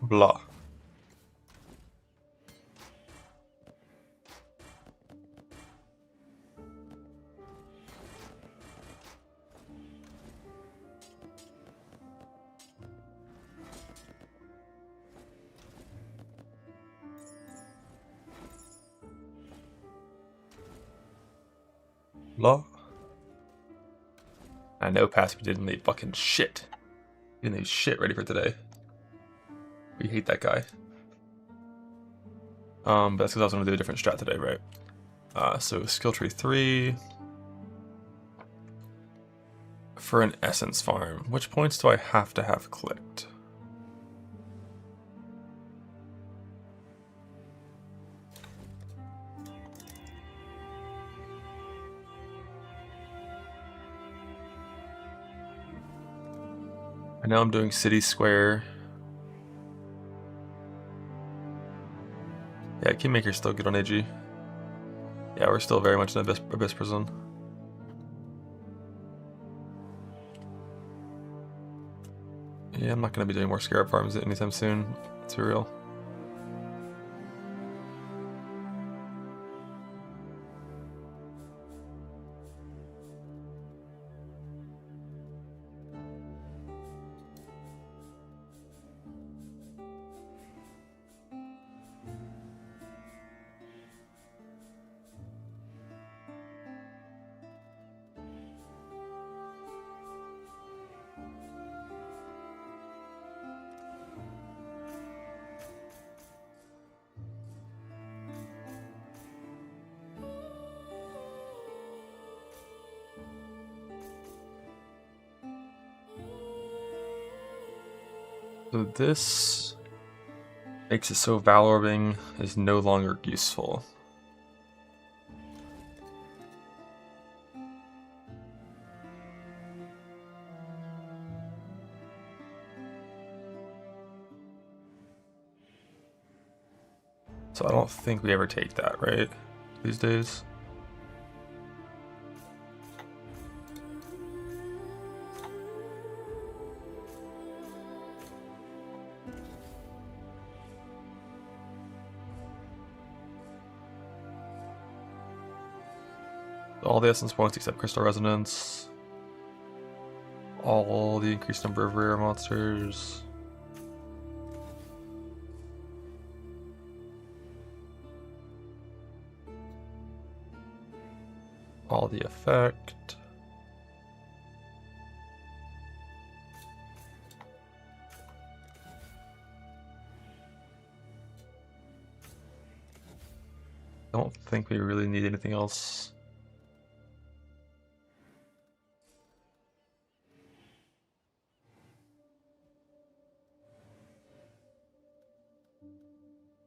Blah. Blah. I know Passby didn't leave fucking shit. He didn't leave shit ready for today. We hate that guy. But that's because I was gonna do a different strat today, right? So skill tree 3 for an essence farm. Which points do I have to have clicked? I know I'm doing city square. Yeah, Kingmaker's still good on AG. Yeah, we're still very much in Abyss Prison. Yeah, I'm not going to be doing more Scarab farms anytime soon. It's real. So this makes it so Valorbing is no longer useful. So I don't think we ever take that, right? These days. All the essence points except Crystal Resonance. All the increased number of rare monsters. All the effect. Don't think we really need anything else.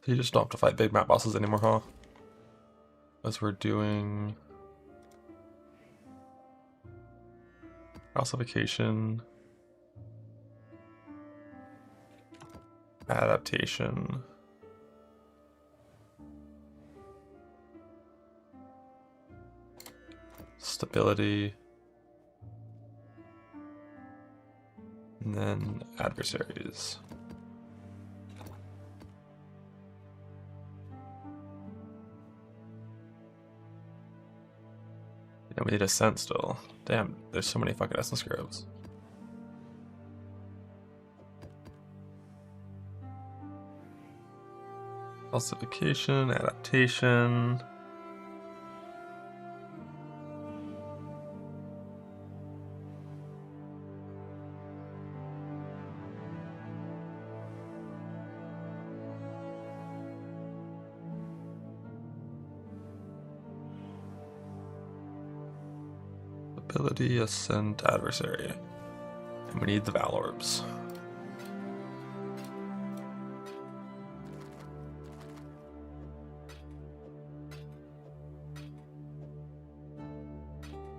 So you just don't have to fight big map bosses anymore, huh? As we're doing calcification, adaptation, stability, and then adversaries. Yeah, we need Ascent still. Damn, there's so many fucking Essence Scarabs. Calcification, adaptation. Ability, Ascent, adversary. And we need the Valorbs.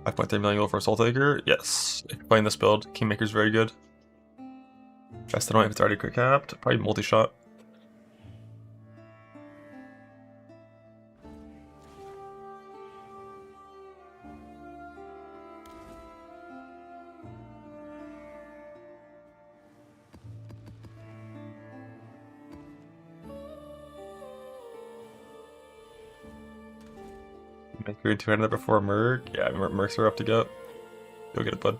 $5.3 million gold for a Soul Taker? Yes. If you're playing this build, Kingmaker's very good. Best annoying if it's already crit capped. Probably multi-shot. Kingmaker and two-handed before Merc. Yeah, Mercs are up to get. Go get it, bud.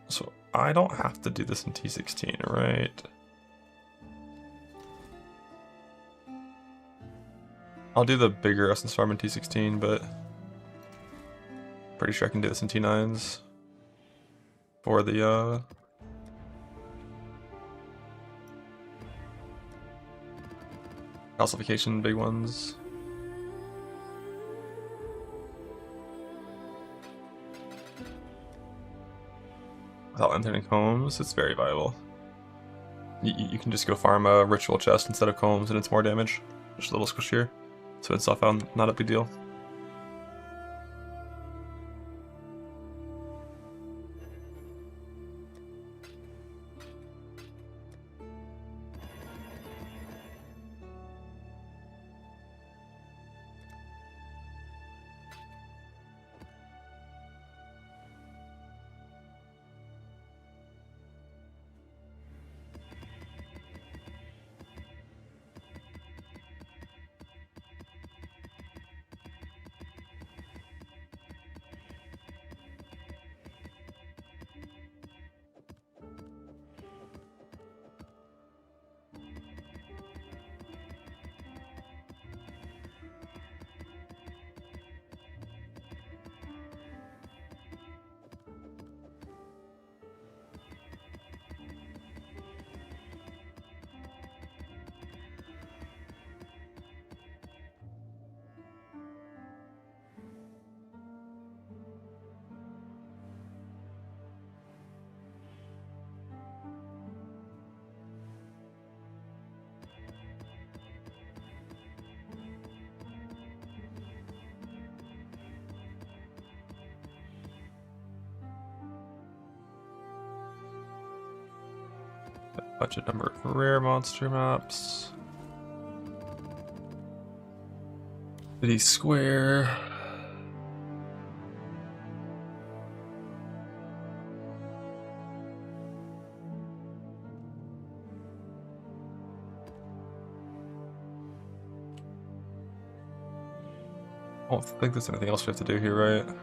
So I don't have to do this in T16, right? I'll do the bigger Essence Farm in T16, but pretty sure I can do this in T9s for the calcification big ones. Without entering Combs, it's very viable. You can just go farm a Ritual Chest instead of Combs and it's more damage. Just a little squishier. So it's not a big deal. Budget number of rare monster maps. City Square. I don't think there's anything else we have to do here, right?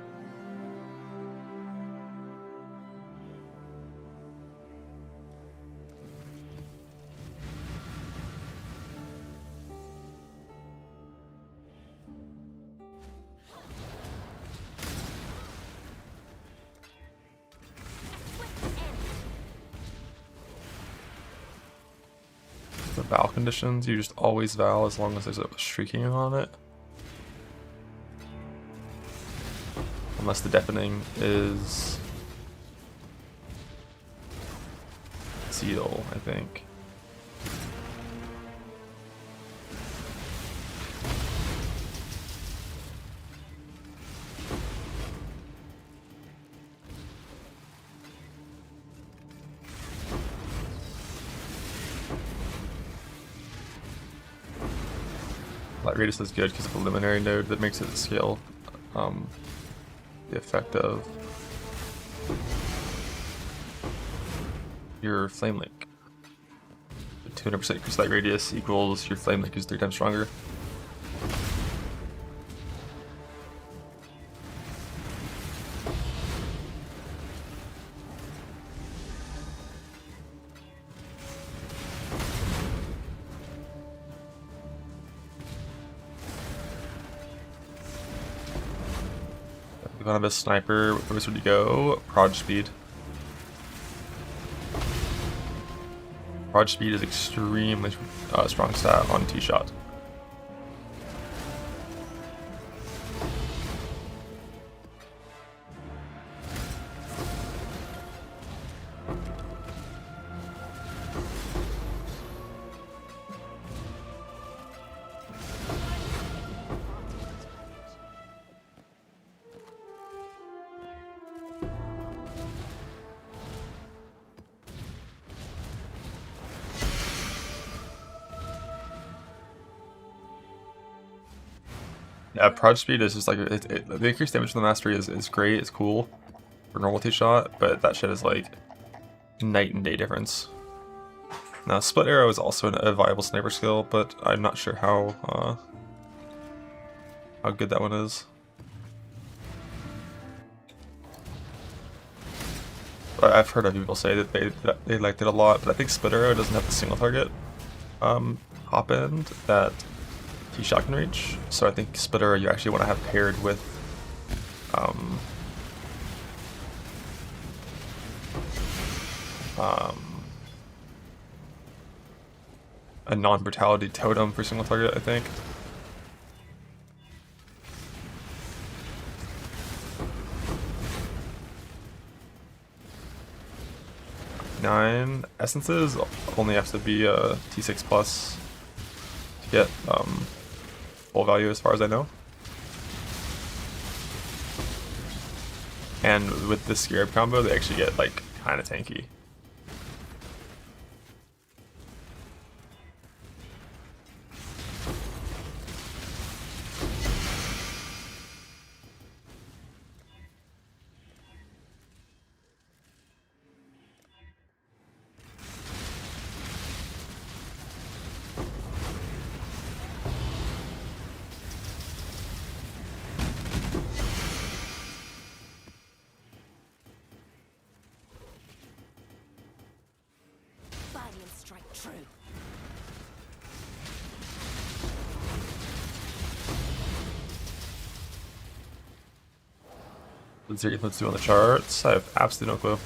The Val conditions, you just always Val as long as there's a streaking on it. Unless the deafening is Seal, I think. Light Radius is good because of a luminary node that makes it scale the effect of your Flame Link. 200% increased light radius equals your Flame Link is 3 times stronger. We don't have a sniper. Where's would you go? Prod speed. Prod speed is extremely strong stat on T-shot. Yeah, prod speed is just like the increased damage from the mastery is great. It's cool for normal T-shot, but that shit is like night and day difference. Now, split arrow is also a viable sniper skill, but I'm not sure how how good that one is. But I've heard of people say that they liked it a lot, but I think Split Arrow doesn't have the single target hop end that T-Shot can reach. So I think Split Arrow you actually want to have paired with a non-brutality totem for single target, I think. Nine essences only have to be a T6 plus to get full value as far as I know. And with the Scarab combo, they actually get like kind of tanky. True. Let's see what to do on the charts. I have absolutely no clue.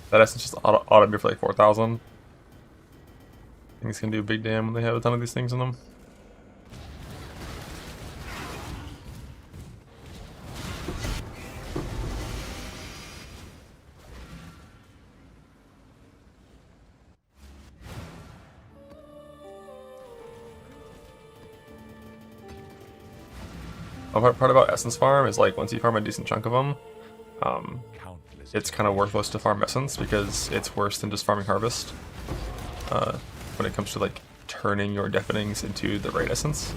That essence just auto me for like 4,000. Things can do big damn when they have a ton of these things in them. Part about Essence Farm is like once you farm a decent chunk of them, it's kind of worthless to farm Essence because it's worse than just farming Harvest when it comes to like turning your Deafenings into the right Essence.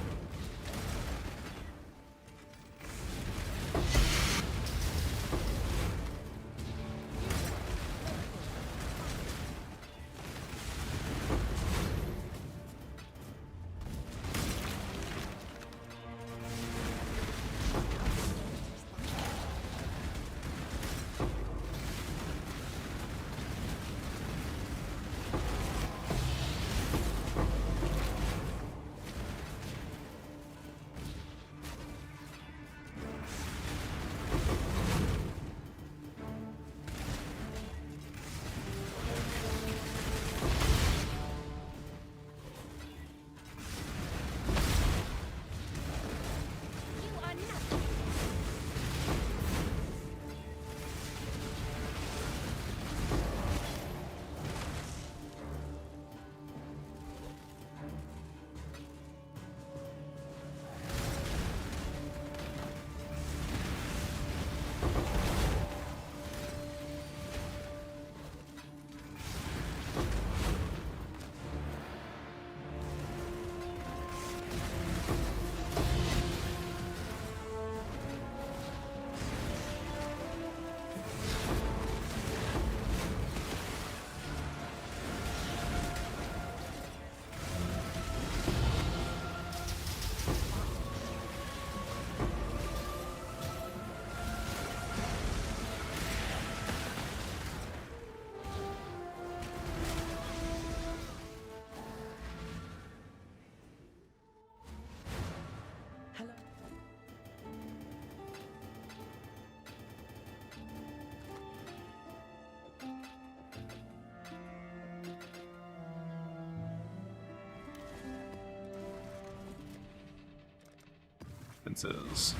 Is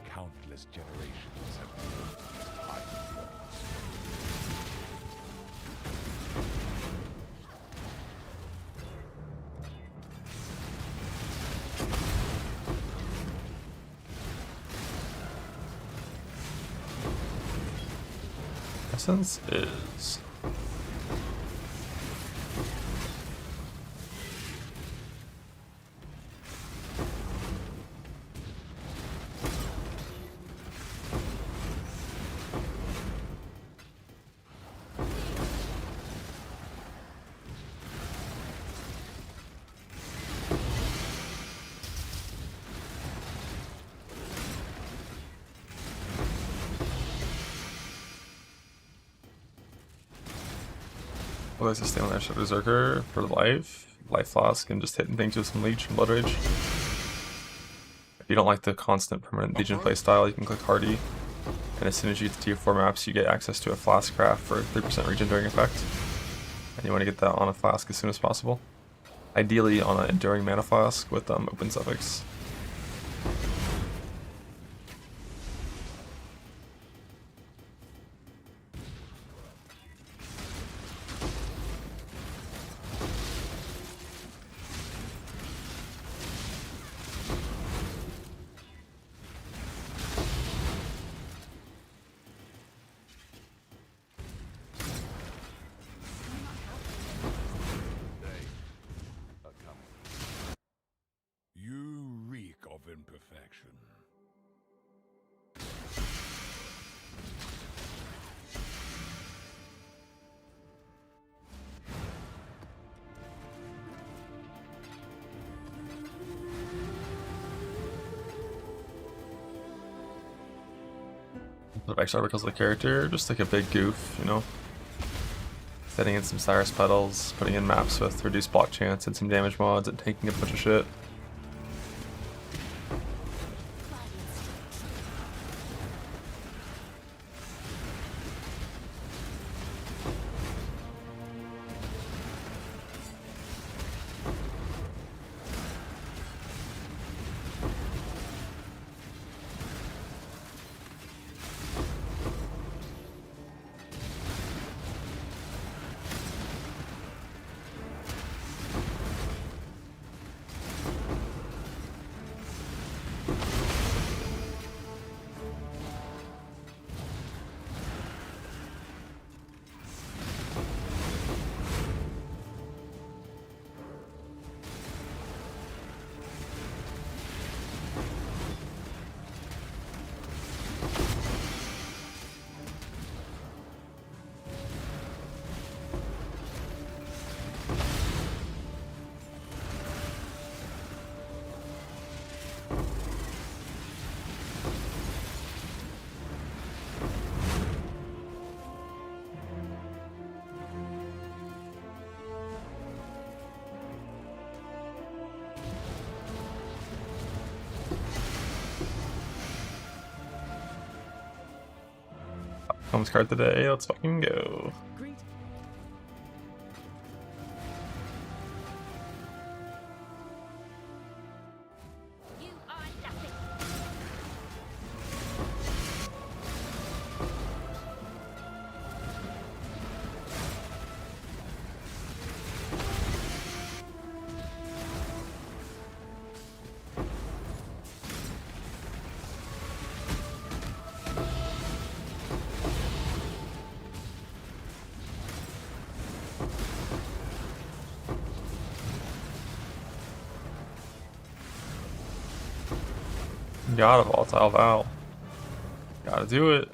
countless generations have lived hiding walls. Essence is Well, there's a stay on there, so Berserker for life. Life Flask, and just hitting things with some Leech and Blood Rage. If you don't like the constant permanent Legion playstyle, you can click Hardy. And as soon as you get to tier 4 maps, you get access to a Flask craft for 3% regen during effect. And you want to get that on a Flask as soon as possible. Ideally on an Enduring Mana Flask with open suffix. You reek of imperfection. The backstab because of the character, just like a big goof, you know. Setting in some Cyrus Petals, putting in maps with reduced block chance and some damage mods, and taking a bunch of shit. Comes card today, let's fucking go. You are nothing. Gotta volatile Val. Gotta do it.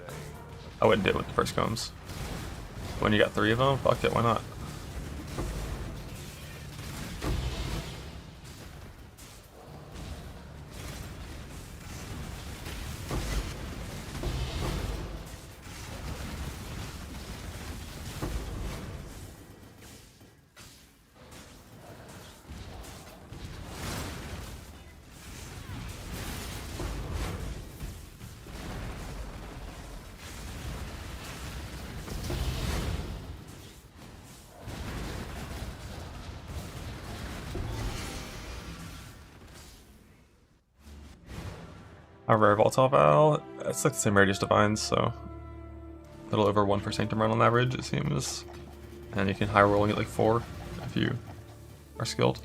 I wouldn't do it when the first comes. When you got 3 of them, fuck it, why not? A rare volatile Val, it's like the same rarity as Divines, so a little over 1% to run on average, it seems. And you can high roll and get like 4 if you are skilled.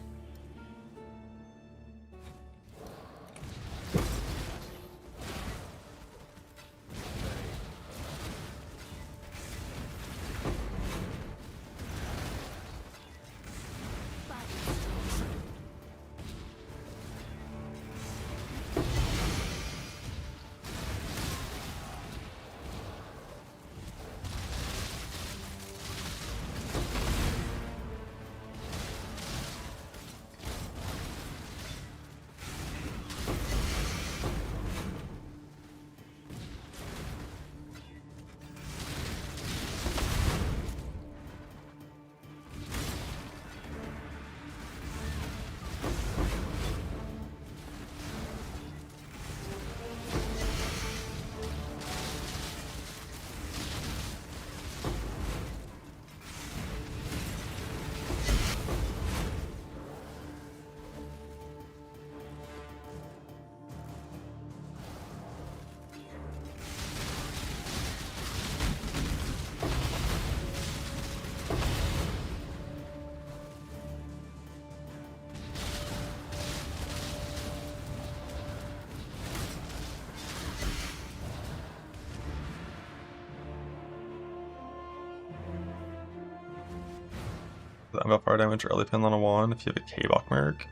I'm about fire damage or Ellie-Pen on a wand. If you have a K-Bach Merc,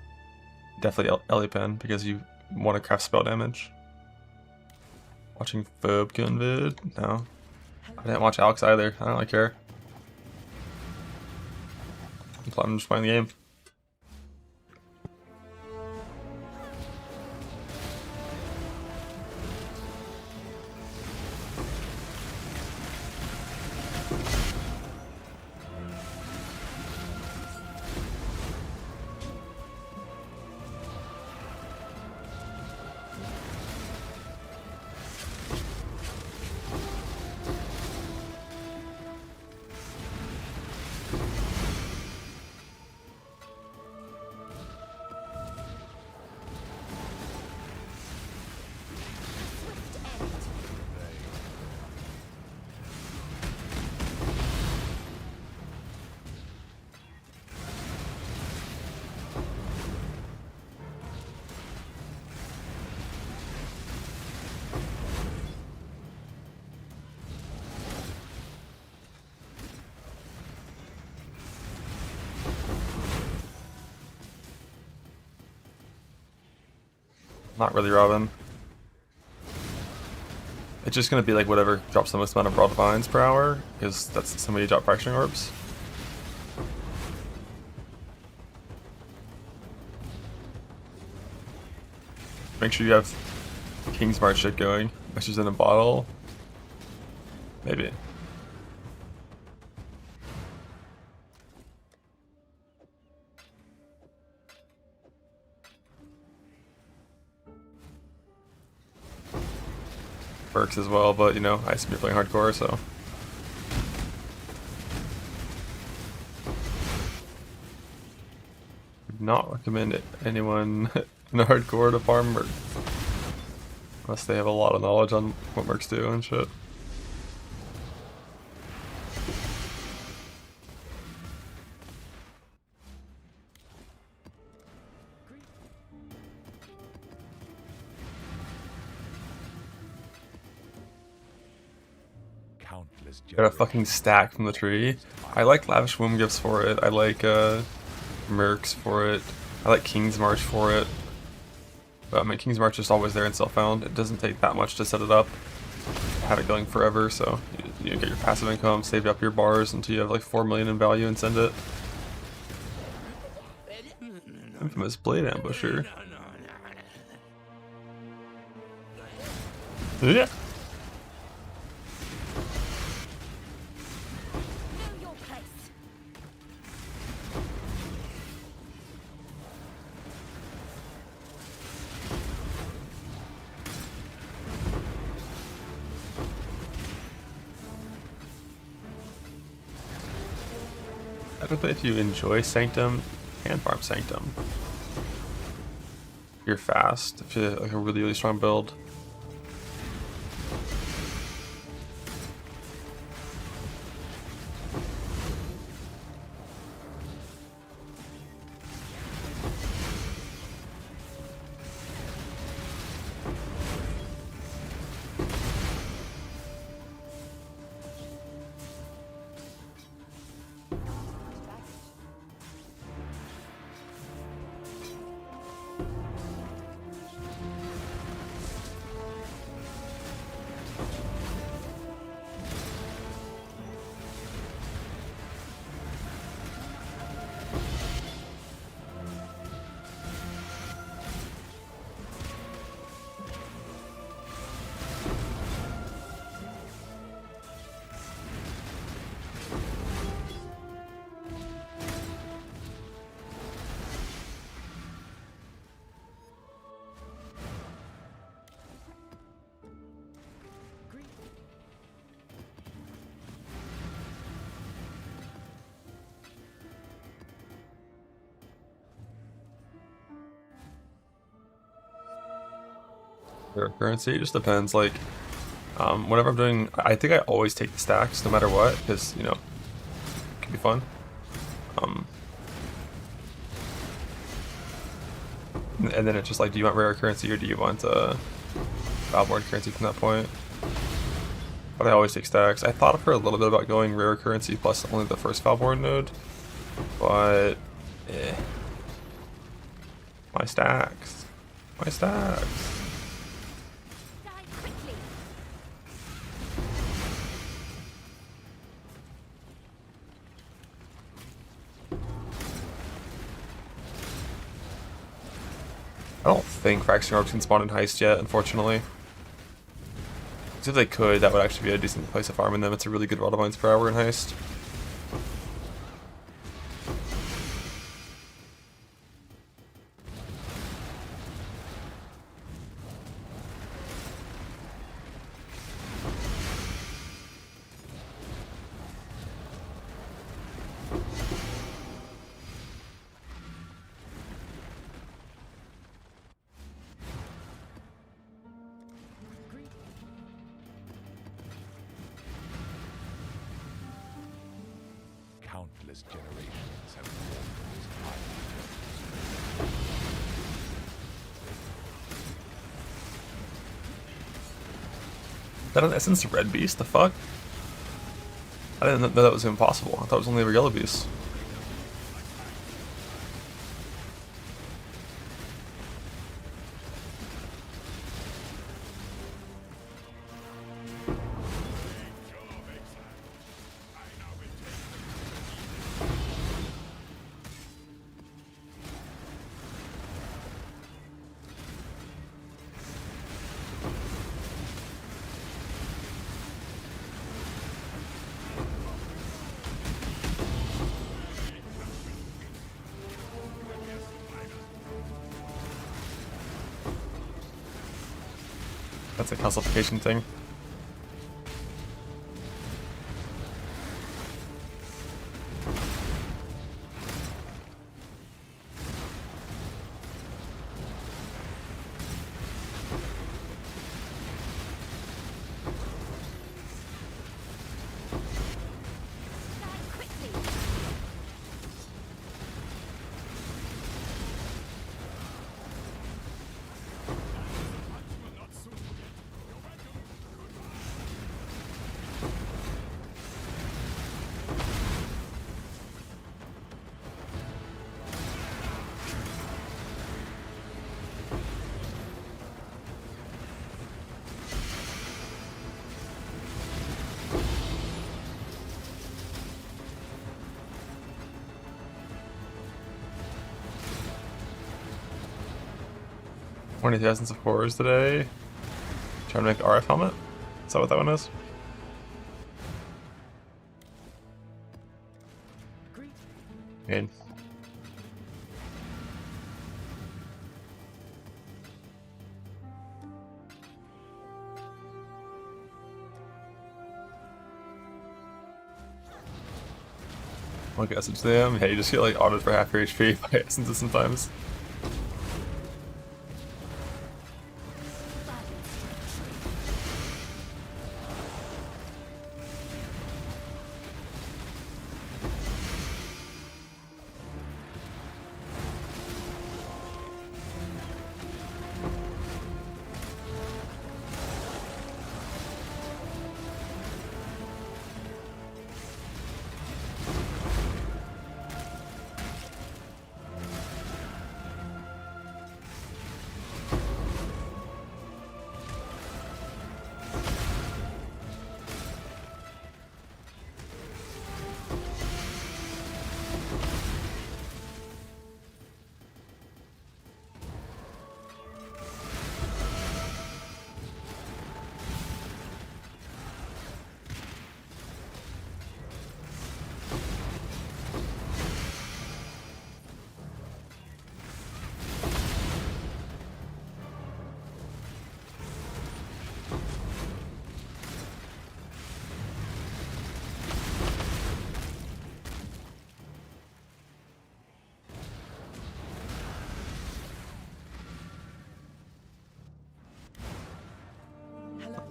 definitely Ellie-Pen because you want to craft spell damage. Watching Phobe vid? No. I didn't watch Alex either. I don't really care. I'm just playing the game. Not really Robin. It's just gonna be like whatever drops the most amount of Broad Vines per hour, because that's so many drop fracturing orbs. Make sure you have King's March shit going, which is in a bottle. Maybe. Perks as well, but you know, I assume you're playing hardcore, so. Would not recommend it anyone in hardcore to farm merc. Unless they have a lot of knowledge on what mercs do and shit. Got a fucking stack from the tree. I like Lavish Womb Gifts for it. I like Mercs for it. I like King's March for it. But I mean, King's March is always there in Self-Found. It doesn't take that much to set it up. Have it going forever, so you get your passive income, save up your bars until you have like 4 million in value and send it. Infamous Blade Ambusher. Yeah. Know your place. I don't know if you enjoy Sanctum, you can farm Sanctum. You're fast, if you have like a really, really strong build. Their currency, it just depends. Like, whenever I'm doing, I think I always take the stacks no matter what, because you know, it can be fun. And then it's just like, do you want rare currency or do you want Valborn currency from that point? But I always take stacks. I thought for a little bit about going rare currency plus only the first Valborn node, But my stacks. My stacks. Die quickly. I don't think Fracturing Orbs can spawn in Heist yet, unfortunately. 'Cause if they could, that would actually be a decent place to farm in them. It's a really good lot of points per hour in Heist. Countless generations have formed this Is that an Essence Red Beast? The fuck? I didn't know that was impossible. I thought it was only a Yellow Beast. That's a calcification thing. Die quickly. Twenty thousands of horrors today. Trying to make the RF helmet? Is that what that one is? Good. Like Essence them. Hey, you just get like autoed for half your HP by Essences sometimes.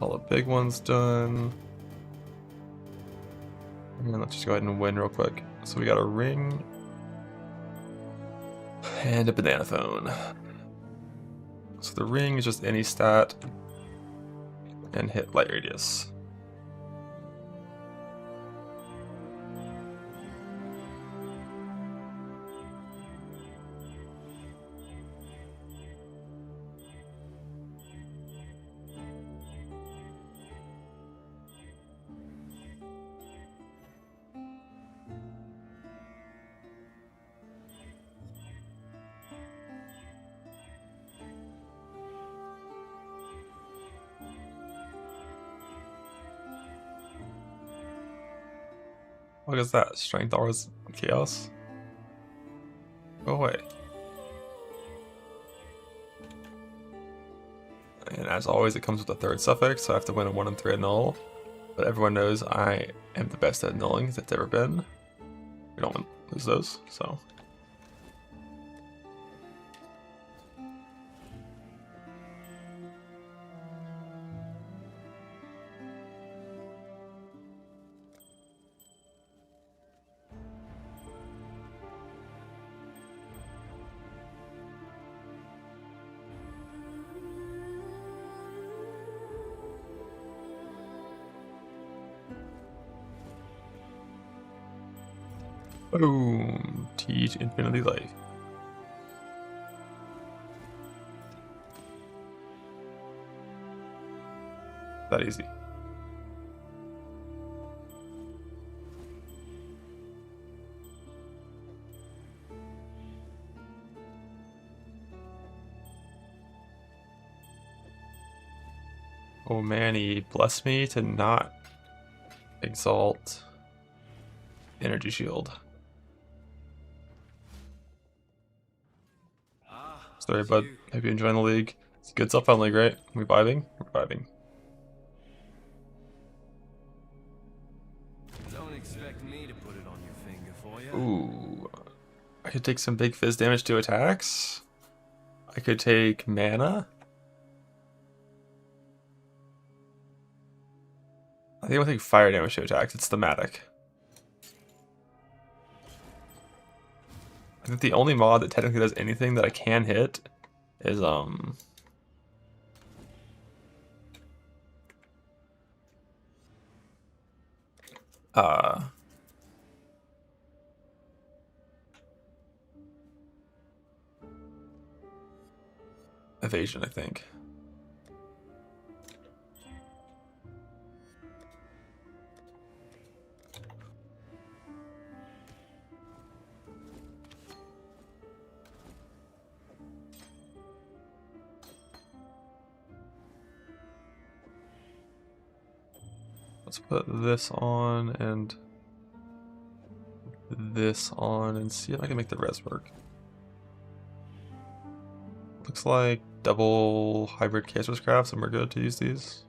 All the big ones done. And let's just go ahead and win real quick. So we got a ring and a banana phone. So the ring is just any stat and hit light radius. What is that? Strength always chaos? Go away. And as always, it comes with a third suffix, so I have to win a 1 and 3 at null. But everyone knows I am the best at nulling that's ever been. We don't lose those, so. Boom! Teach infinity life. That easy. Oh Manny, bless me to not exalt energy shield. Sorry, bud. Hope you're enjoying the league. It's a good self-found league, right? We vibing? We're vibing. Don't expect me to put it on your finger for you. Ooh. I could take some big fizz damage to attacks. I could take mana. I think I'll take fire damage to attacks. It's thematic. I think the only mod that technically does anything that I can hit is evasion, I think. Let's put this on and this on and see if I can make the res work. Looks like double hybrid Chaos Crafts and we're good to use these.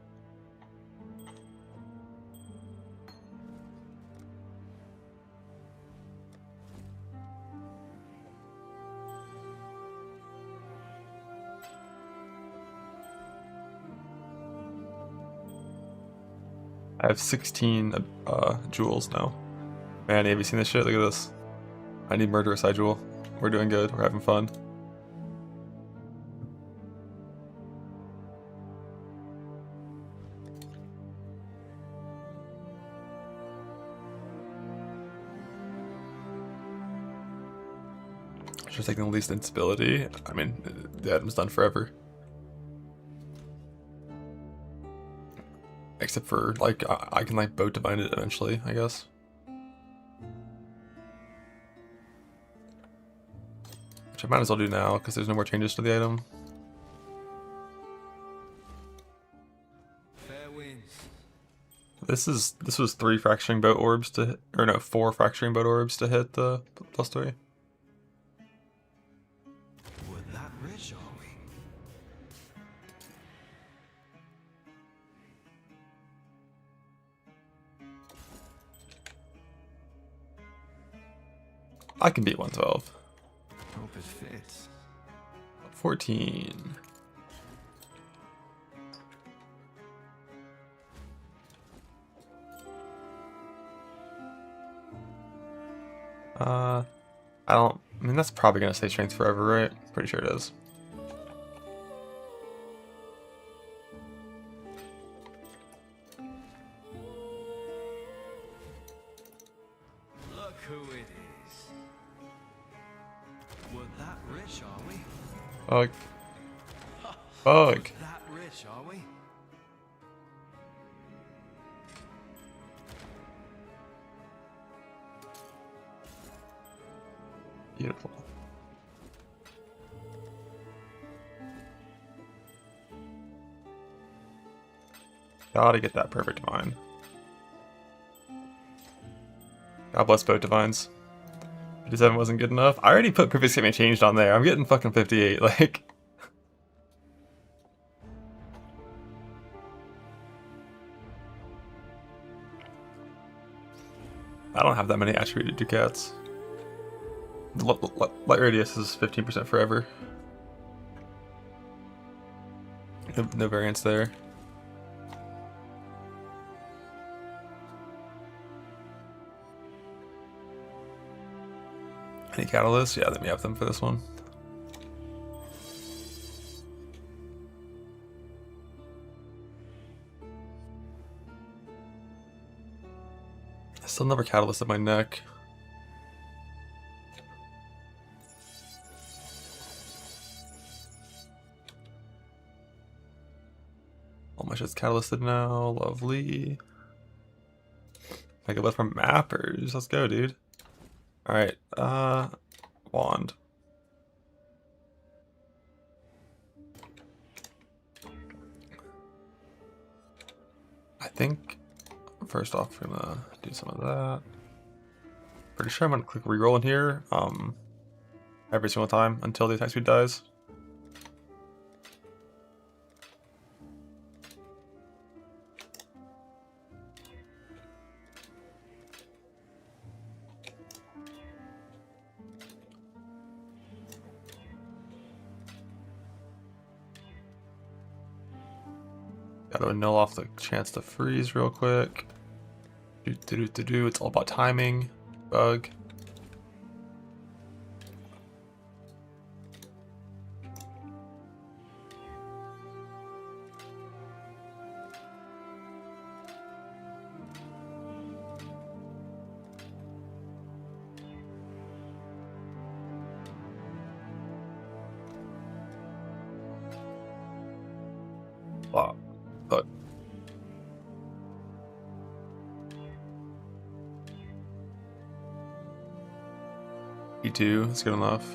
I have 16 jewels now. Man, have you seen this shit? Look at this. I need Murderous Eye Jewel. We're doing good. We're having fun. Just taking the least instability. I mean, the item's done forever. Except for, like, I can, like, boat divine it eventually, I guess. Which I might as well do now, because there's no more changes to the item. Fair winds. This was 3 fracturing boat orbs to hit, or no, 4 fracturing boat orbs to hit the +3. We're that rich, are we? I can beat 112. Hope it fits. 14. I mean, that's probably gonna stay strength forever, right? Pretty sure it is. Look who it is. We're that rich, are we? Fuck. Fuck. That rich, are we? Beautiful. Gotta get that perfect mine. God bless both divines. 57 wasn't good enough. I already put previous game changed on there. I'm getting fucking 58. Like, I don't have that many attributed Ducats. Light radius is 15% forever. No variance there. Any catalysts? Yeah, let me have them for this one. I still never catalyst at my neck. All my shit's catalysted now. Lovely. I get left from mappers. Let's go, dude. Alright, wand. I think first off we're gonna do some of that. Pretty sure I'm gonna click reroll in here, every single time until the attack speed dies. Gotta annul off the chance to freeze real quick. It's all about timing. Bug. Wow. Look. E2 is good enough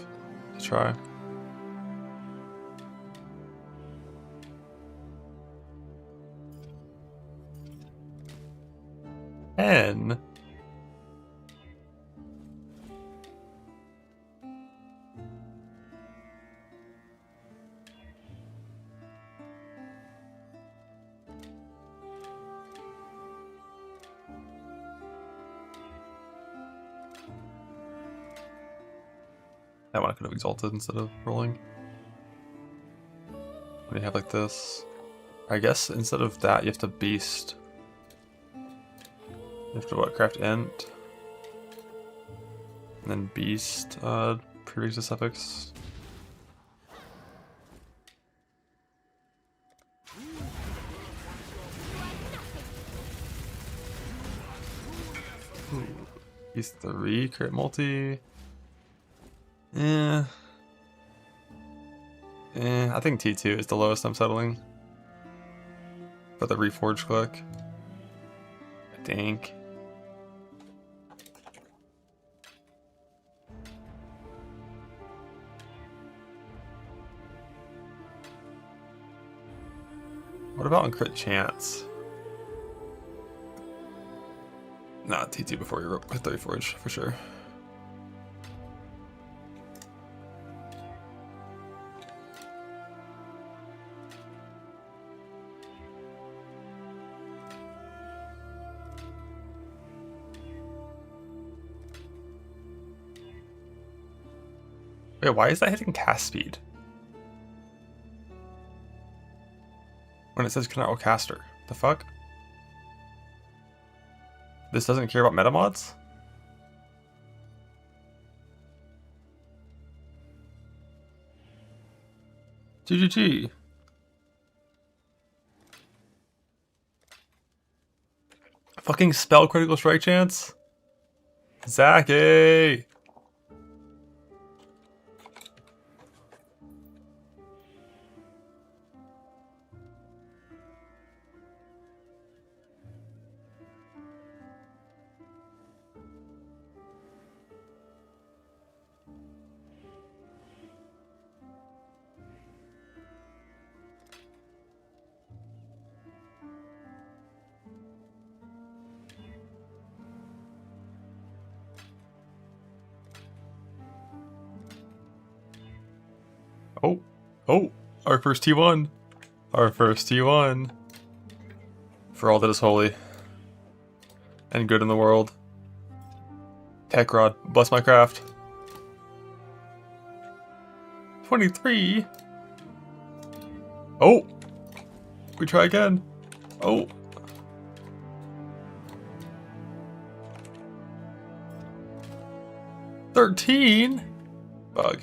to try. N. That one I could have exalted instead of rolling. What do you have like this? I guess instead of that you have to beast. You have to what, craft int? And then beast prefix to suffix. Ooh. Beast 3, crit multi. I think T2 is the lowest I'm settling. For the reforge click. I think. What about on crit chance? Nah, T2 before you hit the reforge for sure. Wait, why is that hitting cast speed? When it says cannot roll caster. The fuck? This doesn't care about meta mods? GGG. Fucking spell critical strike chance? Zachy! Oh, oh, our first T1. Our first T1. For all that is holy and good in the world. Tech Rod, bless my craft. 23. Oh, we try again. Oh. $13. Bug.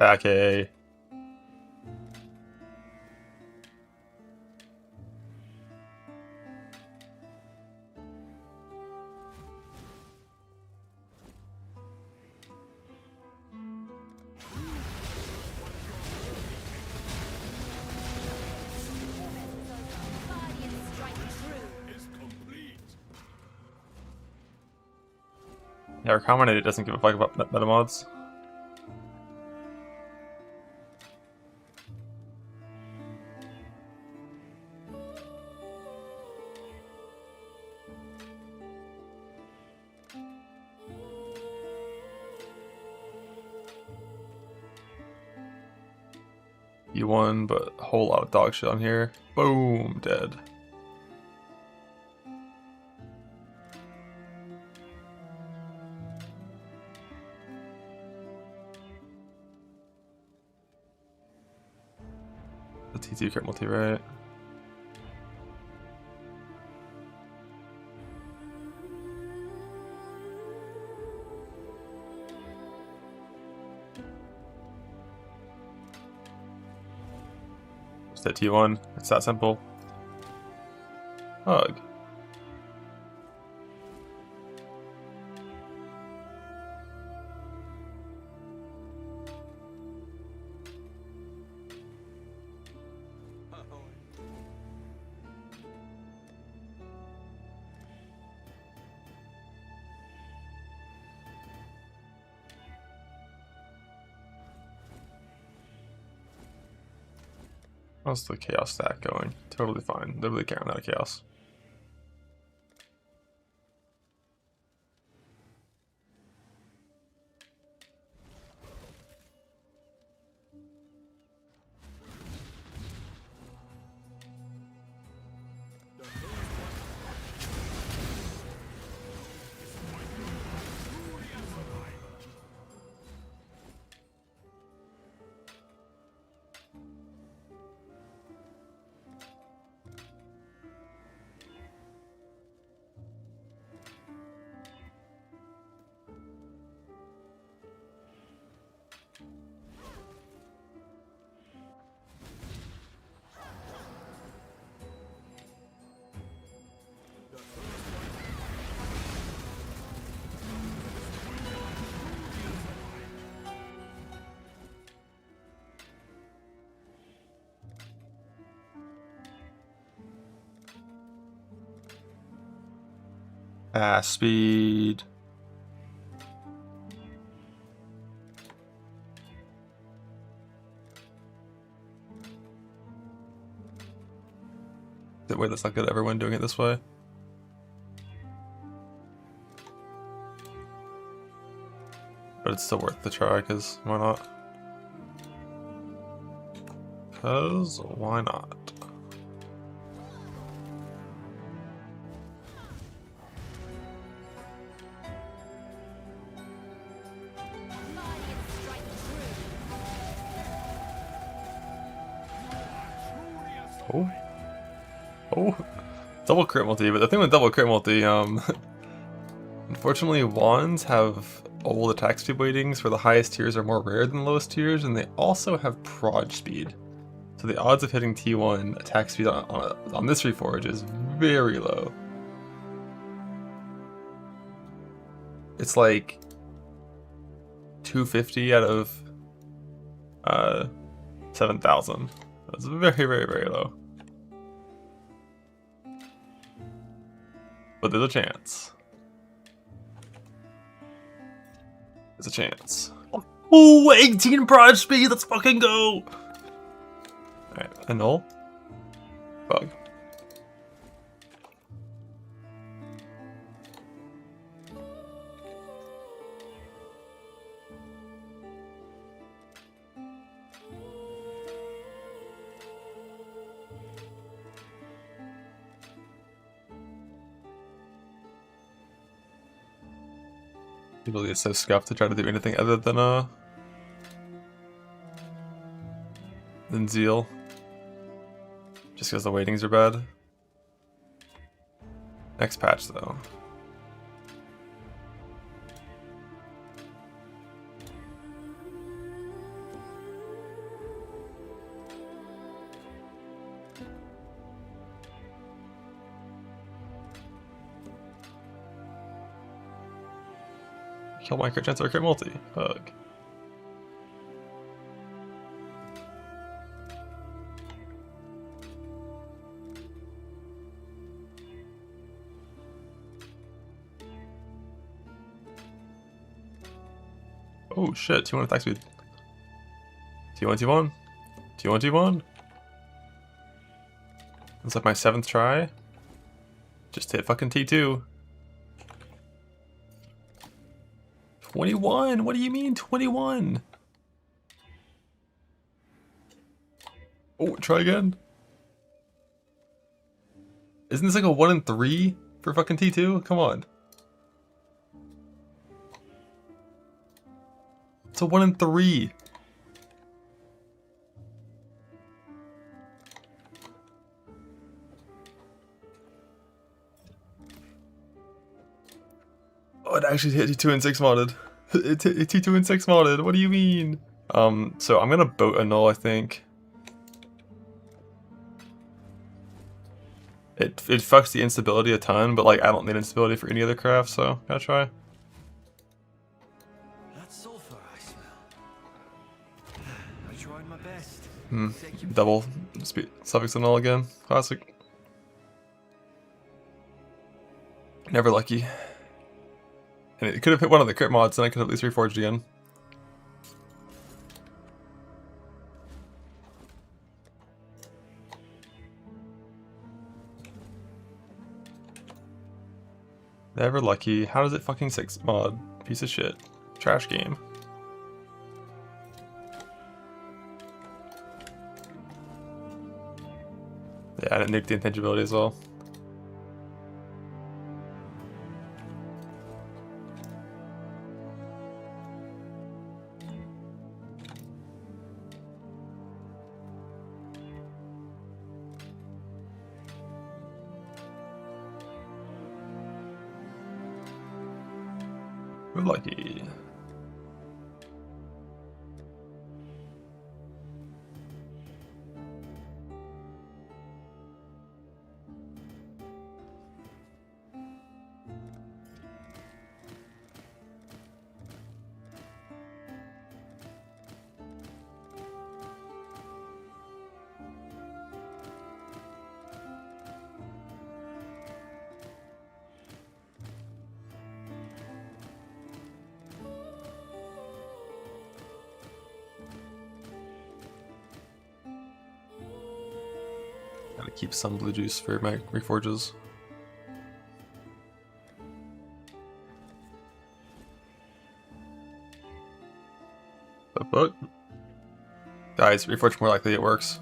Okay. Guardian strike true. Yeah, our Combinator doesn't give a fuck about meta mods. You won, but a whole lot of dog shit on here. Boom, dead. The T2 crit multi, right? Just hit T1. It's that simple. Hug. How's the chaos stack going? Totally fine. Literally can't run out of chaos. Speed. Wait, that's not good. Everyone doing it this way. But it's still worth the try, because why not? Because why not? Guardian strike true. Oh. Oh. Double crit multi, but the thing with double crit multi, unfortunately wands have old attack speed weightings where the highest tiers are more rare than the lowest tiers, and they also have proj speed. So the odds of hitting T1 attack speed on this reforge is very low. It's like 250 out of 7,000. That's very, very, very low. But there's a chance. There's a chance. Oh, 18 prod speed, let's fucking go! Alright, annul. Bug. People get so scuffed to try to do anything other than Zeal. Just because the weightings are bad. Next patch though. Kill my crit chance or crit multi. Fuck. Oh shit, T1 attack speed. T1, T1. T1, T1. It's like my 7th try. Just hit fucking T2. 21? What do you mean 21? Oh, try again. Isn't this like a 1 in 3 for fucking T2? Come on. It's a 1 in 3. Oh, it actually hit T2 and 6 modded. It hit T2 and 6 modded. What do you mean? So I'm gonna boat annul, I think. It fucks the instability a ton, but like I don't need instability for any other craft, so gotta try. That's sulfur I smell. I tried my best. Double speed suffix annul again. Classic. Never lucky. And it could have hit one of the crit mods, and I could have at least reforged again. Never lucky. How does it fucking 6 mod? Piece of shit. Trash game. Yeah, I didn't nuke the intangibility as well. We're lucky. Gotta keep some blue juice for my reforges. But guys, reforge more likely, it works.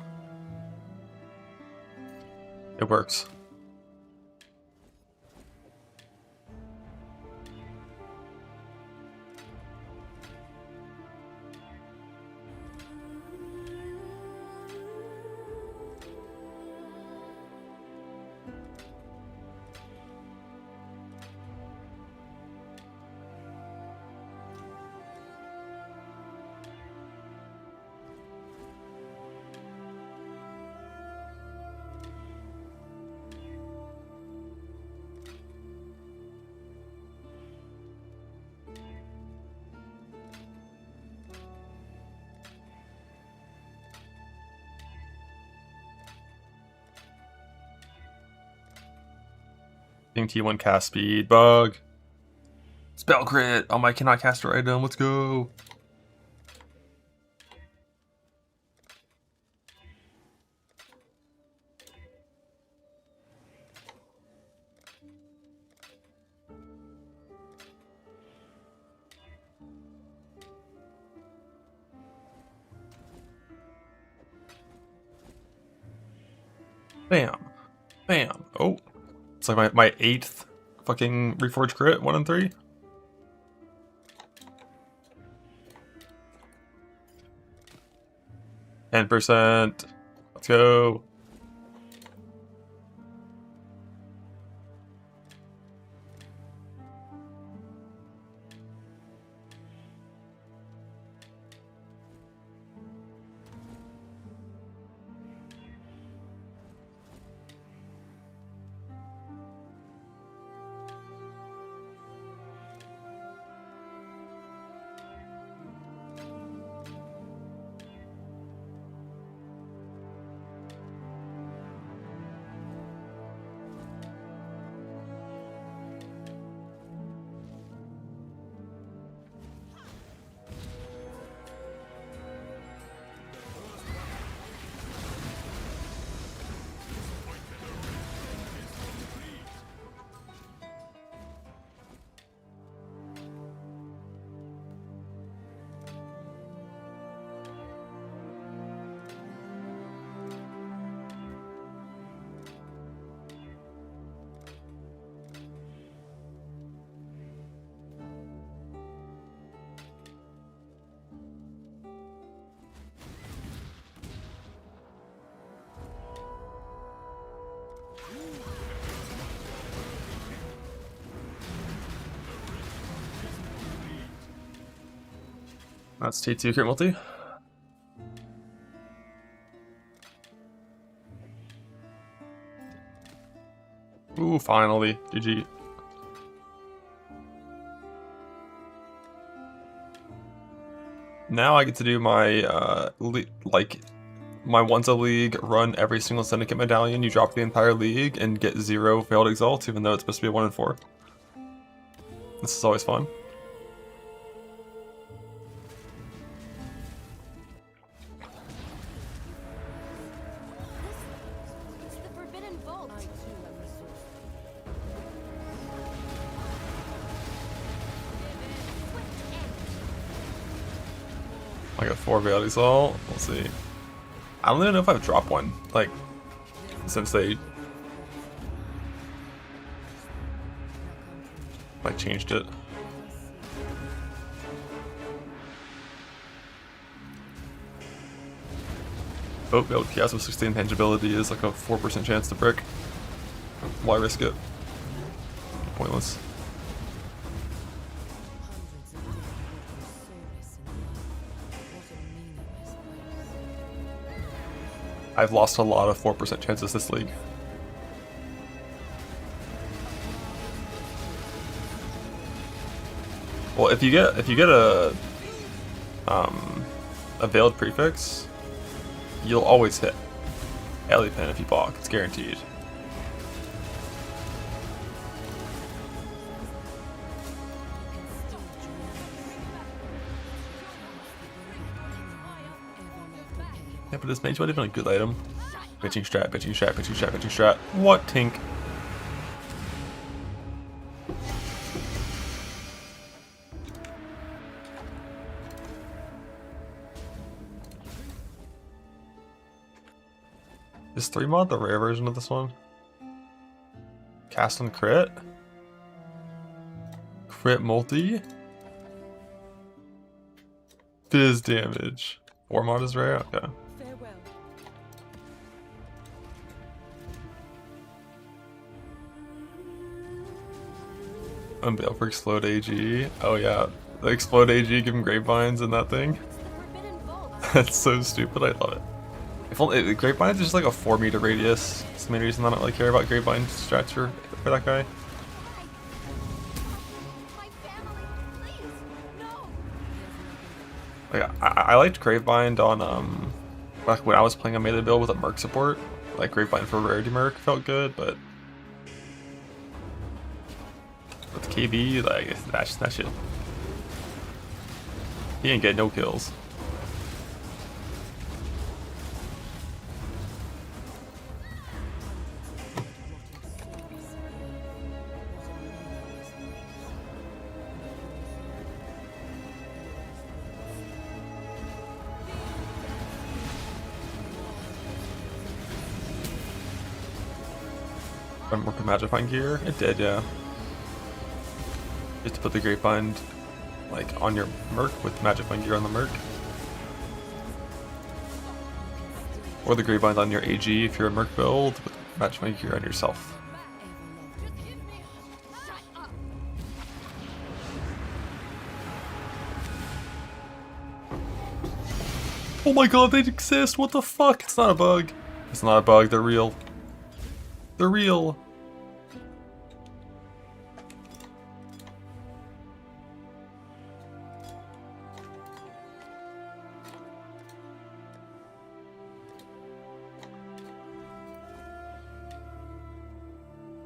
It works. King T1 cast speed. Bug. Spell crit. Oh my cannot caster item. Let's go. Bam. Bam. Oh. It's like my 8th fucking Reforged crit. 1 and 3. %. Let's go. That's T2 crit multi. Ooh, finally. GG. Now I get to do my, my once a league run every single syndicate medallion. You drop the entire league and get 0 failed exalts, even though it's supposed to be a 1 and 4. This is always fun. It's the forbidden vault. I got 4 failed exalt. We'll see. I don't even know if I've dropped one, like, since they changed it. Oh, the Chiasmo 16 tangibility is like a 4% chance to brick. Why risk it? Pointless. I've lost a lot of 4% chances this league. Well, if you get a veiled prefix, you'll always hit alley pin if you block. It's guaranteed. Yeah, but this mage might have been a good item. Bitching strat, bitching strat, bitching strat, bitching strat. What, Tink? Is 3 mod the rare version of this one? Cast and crit? Crit multi? Fizz damage. 4 mod is rare? Okay. Farewell. Unveil for Explode AG. Oh yeah. The Explode AG giving grapevines in that thing. It's the forbidden vault. That's so stupid, I love it. If only grapevines is just like a 4-meter radius. That's the main reason I don't really care about grapevine strats for that guy. My family, please, no. Like I liked Gravebind on like when I was playing a melee build with a Merc support. Like Gravebind for rarity Merc felt good, but with KB, like that shit. He ain't getting no kills. Run more Magifying gear? It did, yeah. Just to put the Grapevine like on your Merc with Magifying gear on the Merc. Or the Grapevine's on your AG if you're a Merc build with Magifying gear on yourself. Oh my god, they exist! What the fuck? It's not a bug. It's not a bug, they're real. They're real.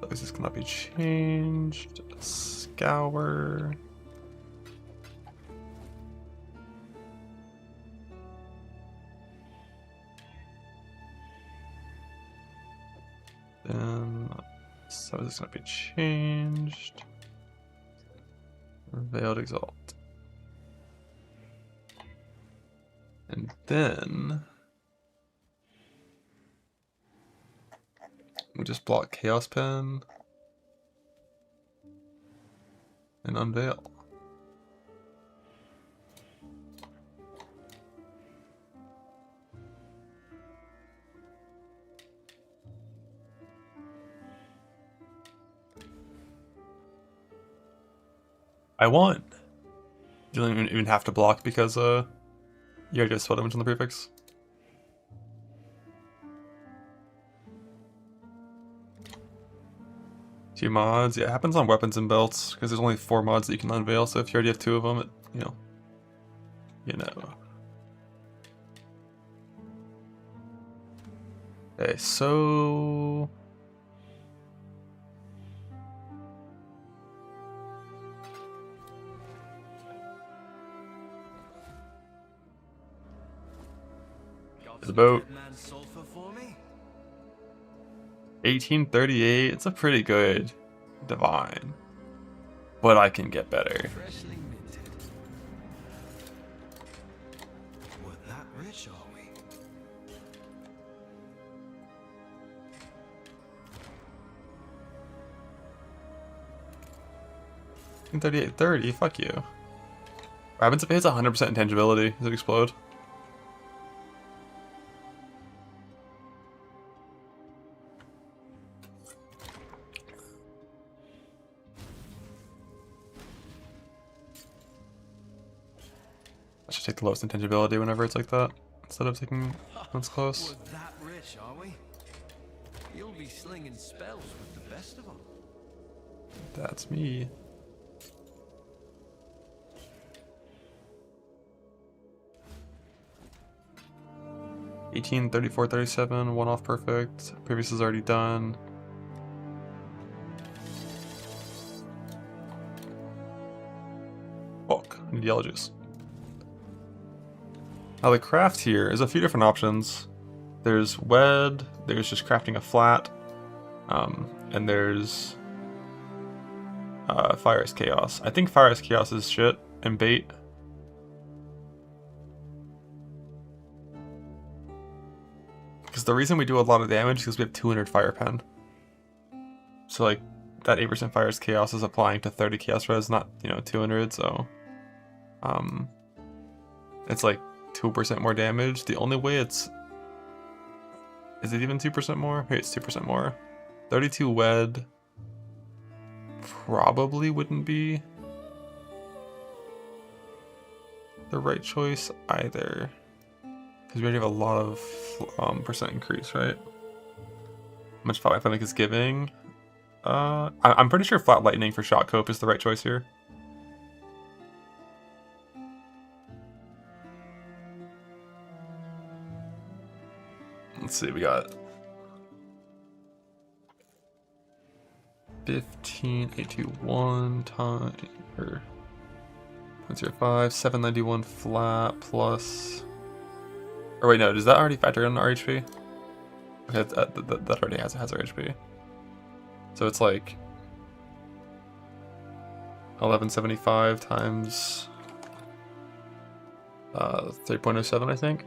This cannot be changed. Scour. Then, so this is gonna be changed. Veiled Exalt. And then we just block Chaos Pen and unveil. I won. You don't even have to block because you already have spell damage on the prefix. Two mods, yeah, it happens on weapons and belts because there's only 4 mods that you can unveil. So if you already have 2 of them, it, you know. Okay, so it's about 1838. It's a pretty good divine, but I can get better. Freshly minted. We're that rich, are we? 3830. Fuck you. What happens if it hits 100% intangibility? Does it explode? I should take the lowest intangibility whenever it's like that, instead of taking when it's close. We're that rich, are we? You'll be slinging spells with the best of them. That's me. $18.34.37, one off perfect. Previous is already done. Fuck, I need yellow juice. Now the craft here is a few different options. There's wed, there's just crafting a flat, and there's Fire is Chaos. I think Fire is Chaos is shit and bait. Because the reason we do a lot of damage is because we have 200 Fire Pen. So like that 8% Fire is Chaos is applying to 30 Chaos Res, not 200. So it's like 2% more damage. The only way is it even 2% more? Hey, it's 2% more. 32 wed probably wouldn't be the right choice either, because we already have a lot of percent increase, right? How much flat life is giving? I'm pretty sure flat lightning for shot cope is the right choice here. Let's see, we got 15821 time or 0.05, 791 flat plus. Or wait, no, does that already factor in our HP? Okay, that already has our HP. So it's like 1175 times 3.07, I think.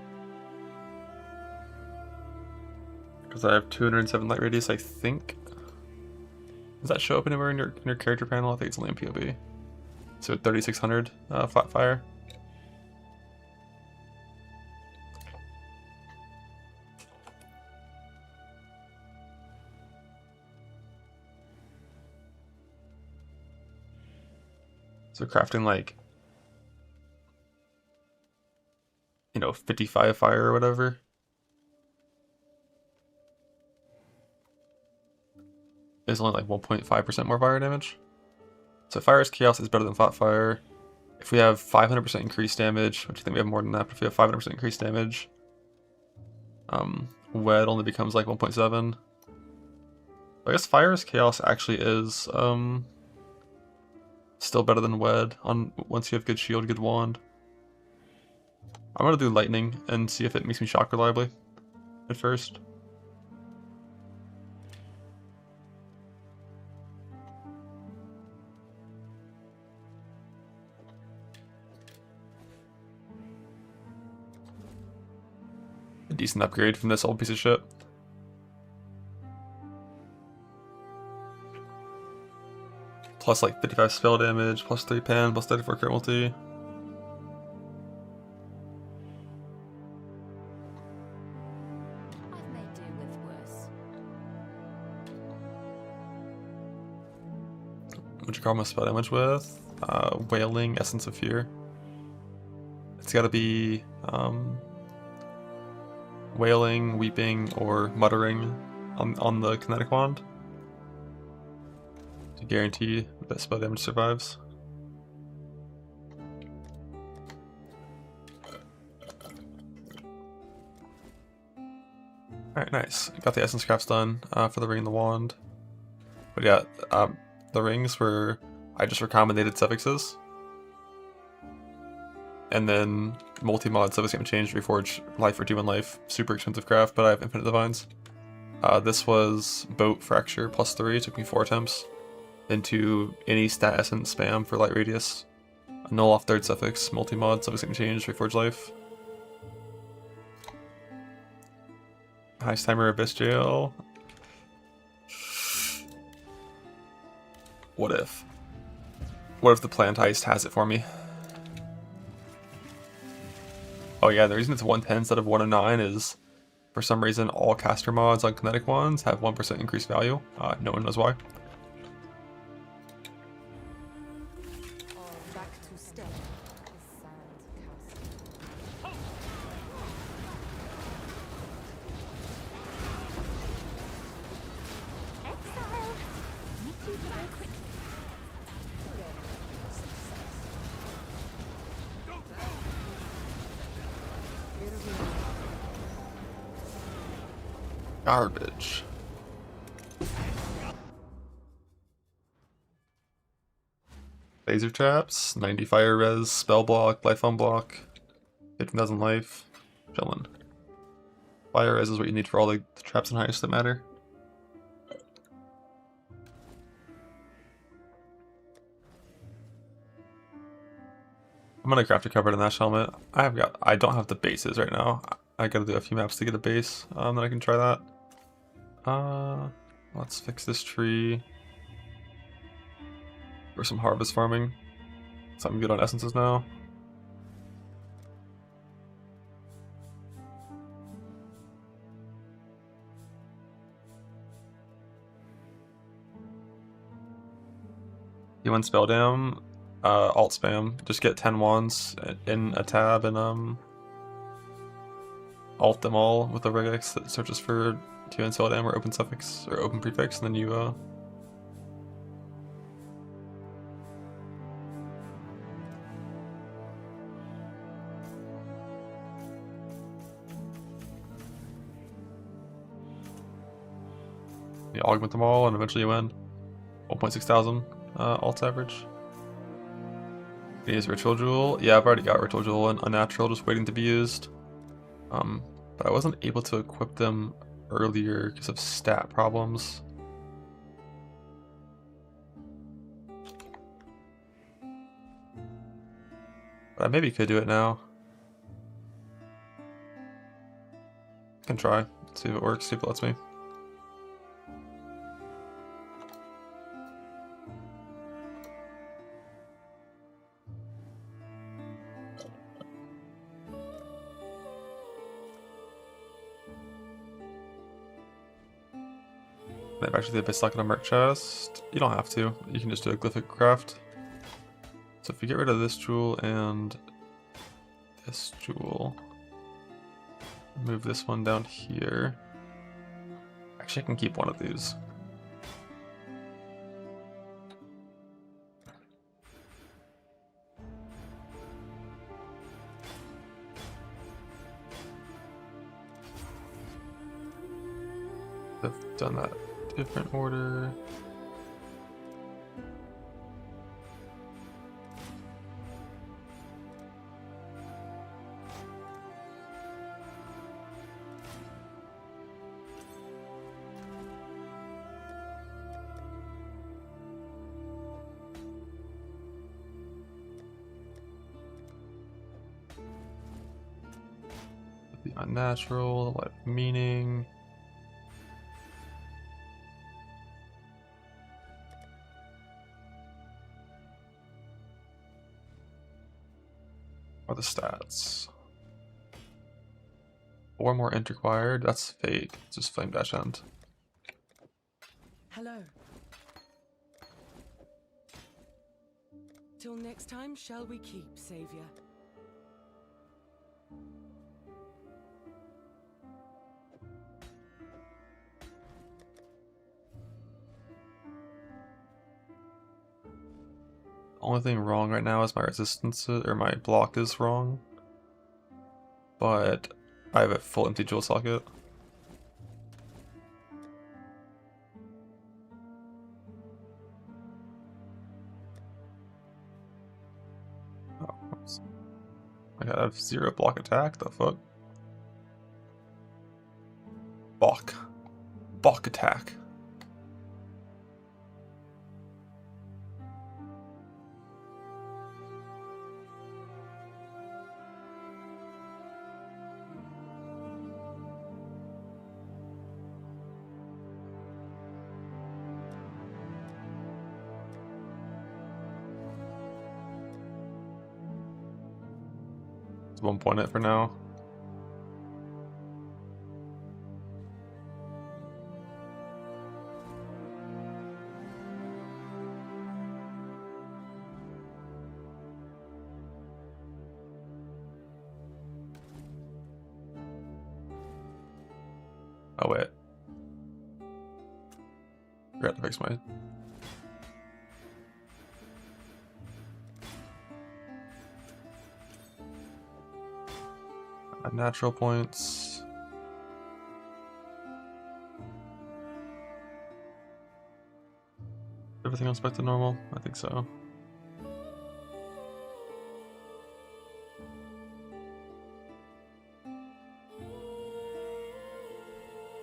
Because I have 207 light radius, I think. Does that show up anywhere in your character panel? I think it's only in POB. So 3600 flat fire. So crafting like, you know, 55 fire or whatever. Is only like 1.5% more fire damage. So Fire's Chaos is better than Flat Fire. If we have 500% increased damage, which I think we have more than that, but if we have 500% increased damage, Wed only becomes like 1.7. I guess Fire's Chaos actually is still better than Wed on once you have good shield, good wand. I'm gonna do Lightning and see if it makes me shock reliably at first. A decent upgrade from this old piece of shit. Plus like 55 spell damage, plus 3 pen, plus 34 crit multi. I've made do with worse. What'd you call my spell damage with? Wailing, Essence of Fear. It's gotta be Wailing, Weeping, or Muttering on the Kinetic Wand to guarantee that spell damage survives. Alright, nice. Got the Essence Crafts done for the Ring and the Wand. But yeah, the rings were, I just recombinated suffixes. And then multi-mod suffix game change, reforge life or demon life. Super expensive craft, but I have infinite divines. This was boat fracture plus 3, took me 4 attempts. Into any stat essence spam for light radius. Null off third suffix, multi-mod, suffix game change, reforge life. Heist timer, abyss jail. What if? What if the planned heist has it for me? Oh yeah, the reason it's 110 instead of 109 is, for some reason, all caster mods on kinetic wands have 1% increased value. No one knows why. All back to step. The sand castle. Exile! Meet you very quick. Garbage. Laser traps, 90 fire res, spell block, life on block, 15,000 life, chillin'. Fire res is what you need for all the traps and heists that matter. I'm gonna craft a covered in Ash helmet. I don't have the bases right now. I gotta do a few maps to get a base. Then I can try that. Let's fix this tree. For some harvest farming. Something good on essences now. You want spell down? Alt spam. Just get 10 wands in a tab and alt them all with a regex that searches for 2 spell down or open suffix or open prefix, and then you you augment them all and eventually you win. 1.6 thousand alt average. Can use Ritual Jewel. Yeah, I've already got Ritual Jewel and Unnatural just waiting to be used. But I wasn't able to equip them earlier because of stat problems. But I maybe could do it now. Can try. See if it works, see if it lets me. Maybe actually the best luck in a merc chest. You don't have to. You can just do a glyphic craft. So if you get rid of this jewel and this jewel, move this one down here. Actually, I can keep one of these. I've done that different order. The unnatural, the light of meaning. Or the stats. 4 more int required. That's fake. It's just flame dash end. Hello. Till next time, shall we keep, Savior? Only thing wrong right now is my resistance, or my block is wrong. But I have a full empty jewel socket. Oh, oops. I have 0 block attack, the fuck? Balk. Balk attack. It's 1 point it for now. Oh wait. Forgot to fix my... Natural points. Everything else back to normal? I think so.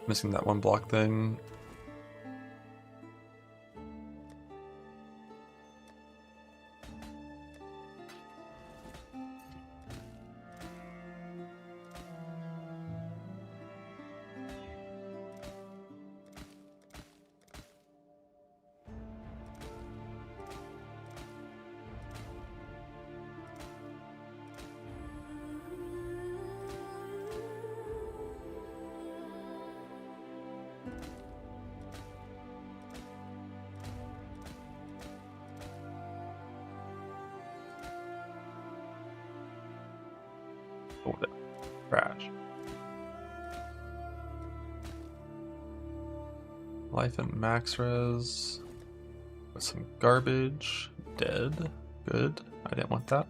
Missing that one block thing. Oh, that crash. Life and max res. With some garbage. Dead. Good. I didn't want that.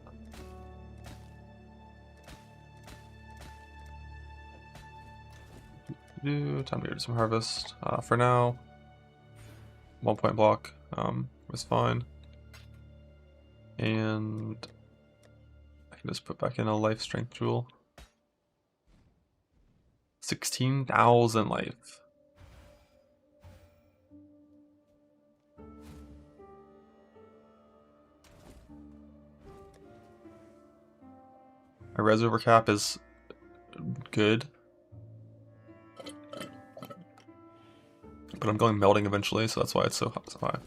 Time to go do some harvest. For now, 1 point block was fine. And I can just put back in a life strength jewel. 16,000 life. My res over cap is good. But I'm going melting eventually, so that's why it's so high.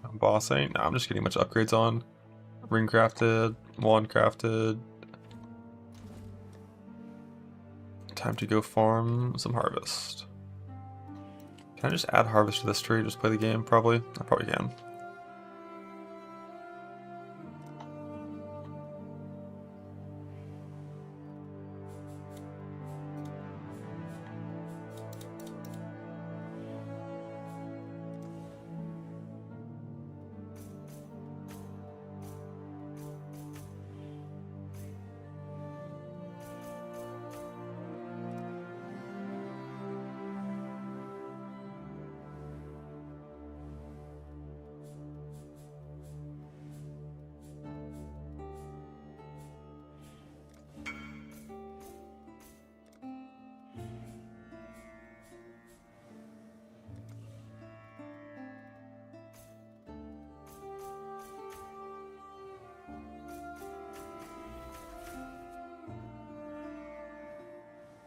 I'm bossing. No, I'm just getting a bunch of upgrades on. Ring crafted, wand crafted. Time to go farm some harvest. Can I just add harvest to this tree? Just play the game? Probably. I probably can.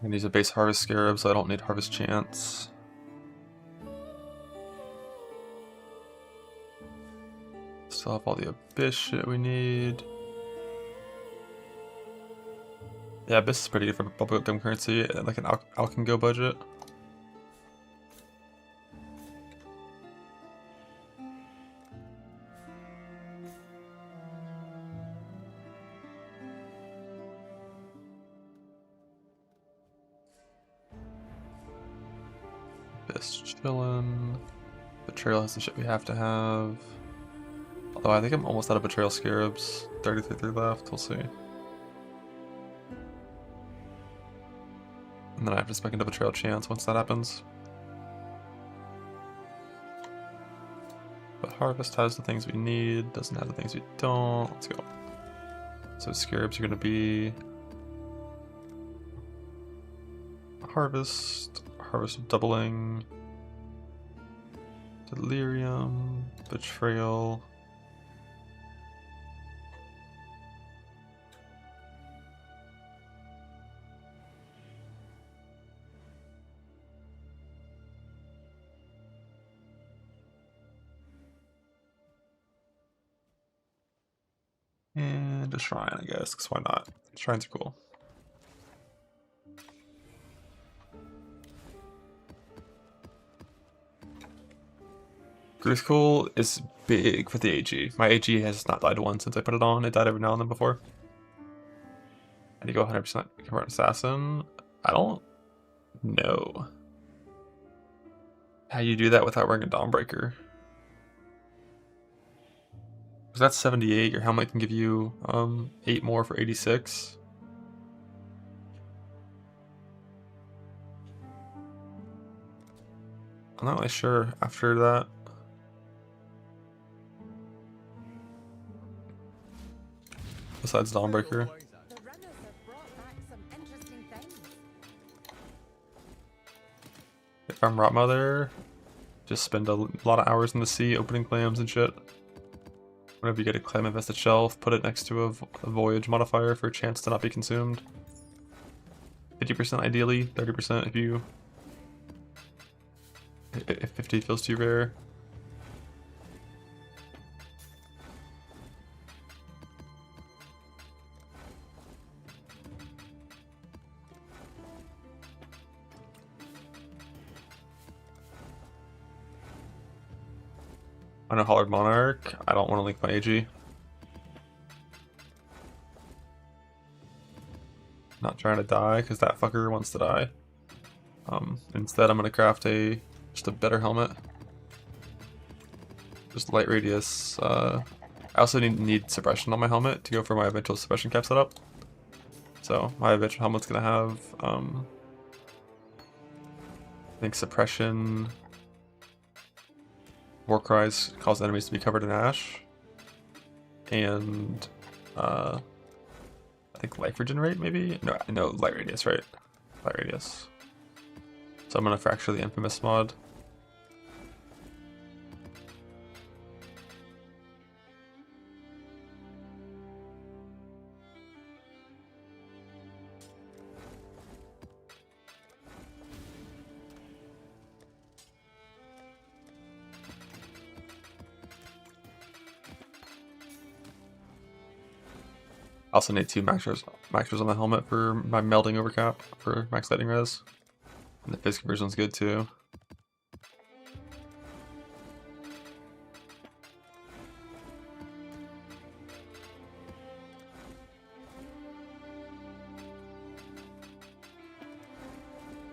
And these are base harvest scarabs, so I don't need harvest chance. Still have all the abyss shit we need. Yeah, abyss is pretty good for bubblegum gum currency, like an Alkengo budget. Just chillin'. Betrayal has the shit we have to have. Although I think I'm almost out of betrayal scarabs. 33 left, we'll see. And then I have to spec into betrayal chance once that happens. But harvest has the things we need, doesn't have the things we don't. Let's go. So scarabs are gonna be harvest of doubling, delirium, betrayal. And a shrine, I guess, because why not? Shrines are cool. Gruthkul is big for the AG. My AG has not died once since I put it on. It died every now and then before. And you go 100% convert assassin. I don't know how you do that without wearing a Dawnbreaker. Because that's 78. Your helmet can give you 8 more for 86. I'm not really sure after that. Besides Dawnbreaker. The runners have brought back some interesting things. If I'm Rotmother, just spend a lot of hours in the sea opening clams and shit. Whenever you get a clam infested shelf, put it next to a voyage modifier for a chance to not be consumed. 50% ideally, 30% if 50 feels too rare. On a Hollered Monarch, I don't want to link my AG. Not trying to die, because that fucker wants to die. Instead, I'm going to craft just a better helmet. Just light radius. I also need suppression on my helmet to go for my eventual suppression cap setup. So my eventual helmet's gonna have I think suppression. War cries cause enemies to be covered in ash. And I think life regenerate maybe? No, light radius, right? Light radius. So I'm gonna fracture the infamous mod. I also need 2 maxers on the helmet for my melding overcap for max lightning res. And the phys conversion's good too.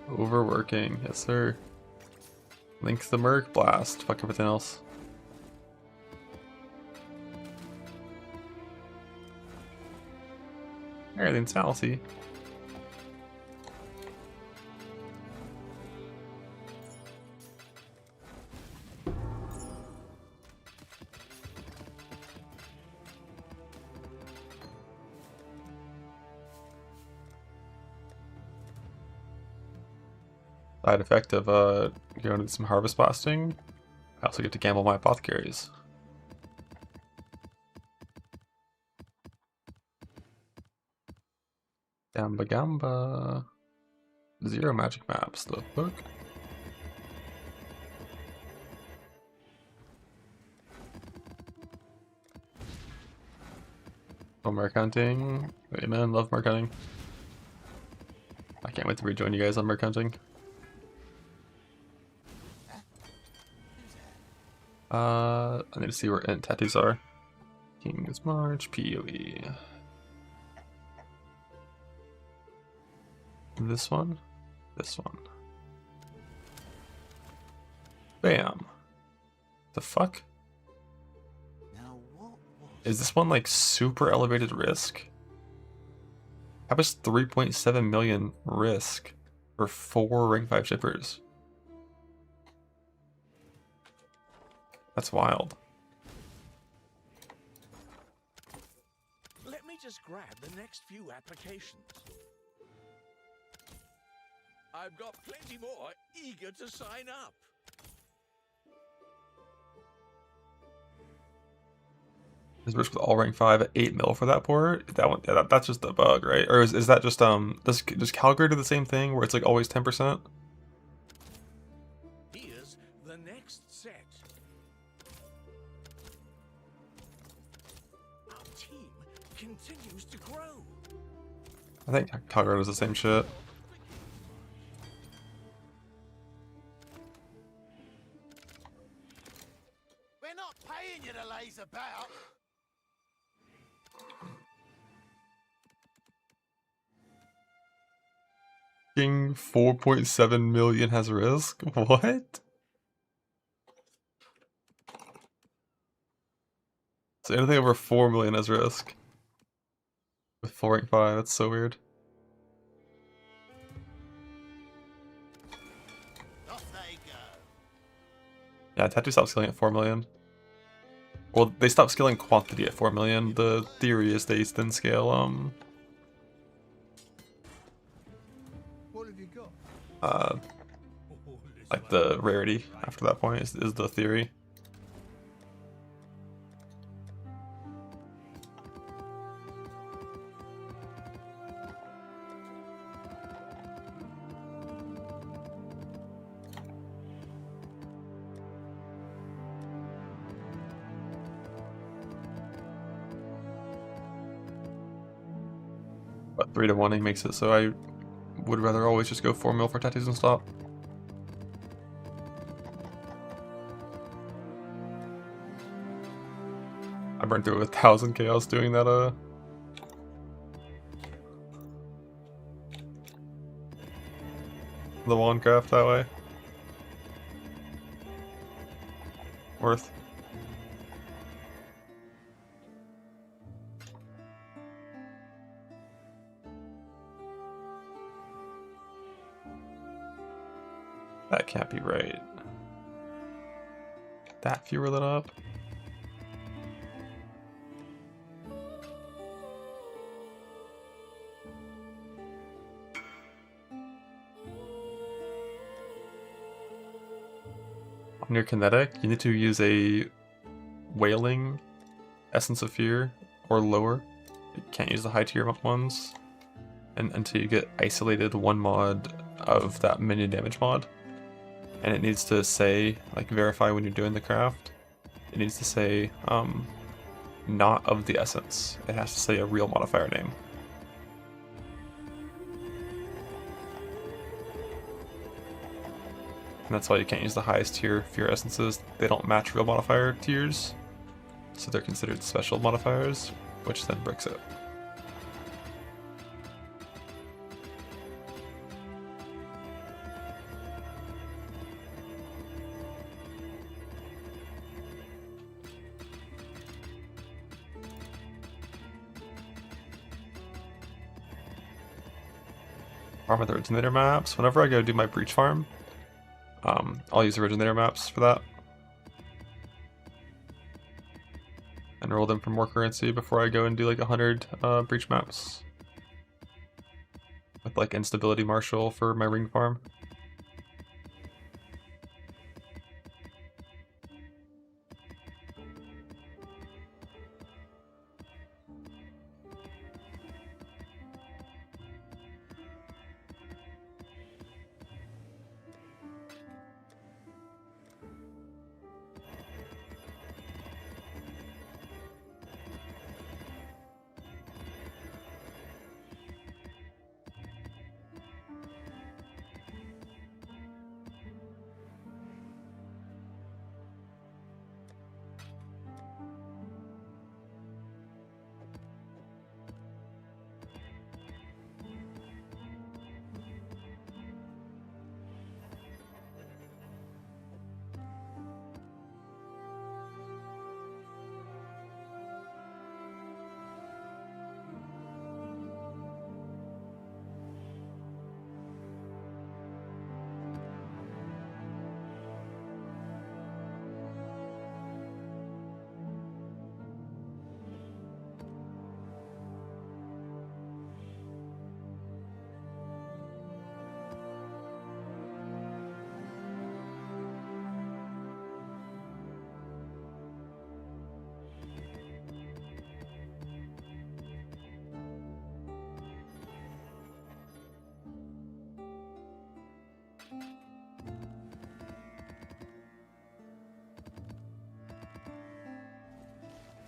Overworking, yes sir. Link the Merc blast, fuck everything else. Everything's salty. Side effect of going to some harvest blasting. I also get to gamble my apothecaries. Gamba Gamba. 0 magic maps, the fuck? Oh, merc hunting. Amen, love merc hunting. I can't wait to rejoin you guys on merc hunting. I need to see where int tattoos are. King's March, PoE. This one? This one. Bam. The fuck? Now what was Is this one like super elevated risk? How much 3.7 million risk for 4 rank 5 shippers? That's wild. Let me just grab the next few applications. I've got plenty more eager to sign up. Is risk with all rank 5 at 8 mil for that port? That one, yeah, that's just a bug, right? Or is that just does Calgary do the same thing where it's like always 10%? Here's the next set. Our team continues to grow. I think Calgary does the same shit. We're not paying you to laze about. King 4.7 million has risk? What? So anything over 4 million has risk. With full rank 5, that's so weird. Off they go. Yeah, tattoo stopped scaling at 4 million. Well, they stopped scaling quantity at 4 million. The theory is they then scale, What have you got? like the rarity after that point is the theory. But 3 to 1 makes it so I would rather always just go 4 mil for tattoos and stop. I burned through 1,000 chaos doing that, the wand craft that way. Worth. That can't be right. That fewer lit up? On your kinetic, you need to use a wailing Essence of Fear or lower. You can't use the high tier ones until you get isolated one mod of that minion damage mod. And it needs to say, like, verify when you're doing the craft. It needs to say, not of the essence. It has to say a real modifier name. And that's why you can't use the highest tier Fear Essences. They don't match real modifier tiers, so they're considered special modifiers, which then bricks it. Farm with the originator maps. Whenever I go do my breach farm, I'll use originator maps for that. And roll them for more currency before I go and do like 100 breach maps. With like instability marshal for my ring farm.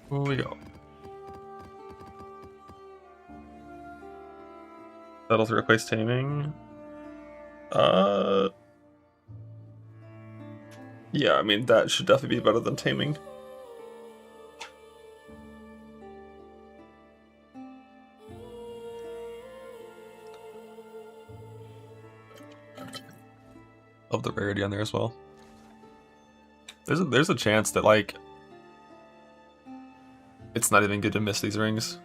Here we go. That'll replace taming. Yeah, I mean that should definitely be better than taming. Love the rarity on there as well. There's a chance that like it's not even good to miss these rings.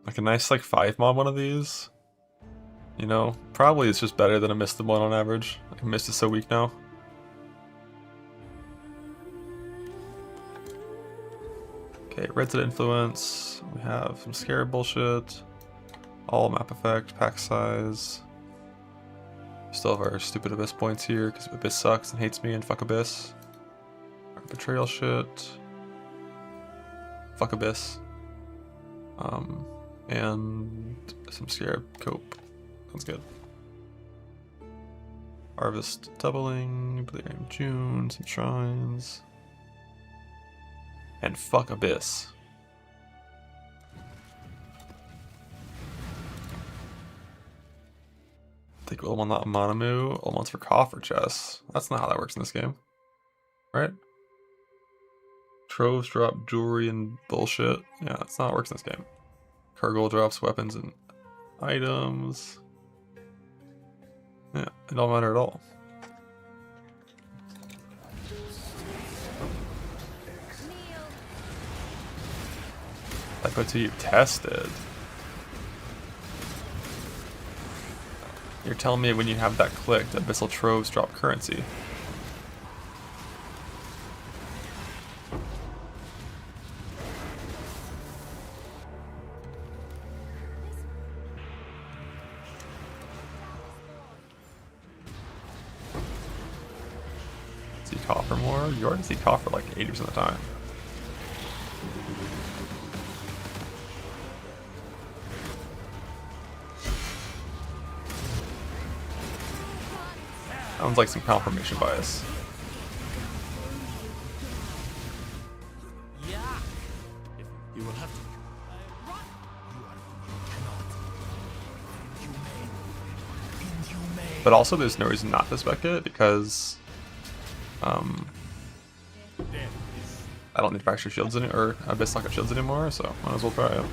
Like a nice like 5 mod one of these. You know, probably it's just better than a missed one on average. Like mist is so weak now. Okay, red's at influence. We have some scarab bullshit. All map effect, pack size. Still have our stupid Abyss points here because Abyss sucks and hates me, and fuck Abyss. Our betrayal shit. Fuck Abyss. And some scarab cope. Sounds good. Harvest doubling, Delirium June, some shrines. And fuck Abyss. Take Ulmon, not Monomu. Ulmon's for coffer chests. That's not how that works in this game. Right? Troves drop jewelry and bullshit. Yeah, that's not how it works in this game. Cargill drops weapons and items. Yeah, it don't matter at all. I put to you tested. You're telling me when you have that clicked, Abyssal Troves drop currency. See coffer more? You already see coffer like 80% of the time. Sounds like some confirmation bias. You will have to. But also there's no reason not to spec it because I don't need fracture shields or abyss socket shields anymore, so might as well try it.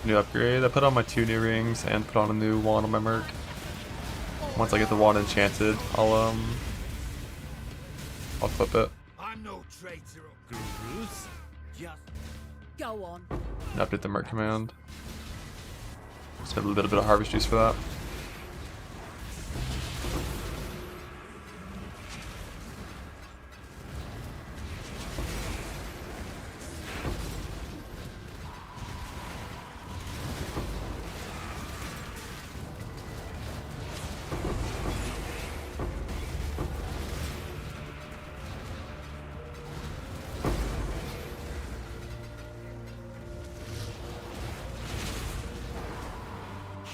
New upgrade. I put on my 2 new rings and put on a new wand on my merc. Once I get the wand enchanted, I'll flip it. I'm no traitor or gurus. Just Go on. And update the merc command. Just have a little bit of harvest juice for that.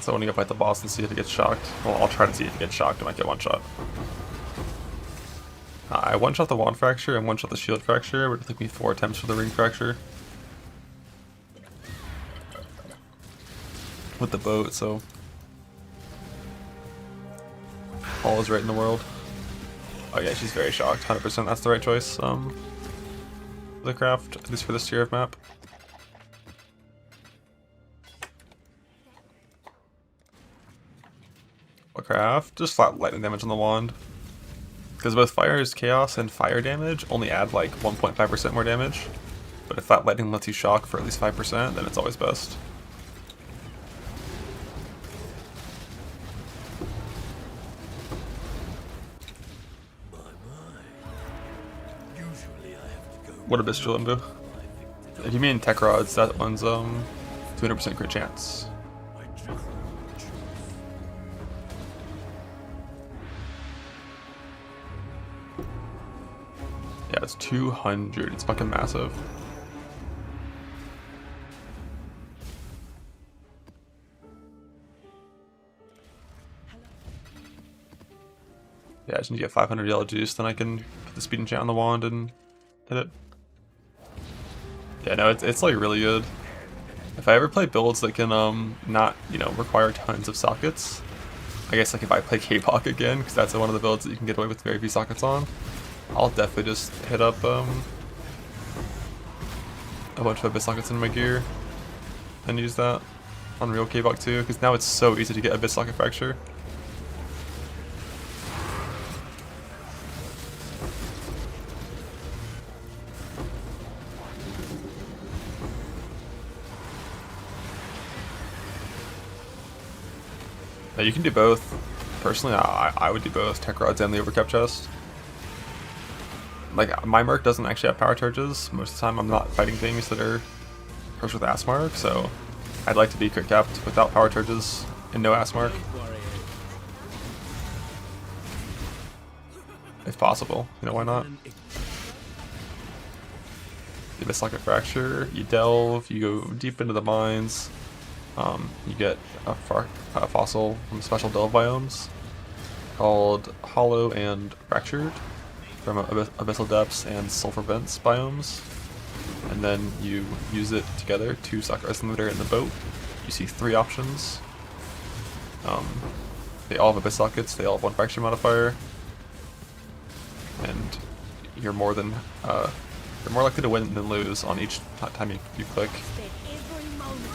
So I want to go fight the boss and see if it gets shocked. Well, I'll try to see if it gets shocked. I might get one shot. I one shot the wand fracture and one shot the shield fracture, but it took me 4 attempts for the ring fracture. With the boat, so all is right in the world. Oh yeah, she's very shocked. 100%. That's the right choice. For the craft, at least for this tier of map. Craft, just flat lightning damage on the wand. Because both Fire's Chaos and Fire damage only add like 1.5% more damage. But if Flat Lightning lets you shock for at least 5%, then it's always best. What a bestial imbu. If you mean Tech Rods, that one's 200% crit chance. Yeah, it's 200. It's fucking massive. Yeah, I just need to get 500 yellow juice, then I can put the speed enchant on the wand and hit it. Yeah, no, it's like really good. If I ever play builds that can not, you know, require tons of sockets, I guess like if I play K-Pop again, because that's one of the builds that you can get away with very few sockets on, I'll definitely just hit up a bunch of abyss sockets in my gear and use that on real K-Bok too, because now it's so easy to get abyss socket fracture. Now you can do both. Personally, I would do both Tech Rods and the Overkept chest. Like, my merc doesn't actually have power charges. Most of the time I'm not fighting things that are cursed with ass mark, so I'd like to be crit capped without power charges and no ass mark. If possible. You know, why not? You have a socket fracture, you delve, you go deep into the mines, you get a fossil from special delve biomes called Hollow and Fractured from Abyssal Depths and Sulfur Vents biomes, and then you use it together to socket resonator in the boat. You see 3 options. They all have abyss sockets, they all have 1 fracture modifier, and you're more likely to win than lose on each time you click. Spend every moment.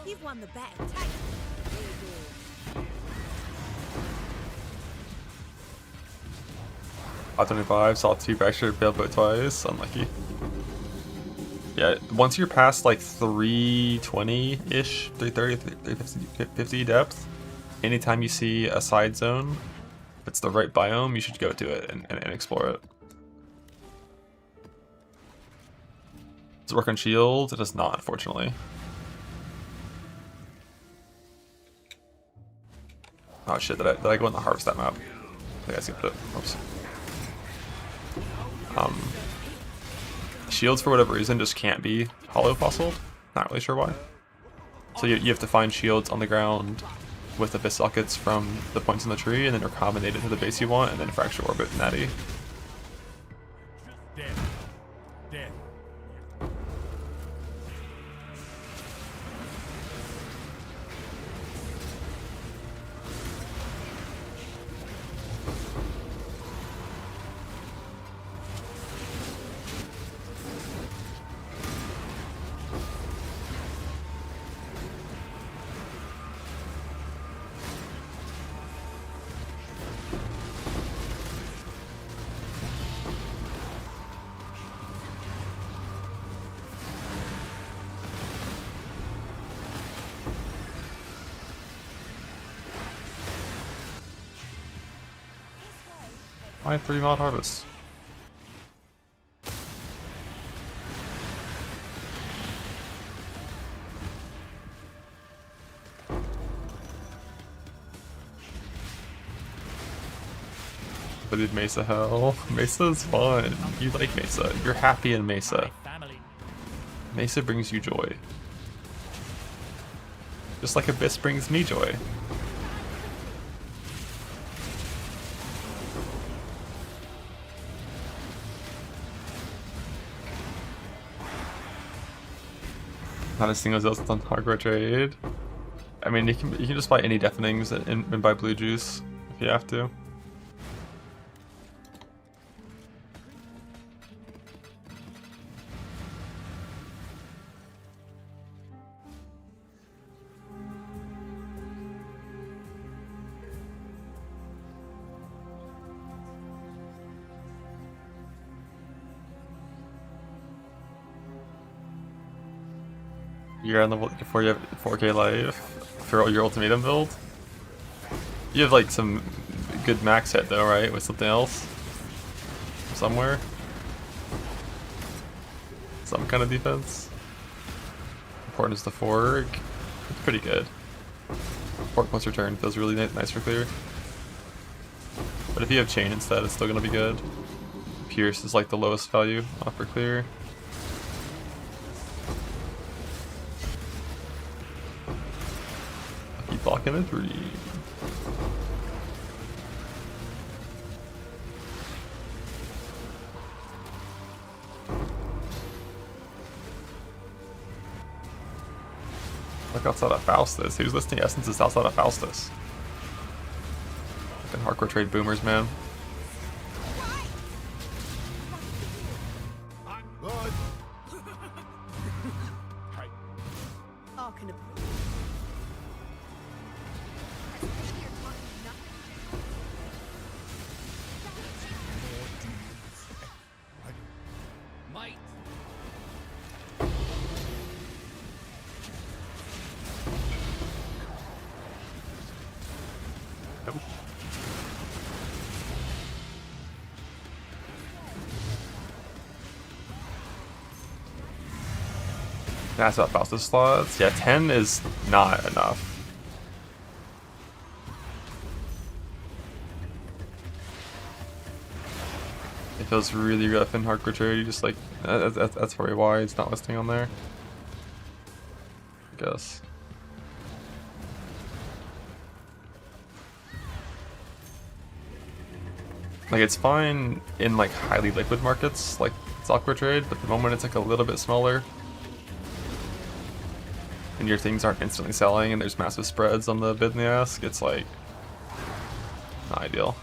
You've won the bet. Take it. 525, saw 2 fractured, failed both twice, unlucky. Yeah, once you're past like 320-ish, 330, 350 depth, anytime you see a side zone, if it's the right biome, you should go to it and explore it. Does it work on shields? It does not, unfortunately. Oh shit, did I go in the harvest that map? I think I skipped it. Oops. Shields, for whatever reason, just can't be hollow fossiled. Not really sure why. So you have to find shields on the ground with abyss sockets from the points in the tree, and then recombinate it to the base you want, and then fracture orbit natty. Dead. Dead. My 3-mod harvest. But did Mesa hell? Mesa's fun. You like Mesa. You're happy in Mesa. Mesa brings you joy. Just like Abyss brings me joy. Not a single Zelda on hardcore trade. I mean, you can just buy any deafenings and buy blue juice if you have to. You're on level before you have 4K life for your ultimatum build. You have like some good max hit though, right? With something else somewhere, some kind of defense. Important is the fork. It's pretty good. Fork once return feels really nice for clear. But if you have chain instead, it's still gonna be good. Pierce is like the lowest value for clear. Blocking a 3. Look outside of Faustus. Who's listing essences outside of Faustus? Fucking hardcore trade boomers, man. Mate. That's about Faustus slots. Yeah, 10 is not enough. It feels really rough in hardcore trade. You just like that's probably why it's not listing on there, I guess. Like it's fine in like highly liquid markets like software trade, but the moment it's like a little bit smaller and your things aren't instantly selling and there's massive spreads on the bid and the ask, it's like not ideal.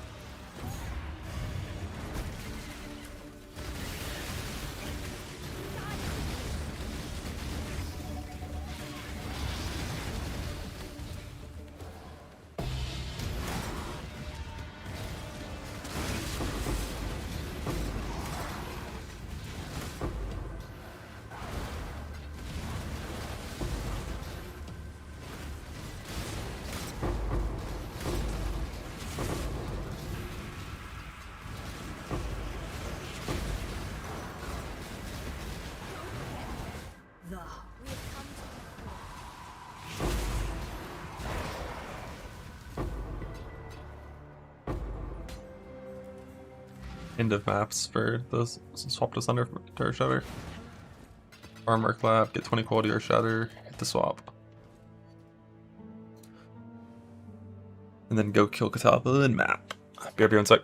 end of maps for those swap to Thunder to Earth Shatter. Armor clap, get 20 quality Earth Shatter, hit the swap. And then go kill Katapa and map. BRB on site.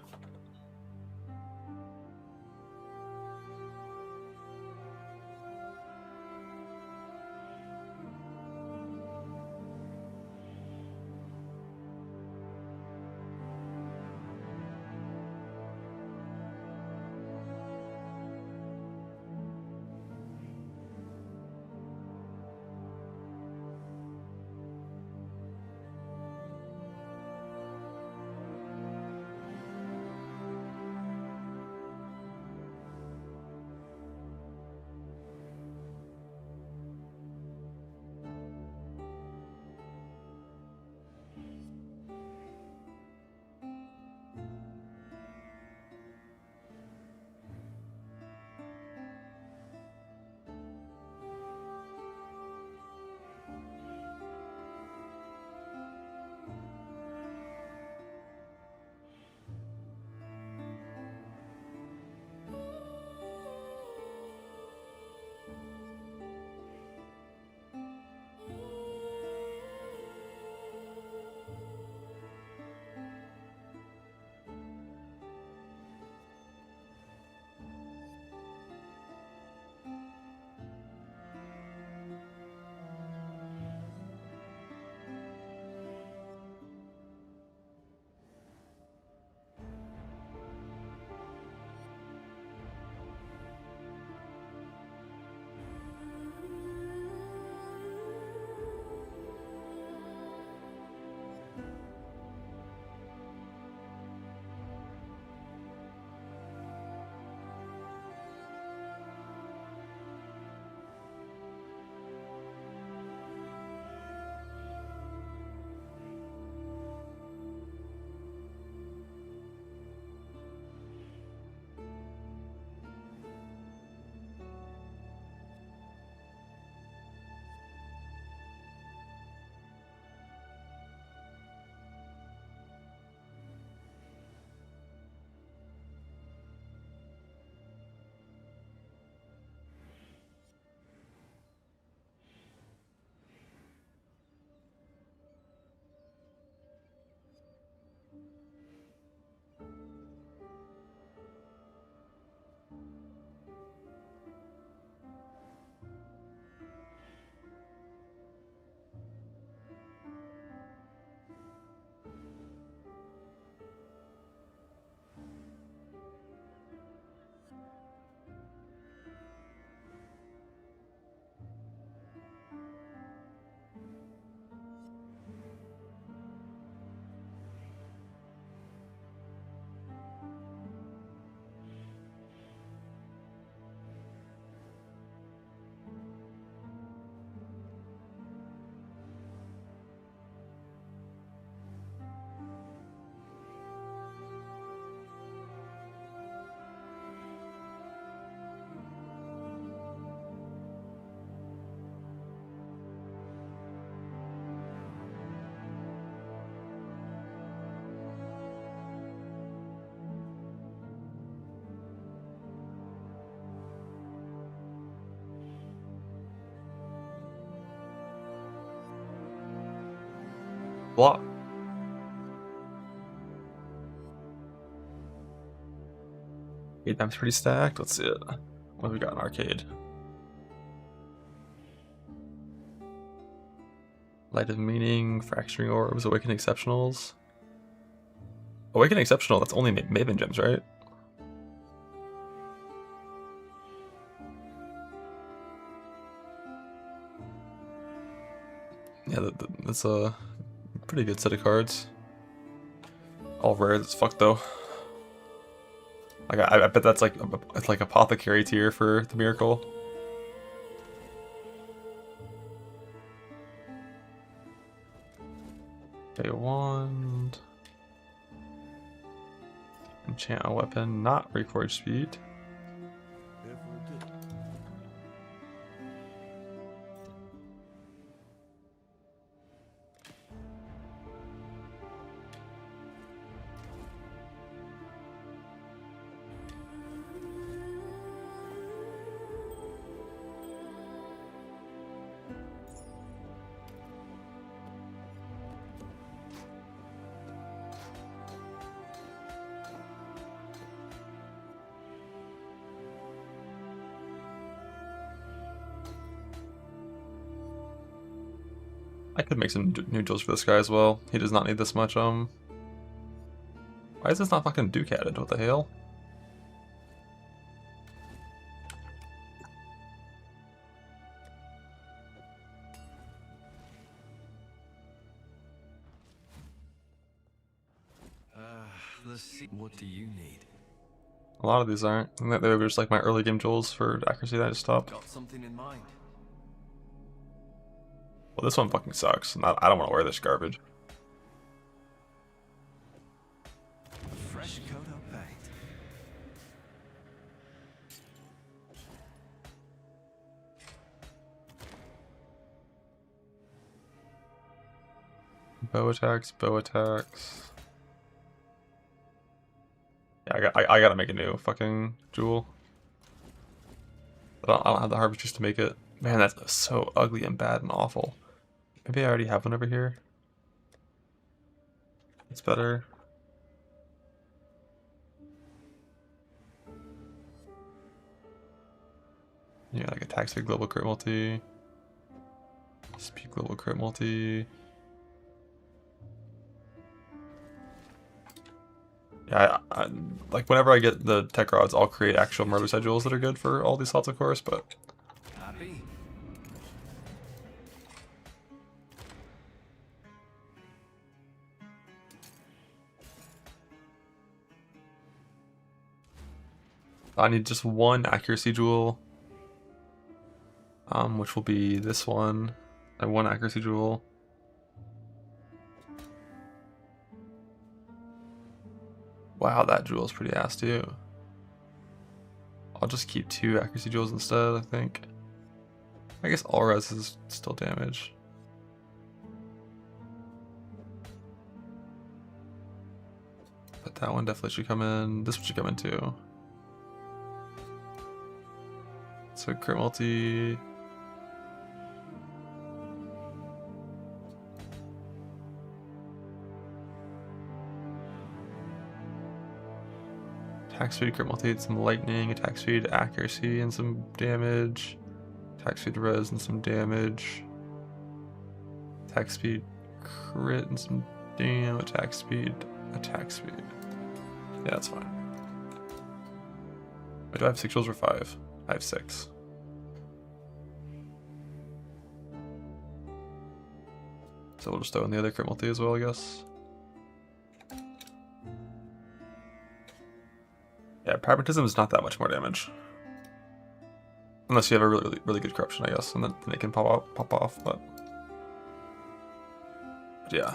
Block. Okay, time's pretty stacked. Let's see it. What have we got in arcade? Light of Meaning, Fracturing Orbs, Awaken Exceptionals. Awaken Exceptional, that's only Maven Gems, right? Yeah, that's a pretty good set of cards. All rare as fuck though. Like I bet that's like it's like Apothecary tier for the Miracle. Okay, wand. Enchant a weapon, not Reforge Speed. I could make some new jewels for this guy as well. He does not need this much. Why is this not fucking ducated? What the hell? Let's see. What do you need? A lot of these aren't. And they were just like my early game jewels for accuracy that I just stopped. Got something in mind? Well, this one fucking sucks. I don't want to wear this garbage. A fresh coat of paint. Bow attacks, bow attacks. Yeah, I gotta make a new fucking jewel. But I don't have the harvesters to make it. Man, that's so ugly and bad and awful. Maybe I already have one over here. It's better. Yeah, like attack speed, global crit multi. Speed, global crit multi. Yeah, like whenever I get the tech rods, I'll create actual murder side jewels that are good for all these slots, of course, but Happy? I need just one accuracy jewel. Which will be this one. And one accuracy jewel. Wow, that jewel is pretty ass too. I'll just keep 2 accuracy jewels instead, I think. I guess all res is still damage. But that one definitely should come in. This one should come in too. So crit multi. Attack speed, crit multi, and some lightning, attack speed, accuracy, and some damage. Attack speed, res, and some damage. Attack speed, crit, and some damn. Attack speed, attack speed. Yeah, that's fine. Wait, do I have 6 jewels or 5? I have 6. So we'll just throw in the other crit multi as well, I guess. Yeah, pragmatism is not that much more damage. Unless you have a really good corruption, I guess, and then it can pop off, but yeah.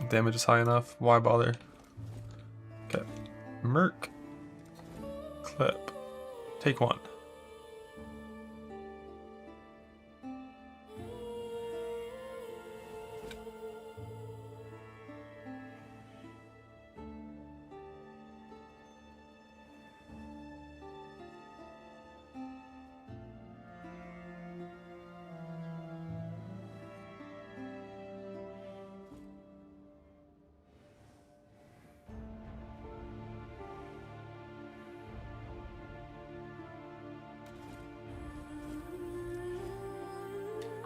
Damage is high enough, why bother? Okay. Merc. Clip. Take 1.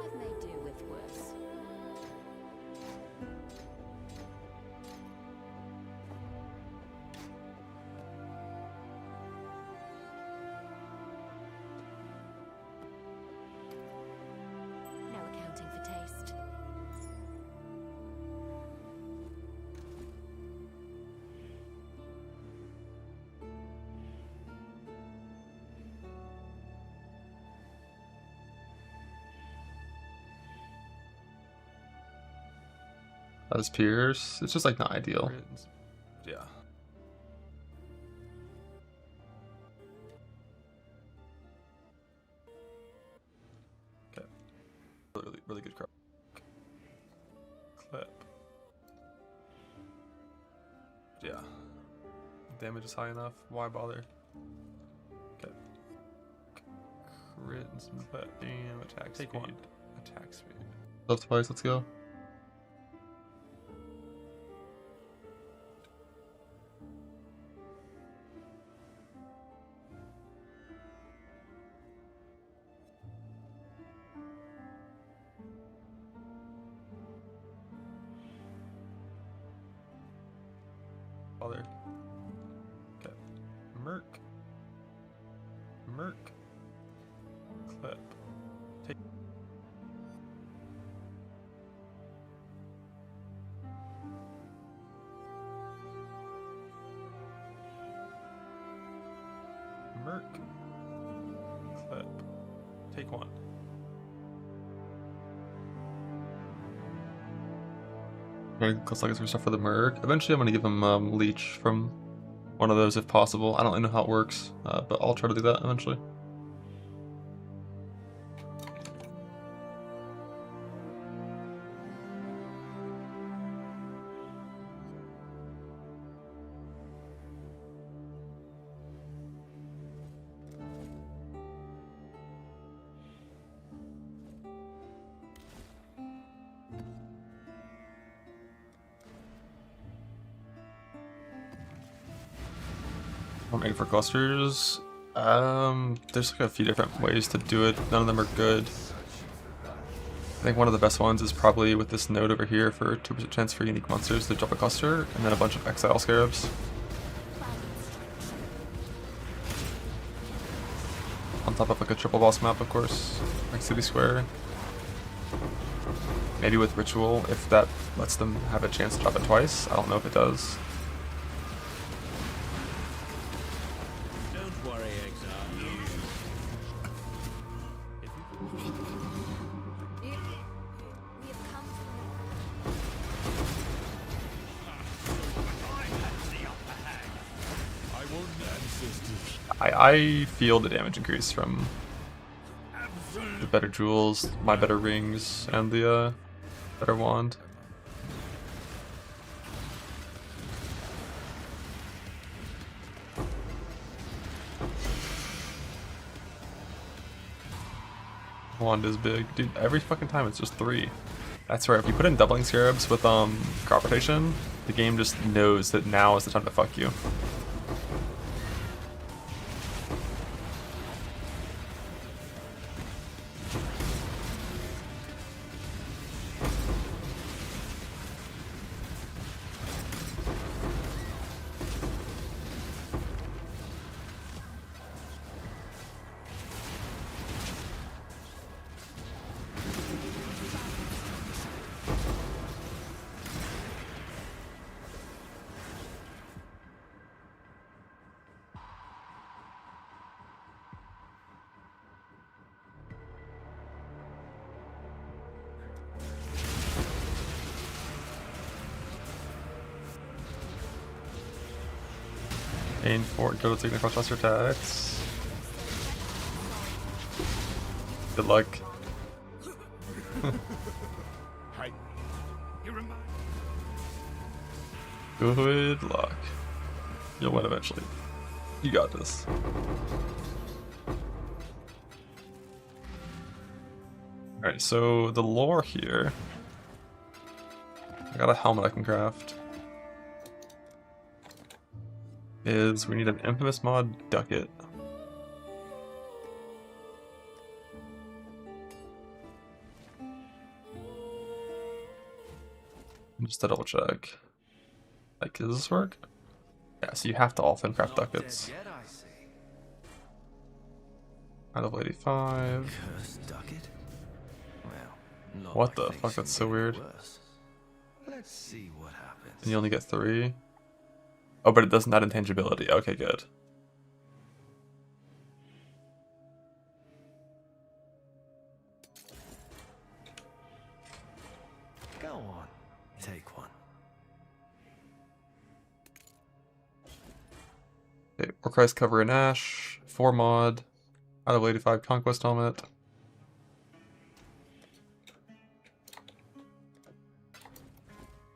I've made do with worse. No accounting for taste. As Pierce, it's just like not ideal. Yeah. Okay. Really good crop. Clip. Yeah. Damage is high enough. Why bother? Okay. Crit and some damn attack speed. Take 1. Attack speed. That's twice. Let's go. bother. Okay. Merc. Merc. Clip. Take. Merc. Clip. Take one. Looks like it's stuff for the Merc. Eventually I'm gonna give him Leech from one of those if possible. I don't really know how it works, but I'll try to do that eventually. Make for clusters. There's like a few different ways to do it. None of them are good. I think one of the best ones is probably with this node over here for 2% chance for unique monsters to drop a cluster, and then a bunch of exile scarabs. On top of like a triple boss map, of course, like City Square. Maybe with Ritual, if that lets them have a chance to drop it twice. I don't know if it does. Don't worry, Exile. We have come I want ancestors. I feel the damage increase from the better jewels, my better rings, and the better wand. Wand is big. Dude, every fucking time it's just 3. That's right, if you put in doubling scarabs with crop rotation, the game just knows that now is the time to fuck you. Aim for go to across cluster attacks. Good luck. Hi. You remind Good luck. You'll win eventually. You got this. Alright, so the lore here. I got a helmet I can craft. Is we need an infamous mod ducket. Just to double check. Like, does this work? Yeah, so you have to all fin craft ducats. Dead yet, I see. Out of 85. Cursed ducket? Well, not What like the things fuck? That's can so get weird. worse. Let's see what happens. And you only get 3. Oh, but it doesn't add intangibility. Okay, good. Go on, take one. Okay, Orchrist cover in Ash. 4 mod. Out of 85 Conquest helmet.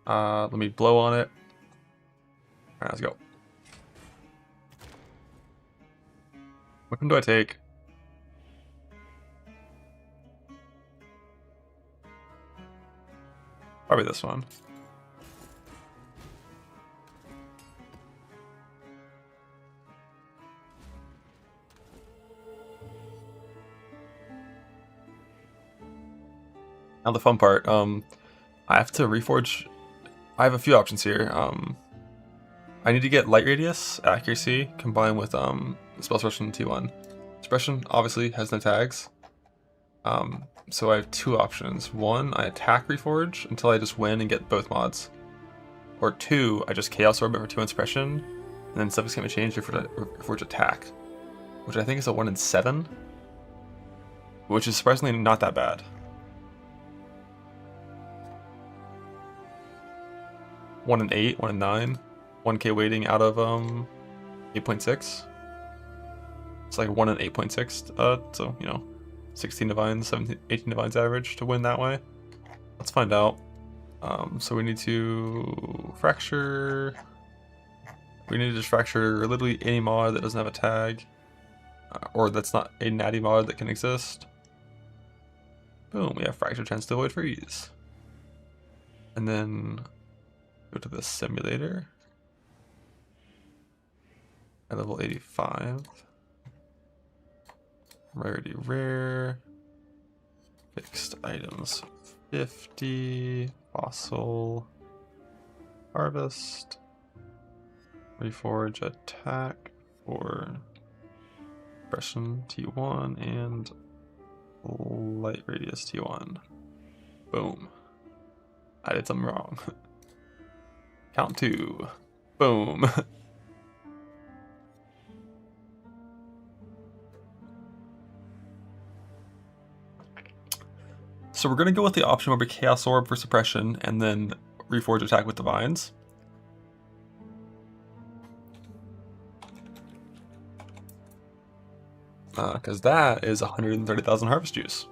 Let me blow on it. Alright, let's go. Which one do I take? Probably this one. Now the fun part, I have to reforge. I have a few options here. I need to get light radius, accuracy, combined with spell suppression T1. Suppression obviously has no tags. So I have two options. One, I attack Reforge until I just win and get both mods. Or two, I just Chaos Orb it for 2 in suppression, and then subjects can be changed for Reforge attack. Which I think is a 1 in 7. Which is surprisingly not that bad. One in 8, 1 in 9. 1k weighting out of 8.6. It's like 1 in 8.6, so you know, 16 divines, 17, 18 divines average to win that way. Let's find out. So we need to fracture. We need to just fracture literally any mod that doesn't have a tag, or that's not a natty mod that can exist. Boom, we have fracture chance to avoid freeze. And then go to the simulator. At level 85. Rarity rare. Fixed items 50. Fossil. Harvest. Reforge attack for suppression T1 and light radius T1. Boom. I did something wrong. Count 2. Boom. So we're going to go with the option where we Chaos Orb for suppression and then Reforge attack with divines. Because that is 130,000 harvest juice.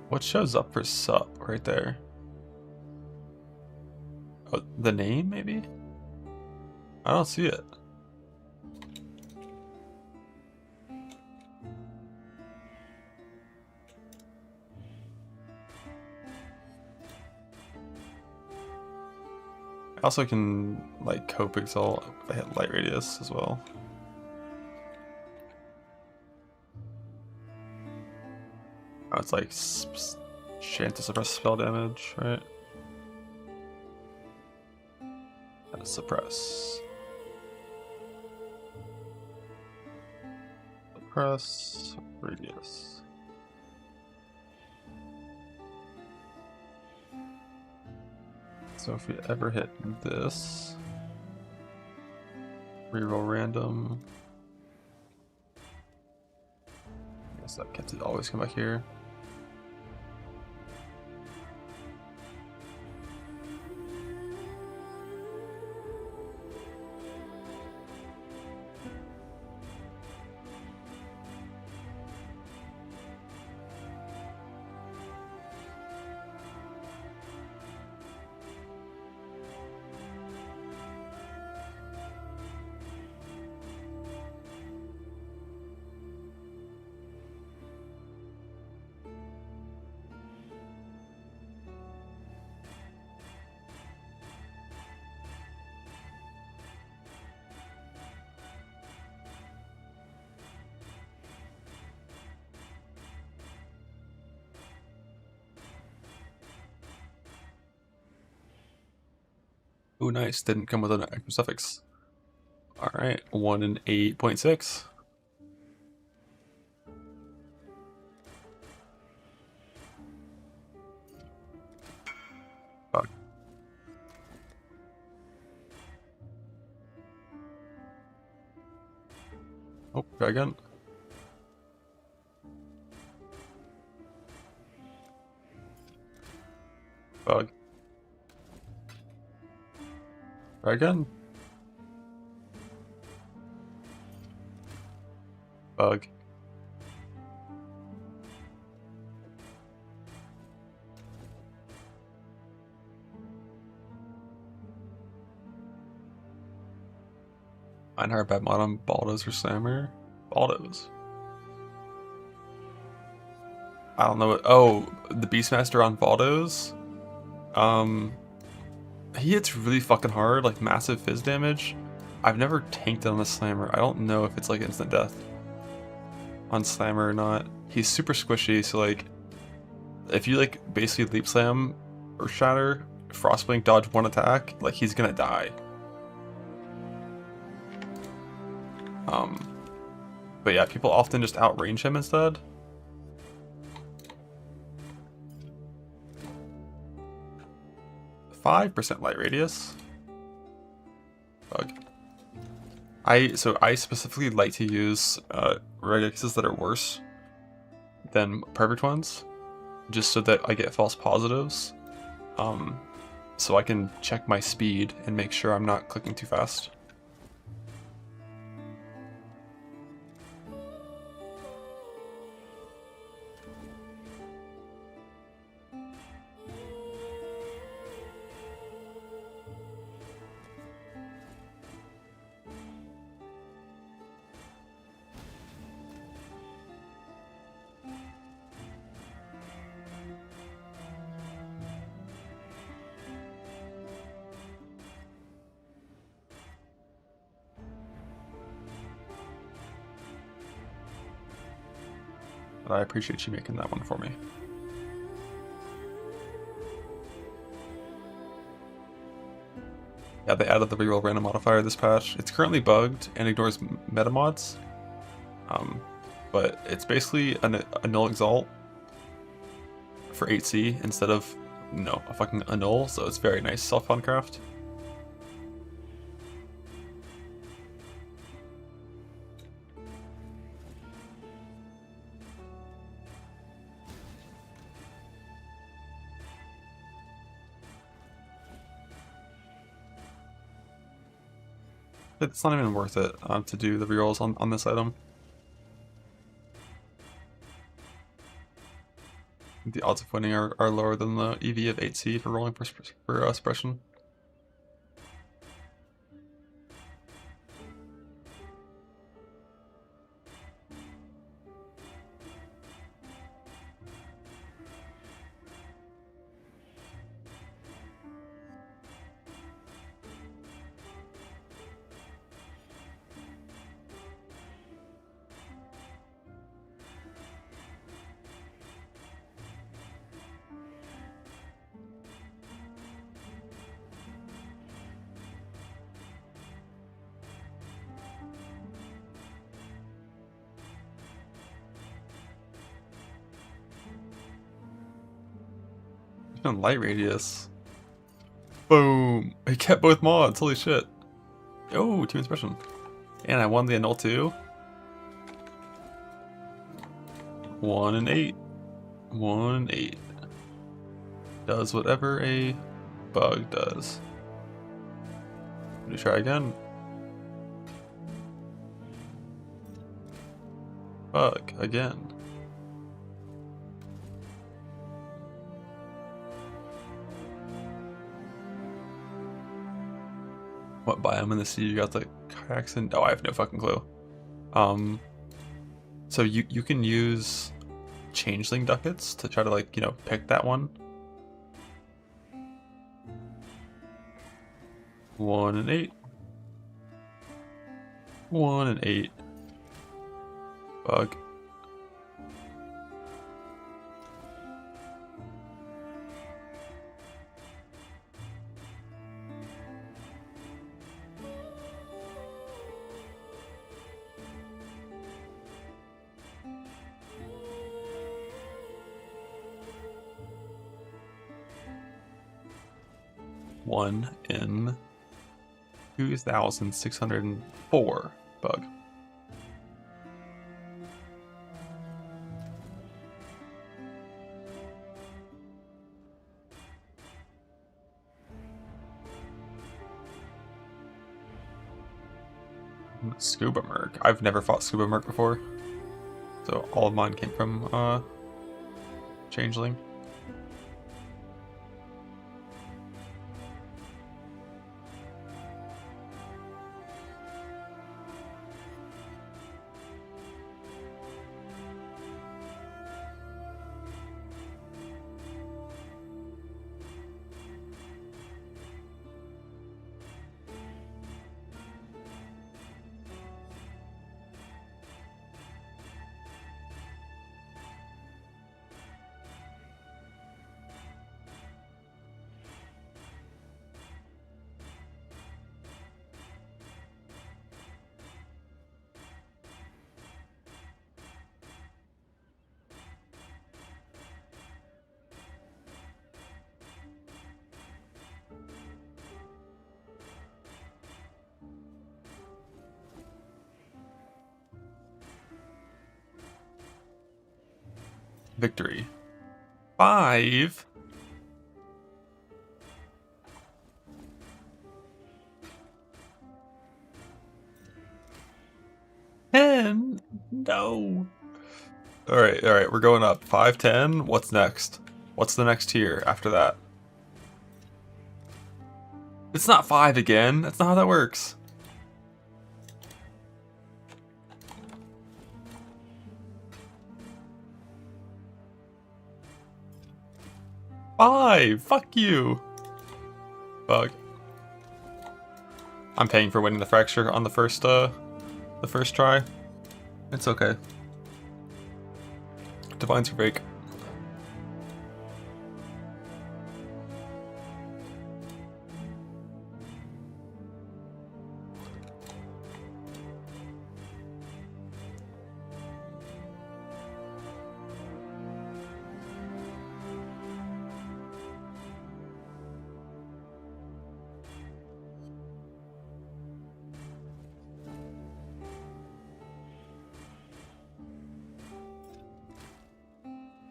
What shows up for sup right there? Oh, the name maybe? I don't see it. I also can like co-pixel if I hit light radius as well. Oh, it's like chance to suppress spell damage, right? And suppress. Suppress radius. So if we ever hit this, reroll random. I guess that gets it always come back here. Ooh, nice. Didn't come with an extra suffix. Alright, 1 in 8.6. Fuck. Oh, try again. Bug. Try again. Bug. Einhard bad mod on Baldos or Slammer? Baldos. I don't know what. Oh, the Beastmaster on Baldos? He hits really fucking hard, like massive fizz damage. I've never tanked it on a Slammer. I don't know if it's like instant death on Slammer or not. He's super squishy, so like, if you like basically leap slam or shatter, frostblink dodge one attack, like he's gonna die. But yeah, people often just outrange him instead. %5 light radius. Bug. I specifically like to use regexes that are worse than perfect ones, just so that I get false positives. So I can check my speed and make sure I'm not clicking too fast. But I appreciate you making that one for me. Yeah, they added the reroll random modifier this patch. It's currently bugged and ignores meta mods. But it's basically a null exalt for 8C instead of, no, a fucking annul, so it's very nice self-fun craft. It's not even worth it to do the rerolls on this item. The odds of winning are lower than the EV of 8C for rolling for suppression. Light radius. Boom! I kept both mods. Holy shit! Oh, team expression. And I won the annul too. 1 and 8. 1 and 8. Does whatever a bug does. Let me try again. Bug again. What biome in the sea you got the kayaks in? Oh, I have no fucking clue. So you can use changeling ducats to try to, like, you know, pick that one. 1 and 8. 1 and 8. Bug. One in 2,604 bug. Scuba Merc. I've never fought Scuba Merc before, so all of mine came from Changeling. Victory. 5? $10? No. Alright, we're going up. 5, 10. What's next? What's the next tier after that? It's not 5 again. That's not how that works. Five. Fuck you. Fuck. I'm paying for winning the fracture on the first try. It's okay. Divines are fake.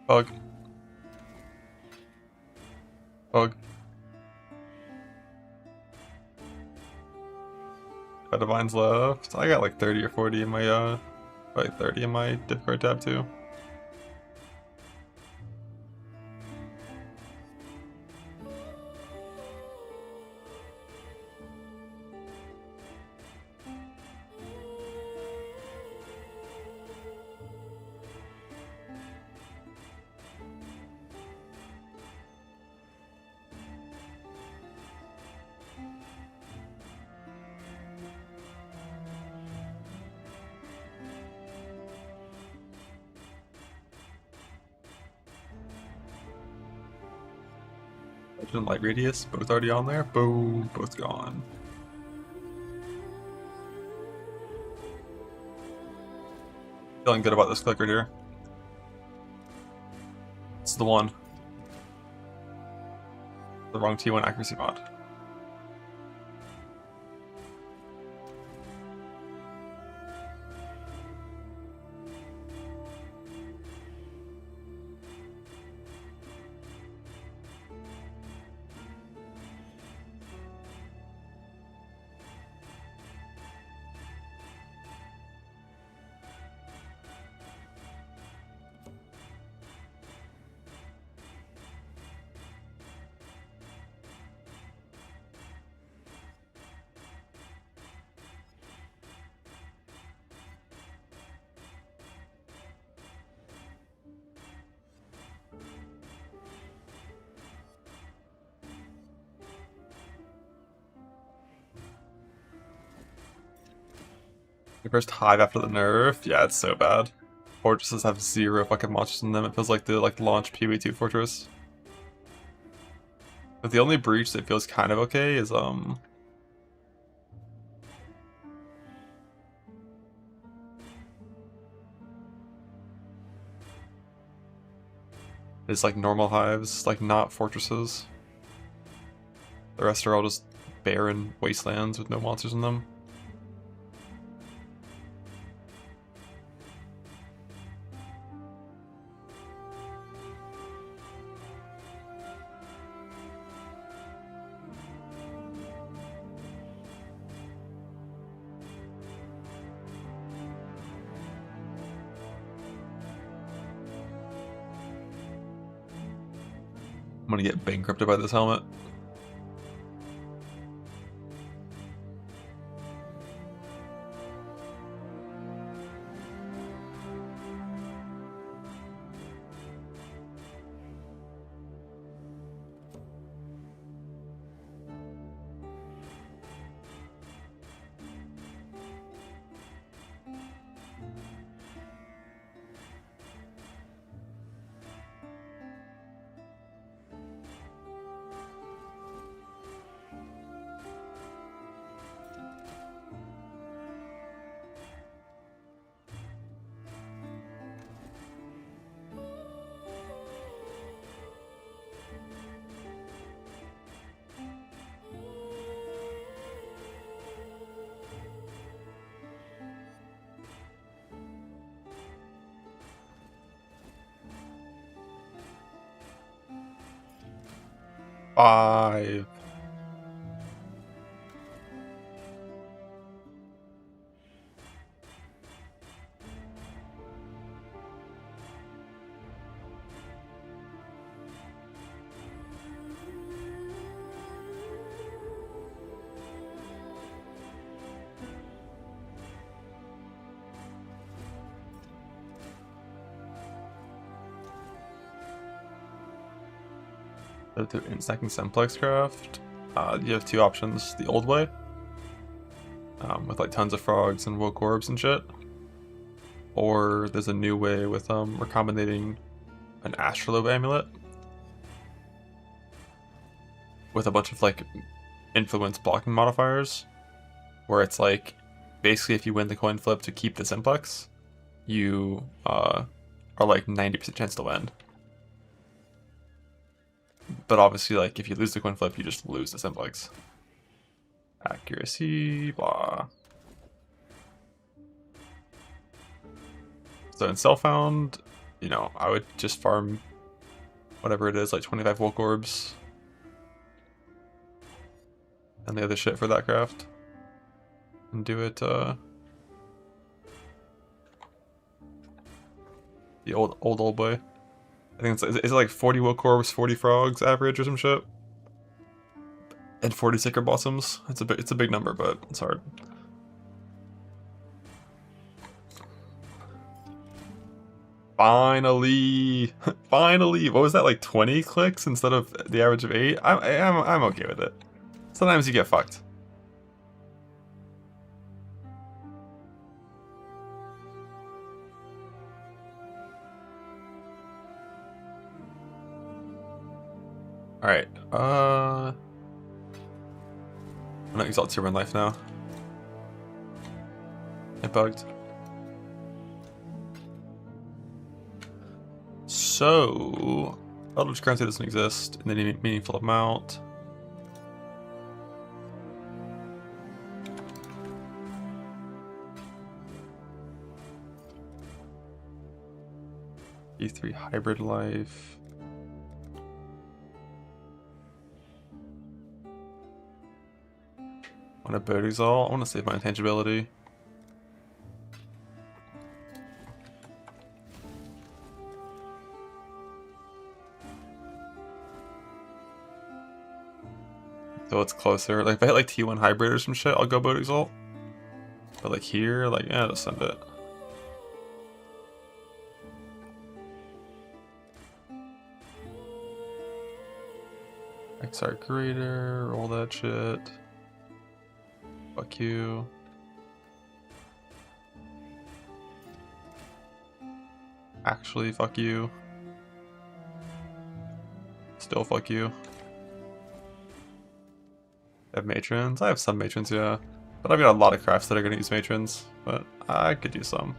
Bug. Bug. Got divines left. I got like 30 or 40 in my like 30 in my difficult tab too. Legend Light Radius, both already on there. Boom, both gone. Feeling good about this clicker here. It's the one. The wrong T1 accuracy mod. The first hive after the nerf? Yeah, it's so bad. Fortresses have 0 fucking monsters in them. It feels like the launch PoE2 fortress. But the only breach that feels kind of okay is like normal hives, like not fortresses. The rest are all just barren wastelands with no monsters in them. I'm gonna get bankrupted by this helmet. 5. So to stacking simplex craft, you have 2 options: the old way, with like tons of frogs and woke orbs and shit, or there's a new way with recombinating an astrolabe amulet with a bunch of like influence blocking modifiers, where it's like basically if you win the coin flip to keep the simplex, you are like 90% chance to win. But obviously, like, if you lose the coin flip, you just lose the simplex. Accuracy, blah. So in Self-Found, you know, I would just farm whatever it is, like 25 Wolk Orbs. And the other shit for that craft. And do it, the old boy. I think is it like 40 Woke Orbs, 40 Frogs average or some shit? And 40 Sacred Blossoms. It's a big number, but it's hard. Finally! Finally! What was that, like 20 clicks instead of the average of 8? I'm okay with it. Sometimes you get fucked. Alright, I'm not Exalt 2 run life now. It bugged. So, Eldritch Currency doesn't exist in any meaningful amount. E3 Hybrid Life. Want a Bird Exalt? I want to save my intangibility. So it's closer. Like if I hit like T1 Hybrid or some shit, I'll go Bird Exalt. But like here, like yeah, just send it. XR Greater, all that shit. Fuck you. Actually, fuck you. Still fuck you. I have matrons? I have some matrons, yeah. But I've got a lot of crafts that are gonna use matrons. But I could use some.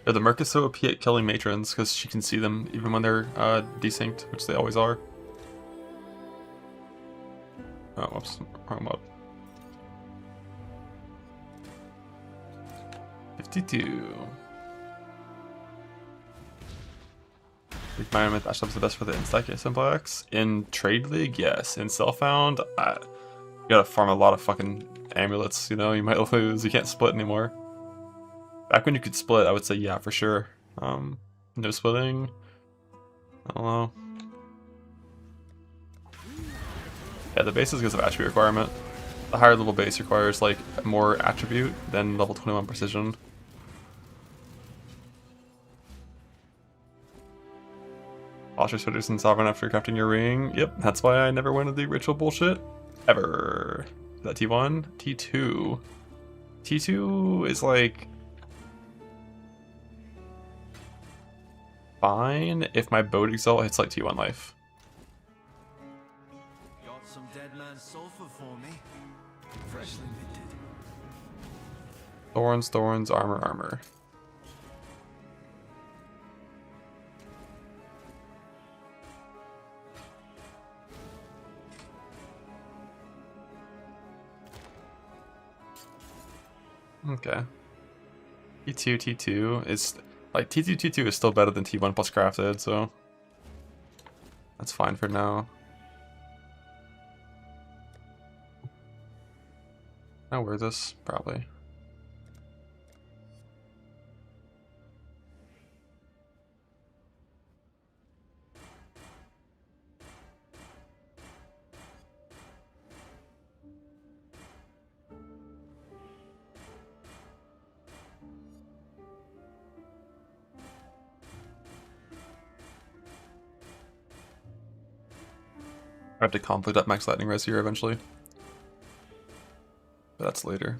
Yeah, the Merc is so OP at killing matrons because she can see them even when they're desynced, which they always are. Oh, whoops, wrong mode. 52. Environment Ashlab's the best for the Instack Simplex. In Trade League, yes. In Self-Found, you gotta farm a lot of fucking amulets, you know, you might lose. You can't split anymore. Back when you could split, I would say yeah, for sure. No splitting. I don't know. Yeah, the base is because of attribute requirement. The higher level base requires like more attribute than level 21 precision. Posture Studies and Sovereign after crafting your ring. Yep, that's why I never went into the ritual bullshit. Ever. Is that T1? T2. T2 is like fine if my Boat Exalt hits like T1 life. Got some dead man sulfur for me. Freshly minted. Thorns, thorns, armor, armor. Okay. T2, T2 is like T2, T2 is still better than T1 plus crafted, so that's fine for now. Can I wear this? Probably. I have to conflict up max lightning res here eventually. But that's later.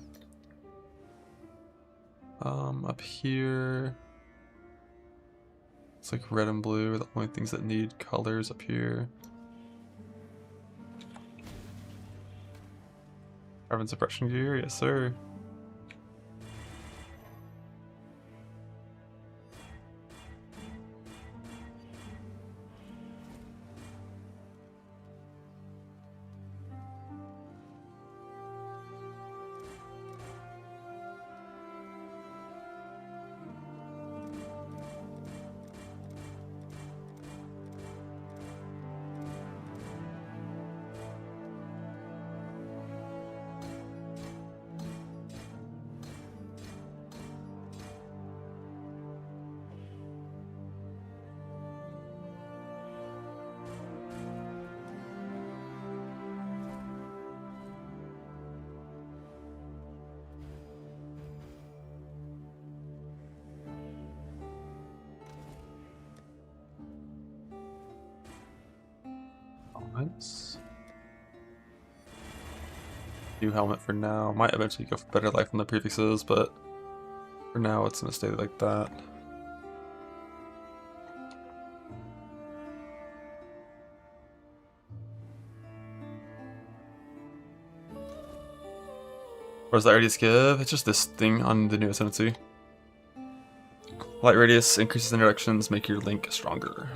Up here, it's like red and blue are the only things that need colors up here. Carbon suppression gear, yes sir. Nice. New helmet for now. Might eventually go for better life on the prefixes, but for now it's gonna stay like that. Or is that already skip? It's just this thing on the new ascendancy. Light radius increases introductions, make your link stronger.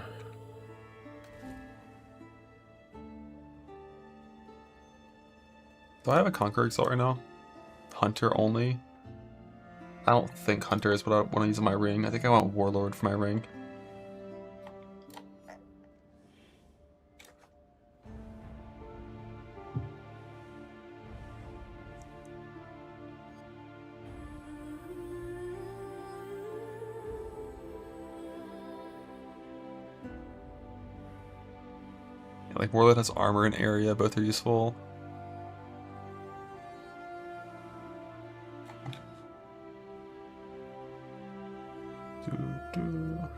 Do I have a Conqueror Exalt right now? Hunter only? I don't think Hunter is what I want to use in my ring. I think I want Warlord for my ring. Yeah, like Warlord has armor and area, both are useful.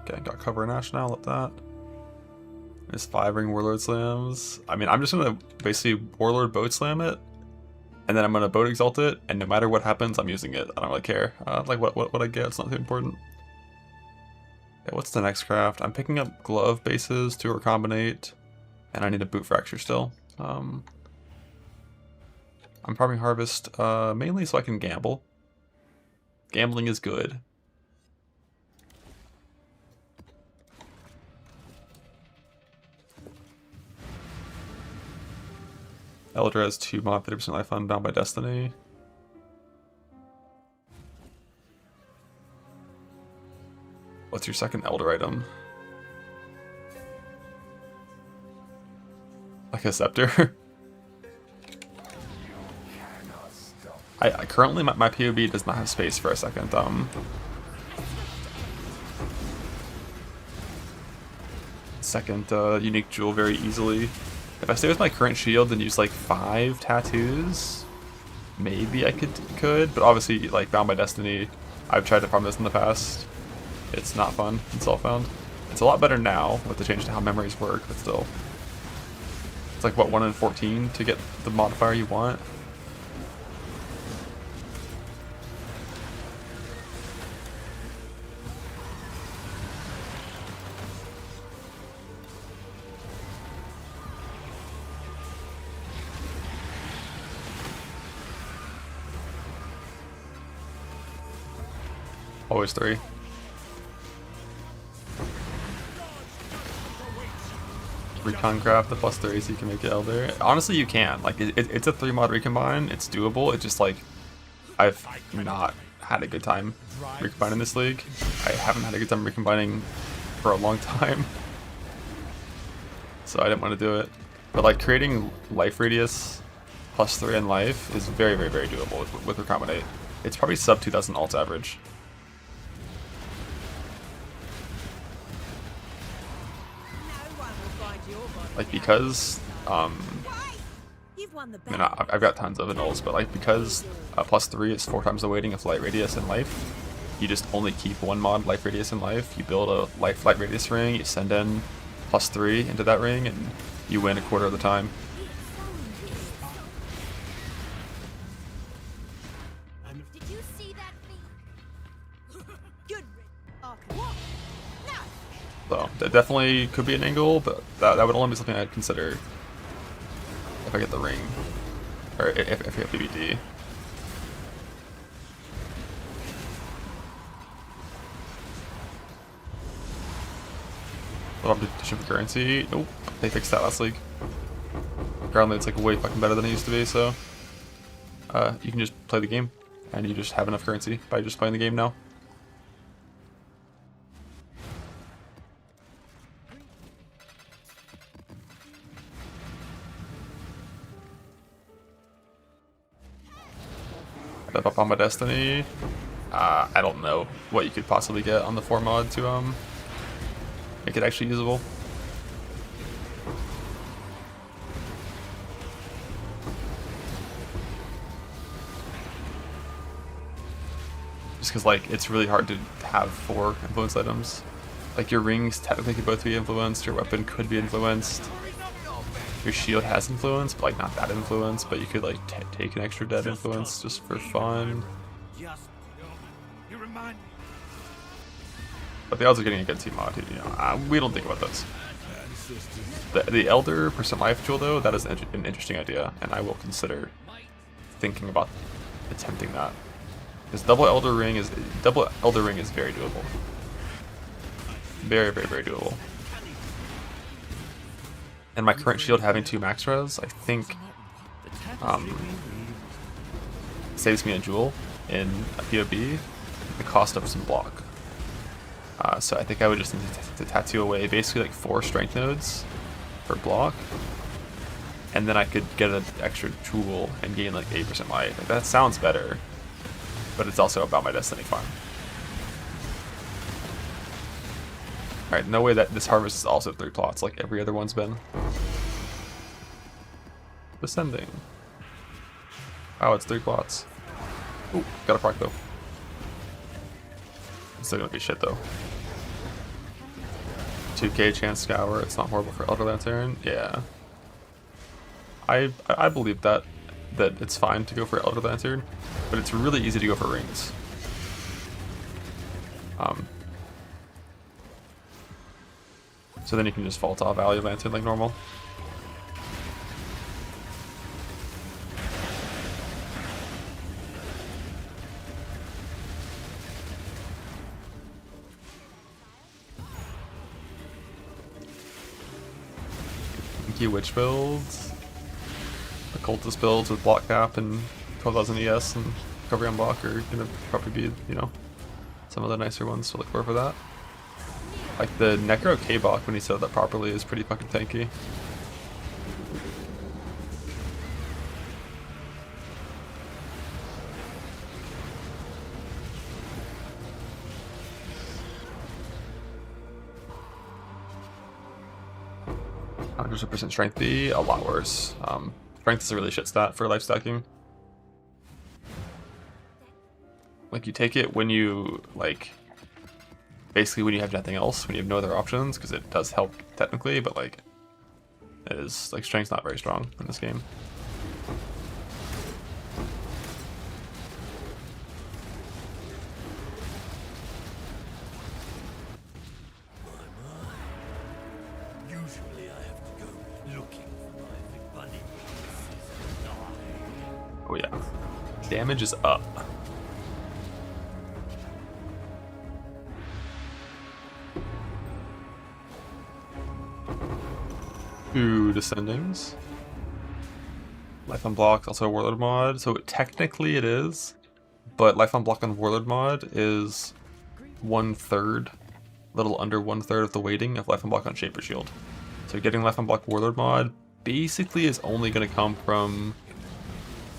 Okay, got cover in Ash now, let that. There's 5 ring Warlord slams. I mean, I'm just gonna basically Warlord boat slam it, and then I'm gonna boat exalt it, and no matter what happens, I'm using it. I don't really care. Like what I get, it's not too important. Okay, what's the next craft? I'm picking up glove bases to recombinate, and I need a boot fracture still. I'm farming harvest mainly so I can gamble. Gambling is good. Elder has 2 mod, 30% life on Bound by Destiny. What's your second Elder item? Like a scepter? I currently my POB does not have space for a second. Second unique jewel very easily. If I stay with my current shield and use like 5 tattoos, maybe I could, but obviously like Bound by Destiny, I've tried to farm this in the past. It's not fun in Self-Found. It's a lot better now with the change to how memories work, but still. It's like what, 1 in 14 to get the modifier you want? Always 3. Recon craft the +3 so you can make it Elder. Honestly, you can. Like, it's a 3 mod recombine. It's doable. It's just like, I've not had a good time recombining this league. I haven't had a good time recombining for a long time. So I didn't want to do it. But like creating life radius +3 in life is very, very, very doable with recombinate. It's probably sub 2000 alt average. Like because You've won the I mean, bet. I've got tons of annuls, but like because +3 is 4 times the weighting of light radius in life, you just only keep one mod life radius in life. You build a light radius ring, you send in +3 into that ring, and you win a quarter of the time. Did you see that feat? Good. Okay. What? No. So that definitely could be an angle, but that would only be something I'd consider if I get the ring, or if I get BBD. What competition for currency? Nope, they fixed that last league. Apparently it's like way fucking better than it used to be, so you can just play the game, and you just have enough currency by just playing the game now. Step up on my destiny. I don't know what you could possibly get on the 4 mod to make it actually usable. Just because like it's really hard to have 4 influence items. Like your rings technically could both be influenced, your weapon could be influenced, your shield has influence, but like not that influence, but you could like take an extra dead influence just for fun. You remind me. But the odds of getting a good team mod, you know, we don't think about those. The Elder % life jewel though, that is an interesting idea, and I will consider thinking about attempting that. Because double Elder Ring is very doable. Very, very, very doable. And my current shield having 2 max res, I think saves me a jewel in a POB, the cost of some block. So I think I would just need to tattoo away basically like 4 strength nodes for block, and then I could get an extra jewel and gain like 8% life. Like, that sounds better, but it's also about my destiny farm. Alright, no way that this harvest is also 3 plots like every other one's been. Descending. Wow, it's 3 plots. Ooh, got a proc though. It's still gonna be shit though. 2k chance scour, it's not horrible for Elder Lantern. Yeah. I believe that it's fine to go for Elder Lantern, but it's really easy to go for rings. So then you can just vault off Valley Lantern like normal. Inky Witch builds, Occultist builds with block cap and 12,000 ES and recovery on block are gonna probably be, you know, some of the nicer ones to look for that. Like the Necro K-Bok, when he set that properly, is pretty fucking tanky. %% strength be a lot worse. Strength is a really shit stat for life stacking. Like you take it when you like, basically when you have nothing else, when you have no other options, because it does help technically, but like, it is like strength's not very strong in this game. Usually I have to go looking for my big buddy. Oh yeah, damage is up. Two descendings. Life unblocked, also a warlord mod, so technically it is. but life on block on Warlord mod is 1/3, a little under 1/3 of the weighting of life on block on Shaper Shield. So getting life on block Warlord mod basically is only going to come from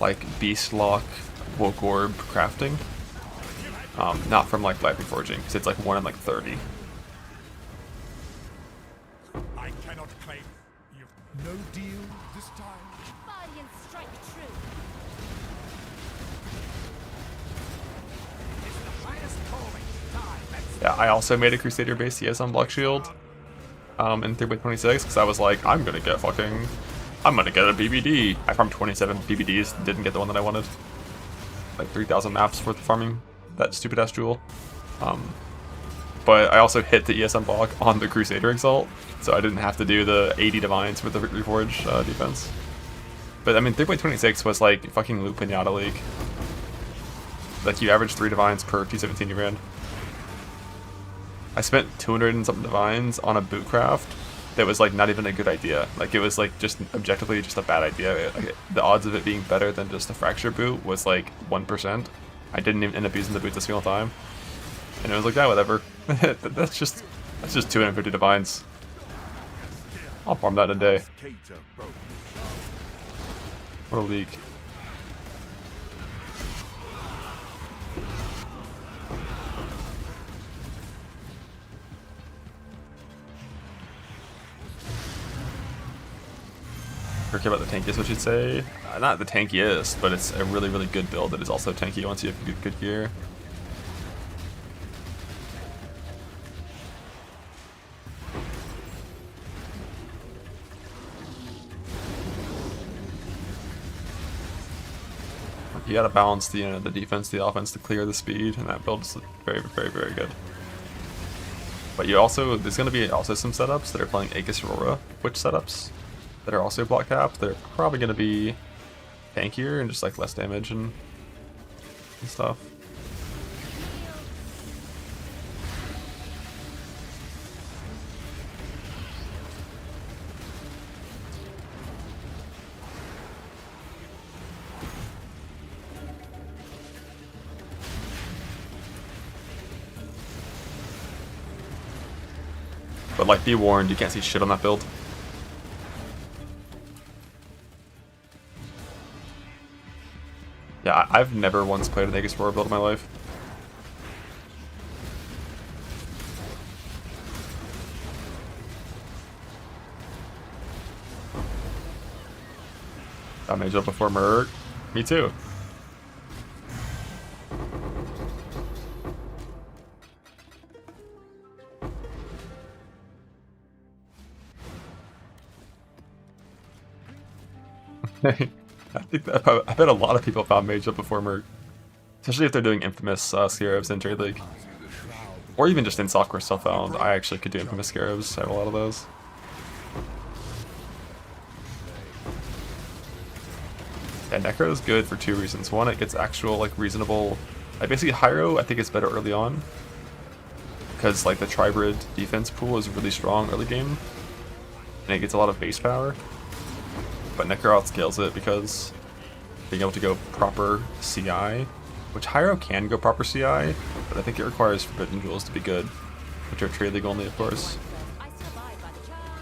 like Beast Lock, Woke Orb crafting, not from like Life Reforging, because it's like 1 in like 30. I cannot claim you. No deal this time. Guardian strike true. It's the highest calling. Die. Yeah, I also made a Crusader based CS on Block Shield in 3.26 because I was like, I'm gonna get a BBD. I farmed 27 BBDs, didn't get the one that I wanted. Like 3,000 maps worth of farming that stupid ass jewel. But I also hit the ESM block on the Crusader Exalt, so I didn't have to do the 80 Divines for the Reforge defense. But I mean, 3.26 was like fucking Loot Pinata League. Like you average 3 Divines per T17 you ran. I spent 200 and something Divines on a boot craft that was like not even a good idea. Like it was like just objectively just a bad idea. Like, the odds of it being better than just a fracture boot was like 1%. I didn't even end up using the boots a single time. And it was like, yeah, whatever. that's just 250 Divines. I'll farm that in a day. What a league. Care about the tankiest, what you'd say? Not the tankiest, but it's a really, really good build that is also tanky once you have good gear. You gotta balance the the defense, the offense to clear the speed, and that build is very, very, very good. But you also, there's gonna be also some setups that are playing Aegis Aurora Witch setups that are also block capped. They're probably going to be tankier and just like less damage and stuff. But like, be warned, you can't see shit on that build. Yeah, I've never once played an Aegis Aurora build in my life. Got mage up before Merc. Me too. I think that I bet a lot of people found mage up before Merc, especially if they're doing infamous scarabs in Trade League, or even just in software still found. I actually could do infamous scarabs. I have a lot of those. Yeah, Necro is good for 2 reasons. One, it gets actual like reasonable. Like basically, Hyro I think is better early on because like the Tribrid defense pool is really strong early game, and it gets a lot of base power. But Necro outscales it because being able to go proper CI, which Hyro can go proper CI, but I think it requires Forbidden Jewels to be good, which are Trade League only, of course. I still abide by the charm.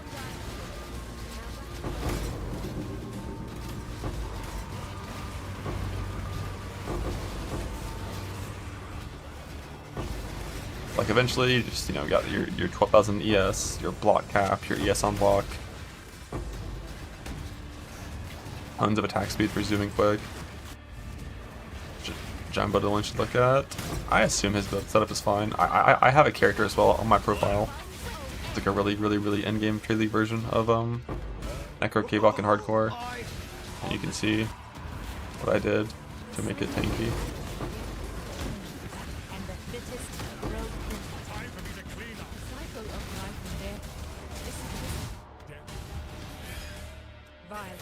Like eventually, you just got your 12,000 ES, your block cap, your ES on block, tons of attack speed for zooming quick. Jumbo the one should look at. I assume his build setup is fine. I have a character as well on my profile. It's like a really, really, really endgame Trade League version of Necro K-Bach in hardcore. And you can see what I did to make it tanky. And the fittest grow Time for me to clean up. Cycle of life and death. This is vile.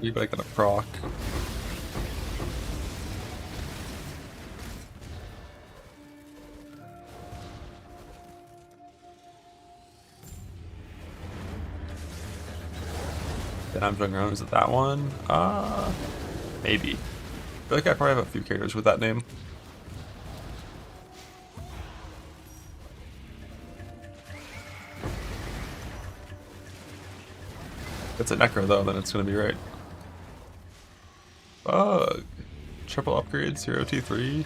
You better get a proc. Then I'm jumping around. Is it that one? Maybe. I feel like I probably have a few characters with that name. If it's a Necro though, then it's gonna be right. Bug. Triple upgrade, 0T3.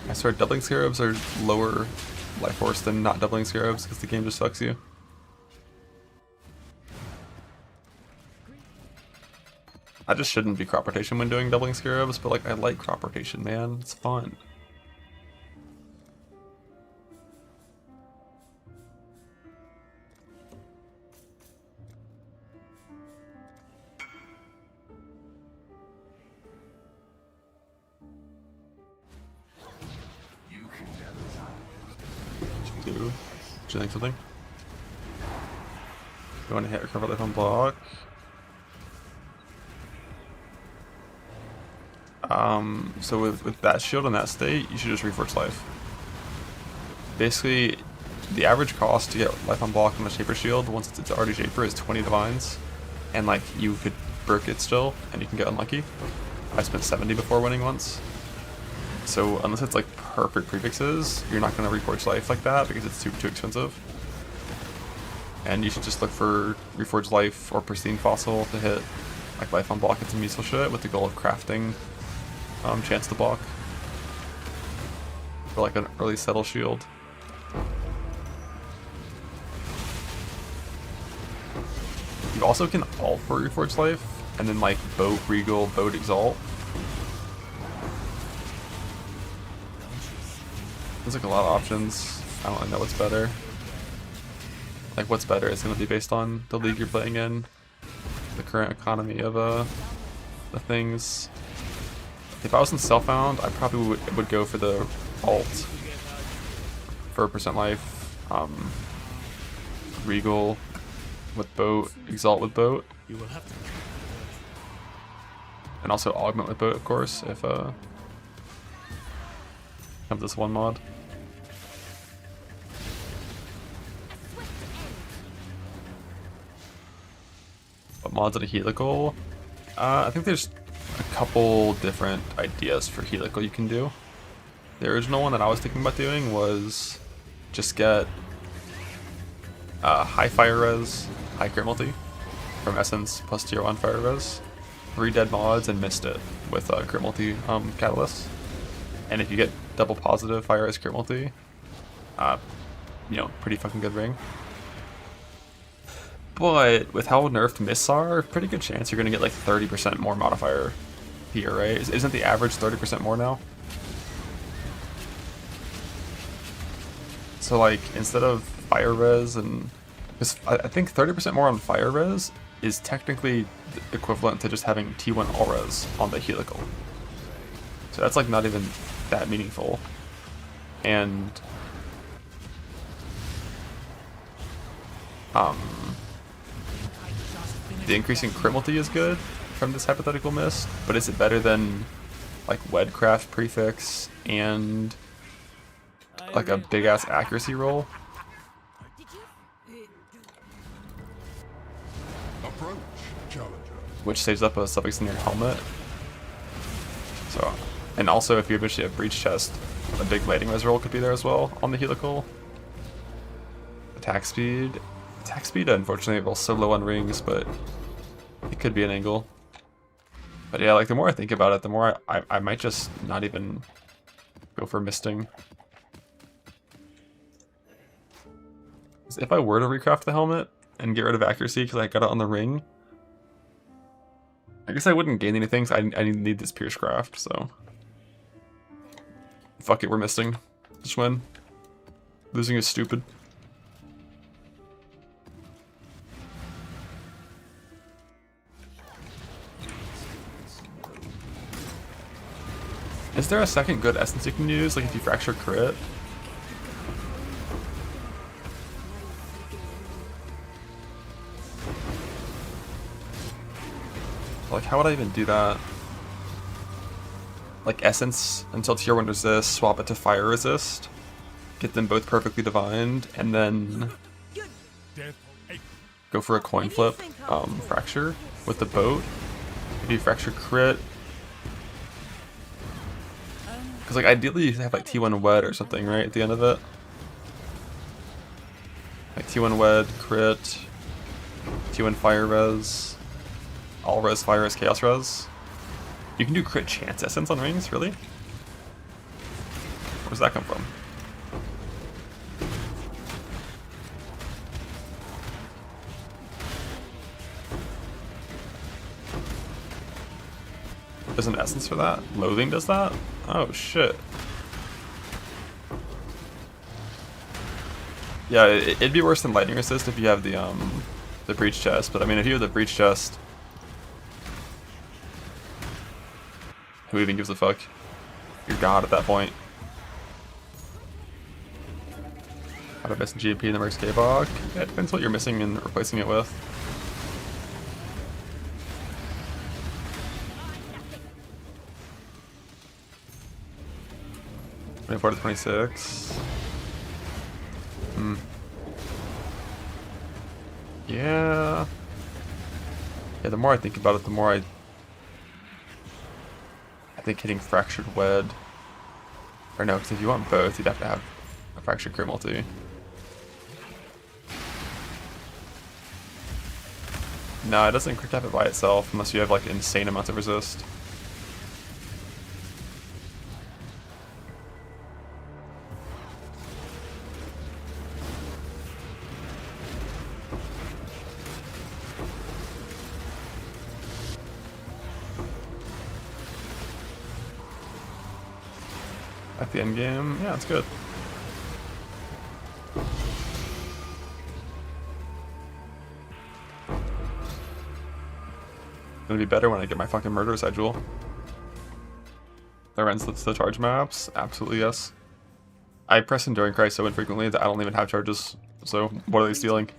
I swear doubling scarabs are lower life force than not doubling scarabs because the game just sucks you. I just shouldn't be crop rotation when doing doubling scarabs, but like I like crop rotation, man. It's fun. Do you think something? You want to hit recover life on block? So with that shield in that state, you should just reforge life. Basically, the average cost to get life on block on the Shaper shield, once it's already Shaper, is 20 divines. And like, you could burk it still, and you can get unlucky. I spent 70 before winning once. So unless it's like perfect prefixes, you're not going to reforge life like that because it's too expensive. And you should just look for reforge life or pristine fossil to hit like life on block and some useful shit with the goal of crafting chance to block for like an early settle shield. You also can ult for reforge life and then like boat regal, boat exalt. There's like a lot of options. I don't really know what's better. Like what's better is going to be based on the league you're playing in, the current economy of the things. If I was in Self-Found, I probably would go for the ult for percent life, regal with boat, exalt with boat, and also augment with boat, of course, if comes this one mod. What mods in a helical? I think there's a couple different ideas for helical you can do. The original one that I was thinking about doing was just get high fire res, high crit multi from Essence plus tier 1 fire res, 3 dead mods, and missed it with crit multi catalyst. And if you get double positive fire res crit multi, you know, pretty fucking good ring. But with how nerfed mists are, pretty good chance you're gonna get like 30% more modifier here, right? Isn't the average 30% more now? So like, instead of fire res and... Because I think 30% more on fire res is technically equivalent to just having T1 all res on the helical. So that's like not even that meaningful. And... the increasing crit multi is good from this hypothetical mist, but is it better than like Wedcraft prefix and like a big ass accuracy roll? Approach, challenger. Which saves up a suffix in your helmet. So, and also if you eventually have breach chest, a big lighting res roll could be there as well on the helical. Attack speed. Attack speed, unfortunately, rolls so low on rings, but it could be an angle. But yeah, like the more I think about it, the more I might just not even go for misting. 'Cause if I were to recraft the helmet and get rid of accuracy because I got it on the ring, I guess I wouldn't gain anything, so I need this pierce craft, so... Fuck it, we're misting. Just win. Losing is stupid. Is there a second good essence you can use, like if you fracture crit? Like, how would I even do that? Like, Essence until tier 1 resist, swap it to Fire resist, get them both perfectly divined, and then go for a coin flip, Fracture with the boat. Maybe Fracture crit. Because, like, ideally you have, like, T1 Wed or something, right, at the end of it? Like, T1 Wed, crit, T1 Fire res, all res, Fire res, Chaos res. You can do crit chance Essence on rings, really? Where does that come from? There's an Essence for that? Loathing does that? Oh shit. Yeah, it'd be worse than Lightning Resist if you have the Breach Chest, but I mean if you have the Breach Chest, who even gives a fuck? You're God at that point. How to miss GMP in the Mercs K-Bach? Yeah, it depends what you're missing and replacing it with. '24 to 26. Yeah. Yeah, the more I think about it, the more I think hitting Fractured Wed. Or no, because if you want both, you'd have to have a Fractured Crit multi. No, it doesn't crit tap it by itself unless you have like insane amounts of resist. At the end game, yeah, it's good. Gonna be better when I get my fucking murder schedule. That runs the charge maps? Absolutely yes. I press Enduring Christ so infrequently that I don't even have charges. So what are they stealing?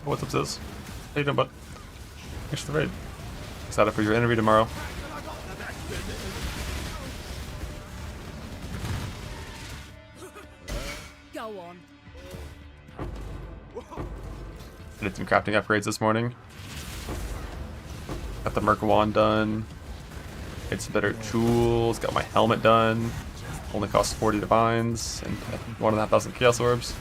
What's up, sis? How you doing, bud? Thanks for the raid. Excited for your interview tomorrow. Go on. I did some crafting upgrades this morning. Got the Merc Wand done. Made some better tools. Got my helmet done. Only cost 40 divines and 1,500 chaos orbs.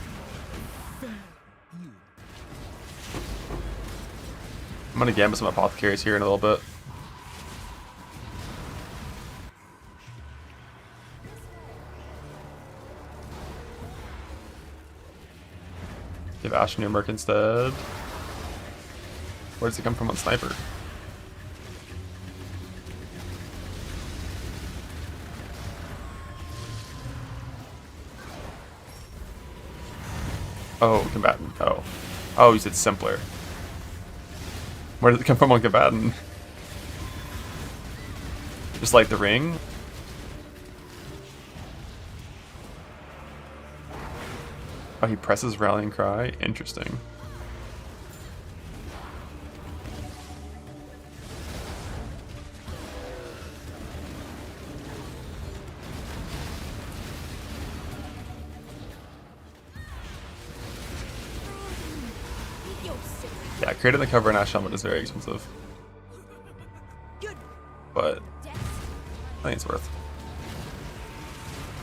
I'm gonna gambit some apothecaries here in a little bit. Give Ash a new Merc instead. Where does it come from on Sniper? Oh, combatant. Oh. Oh, you said simpler. Where did it come from on combatant? Just like the ring? Oh, he presses Rallying Cry? Interesting. Yeah, creating the cover in Ash Helmet is very expensive. But I think it's worth.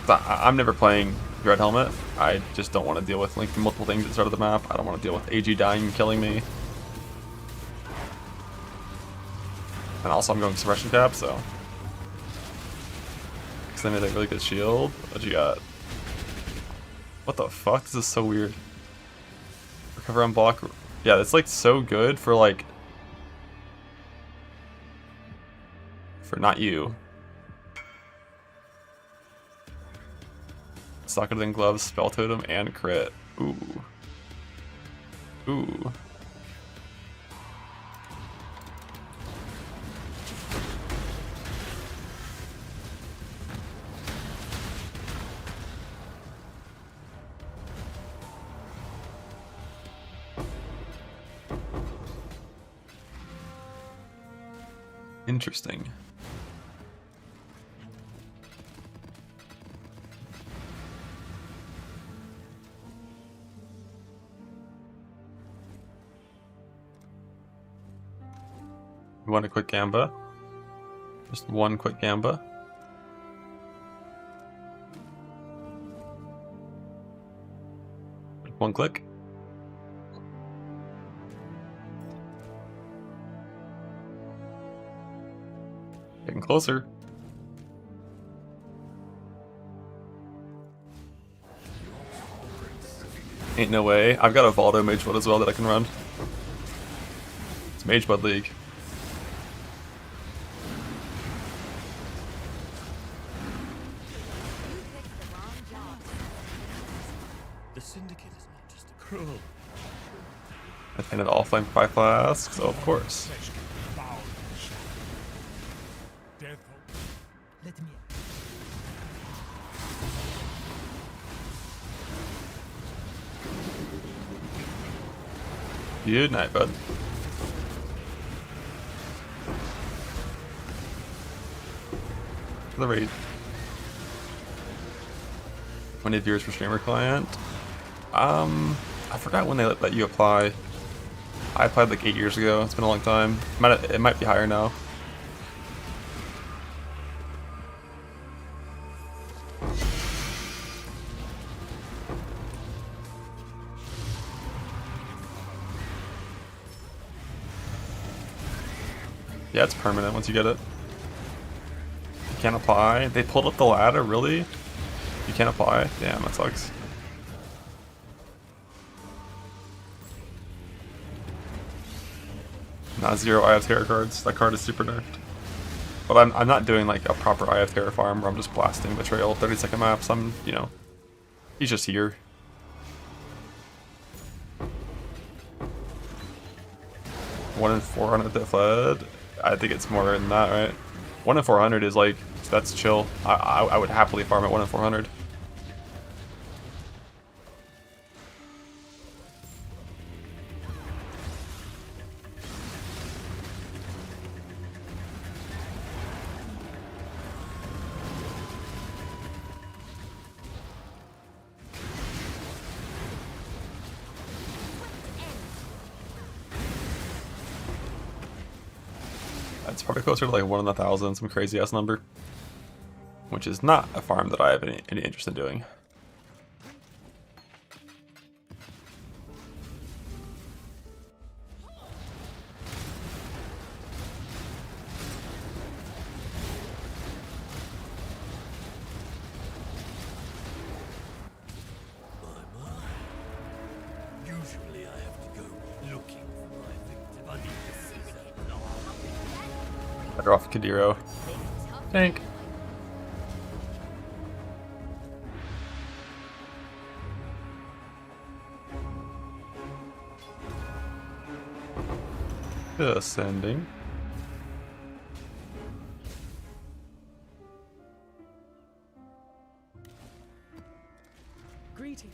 I'm never playing Red Helmet. I just don't want to deal with like multiple things at the start of the map. I don't want to deal with AG dying and killing me. And also I'm going suppression cap, so. Because I made a really good shield. What you got? What the fuck? This is so weird. Recover on block. Yeah, it's like so good for like. For not you. Soccer than gloves, spell totem, and crit. Ooh. Ooh. Interesting. You want a quick gamba? Just one quick gamba. One click. Getting closer. Ain't no way. I've got a Valdo Mage Blood as well that I can run. It's Mage Blood League. The Syndicate is not just a cruel. I painted all flame 5 flasks, so of course. Let me. Good night, bud. The raid. 20 viewers per streamer client. I forgot when they let you apply. I applied like 8 years ago. It's been a long time. It might be higher now. Yeah, it's permanent once you get it. You can't apply. They pulled up the ladder, really? You can't apply? Damn, that sucks. Not 0 Eye of Terror cards. That card is super nerfed. But I'm not doing like a proper Eye of Terror farm where I'm just blasting Betrayal 30-second maps. You know, he's just here. One in 400 that fled. I think it's more than that, right? 1 in 400 is like, that's chill. I would happily farm at 1 in 400. It's probably closer to like 1 in 1,000, some crazy ass number. Which is not a farm that I have any interest in doing. Usually I have to go looking for my victim. I need to see that. Better off Kadiro. Tank. Ascending. Greeting.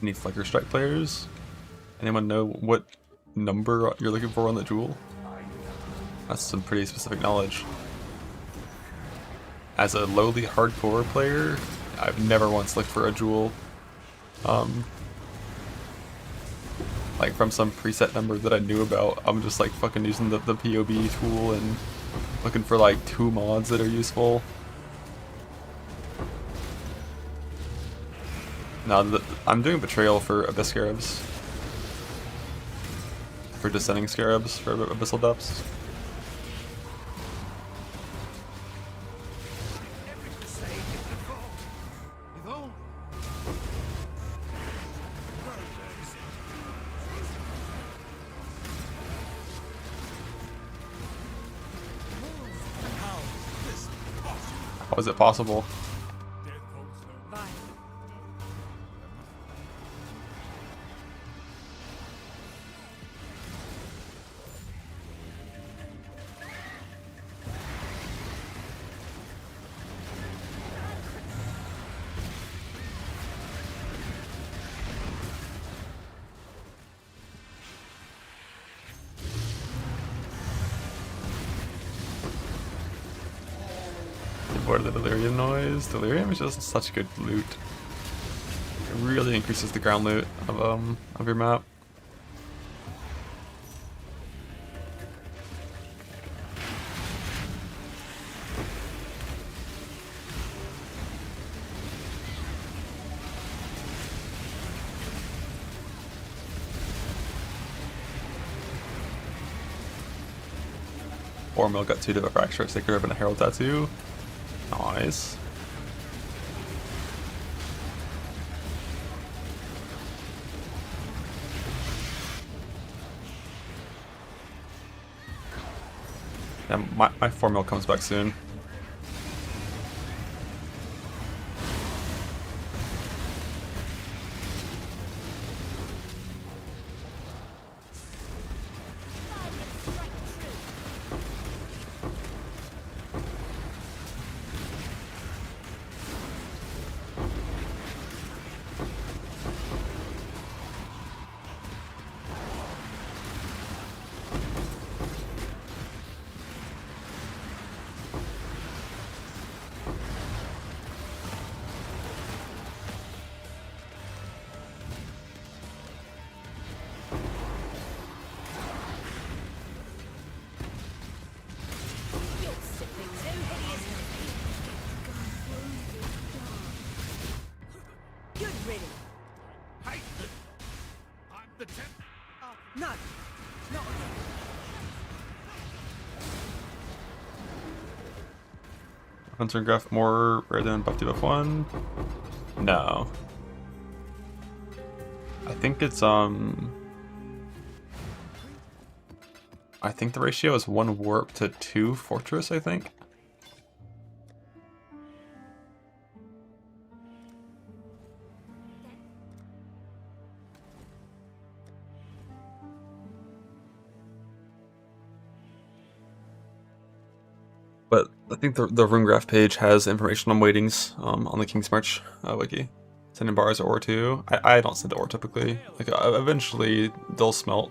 Any Flicker Strike players? Anyone know what number you're looking for on the jewel? That's some pretty specific knowledge. As a lowly hardcore player, I've never once looked for a jewel. Like from some preset number that I knew about. I'm just like fucking using the POB tool and looking for like 2 mods that are useful. No, I'm doing Betrayal for Abyss Scarabs. for descending scarabs for abyssal depths. How is it possible? Avoid the delirium noise. Delirium is just such good loot. It really increases the ground loot of your map. Ormil got 2 to a fracture, Sacred Ribbon, and a Herald Tattoo. Nice. Yeah, my 4 mil comes back soon. Good riddance. Hey, I'm the temp. Oh, no. Not again. Hunter and Graph more rare than buff debuff 1? No. I think it's I think the ratio is 1 warp to 2 fortress, I think. But I think the Runegraph page has information on weightings on the King's March wiki. Sending bars or 2. I don't send the ore typically. Like eventually they'll smelt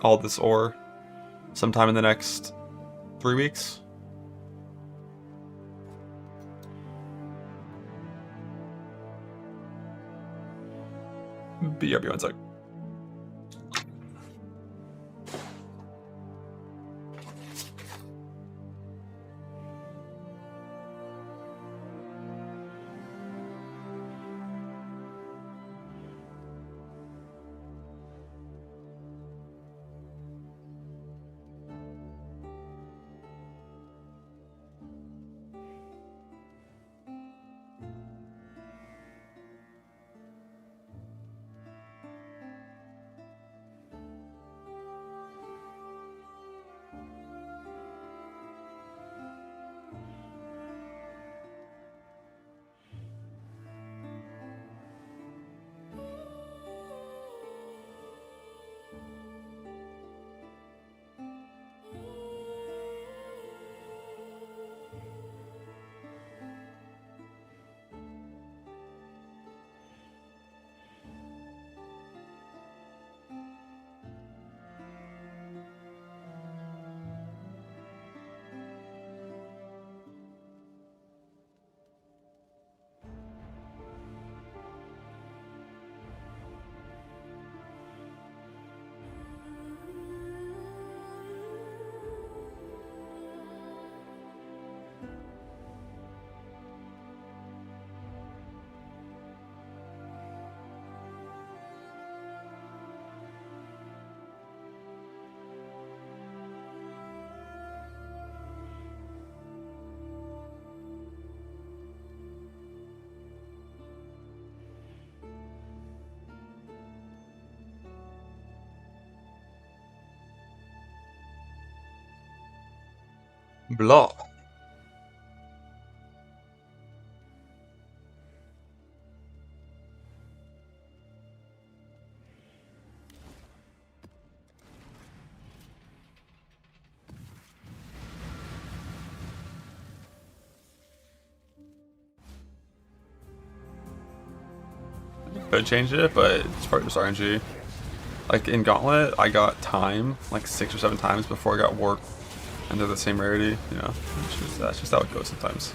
all this ore sometime in the next 3 weeks. BRB 1 sec. Blah. Could change it, but it's probably just RNG. Like in Gauntlet, I got time like 6 or 7 times before I got warp, and they're the same rarity. You know, that's just how it goes sometimes.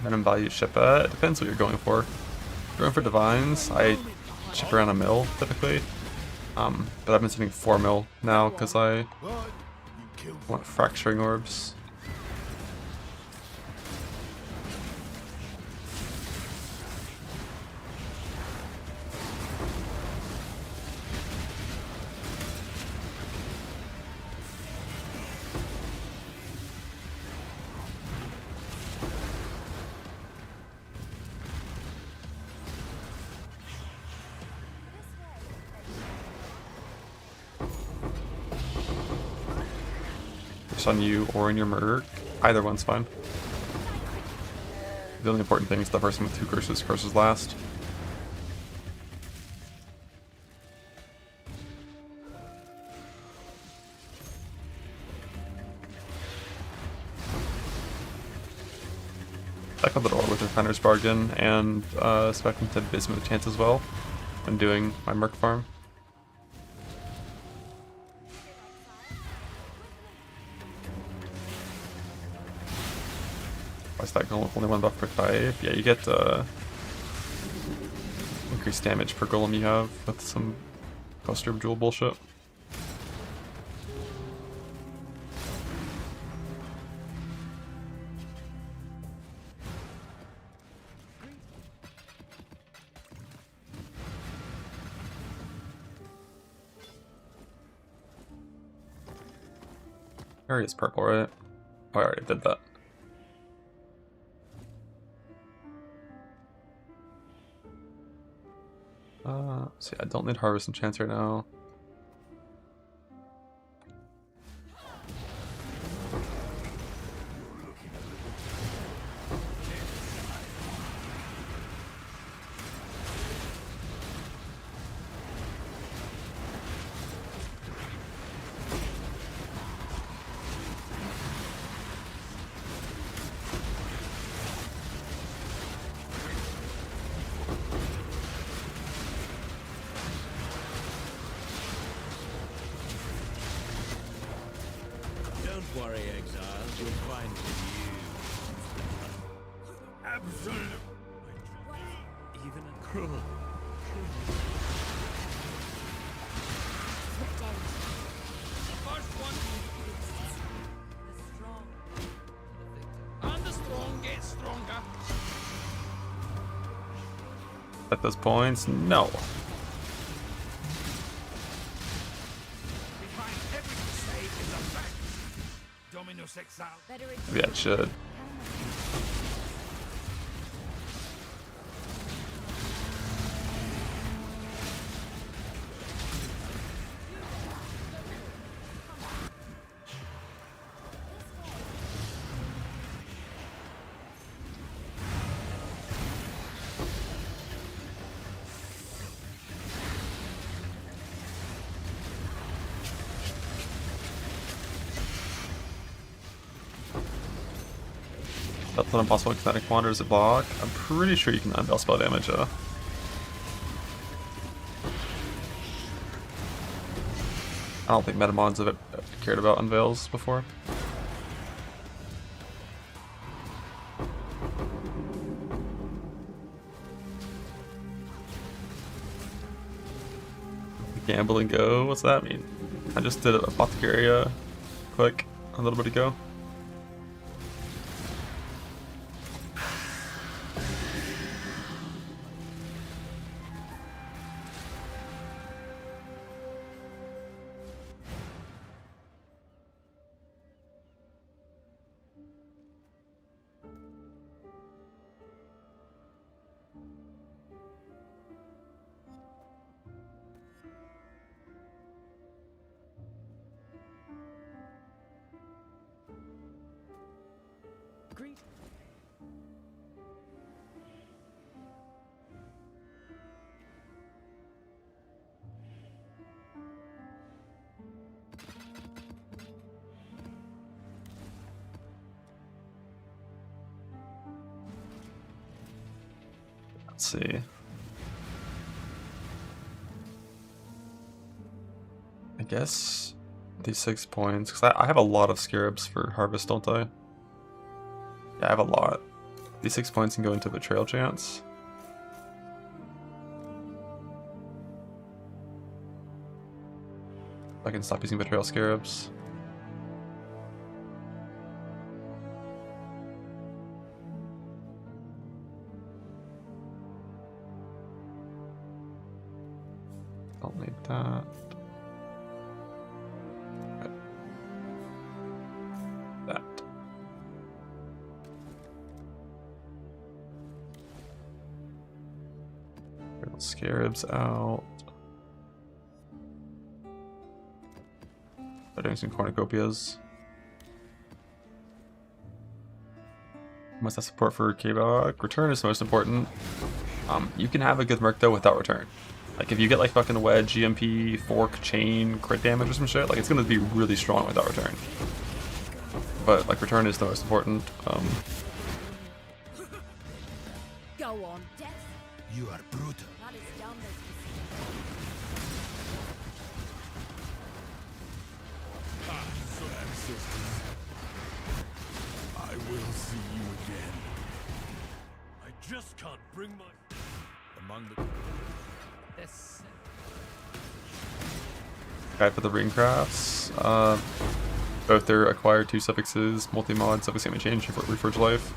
Minimum value ship at. It depends what you're going for. If you're going for divines, I ship around a mil typically. But I've been sitting 4 mil now because I want fracturing orbs. On you or in your Merc. Either one's fine. The only important thing is the person with 2 curses last. Back on the door with Refiner's Bargain and Speculative Bismuth Chance as well when doing my Merc farm. Why is that golem with only 1 buff per type? Yeah, you get increased damage per golem you have with some poster jewel bullshit. Area's purple, right? Oh, I already did that. See, I don't need Harvest and Chance right now. Don't worry, exile. You'll find it. Absolute. Even a cruel. The first one the strong. And the strong get stronger. At those points, no. Behind every mistake is a fact. Dominus exile. Yeah, it should. That's not impossible. Kinetic Wanders at block. I'm pretty sure you can unveil spell damage. I don't think Metamons have cared about unveils before. Gamble and go. What's that mean? I just did Apothecaria quick a little bit ago. Greet. Let's see. I guess these 6 points, because I have a lot of scarabs for harvest, don't I? Yeah, I have a lot. These 6 points can go into Betrayal Chance. I can stop using Betrayal Scarabs. Don't need that. Okay. That. Get the scarabs out. Start doing some cornucopias. Must have support for K-Bog. Return is most important. You can have a good merc though without return. Like if you get like fucking wedge, GMP, fork, chain, crit damage or some shit, like it's gonna be really strong without return. But like return is the most important. Go on. Death. You are brutal. That is down this. I will see you again. I just can't bring my... Among the... This. Guide for the ring crafts. Both their acquired 2 suffixes, multi-mod, suffix damage change, reforge life.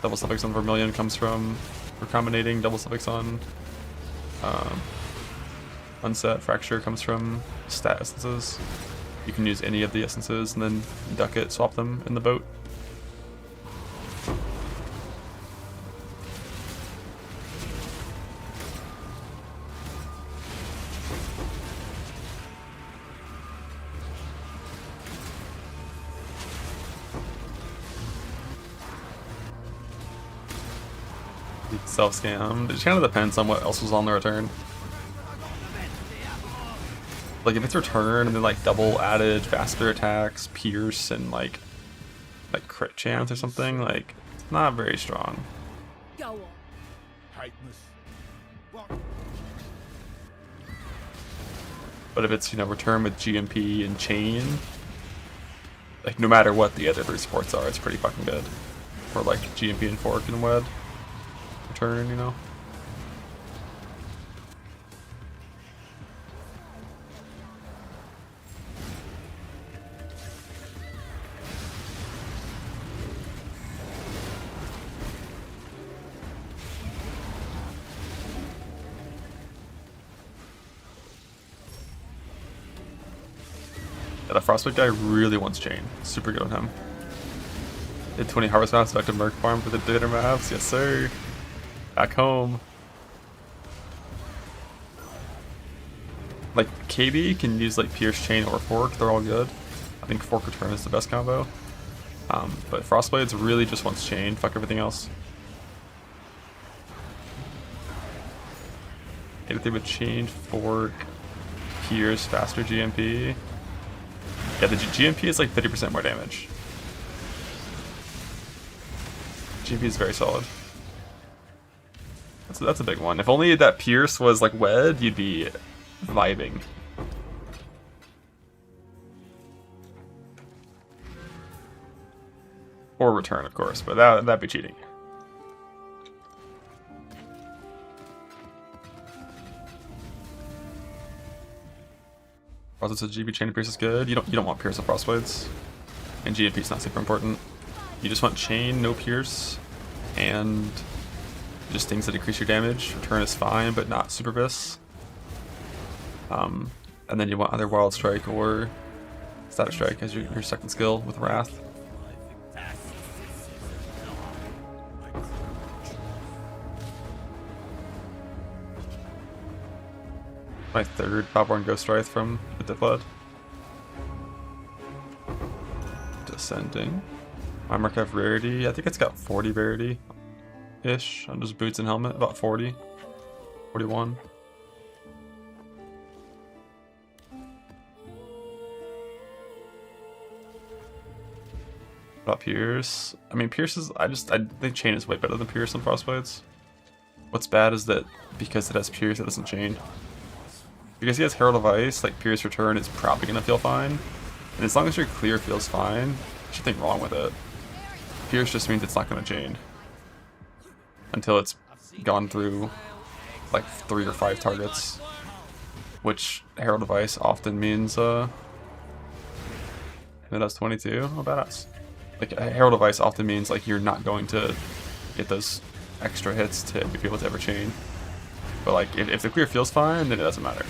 Double suffix on Vermilion comes from recombinating, double suffix on unset, fracture comes from stat essences. You can use any of the essences and then duck it, swap them in the boat. Self-scammed. It just kind of depends on what else was on the return. Like if it's return and then like double added faster attacks, pierce, and like crit chance or something, like it's not very strong. Go on. tightness. But if it's, you know, return with GMP and chain, like no matter what the other 3 supports are, it's pretty fucking good. Or like GMP and fork and wed. Return, you know. Yeah, the Frostbite guy really wants chain. Super good on him. Did 20 harvest maps back to Merc Farm for the dinner maps. Yes, sir. Back home. Like KB can use like pierce, chain, or fork. They're all good. I think fork return is the best combo. But Frostblades really just wants chain. Fuck everything else. Maybe they would chain, fork, pierce, faster GMP. Yeah, the GMP is like 50% more damage. GMP is very solid. That's a big one. If only that pierce was like wed, you'd be vibing. Or return, of course, but that'd be cheating. Also, said GP Chain of Pierce is good. You don't want Pierce of Frostblades, and GMP is not super important. You just want Chain, no Pierce, and just things that increase your damage. Return is fine, but not Super Vis. And then you want either Wild Strike or Static Strike as your second skill with Wrath. My third Popborn Ghost Wraith from the Deathblood. Descending. My mark have rarity. I think it's got 40 rarity-ish on just boots and helmet. About 40. 41. About Pierce. I mean, Pierce is. I think Chain is way better than Pierce on Frostblades. What's bad is that because it has Pierce, it doesn't Chain. Because he has Herald of Ice, like Pierce Return is probably gonna feel fine. And as long as your clear feels fine, there's nothing wrong with it. Pierce just means it's not gonna Chain. Until it's gone through like 3 or 5 targets. Which Herald of Ice often means it does 22. Oh, badass. Like Herald of Ice often means like you're not going to get those extra hits to be able to ever Chain. But like if the clear feels fine, then it doesn't matter.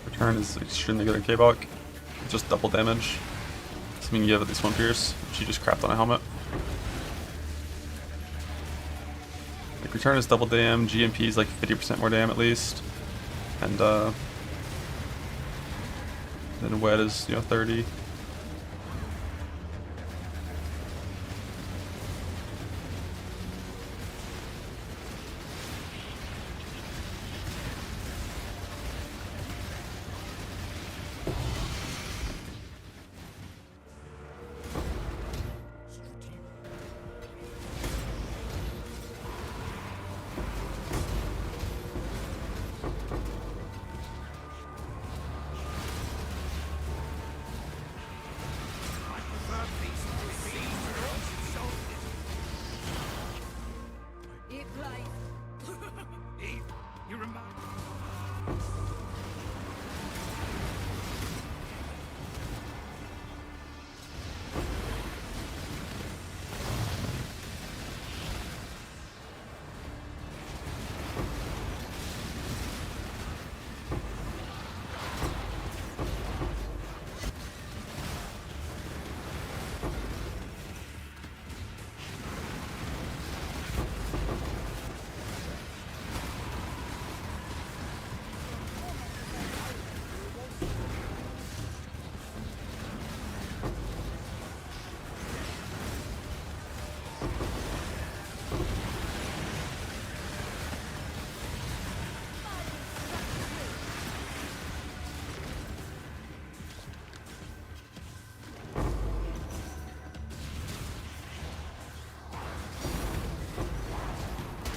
Return is extremely good at K-Bok. Just double damage. Assuming you have at least 1 Pierce, which you just crapped on a helmet. Like Return is double dam, GMP is like 50% more dam at least. And then Wet is, 30.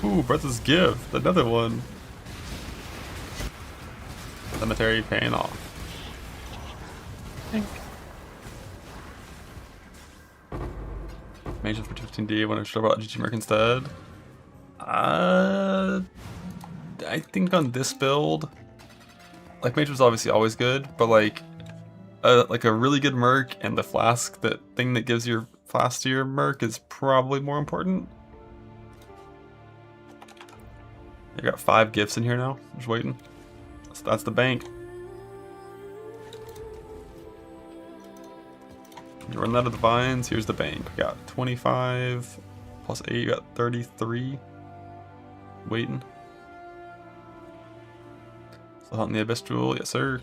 Ooh, Breath's Gift, another one. Cemetery paying off. Mage for 15D when I should have brought GG Merc instead. I think on this build, like Mage was obviously always good, but like a really good Merc and the flask, that thing that gives your flask to your Merc, is probably more important. I got 5 gifts in here now. Just waiting. So that's the bank. You run out of the vines. Here's the bank. We got 25 plus 8. You got 33. Waiting. Still hunting the Abyss Jewel. Yes, sir.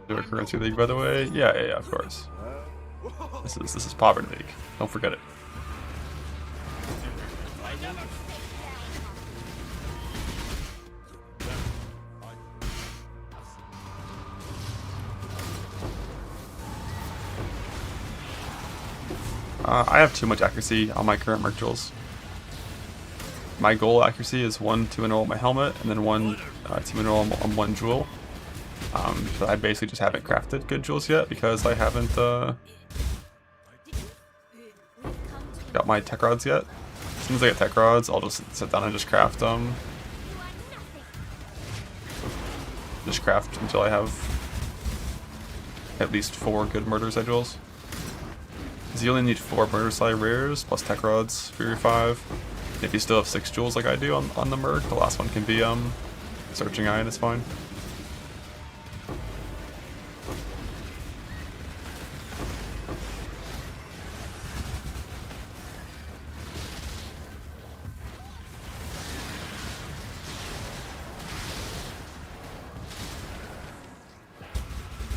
Do a currency league, by the way. Yeah, of course. This is poverty league. Don't forget it. I have too much accuracy on my current Merc Jewels. My goal accuracy is 1 2-0 on my helmet, and then 1 2-0 on 1 jewel. But I basically just haven't crafted good jewels yet because I haven't got my tech rods yet. As soon as I get tech rods, I'll just sit down and just craft them. Just craft until I have at least 4 good murder side jewels. Because you only need 4 murder side rares plus tech rods for your 5. If you still have 6 jewels like I do on the Merc, the last one can be Searching Eye and it's fine.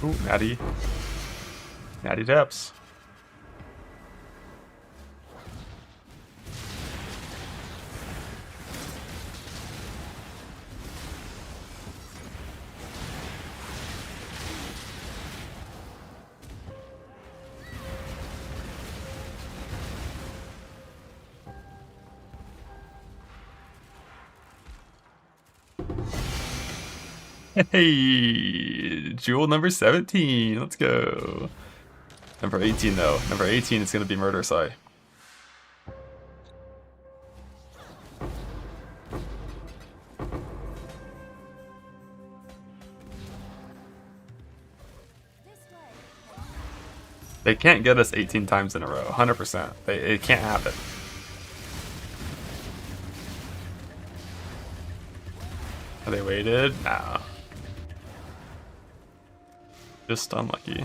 Ooh, Natty. Natty Depths. Hey, jewel number 17. Let's go. Number 18 though. Number 18 is gonna be Murder Sai. They can't get us 18 times in a row. 100%. It can't happen. Are they weighted? Nah. Just unlucky.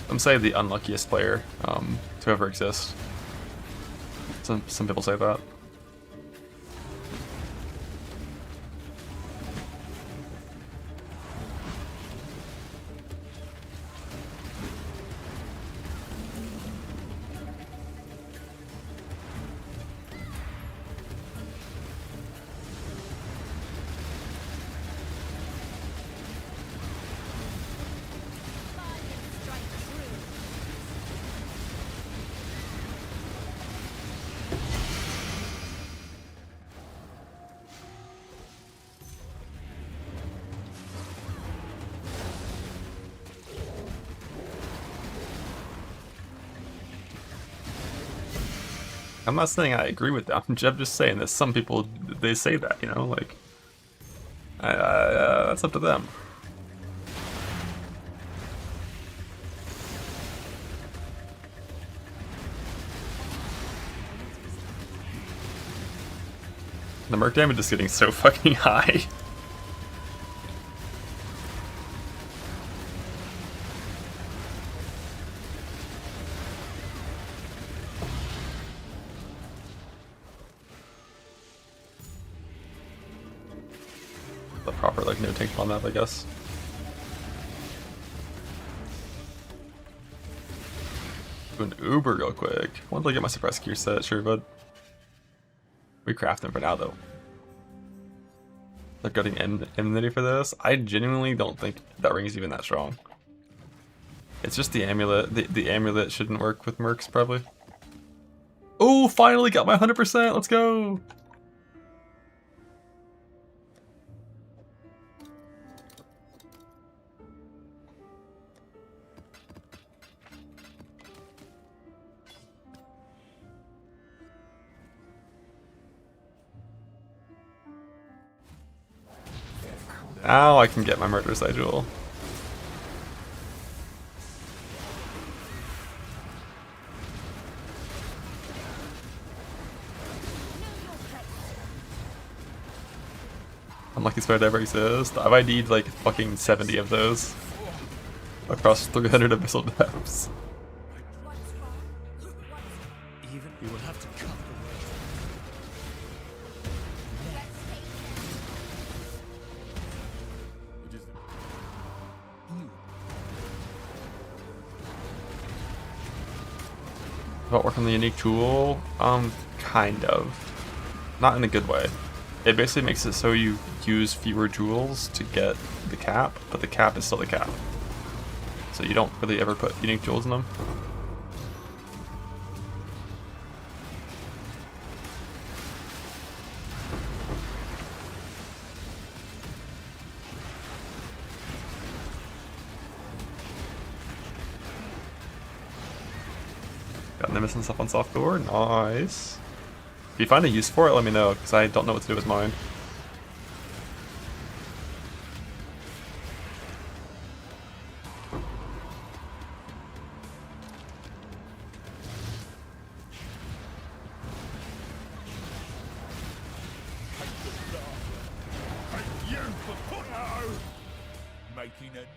I'm saying the unluckiest player to ever exist. Some people say that. I'm not saying I agree with them. I'm just saying that some people, they say that, you know, like, that's up to them. The Merc damage is getting so fucking high. The proper, like, no tank on that, I guess. Do an Uber real quick. When do I get my suppressed gear set? Sure, bud. We craft them for now, though. They're getting enmity for this. I genuinely don't think that ring is even that strong. It's just the amulet. The amulet shouldn't work with mercs, probably. Oh, finally got my 100%. Let's go. Now I can get my murder side jewel. Unlucky spare never exist. I've ID'd like fucking 70 of those across 300 abyssal depths. We will have to cut the road. It is you. About working the unique tool? Kind of. Not in a good way. It basically makes it so you use fewer jewels to get the cap, but the cap is still the cap. So you don't really ever put unique jewels in them. Got Nemesis and stuff on soft core. Nice. If you find a use for it, let me know, because I don't know what to do with mine. Thank you for putting out. Making it.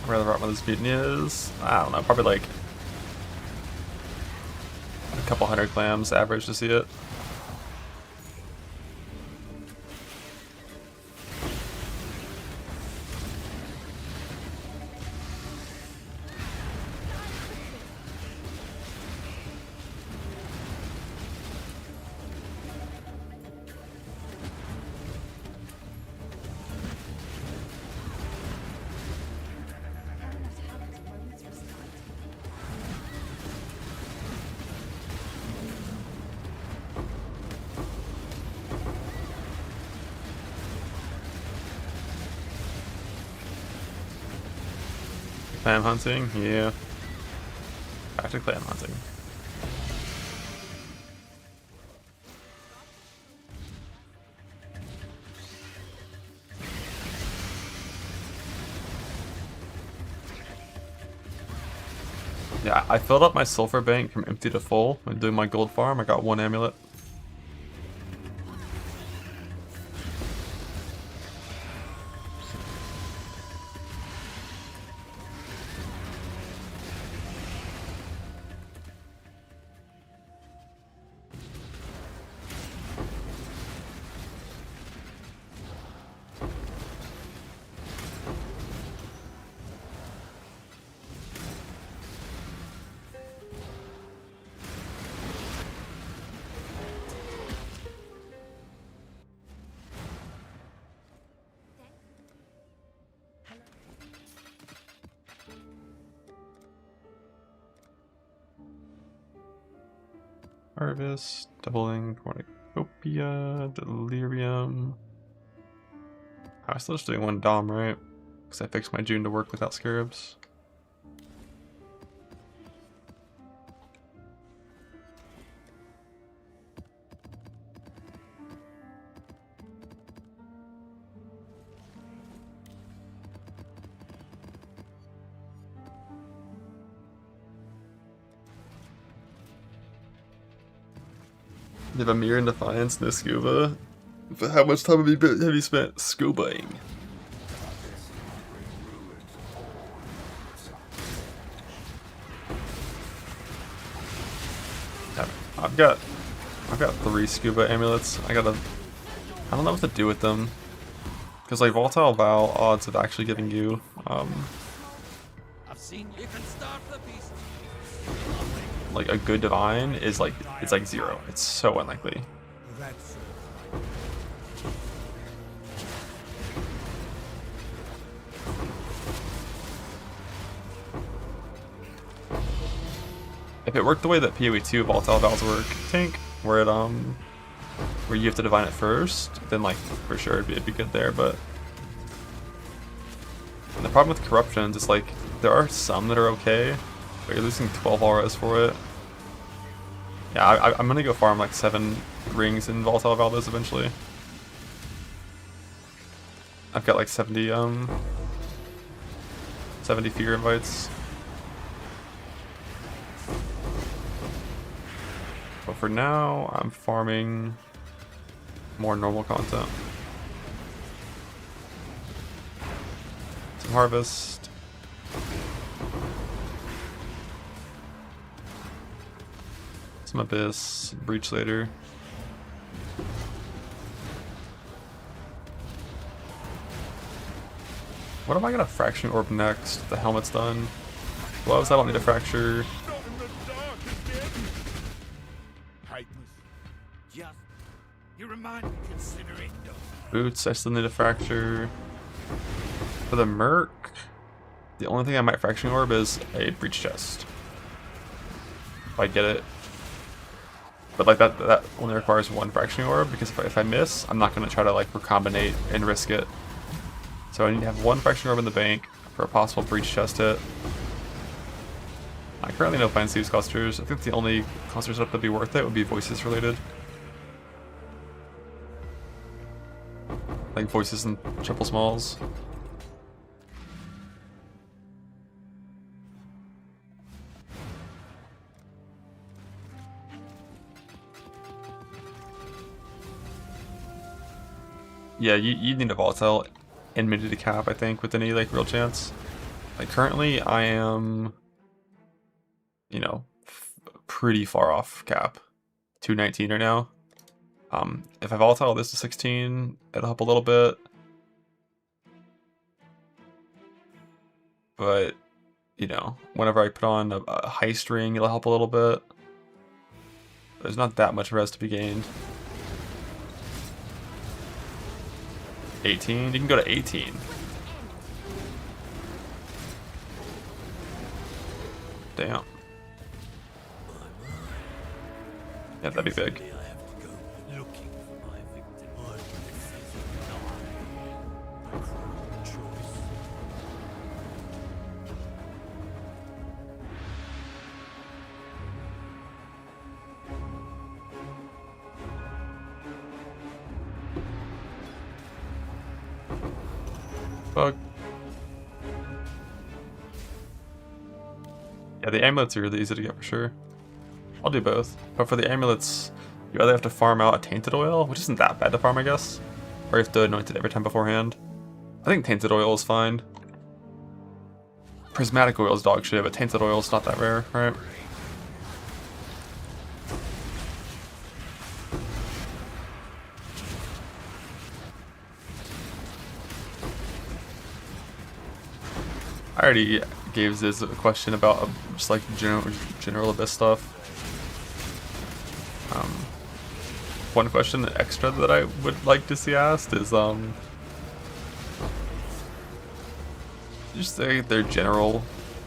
Where the route this mutiny is? I don't know, probably like a couple hundred clams average to see it. Clam hunting? Yeah. Back to clam hunting. Yeah, I filled up my sulfur bank from empty to full when doing my gold farm. I got 1 amulet. Harvest, doubling cornucopia, delirium. I was still just doing 1 dom, right? Because I fixed my June to work without scarabs. You have a mirror in Defiance, no scuba. But how much time have you spent scubaing? I've got 3 scuba amulets. I don't know what to do with them. Because like volatile vow odds of actually giving you I've seen you can start the beast. like a good divine is like it's like 0. It's so unlikely. That's If it worked the way that PoE 2 volatile vows work, tank, where it where you have to divine it first, then like for sure it'd be good there. But and the problem with corruptions is like there are some that are okay, but you're losing 12 auras for it. Yeah, I'm gonna go farm like 7 rings in volatile Valdos eventually. I've got like 70 fear invites. But for now, I'm farming more normal content. Some harvest. Some abyss, breach later. What am I gonna fraction orb next? The helmet's done. Gloves, I don't need a fracture. Not in the dark again. Tightness. Just. You remind me, consider it done. Boots, I still need a fracture. For the Merc, the only thing I might fraction orb is a breach chest. If I get it. But like that only requires one fraction orb, because if I miss, I'm not gonna try to like recombinate and risk it. So I need to have one fraction orb in the bank for a possible breach chest hit. I currently no plans to use clusters. I think the only cluster setup that'd be worth it would be voices related. Like voices and triple smalls. Yeah, you need a volatile and mid to cap, I think, with any like real chance. Like currently, I am, you know, pretty far off cap. 219 right now. If I volatile this to 16, it'll help a little bit. But, you know, whenever I put on a high string, it'll help a little bit. There's not that much res to be gained. 18? You can go to 18. Damn. Yeah, that'd be big. Fuck. Yeah, the amulets are really easy to get for sure. I'll do both. But for the amulets, you either have to farm out a tainted oil, which isn't that bad to farm, I guess, or you have to anoint it every time beforehand. I think tainted oil is fine. Prismatic oil is dog shit, but tainted oil is not that rare, right? I already gave Ziz a question about just like general abyss stuff. One question extra that I would like to see asked is just their general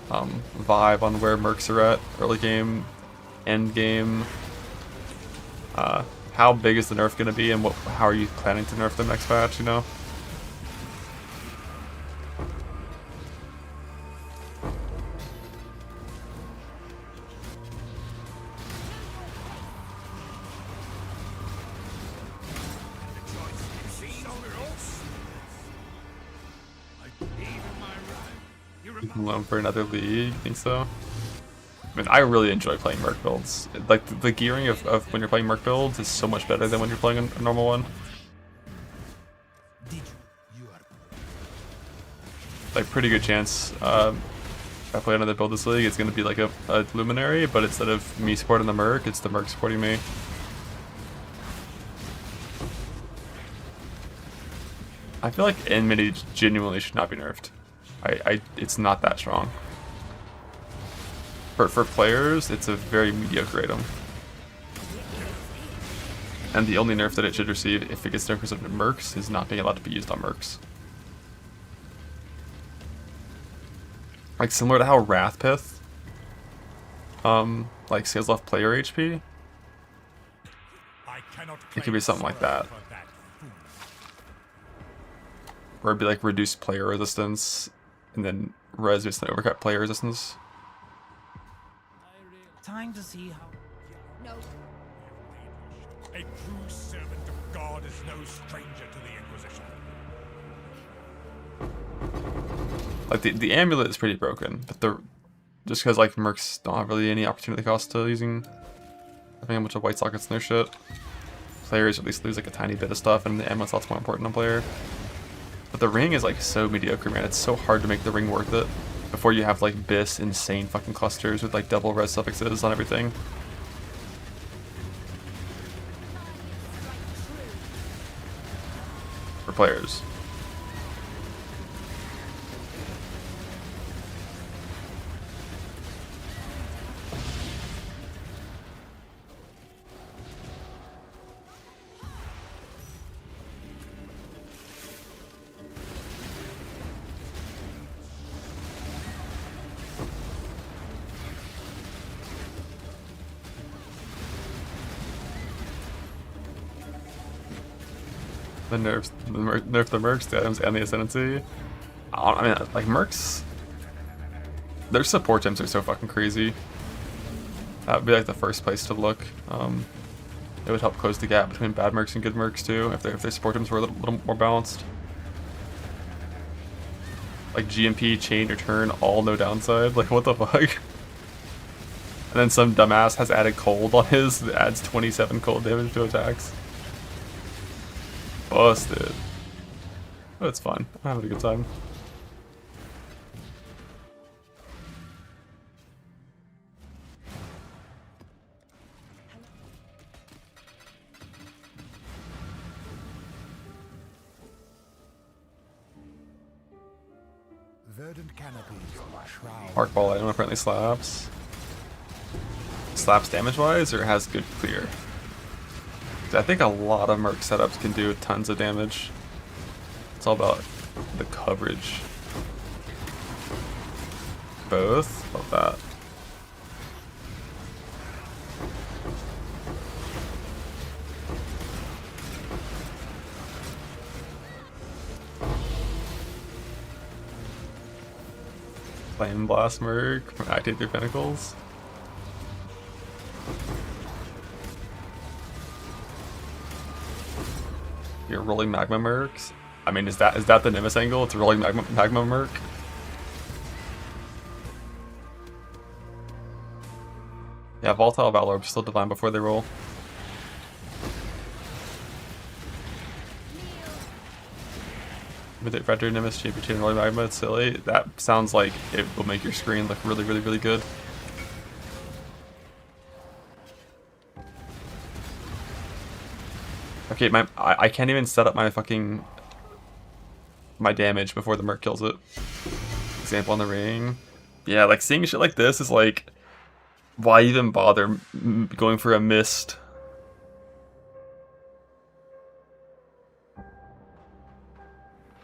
vibe on where mercs are at, early game, end game. How big is the nerf going to be, and how are you planning to nerf the next patch? You know. Alone for another league, think so? I mean, I really enjoy playing merc builds. Like, the gearing of when you're playing merc builds is so much better than when you're playing a normal one. Like, pretty good chance if I play another build this league, it's going to be like a luminary, but instead of me supporting the merc, it's the merc supporting me. I feel like end midi genuinely should not be nerfed. It's not that strong. For players, it's a very mediocre item. And the only nerf that it should receive, if it gets nerfed because of mercs, is not being allowed to be used on mercs. Like similar to how Wrathpith, like scales off player HP. It could be something like that. Where it'd be like reduced player resistance, and then res based on overcut player resistance. Time to see how. No. A true servant of God is no stranger to the Inquisition. Like the amulet is pretty broken, but just because like mercs don't have really any opportunity cost to using having a bunch of white sockets in their shit. Players at least lose like a tiny bit of stuff, and the amulet's lots more important on player. But the ring is like so mediocre, man. It's so hard to make the ring worth it before you have like Biss insane fucking clusters with like double res suffixes on everything. For players. The nerf the mercs, the items, and the ascendancy. I mean, like mercs, their support gems are so fucking crazy. That would be like the first place to look. It would help close the gap between bad mercs and good mercs too, if their support gems were a little more balanced. Like GMP, chain, return, all no downside. Like what the fuck? And then some dumbass has added cold on his that adds 27 cold damage to attacks. Busted. But it's fun. I'm having a good time. Verdant canopies shroud. Arc ball item apparently slaps. Slaps damage wise or has good clear? I think a lot of merc setups can do tons of damage. It's all about the coverage. Both? Love that. Flame Blast merc from Activate Your Pinnacles. You're rolling magma mercs. I mean, is that the Nimbus angle? It's a rolling magma merc. Yeah, Volatile Valor are still divine before they roll. With it, Red Nimbus, Champion, rolling magma. It's silly. That sounds like it will make your screen look really, really, really good. Okay, I can't even set up my fucking damage before the merc kills it. Example on the ring. Yeah, like seeing shit like this is like, why even bother going for a mist?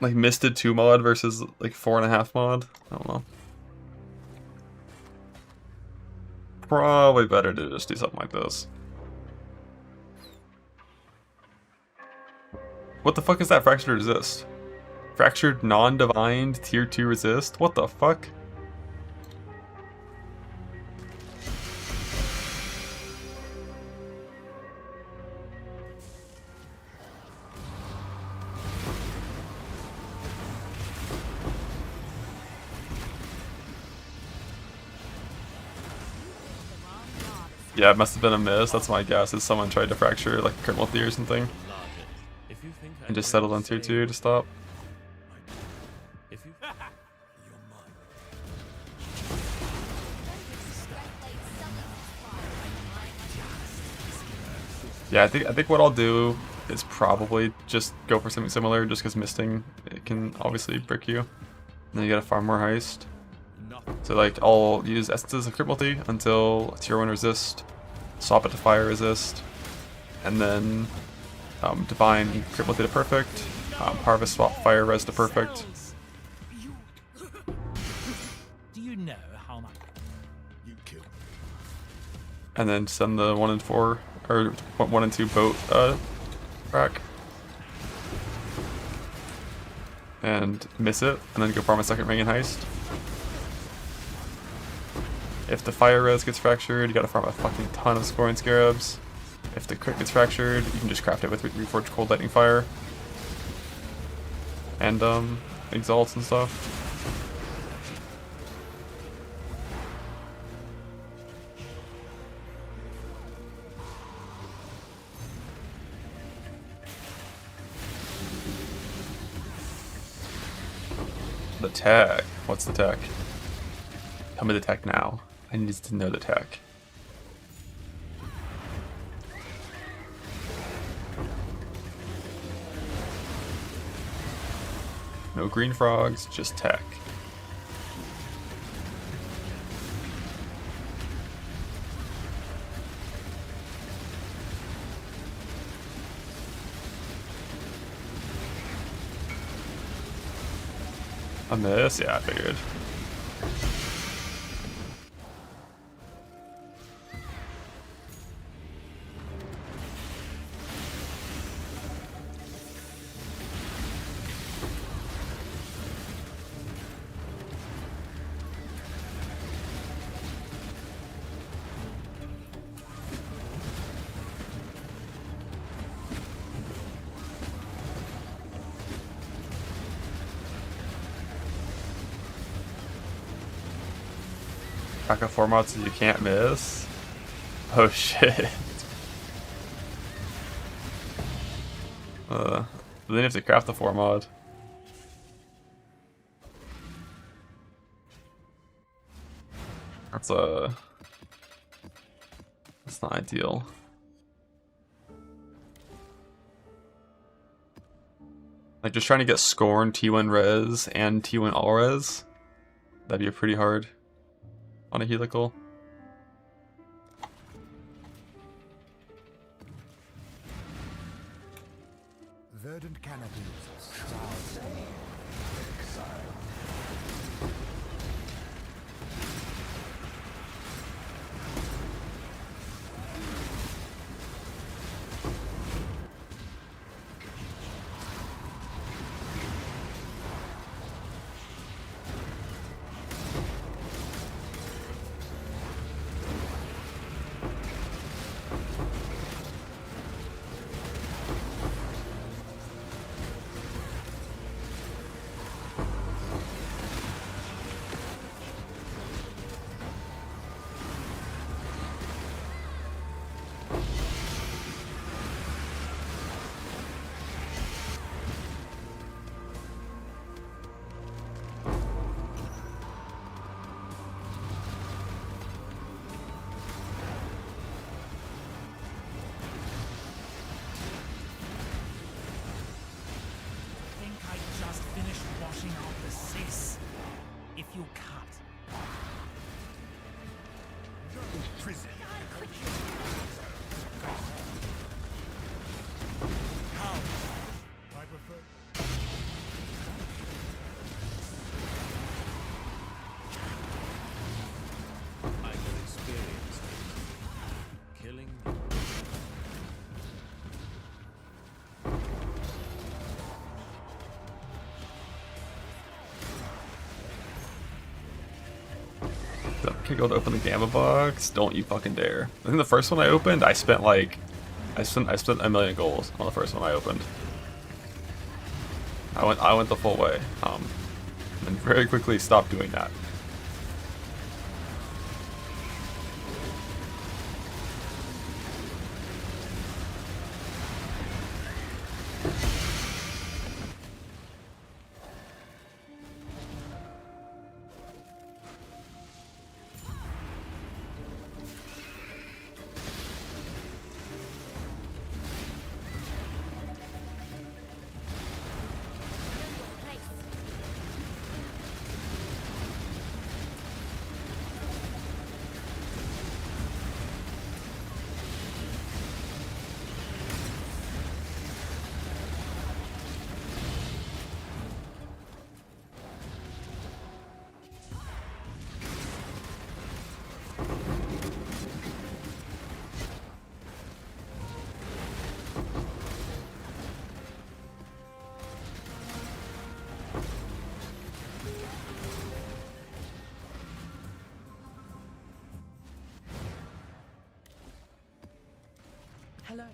Like misted 2 mod versus like 4.5 mod. I don't know. Probably better to just do something like this. What the fuck is that fractured resist? Fractured non-divined tier 2 resist? What the fuck? Yeah, it must have been a miss. That's my guess. Is someone tried to fracture like a criminal theory or something, and just settled on tier 2 to stop. Yeah, I think what I'll do is probably just go for something similar, just because misting it can obviously brick you, and then you gotta farm more heist. So like I'll use essences of crit multi until tier 1 resist, swap it to fire resist, and then divine crit multi to perfect, harvest swap fire res to perfect. Do you know how much You kill. And then send the 1 and 4 or 1 and 2 boat rack. And miss it, and then go farm a second ring in heist. If the fire res gets fractured, you gotta farm a fucking ton of scoring scarabs. If the crit gets fractured, you can just craft it with Reforged Cold Lightning Fire. And exalts and stuff. the tech. What's the tech? Tell me the tech now. I need to know the tech. No green frogs, just tech. I miss? Yeah, I figured. Pack of 4 mods so you can't miss? Oh shit. Then you have to craft the 4 mod. That's not ideal. Like just trying to get Scorn T1 res and T1 all res, that'd be pretty hard on a helical. Verdant canopies shroud the Can't go to open the Gamma box. Don't you fucking dare. I think the first one I opened, I spent like, I spent $1 million gold on the first one I opened. I went the full way, and very quickly stopped doing that. Hello.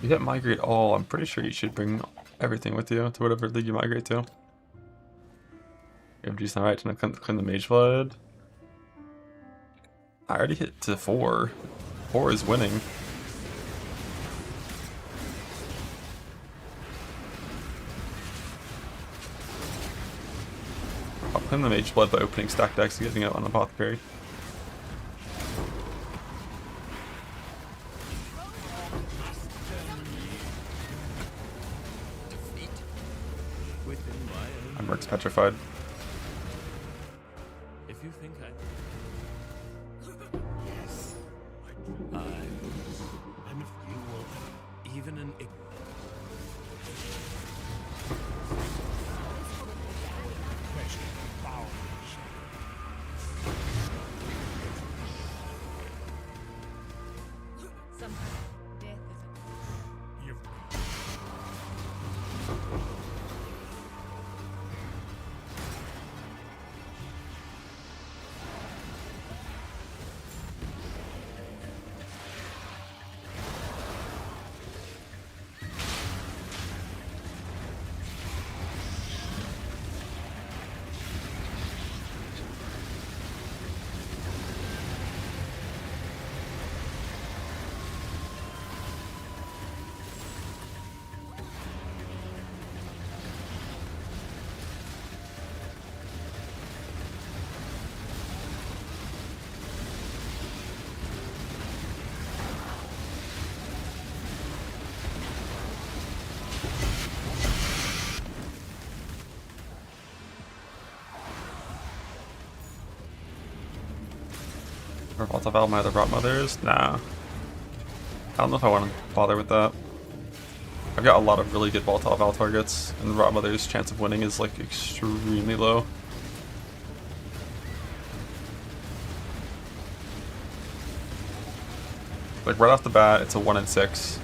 You hit migrate all, I'm pretty sure you should bring everything with you to whatever league you migrate to. You have juice right to clean the mage blood. I already hit to 4. 4 is winning. I'll claim the Mage Blood by opening stack decks and getting it on Apothecary. My Merc's petrified. If you think yes, and if you will, even an Somehow, death is you've Or Volatile my other Rot Mothers? Nah. I don't know if I want to bother with that. I've got a lot of really good Volatile Val targets, and the Rot Mother's chance of winning is like extremely low. Like right off the bat, it's a 1 in 6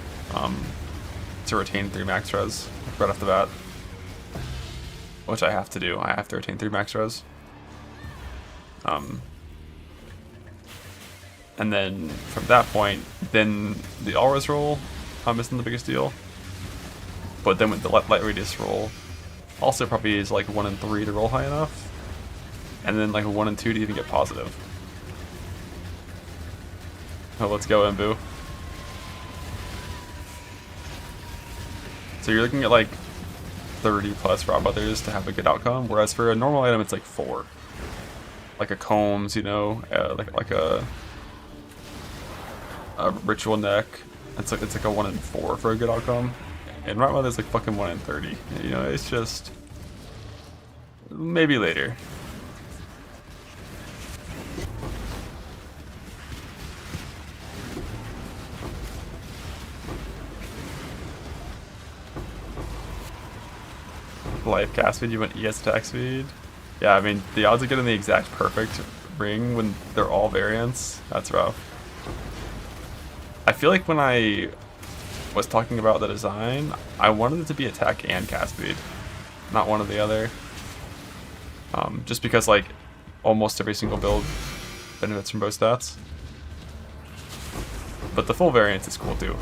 to retain 3 max res right off the bat, which I have to do. I have to retain 3 max res. And then from that point, then the all-res roll isn't the biggest deal. But then with the light radius roll, also probably is like 1 in 3 to roll high enough, and then like a 1 in 2 to even get positive. Oh, let's go, Embu. So you're looking at like 30 plus Rot Mothers to have a good outcome, whereas for a normal item it's like 4. Like a Combs, you know, like a Ritual Neck. It's like a 1 in 4 for a good outcome. And Rot Mother's like fucking 1 in 30. You know, it's just maybe later. Life cast speed, you went ES attack speed. Yeah, I mean, the odds of getting the exact perfect ring when they're all variants, that's rough. I feel like when I was talking about the design, I wanted it to be attack and cast speed, not one or the other. Just because like almost every single build benefits from both stats. But the full variance is cool too.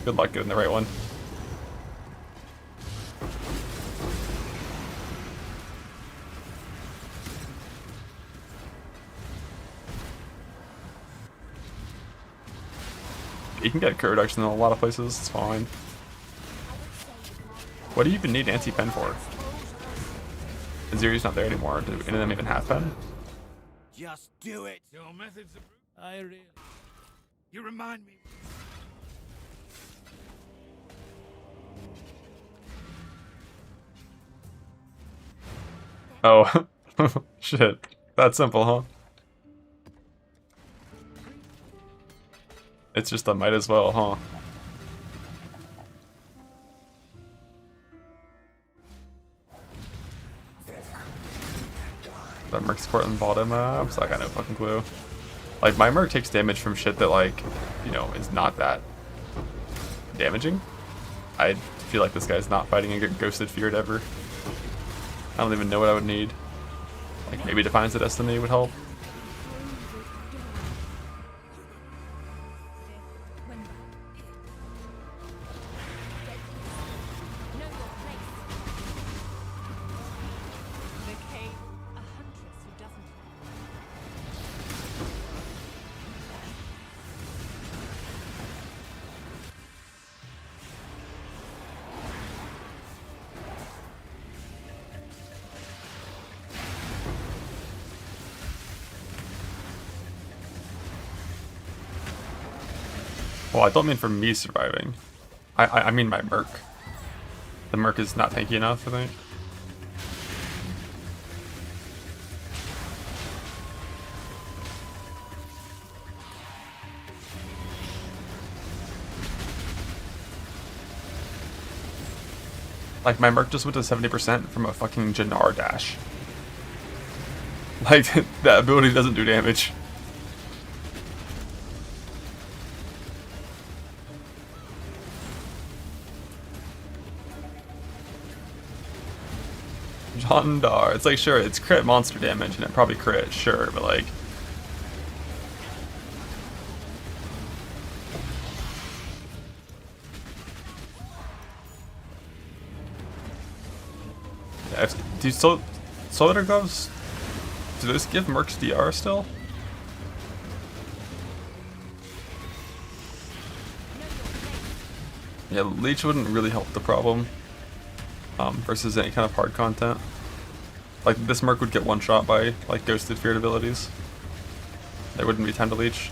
Good luck getting the right one. You can get crit reduction in a lot of places, it's fine. What do you even need anti-pen for? Zeri's not there anymore. Do any of them even have pen? Just do it. Your methods of I really you remind me. Oh, shit. That simple, huh? It's just a might as well, huh? That Merc's court in bottom maps? I got no fucking clue. Like, my Merc takes damage from shit that, like, you know, is not that damaging. I feel like this guy's not fighting a Ghosted Feared ever. I don't even know what I would need. Like, maybe Defiance of Destiny would help. Well, I don't mean for me surviving. I mean my Merc. The Merc is not tanky enough, I think. Like, my Merc just went to 70% from a fucking Jannar dash. Like, that ability doesn't do damage. Jandar. It's like, sure, it's crit monster damage, and it probably crit, sure, but like... Yeah, do Solar Gloves, do those give Mercs DR still? Yeah, Leech wouldn't really help the problem versus any kind of hard content. Like, this Merc would get one shot by like Ghosted Feared abilities. There wouldn't be time to Leech.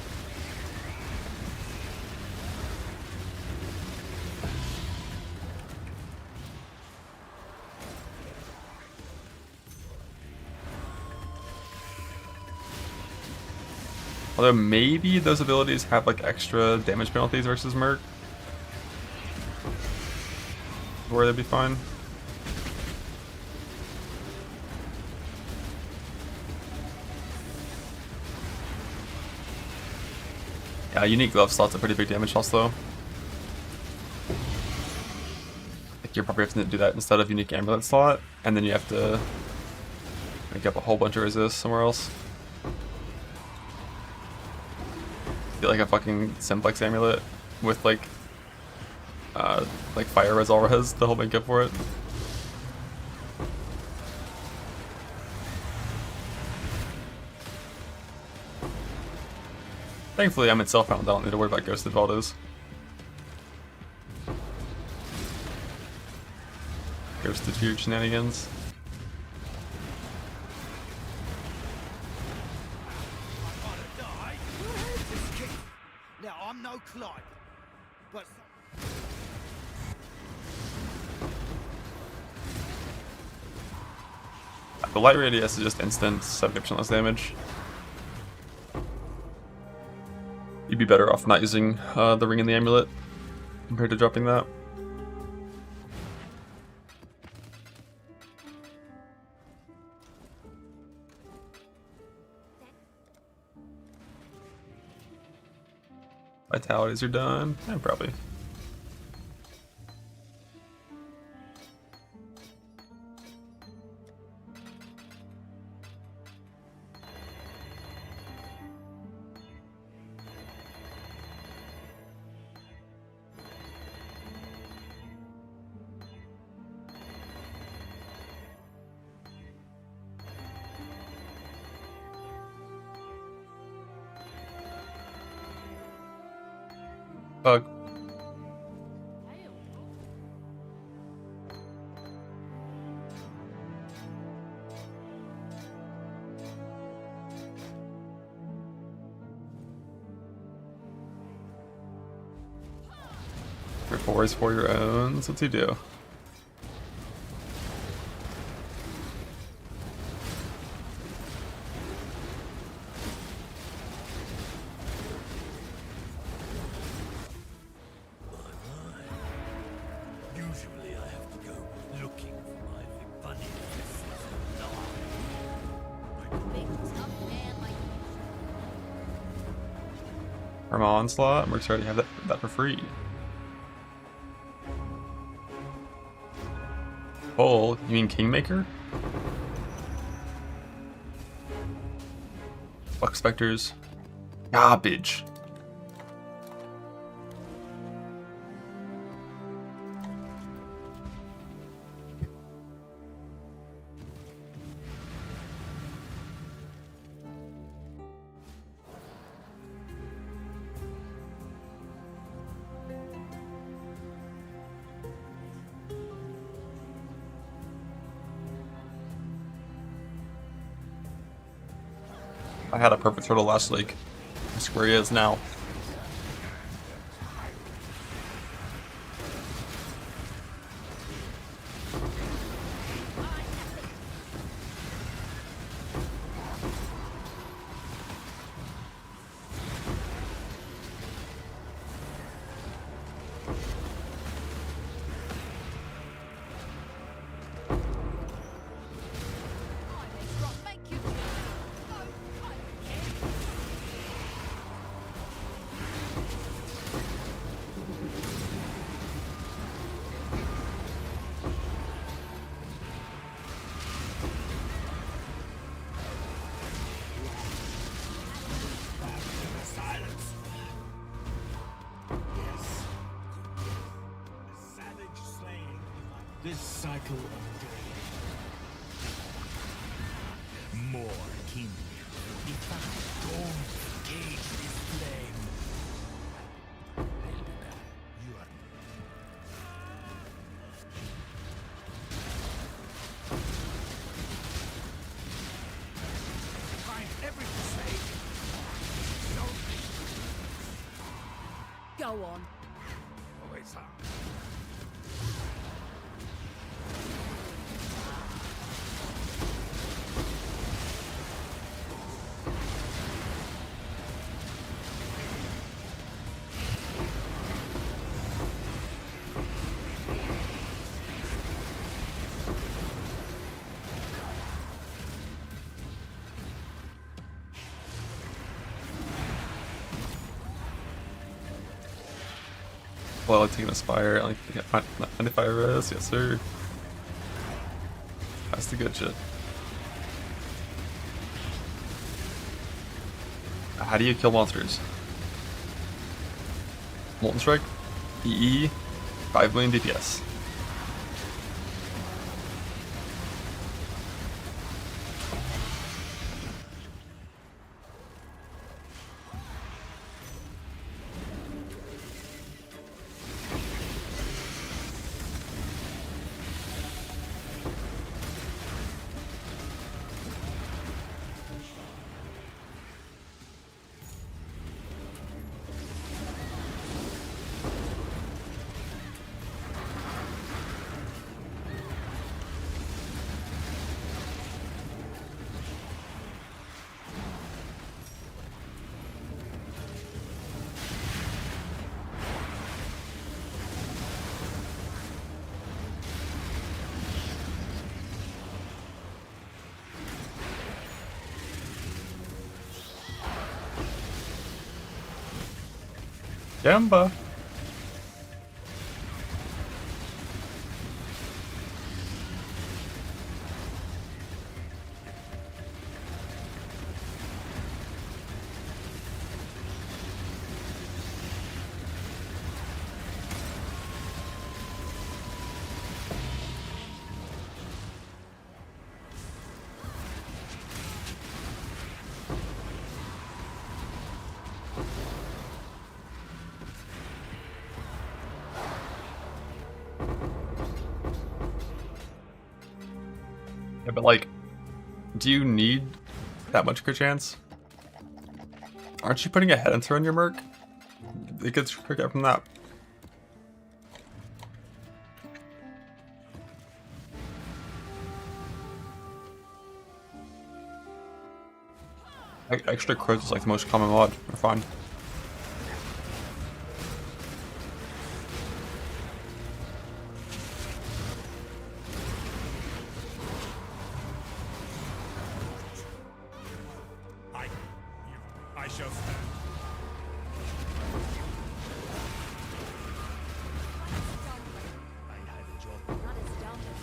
Although maybe those abilities have like extra damage penalties versus Merc, where they'd be fine. Yeah, unique glove slot's a pretty big damage loss though. Like, you're probably having to do that instead of unique amulet slot, and then you have to make up a whole bunch of resist somewhere else. Get like a fucking Simplex amulet with like fire res all res to help make up for it. Thankfully, I'm in self-found. I don't need to worry about Ghosted Valdos. Ghosted Feared shenanigans. Now, I'm no Clyde, but... The light radius is just instant, 70% less damage. You'd be better off not using the ring and the amulet compared to dropping that. Vitalities are done. Yeah, probably. Bug. Your 4 is for your own. What's he do? Usually I have to go looking for my funny Big tough man like Arma Onslaught. Mercs already have that for free. Oh, you mean Kingmaker? Fuck Spectres. Garbage. I had a perfect turtle last week. That's where he is now. cycle of day. More kin will be found. Don't cage this flame. They'll be back. You are find every mistake. Go on. Always up. Well, I taking a Spire, I like to get 95 res, yes sir. That's the good shit. How do you kill monsters? Molten Strike, EE, 5 million DPS. Gamba. Yeah, but like, do you need that much crit chance? Aren't you putting a head enter on your Merc? It gets crit out from that. Extra crits is like the most common mod. We're fine. I shall stand. I have a job. Not as dumb as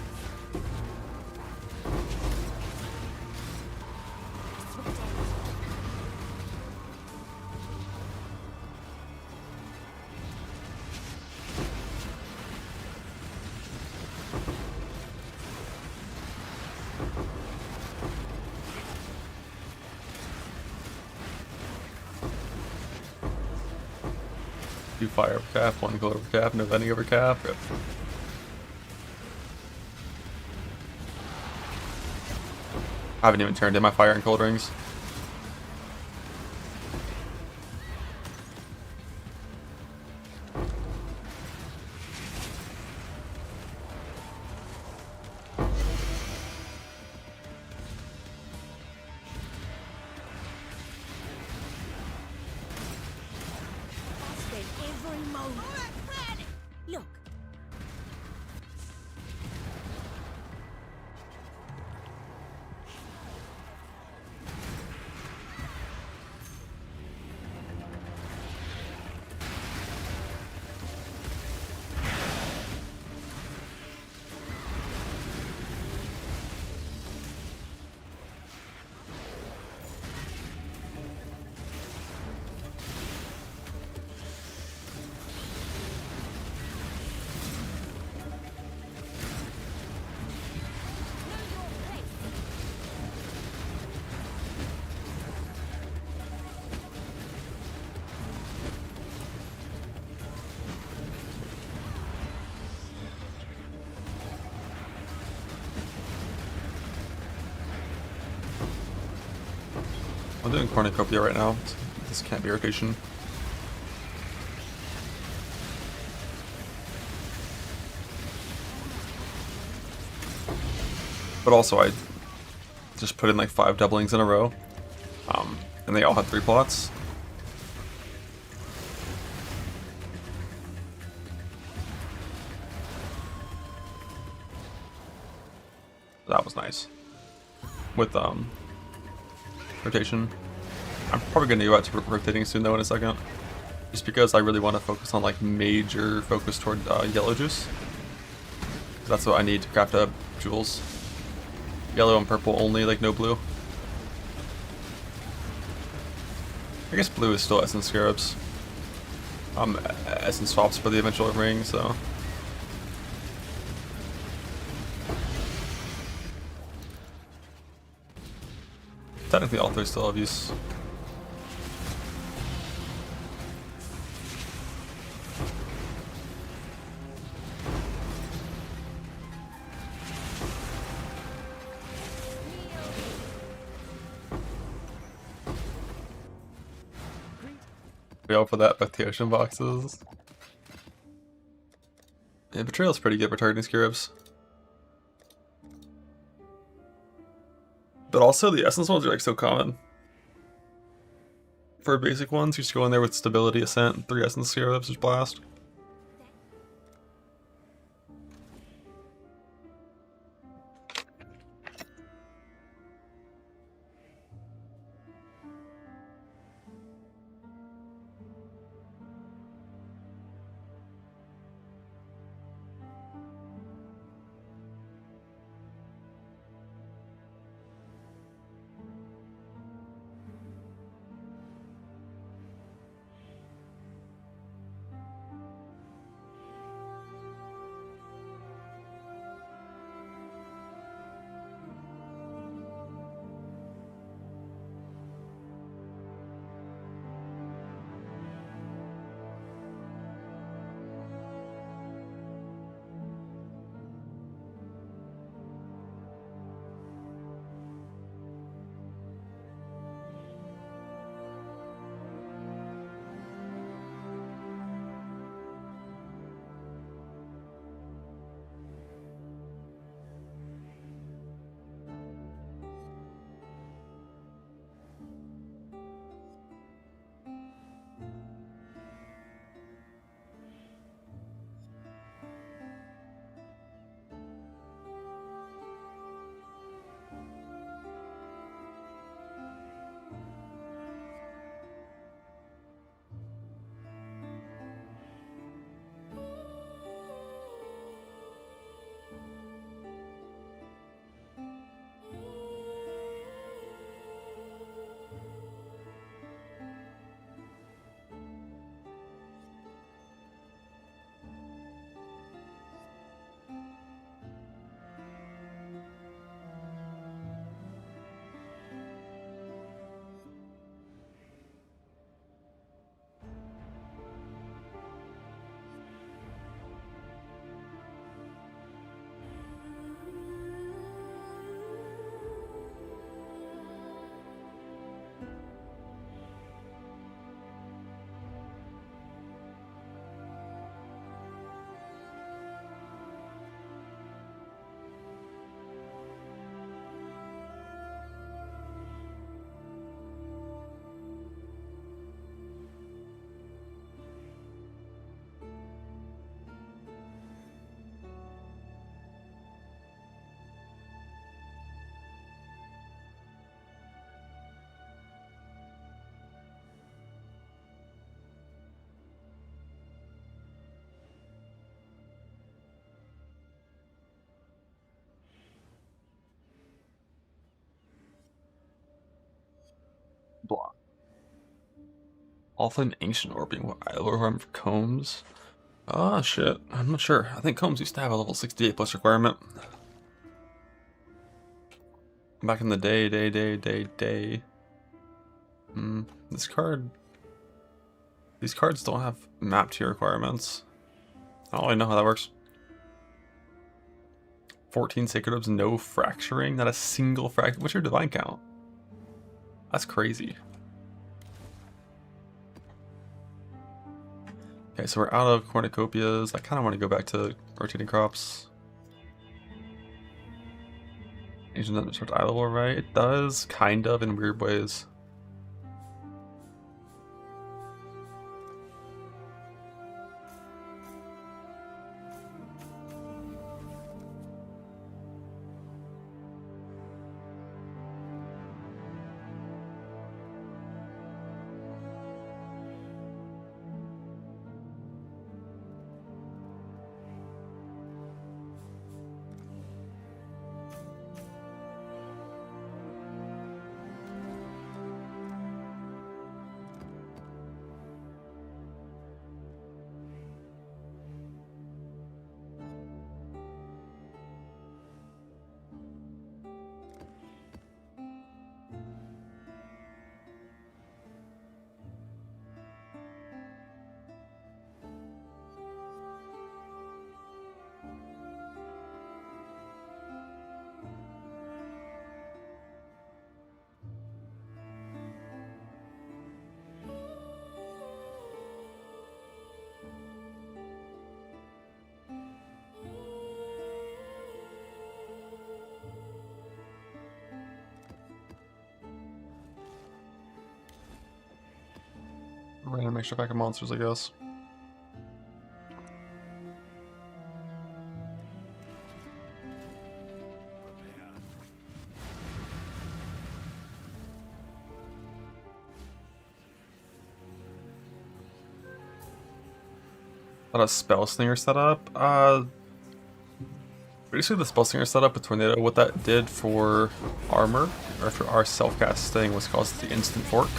Do fire over cap, one gold over cap, no vending over cap. Yep. I haven't even turned in my fire and cold rings. Spend every moment. Look. I'm doing cornucopia right now. This can't be rotation. But also I just put in like 5 doublings in a row. And they all had 3 plots. That was nice. With rotation. I'm probably gonna go out to rotating soon though in a second. Just because I really want to focus on like major focus toward yellow juice. That's what I need to craft up jewels. Yellow and purple only, like no blue. I guess blue is still essence scarabs. Essence swaps for the eventual ring, so. Technically all 3 still have use. We all put that with the ocean boxes. Yeah, Betrayal's pretty good for targeting scarabs. But also the essence ones are like so common. For basic ones, you just go in there with stability, ascent, 3 essence scarabs, just blast. Blah. Often ancient orbing requirement for combs. Ah, shit. I'm not sure. I think combs used to have a level 68 plus requirement. Back in the day. This card. These cards don't have map tier requirements. I don't really know how that works. 14 sacred orbs, no fracturing, not a single fracture. What's your divine count? That's crazy. Okay, so we're out of cornucopias. I kind of want to go back to rotating crops. Asian doesn't start eye level, right? It does, kind of, in weird ways. Random extra pack of monsters, I guess. A lot of spell slinger setup. Basically the spell slinger setup with tornado, what that did for armor, or for our self-casting, was caused the instant fork.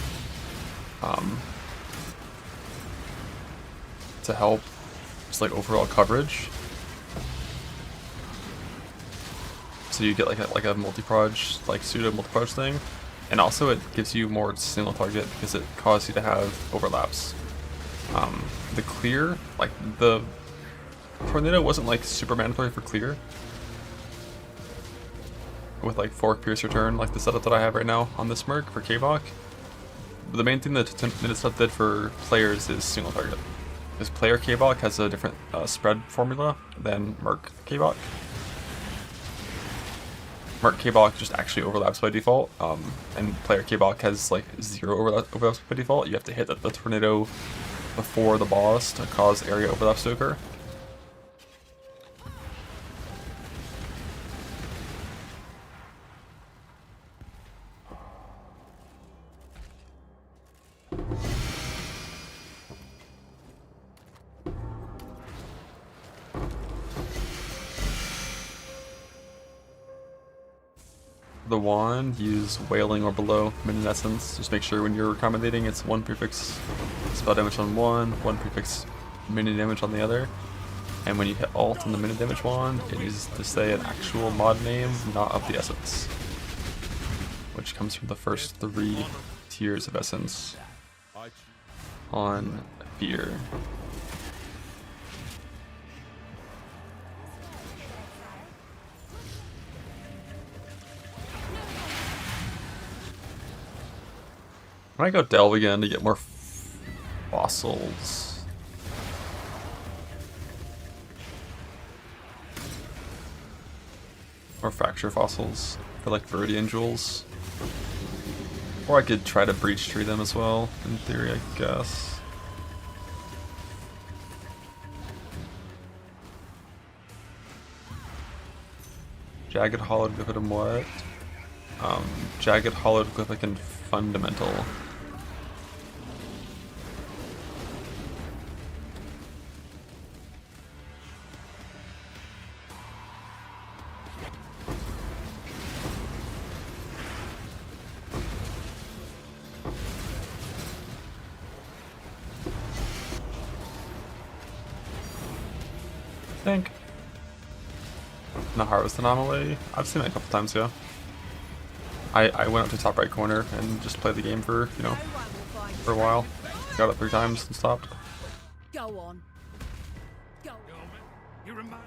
To help just like overall coverage. So you get like a multi-proj, like pseudo multi-proj thing. And also it gives you more single target because it causes you to have overlaps. The clear, like the tornado wasn't like super mandatory for clear. With like fork, pierce, return, like the setup that I have right now on this merc for K-Bach. The main thing that this stuff did for players is single target. Because player K-Bach has a different spread formula than merc K-Bach. Merc K-Bach just actually overlaps by default, and player K-Bach has like 0 overlaps by default. You have to hit the tornado before the boss to cause area overlaps to occur. The wand, use wailing or below minion essence. Just make sure when you're accommodating it's 1 prefix spell damage on one prefix minion damage on the other. And when you hit alt on the minion damage wand, it needs to say an actual mod name, not of the essence. Which comes from the first 3 tiers of essence on fear. I might go delve again to get more fossils. Or fracture fossils for like Viridian jewels. Or I could try to breach tree them as well, in theory, I guess. Jagged hollowed glyphic and what? Jagged hollowed glyphic and fundamental. I think. The harvest anomaly. I've seen it a couple times, yeah. I went up to top right corner and just played the game for, you know, for a while. Got it 3 times and stopped. Go on. Go. You remind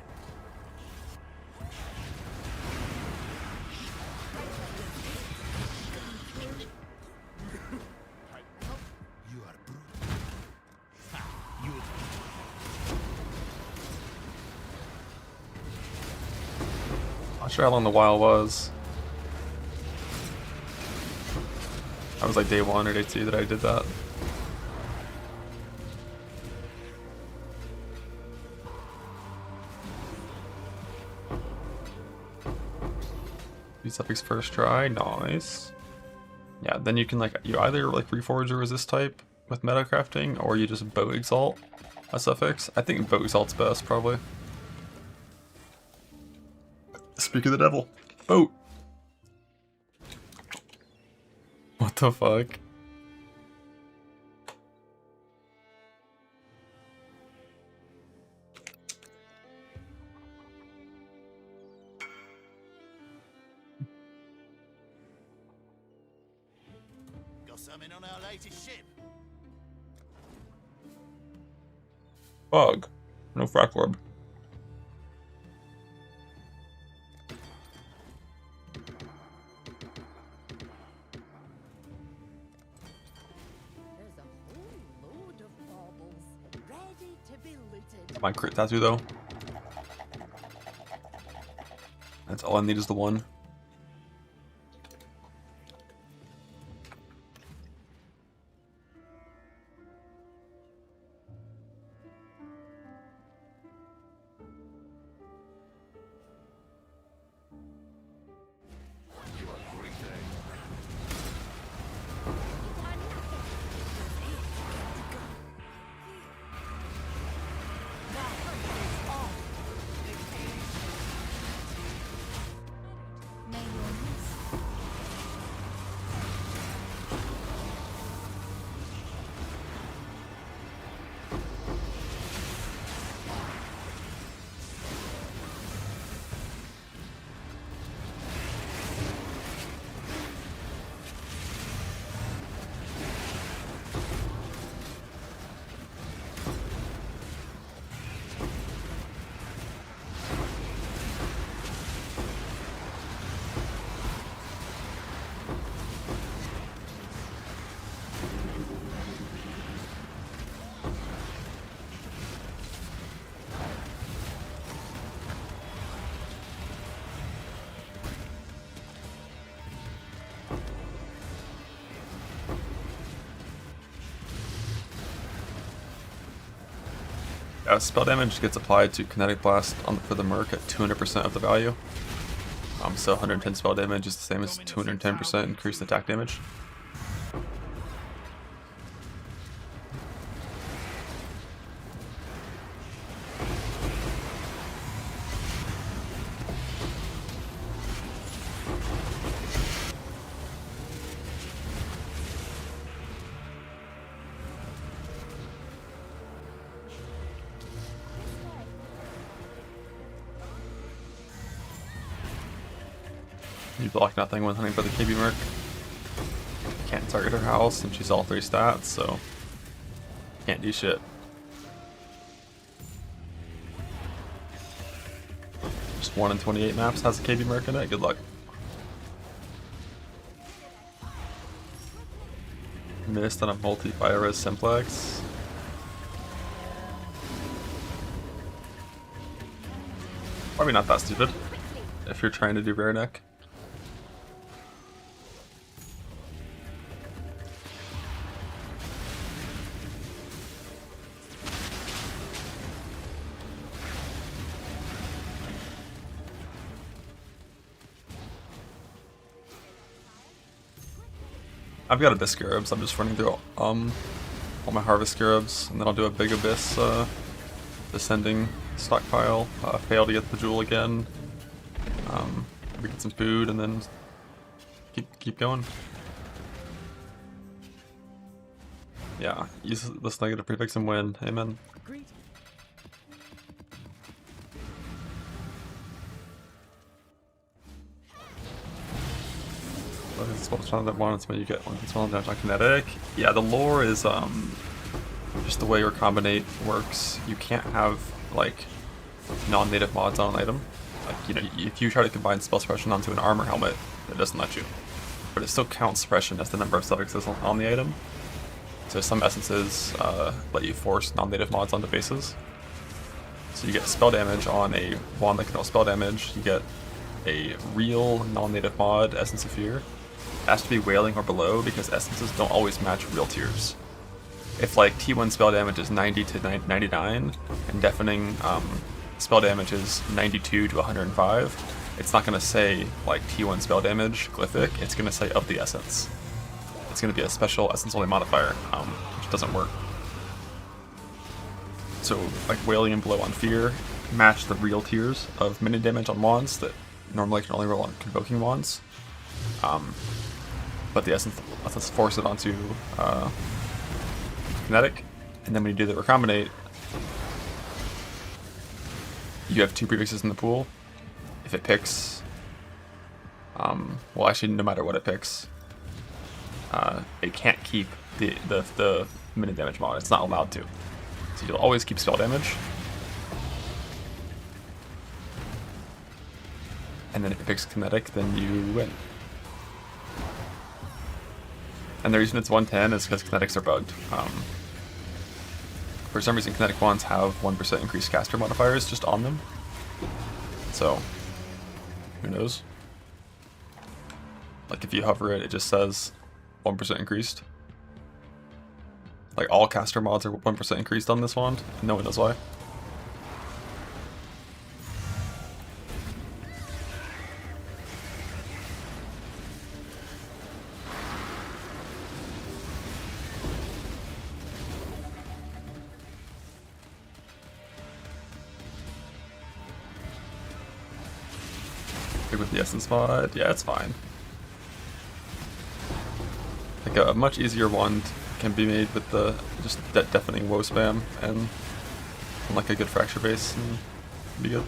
sure how long the while was. I was like day 1 or day 2 that I did that. Use suffix first try, nice. Yeah, then you can you either like reforge or resist type with meta crafting, or you just bow exalt a suffix. I think bow exalt's best probably. Speak of the devil. Boat. What the fuck? Got something on our latest ship. Bug. No frack orb. There's a whole load of baubles ready to be looted. My crit tattoo though. That's all I need is the one. Spell damage gets applied to Kinetic Blast for the Merc at 200% of the value. So 110 spell damage is the same as 210% increased attack damage. You block nothing when hunting for the KB Merc. Can't target her house, and she's all 3 stats, so can't do shit. Just 1 in 28 maps has a KB Merc in it. Good luck. Missed on a multi-fire-res simplex. Probably not that stupid if you're trying to do rare neck. I've got Abyss Scarabs, I'm just running through all my Harvest Scarabs, and then I'll do a big Abyss descending stockpile, fail to get the jewel again, we get some food, and then keep going. Yeah, use this negative prefix and win, amen. It's one that one, when you get one. It's one down on kinetic. Yeah, the lore is just the way your combinate works. You can't have like non-native mods on an item. Like, you know, if you try to combine spell suppression onto an armor helmet, it doesn't let you. But it still counts suppression as the number of suffixes on the item. So some essences let you force non-native mods onto bases. So you get spell damage on a wand that can deal spell damage. You get a real non-native mod, Essence of Fear, it has to be Wailing or below because essences don't always match real tiers. If like T1 spell damage is 90 to 99 and Deafening spell damage is 92 to 105, it's not going to say like T1 spell damage glyphic, it's going to say of the essence. It's going to be a special essence only modifier, which doesn't work. So like Wailing and below on Fear match the real tiers of minion damage on wands that normally can only roll on Convoking wands. But the essence lets us force it onto Kinetic, and then when you do the recombinate, you have 2 prefixes in the pool. If it picks, well actually no matter what it picks, it can't keep the minion damage mod, it's not allowed to. So you'll always keep spell damage. And then if it picks Kinetic, then you win. And the reason it's 110 is because Kinetics are bugged. For some reason, Kinetic wands have 1% increased caster modifiers just on them. So, who knows? Like if you hover it, it just says 1% increased. Like all caster mods are 1% increased on this wand. No one knows why. With the essence mod, yeah, it's fine. Like a much easier wand can be made with the just deafening woe spam and like a good fracture base and be good.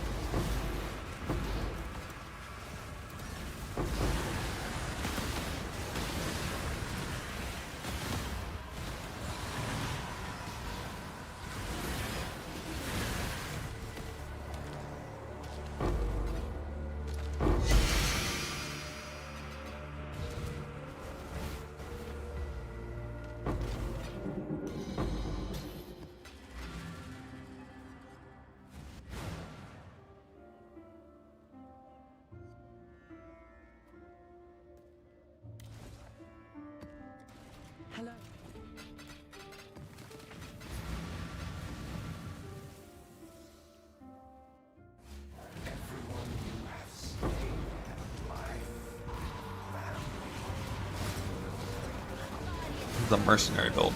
Hello. This is a mercenary build.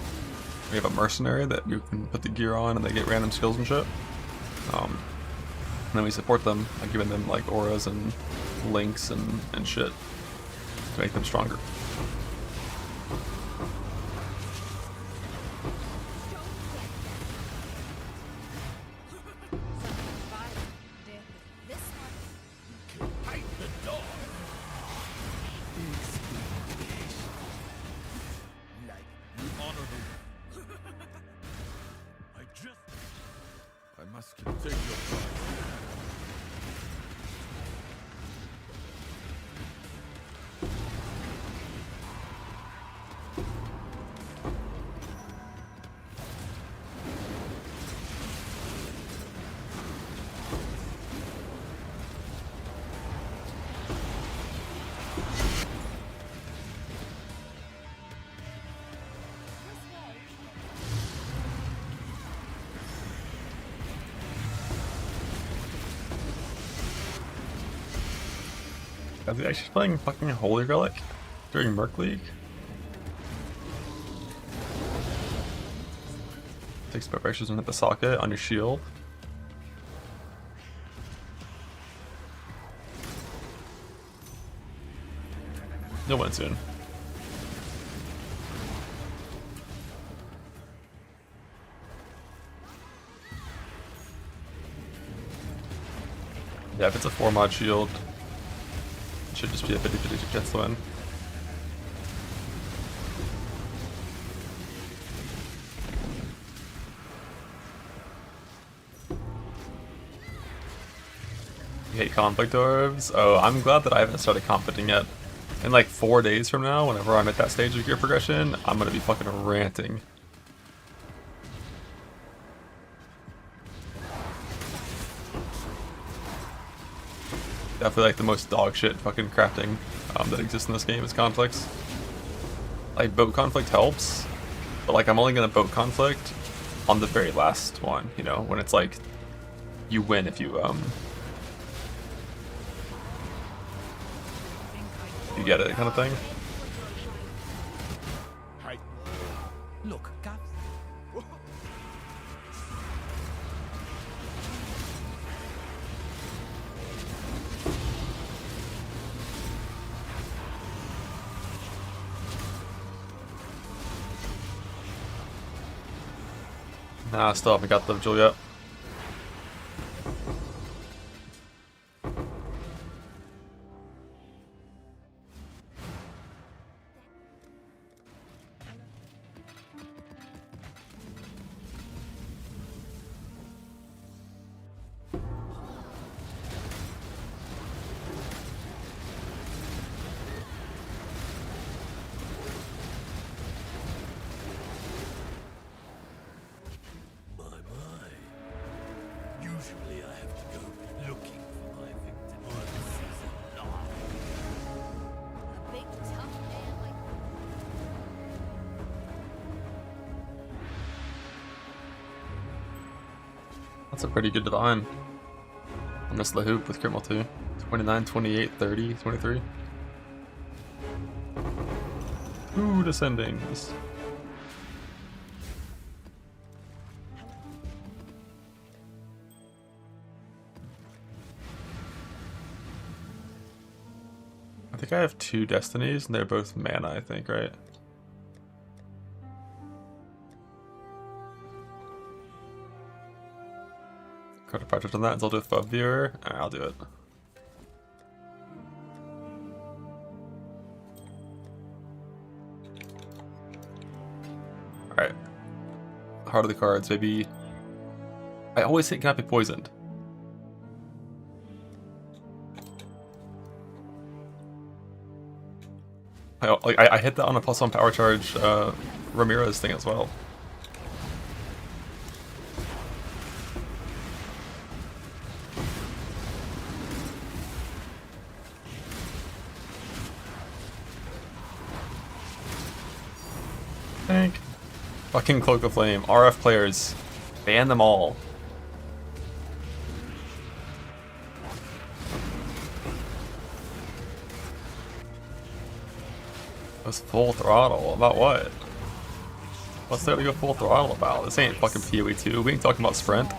We have a mercenary that you can put the gear on and they get random skills and shit. And then we support them by giving them like auras and links and shit to make them stronger. I must take your part. Is he actually playing fucking Holy Relic during Merc League? Takes pressures and hit the socket on your shield. You'll win soon. Yeah, if it's a 4-mod shield, it should just be a 50-50 chance to win. You hate conflict orbs? Oh, I'm glad that I haven't started conflicting yet. In like 4 days from now, whenever I'm at that stage of gear progression, I'm gonna be fucking ranting. Definitely like the most dog shit fucking crafting that exists in this game is conflicts. Like boat conflict helps, but like I'm only gonna boat conflict on the very last one, you know, when it's like you win if you you get it kind of thing. Hey. Look, Cap. Nah, still haven't got the Jewel yet. Usually I have to go looking for my victim. But this is a lie. A big tough man like That's a pretty good divine. I missed the hoop with Criminal 2. 29, 28, 30, 23. Ooh, descendings. I think I have 2 destinies and they're both mana, I think, right? Got a project on that until I'll do a FUB viewer. I'll do it. Alright. Heart of the cards, maybe. I always think cannot be poisoned. I hit that on a +1 power charge Ramirez thing as well. Thank. Fucking Cloak of Flame. RF players. Ban them all. It was full throttle. About what? What's there to go full throttle about? This ain't fucking PoE 2. We ain't talking about Sprint.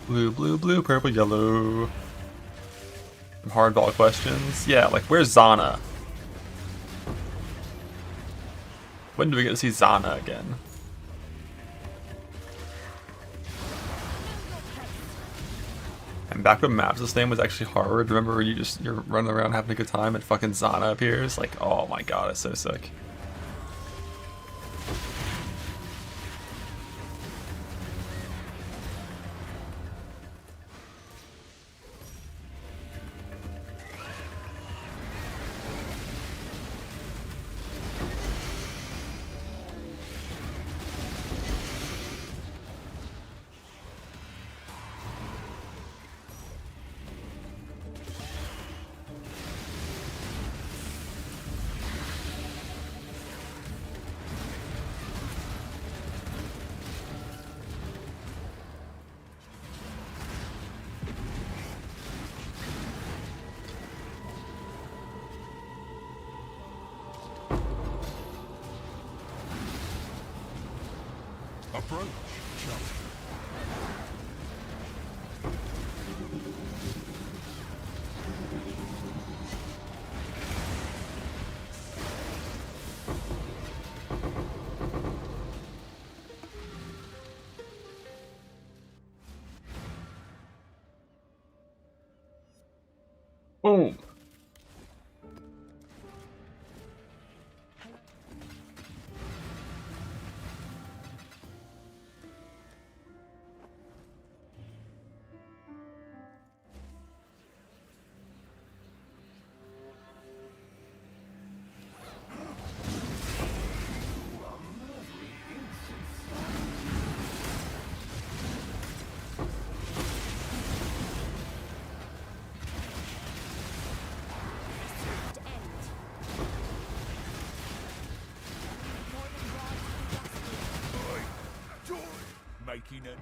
Blue, blue, blue, purple, yellow. Some hardball questions. Yeah, like, where's Zana? When do we get to see Zana again? And back when map system was actually hard, remember when you're running around having a good time and fucking Zana appears? Like, oh my god, it's so sick. Approach. Boom. To end. Joy making it.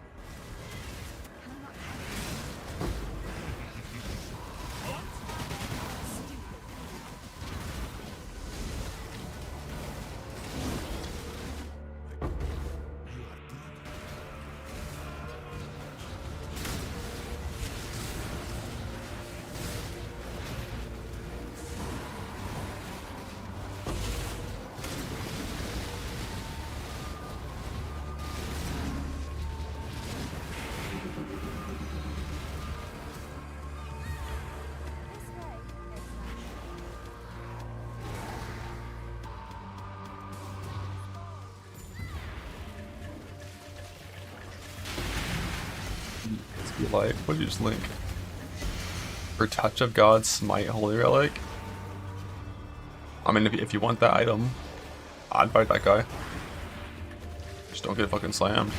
This way, it's Let's be like, what did you just link? For Touch of God, Smite Holy Relic. I mean, if you want that item, I'd fight that guy. Just don't get fucking slammed.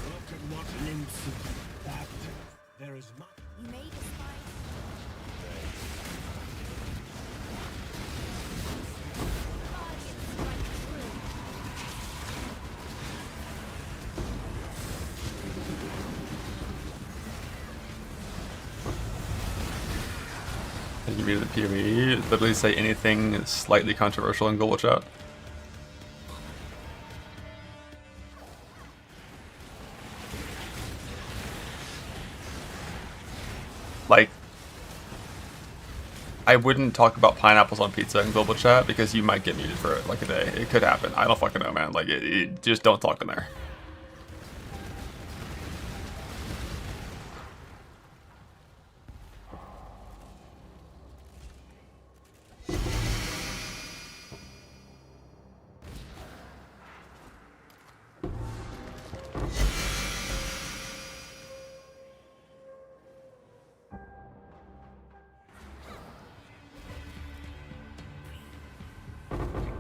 Look at what glimpse of that. There is much. You made a spy. And you read the PoE, literally say anything slightly controversial in global chat. Like, I wouldn't talk about pineapples on pizza in global chat because you might get muted for like a day. It could happen. I don't fucking know, man. Like, just don't talk in there.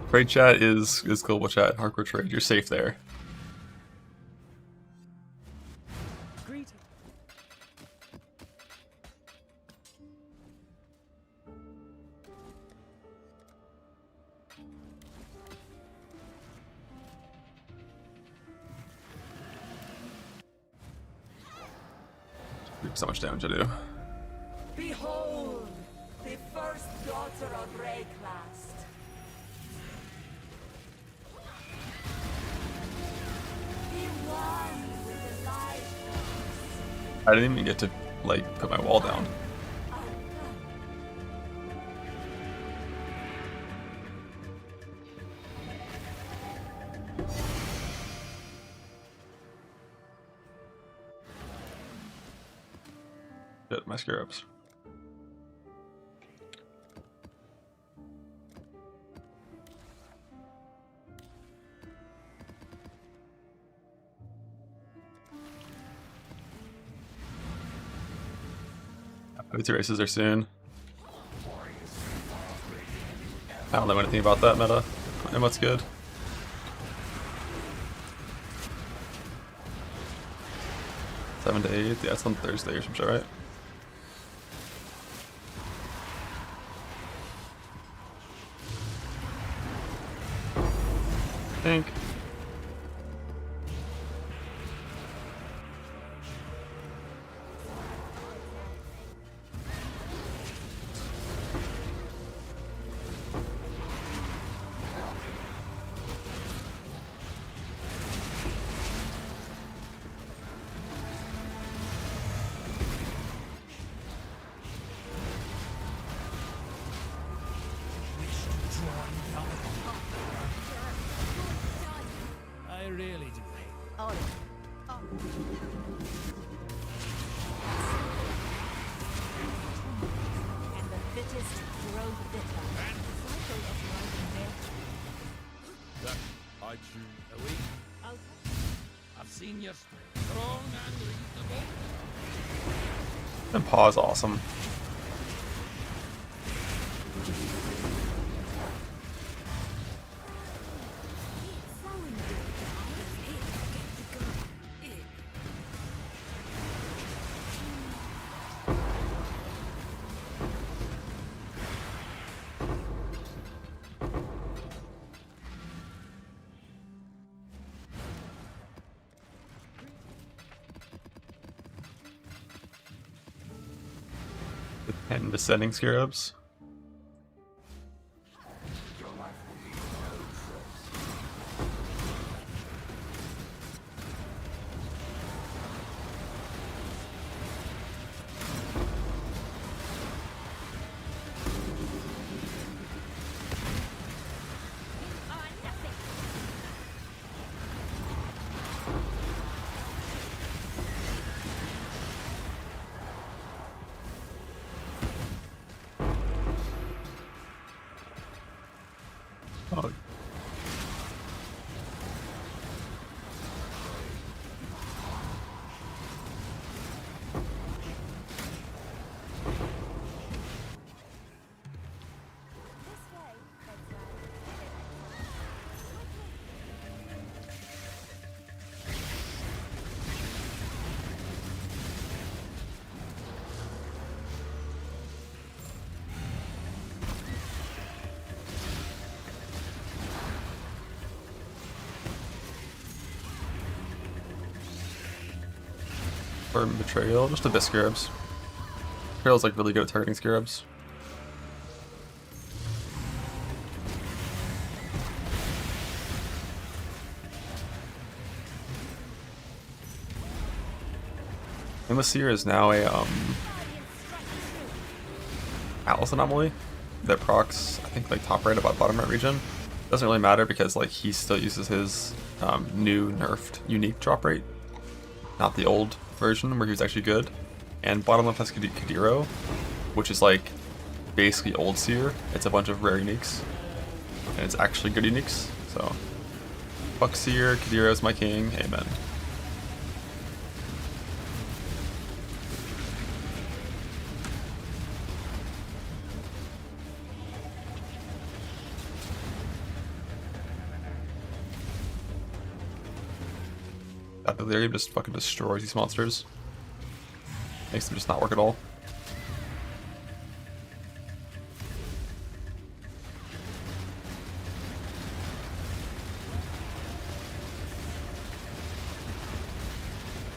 Trade chat is global chat, hardcore trade. You're safe there. Greeting. So much damage to do. Behold, the first daughter of Rayclast. The one with the light. I didn't even get to like put my wall down. Shit, my scarabs. Ability races are soon. I don't know anything about that meta. And what's good? Seven to 8. Yeah, that's on Thursday or some shit, right? think. I really do. And the fittest grow fitter. Cycle of life and death. That I choose. A week? I've seen you strong and reasonable. And pause awesome. The 10 descending scarabs. Oh. Or Betrayal, just a bit scarabs. Betrayal's like really good at targeting scarabs. Seer is now a Atlas anomaly that procs, I think, like top right about bottom right region. Doesn't really matter because like he still uses his new nerfed unique drop rate, not the old version where he was actually good. And bottom left has Kadiro, which is like basically old Seer. It's a bunch of rare uniques, and it's actually good uniques. So fuck Seer, Kadiro is my king, amen. That delirium just fucking destroys these monsters. Makes them just not work at all.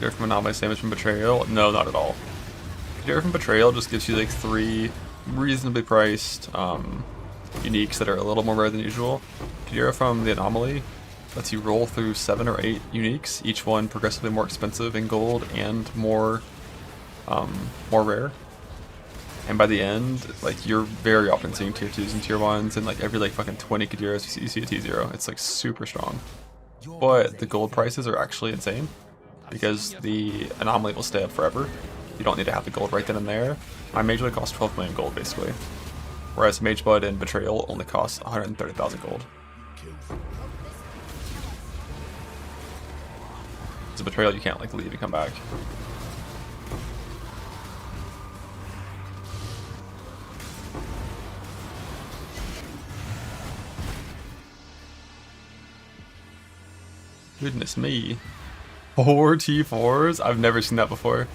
Kadira from Anomaly, same as from Betrayal? No, not at all. Kadira from Betrayal just gives you like 3 reasonably priced uniques that are a little more rare than usual. Kadira from the Anomaly lets you roll through 7 or 8 uniques, each one progressively more expensive in gold and more rare. And by the end, like, you're very often seeing tier 2s and tier 1s, and like every like fucking 20 Kadiras you see a T0. It's like super strong. But the gold prices are actually insane because the Anomaly will stay up forever. You don't need to have the gold right then and there. My Mage Blade costs 12 million gold basically, whereas Mage Blood and Betrayal only cost 130,000 gold. It's a Betrayal you can't like leave and come back. Goodness me. 4 T4s? I've never seen that before.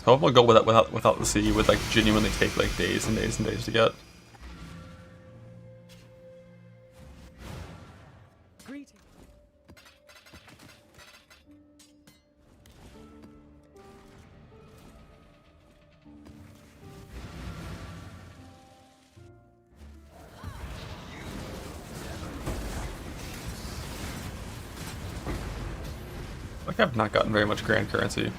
Some of them will go without the sea would like genuinely take like days and days and days to get. Like I've not gotten very much grand currency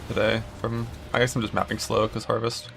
today from, I guess I'm just mapping slow because harvest.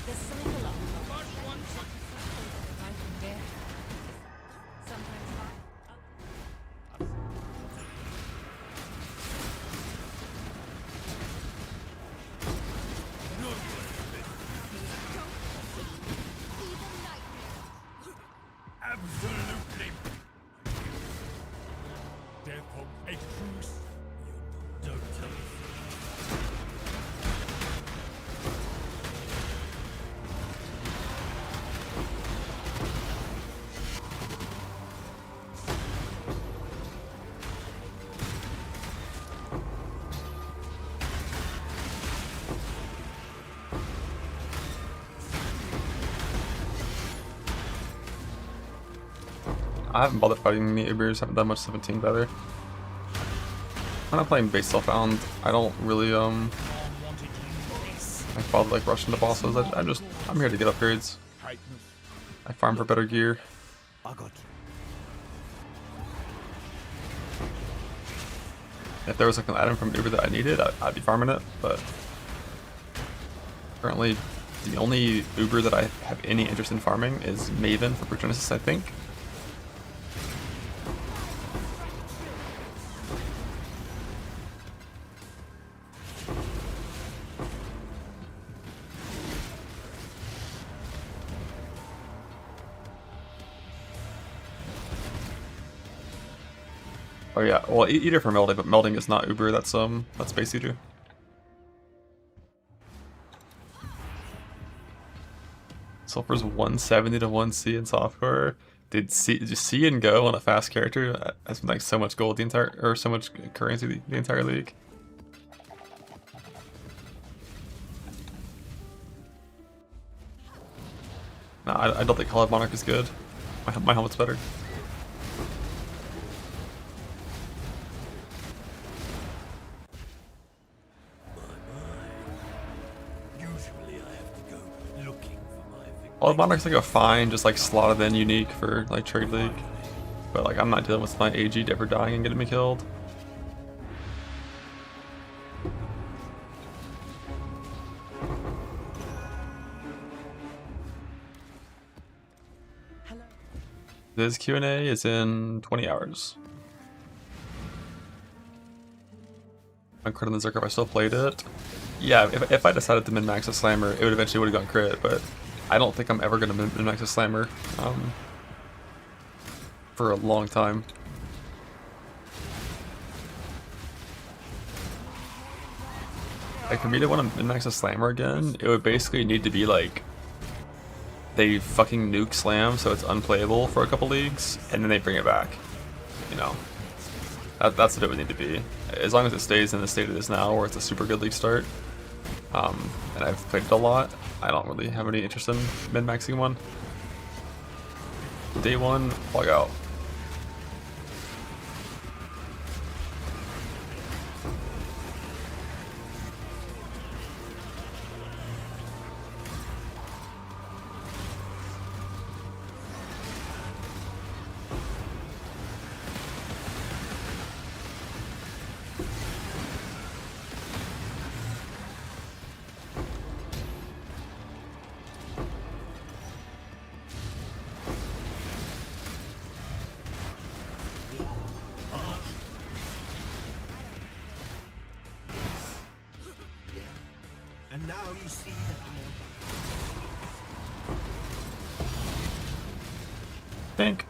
The cycle of life and death. Sometimes life. Absolutely. Therefore, a truce. Don't tell me. I haven't bothered fighting the Ubers, haven't done much 17 better. When I'm playing base self-found, I don't really like bother like rushing the bosses. I'm here to get upgrades. I farm for better gear. I got you. If there was like an item from Uber that I needed, I'd be farming it, but currently the only Uber that I have any interest in farming is Maven for Progenesis, I think. Oh yeah, well Eater for melding, but melding is not Uber, that's Space Eater. Sulfur's 170 to 1C in software. Did C and Go on a fast character has been like so much gold the entire, or so much currency the entire league. No, I don't think Hollow Monarch is good. My helmet's better. Hollow Monarch's like a fine, just like slotted in unique for like trade league. But like I'm not dealing with my AG ever dying and getting me killed. This Q&A is in 20 hours. On Crit on the Zerker, if I still played it. Yeah, if I decided to min-max a Slammer, it would eventually would have gone crit, but I don't think I'm ever going to min-max a Slammer for a long time. Like for me to want to min-max a Slammer again, it would basically need to be like they fucking nuke Slam so it's unplayable for a couple leagues, and then they bring it back. You know, that's what it would need to be. As long as it stays in the state it is now, where it's a super good league start, and I've played it a lot, I don't really have any interest in min-maxing one. Day one, log out. you see that Think.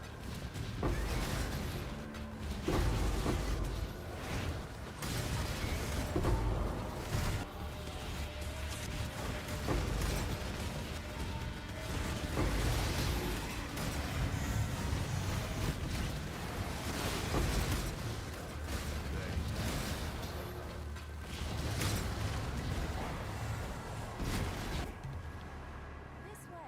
This way.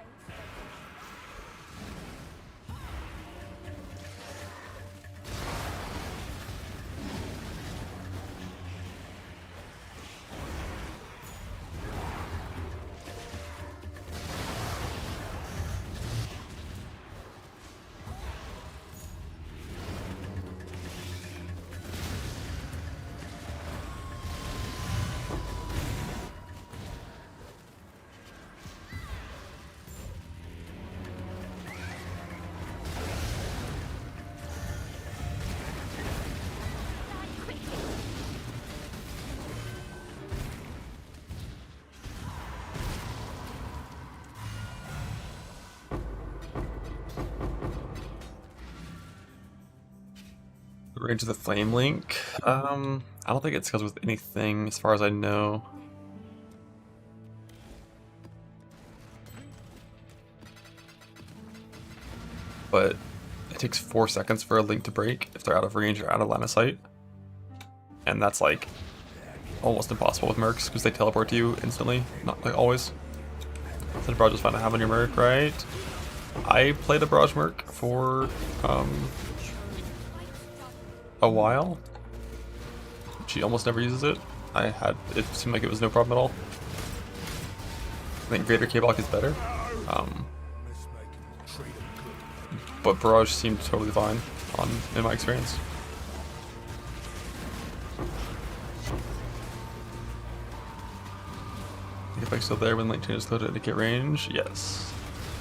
Range of the Flame Link. I don't think it scales with anything as far as I know. But it takes 4 seconds for a link to break if they're out of range or out of line of sight. And that's like almost impossible with mercs because they teleport to you instantly, not like always. So the barrage is fine to have on your merc, right? I played a barrage merc for a while. She almost never uses it. It seemed like it was no problem at all. I think Greater K-Block is better. But Barrage seemed totally fine in my experience. If I'm still there when Link changes code to indicate range, yes.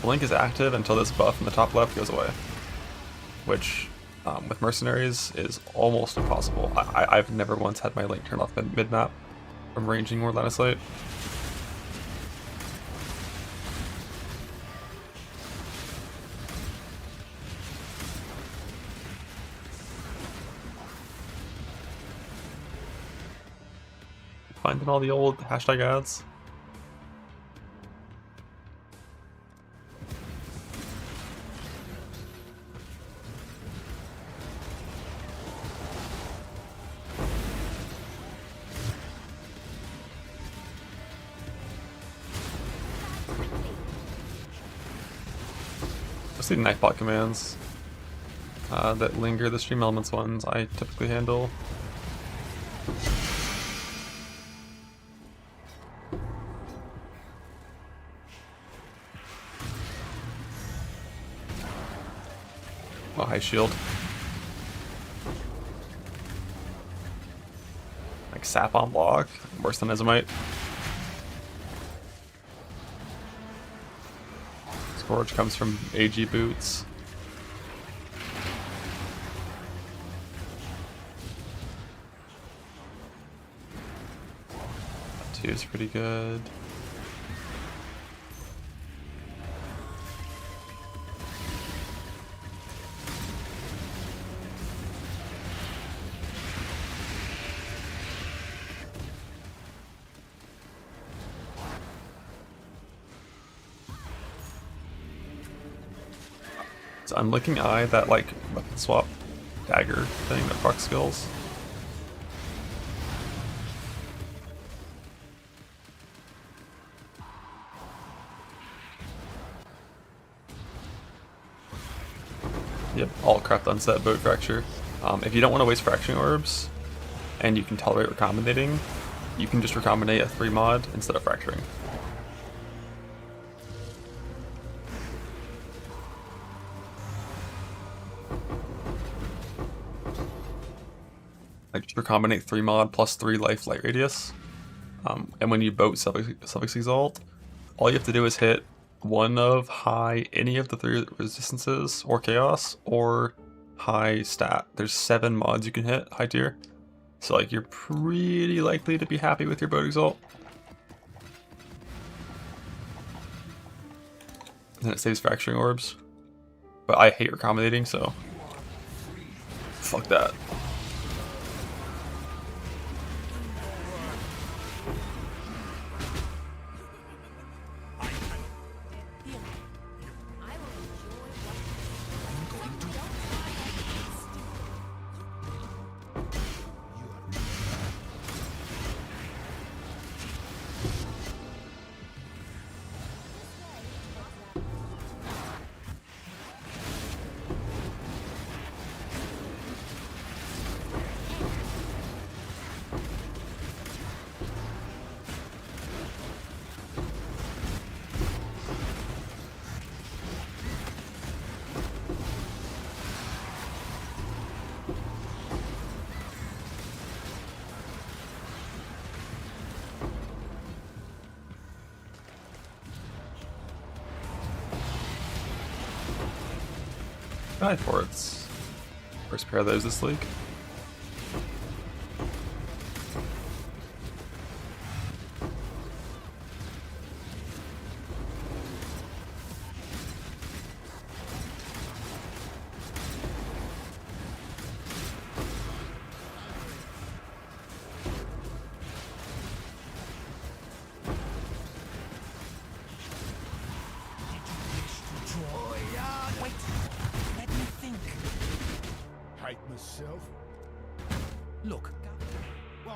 The Link is active until this buff in the top left goes away, which with Mercenaries is almost impossible. I've never once had my Link turn off mid-map from ranging or line of sight. Finding all the old hashtag ads. Mostly Nightbot commands that linger. The Stream Elements ones I typically handle. Oh, high shield. Like sap on block, worse than Azumite. Scourge comes from AG boots. Two is pretty good. So Unlooking Eye, that like weapon swap dagger thing that procs skills. Yep, all craft unset boat fracture. If you don't want to waste fracturing orbs, and you can tolerate recombinating, you can just recombinate a 3 mod instead of fracturing. Like just recombinate 3 mod plus 3 life light radius. And when you boat suffix exalt, all you have to do is hit one of high any of the 3 resistances or chaos or high stat. There's 7 mods you can hit high tier. So like you're pretty likely to be happy with your boat exalt. And it saves fracturing orbs. But I hate accommodating, so fuck that. Guide ports. First pair of those this league. Myself. Look. I'm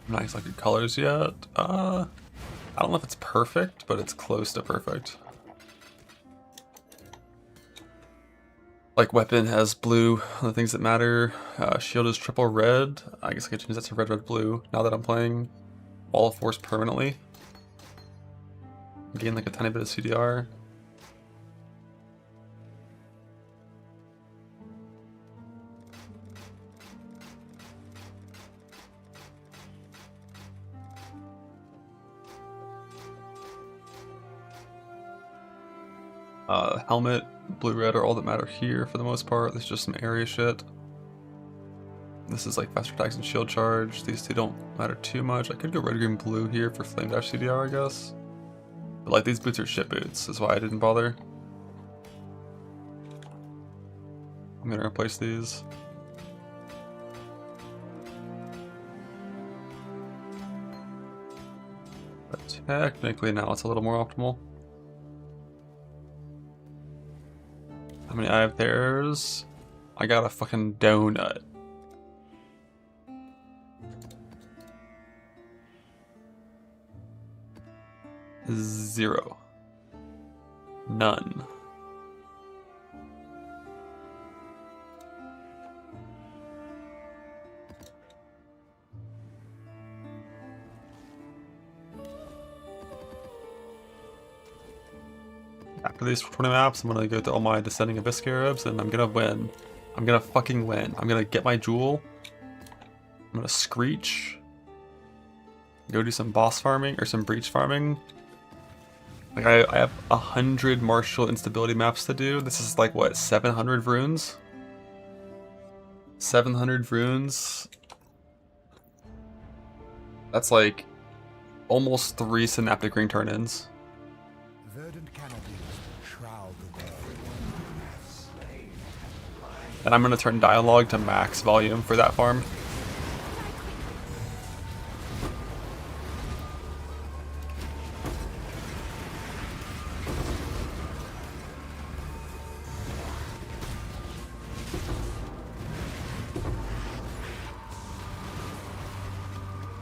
not selected colors yet. I don't know if it's perfect, but it's close to perfect. Like weapon has blue on the things that matter. Shield is triple red. I guess I could change that to red, red, blue. Now that I'm playing Wall of Force permanently. Gain like a tiny bit of CDR. Helmet, blue, red are all that matter here for the most part. There's just some area shit. This is like faster attacks and shield charge. These two don't matter too much. I could go red, green, blue here for flame dash CDR, I guess. But like these boots are shit boots, is why I didn't bother. I'm gonna replace these. But technically now it's a little more optimal. How many I have pairs? I got a fucking donut. Zero. None. After these 20 maps, I'm gonna go to all my Descending Abyss Scarabs and I'm gonna win. I'm gonna fucking win. I'm gonna get my jewel. I'm gonna screech. Go do some boss farming or some breach farming. Like I have 100 martial instability maps to do. This is like what, 700 runes? 700 runes. That's like almost 3 synaptic ring turn-ins. Verdant canopies shroud the world. And I'm gonna turn dialogue to max volume for that farm.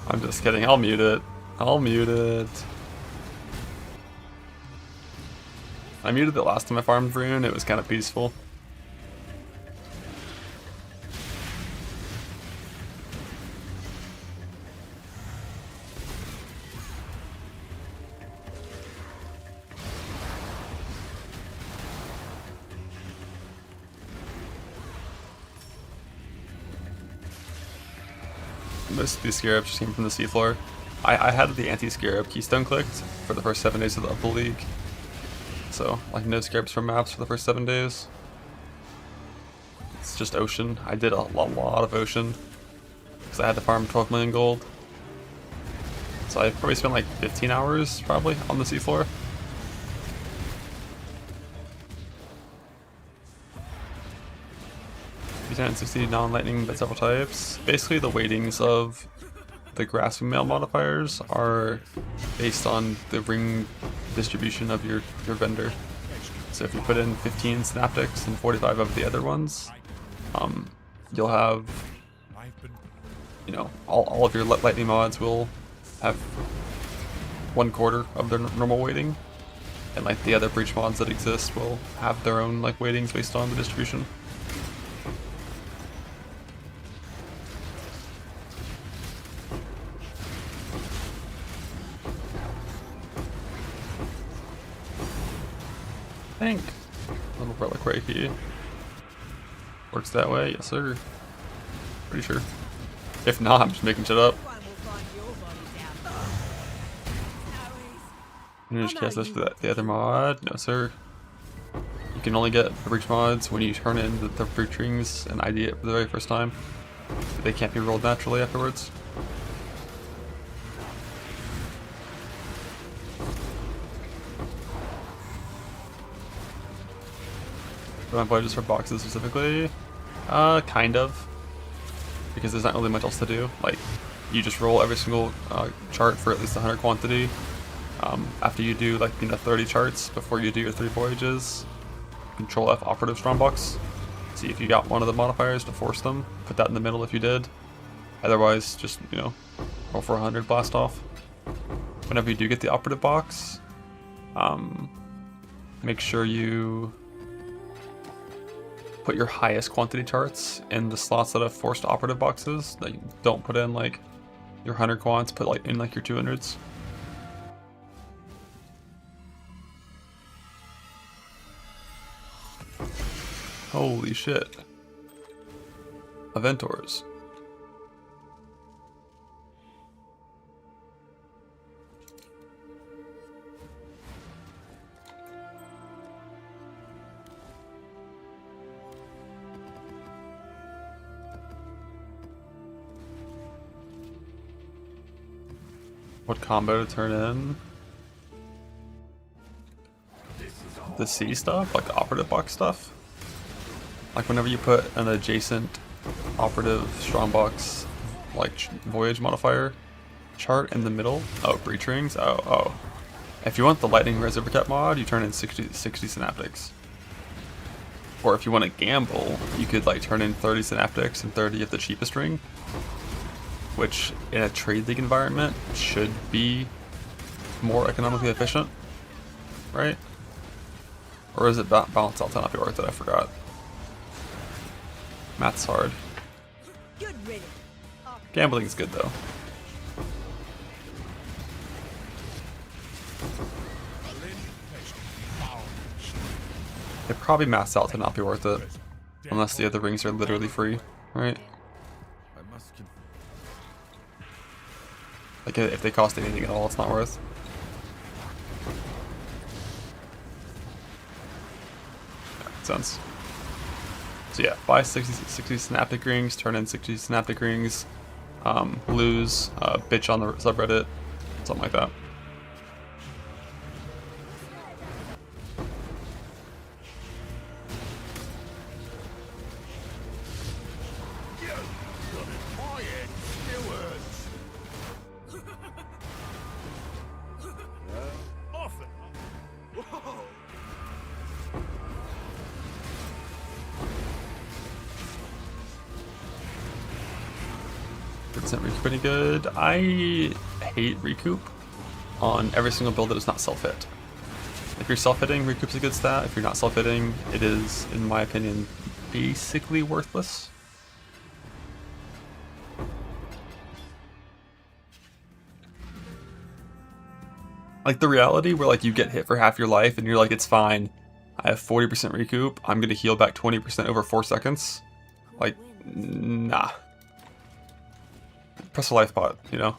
I'm just kidding, I'll mute it. I'll mute it. I muted it last time I farmed rune, it was kind of peaceful. Most of these scarabs just came from the seafloor. I had the anti-scarab keystone clicked for the first 7 days of the league. So, like, no scarabs from maps for the first 7 days. It's just ocean. I did a lot of ocean. because I had to farm 12 million gold. So I probably spent like 15 hours probably on the seafloor. $360 non-lightning but several types. Basically the weightings of the grasping mail modifiers are based on the ring distribution of your vendor. So if you put in 15 synaptics and 45 of the other ones, you'll have, you know, all of your lightning mods will have 1/4 of their normal weighting, and like the other breach mods that exist will have their own like weightings based on the distribution. I think little relic reiki works that way. Yes, sir. Pretty sure. If not, I'm just making shit up. One will find your body down. I'm gonna just cast this for the other mod. No, sir. You can only get the breach mods when you turn in the breach rings and ID it for the very first time. They can't be rolled naturally afterwards. My budgets for boxes specifically? Kind of. Because there's not really much else to do. Like, you just roll every single chart for at least 100 quantity. After you do, like, 30 charts before you do your 3 voyages, Control F operative strongbox. See if you got one of the modifiers to force them. Put that in the middle if you did. Otherwise, just, roll for 100 blast off. Whenever you do get the operative box, make sure you put your highest quantity charts in the slots that have forced operative boxes. Like, don't put in like your 100 quants, put like in like your 200s. Holy shit. Aventors. What combo to turn in? The C stuff? Like the operative box stuff? Like whenever you put an adjacent operative strongbox, like voyage modifier chart in the middle. Oh, breach rings? Oh. If you want the lightning reservoir cap mod, you turn in 60 synaptics. Or if you want to gamble, you could like turn in 30 synaptics and 30 of the cheapest ring. Which in a trade league environment should be more economically efficient, right? Or is it balanced out to not be worth it? I forgot. Math's hard. Good riddance. Gambling is good though. It probably maths out to not be worth it, unless the other rings are literally free, right? Like if they cost anything at all, it's not worth. Yeah, makes sense. So yeah, buy 60 synaptic rings, turn in 60 synaptic rings, lose, bitch on the subreddit, something like that. Pretty good. I hate recoup on every single build that is not self-hit. If you're self-hitting, recoup's a good stat. If you're not self-hitting, it is, in my opinion, basically worthless. Like the reality where like you get hit for half your life and you're like, it's fine. I have 40% recoup. I'm gonna heal back 20% over 4 seconds. Like, nah. Press a life pot, you know?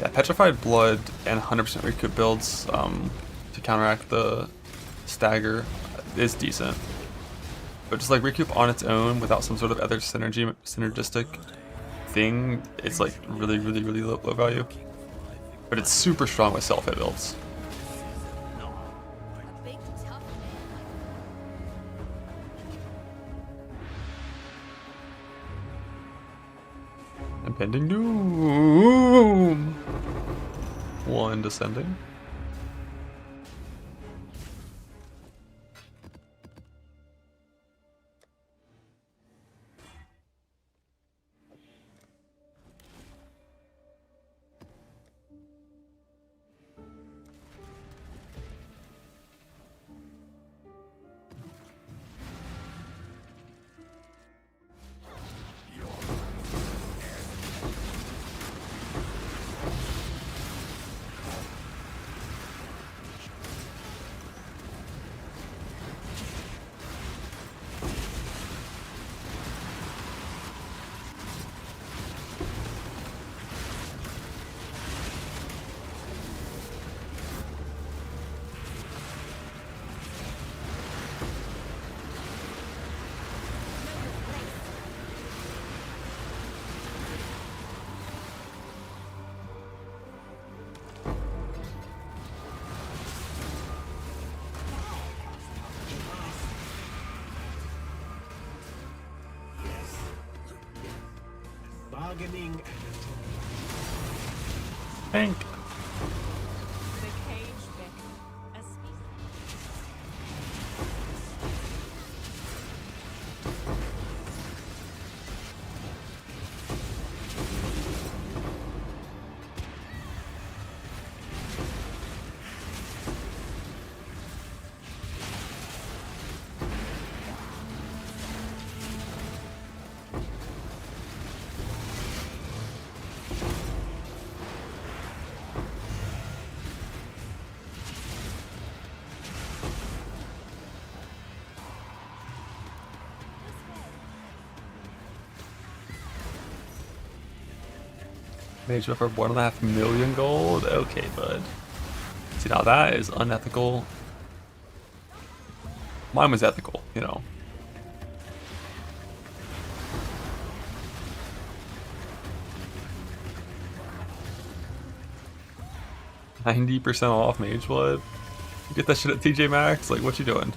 Yeah, Petrified Blood and 100% recoup builds to counteract the stagger is decent. But just like recoup on its own without some sort of other synergistic thing, it's like really low value. But it's super strong with self-hit builds. A big tough man. Impending doom. One descending. Bargaining and Tank. The cage beckons. A species. Mage for 1.5 million gold? Okay, bud. See, now that is unethical. Mine was ethical, you know. $90% off Mage Blood? You get that shit at TJ Maxx? Like, what you doing?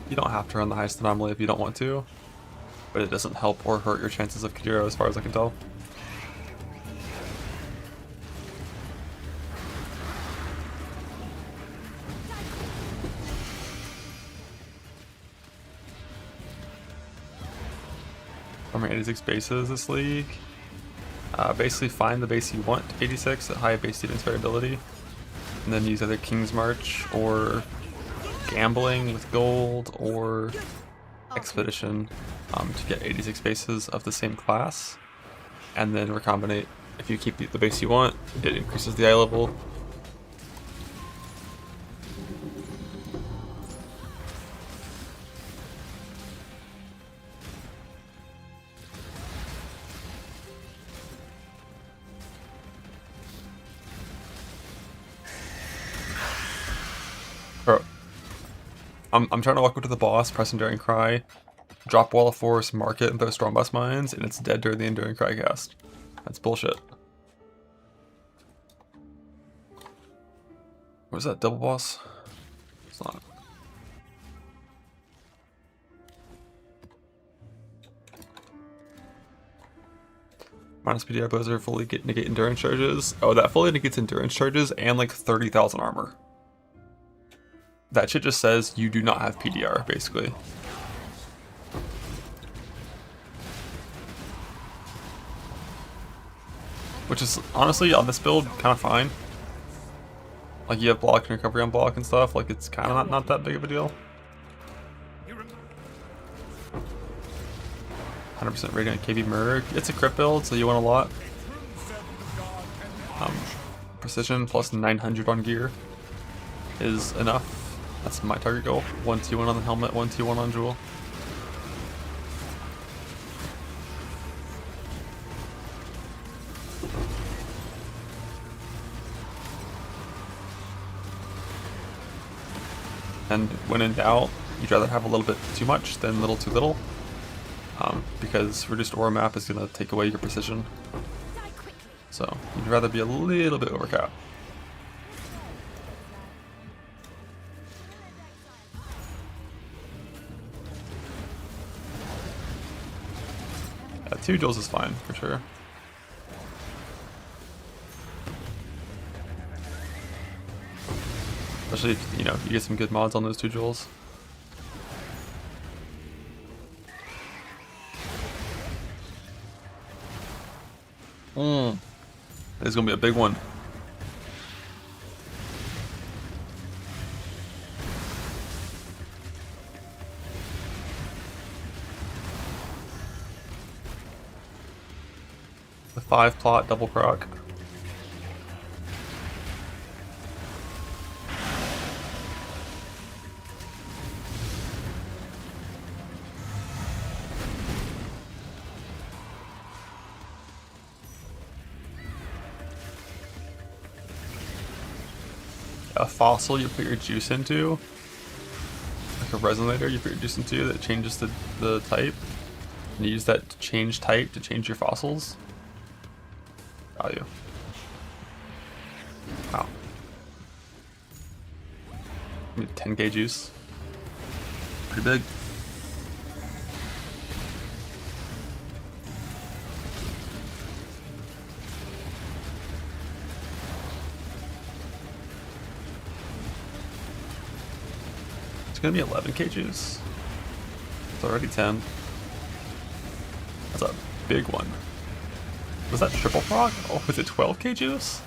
You don't have to run the highest anomaly if you don't want to, but it doesn't help or hurt your chances of Kajiro as far as I can tell. How many 86 bases this league? Basically find the base you want, 86 at high base defense variability, and then use either King's March or Gambling with gold or Expedition to get 86 bases of the same class, and then recombinate. If you keep the base you want, it increases the eye level. Bro, I'm trying to walk up to the boss, press Enduring Cry, drop Wall of Force, mark it, and throw Storm Blast Mines, and it's dead during the Enduring Cry cast. That's bullshit. What is that, double boss? It's not. Minus PDR bows are fully negate endurance charges. Oh, that fully negates endurance charges and like 30,000 armor. That shit just says you do not have PDR, basically. Which is, honestly, on this build, kind of fine. Like, you have block and recovery on block and stuff, like, it's kind of not that big of a deal. 100% Radiant KB Merc. It's a crit build, so you want a lot. Precision plus 900 on gear is enough. That's my target goal. 1 T1 on the helmet, 1 T1 on jewel. And when in doubt, you'd rather have a little bit too much than a little too little. Because reduced aura map is going to take away your precision. So you'd rather be a little bit overcap. Yeah, 2 joules is fine for sure. Especially if, you know, you get some good mods on those 2 joules. This is gonna be a big one. The 5 plot double proc. A fossil you put your juice into, like a resonator you put your juice into that changes the type, and you use that to change type to change your fossils. Value. Wow. Need 10k juice. Pretty big. It's gonna be 11k juice. It's already 10. That's a big one. Was that triple proc? Oh, is it 12k juice?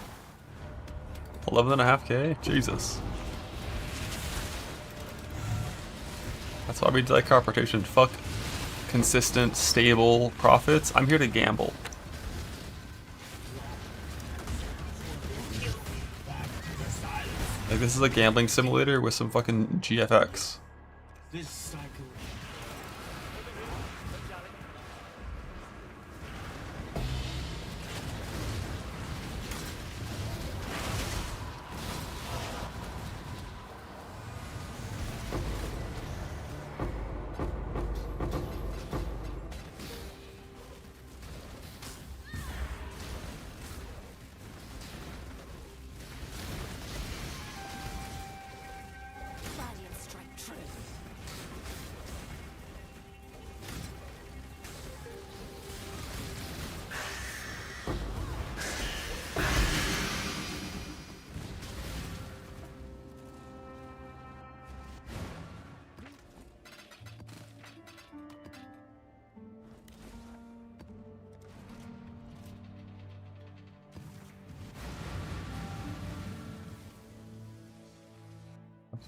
11.5k? Jesus. That's why we do like crop rotation. Fuck consistent, stable profits. I'm here to gamble. Like, this is a gambling simulator with some fucking GFX. This cycle. Radiant strike true.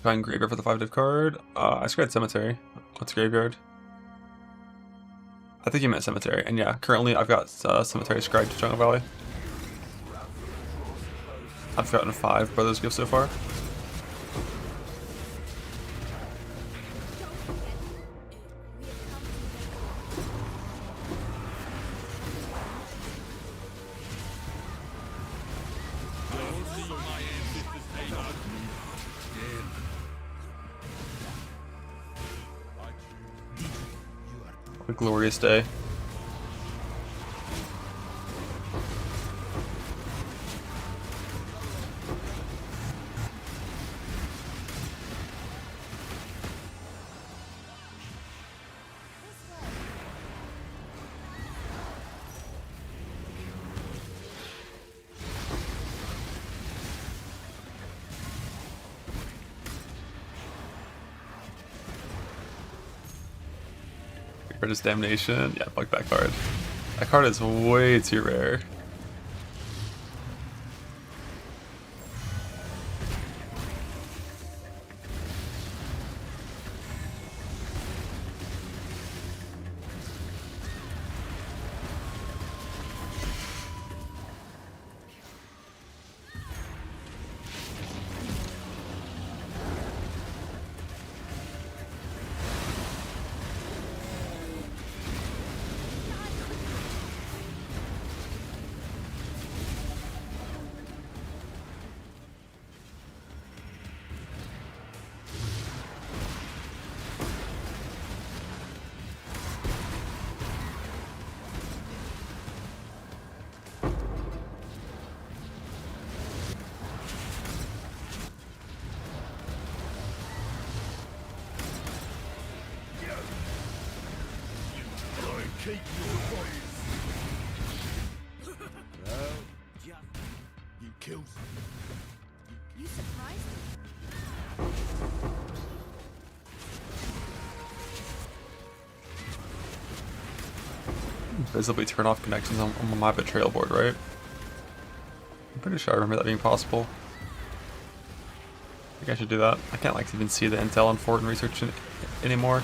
Find graveyard for the 5 div card. I scried cemetery. What's graveyard? I think you meant cemetery. And yeah, currently I've got cemetery scribed to Jungle Valley. I've gotten 5 brothers gifts so far. A glorious day. For his damnation. Yeah, fuck that card. That card is way too rare. take your bodies. Well, just you kill You surprised me. Visibly turn off connections on my betrayal board, right? I'm pretty sure I remember that being possible. I think I should do that. I can't like even see the intel on fort and research anymore.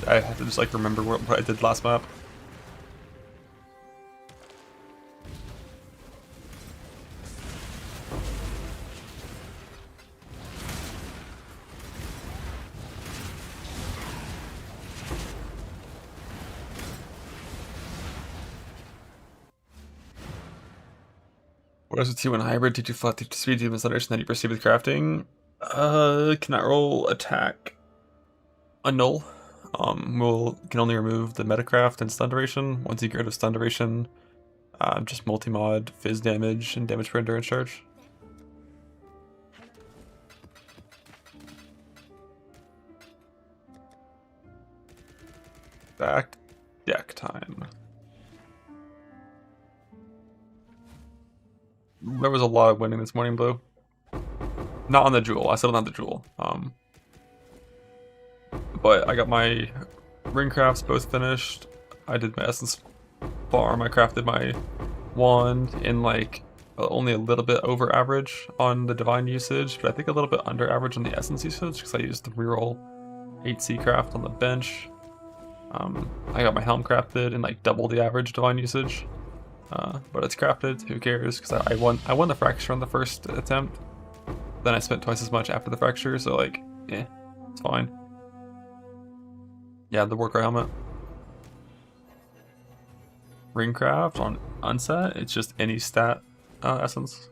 I have to just like remember what I did last map. What does the T1 hybrid teach you flat teach speed to misunderstand that you proceed with crafting? Cannot roll attack. Null. Can only remove the metacraft and stun duration. Once you get rid of stun duration, just multi-mod, fizz damage, and damage per endurance charge. Back deck time. There was a lot of winning this morning, Blue. Not on the jewel. I still don't have the jewel. But I got my ring crafts both finished. I did my essence farm. I crafted my wand in like only a little bit over average on the divine usage, but I think a little bit under average on the essence usage because I used the reroll 8C craft on the bench. I got my helm crafted in like double the average divine usage. But it's crafted, who cares, because I won the fracture on the first attempt. Then I spent twice as much after the fracture, so like, it's fine. Yeah, the Warcry helmet. Ringcraft on unset, it's just any stat essence.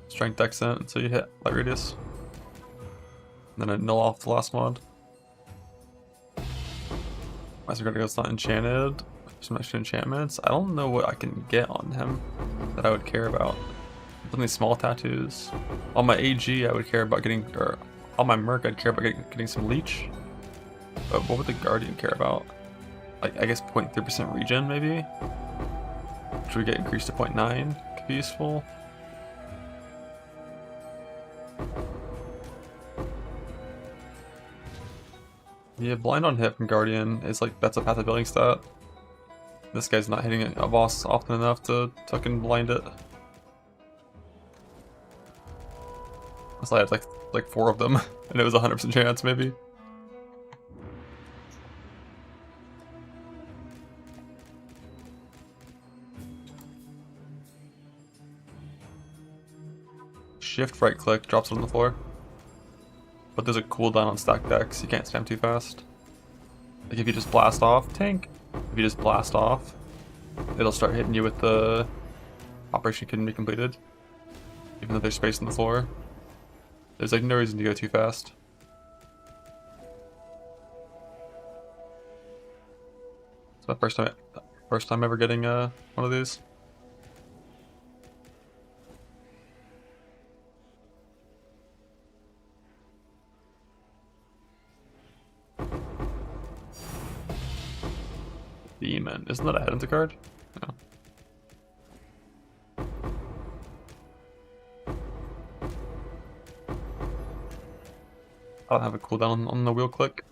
Strength accent until you hit light radius. And then I null off the last mod. Master Guardian's not enchanted. Some extra enchantments. I don't know what I can get on him that I would care about. Only small tattoos. On my AG, I would care about getting, or on my Merc, I'd care about getting some leech. But what would the Guardian care about? Like, I guess 0.3% regen, maybe? Should we get increased to 0.9? Could be useful. Yeah, blind on hit from Guardian is like, that's a path of building stat. This guy's not hitting a boss often enough to fucking blind it. So I had like 4 of them, and it was 100% chance maybe. Shift right click drops it on the floor. But there's a cooldown on stack decks, you can't spam too fast. Like if you just blast off, tank. If you just blast off, it'll start hitting you with the operation couldn't be completed. Even though there's space on the floor. There's like no reason to go too fast. It's my first time ever getting one of these. Demon. Isn't that a head into card? No. I don't have a cooldown on the wheel click.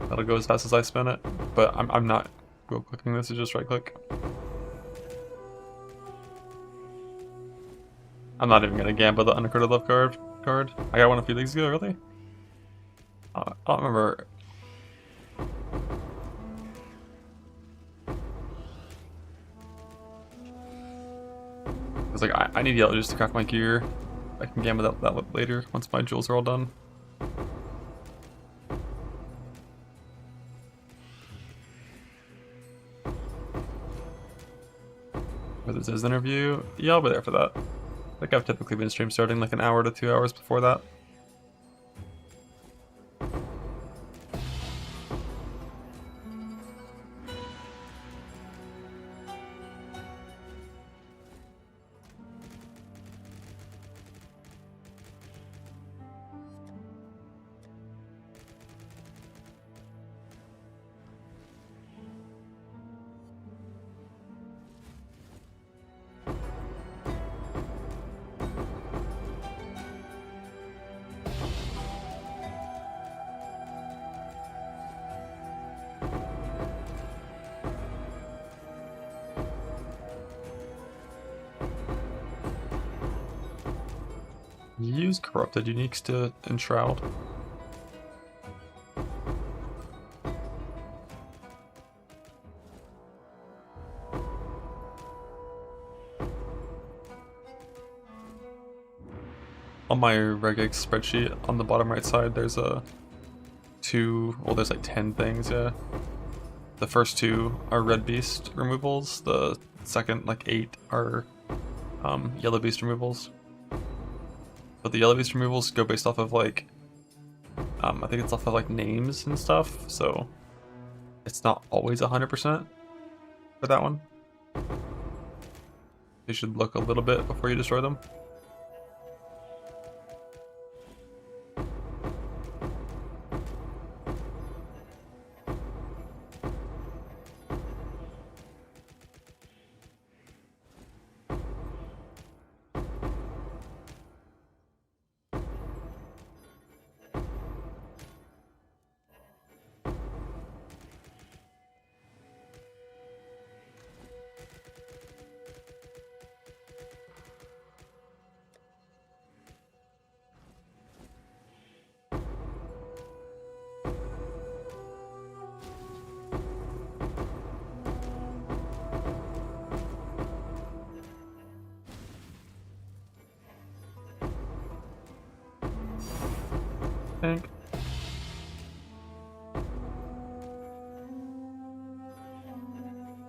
That'll go as fast as I spin it. But I'm not wheel clicking this, is just right click. I'm not even gonna gamble the Uncoded Love card. I got one a few days ago, really? I don't remember. It's like, I need yellow just to craft my gear. I can gamble that later, once my jewels are all done. For the Ziz interview, yeah, I'll be there for that. I think I've typically been stream starting like an hour to 2 hours before that. Use corrupted uniques to enshroud. On my regx spreadsheet, on the bottom right side, there's there's like 10 things, yeah. The first 2 are red beast removals, the second like 8 are yellow beast removals. But the yellow beast removals go based off of like, I think it's off of like names and stuff, so it's not always 100% for that one. You should look a little bit before you destroy them. Think.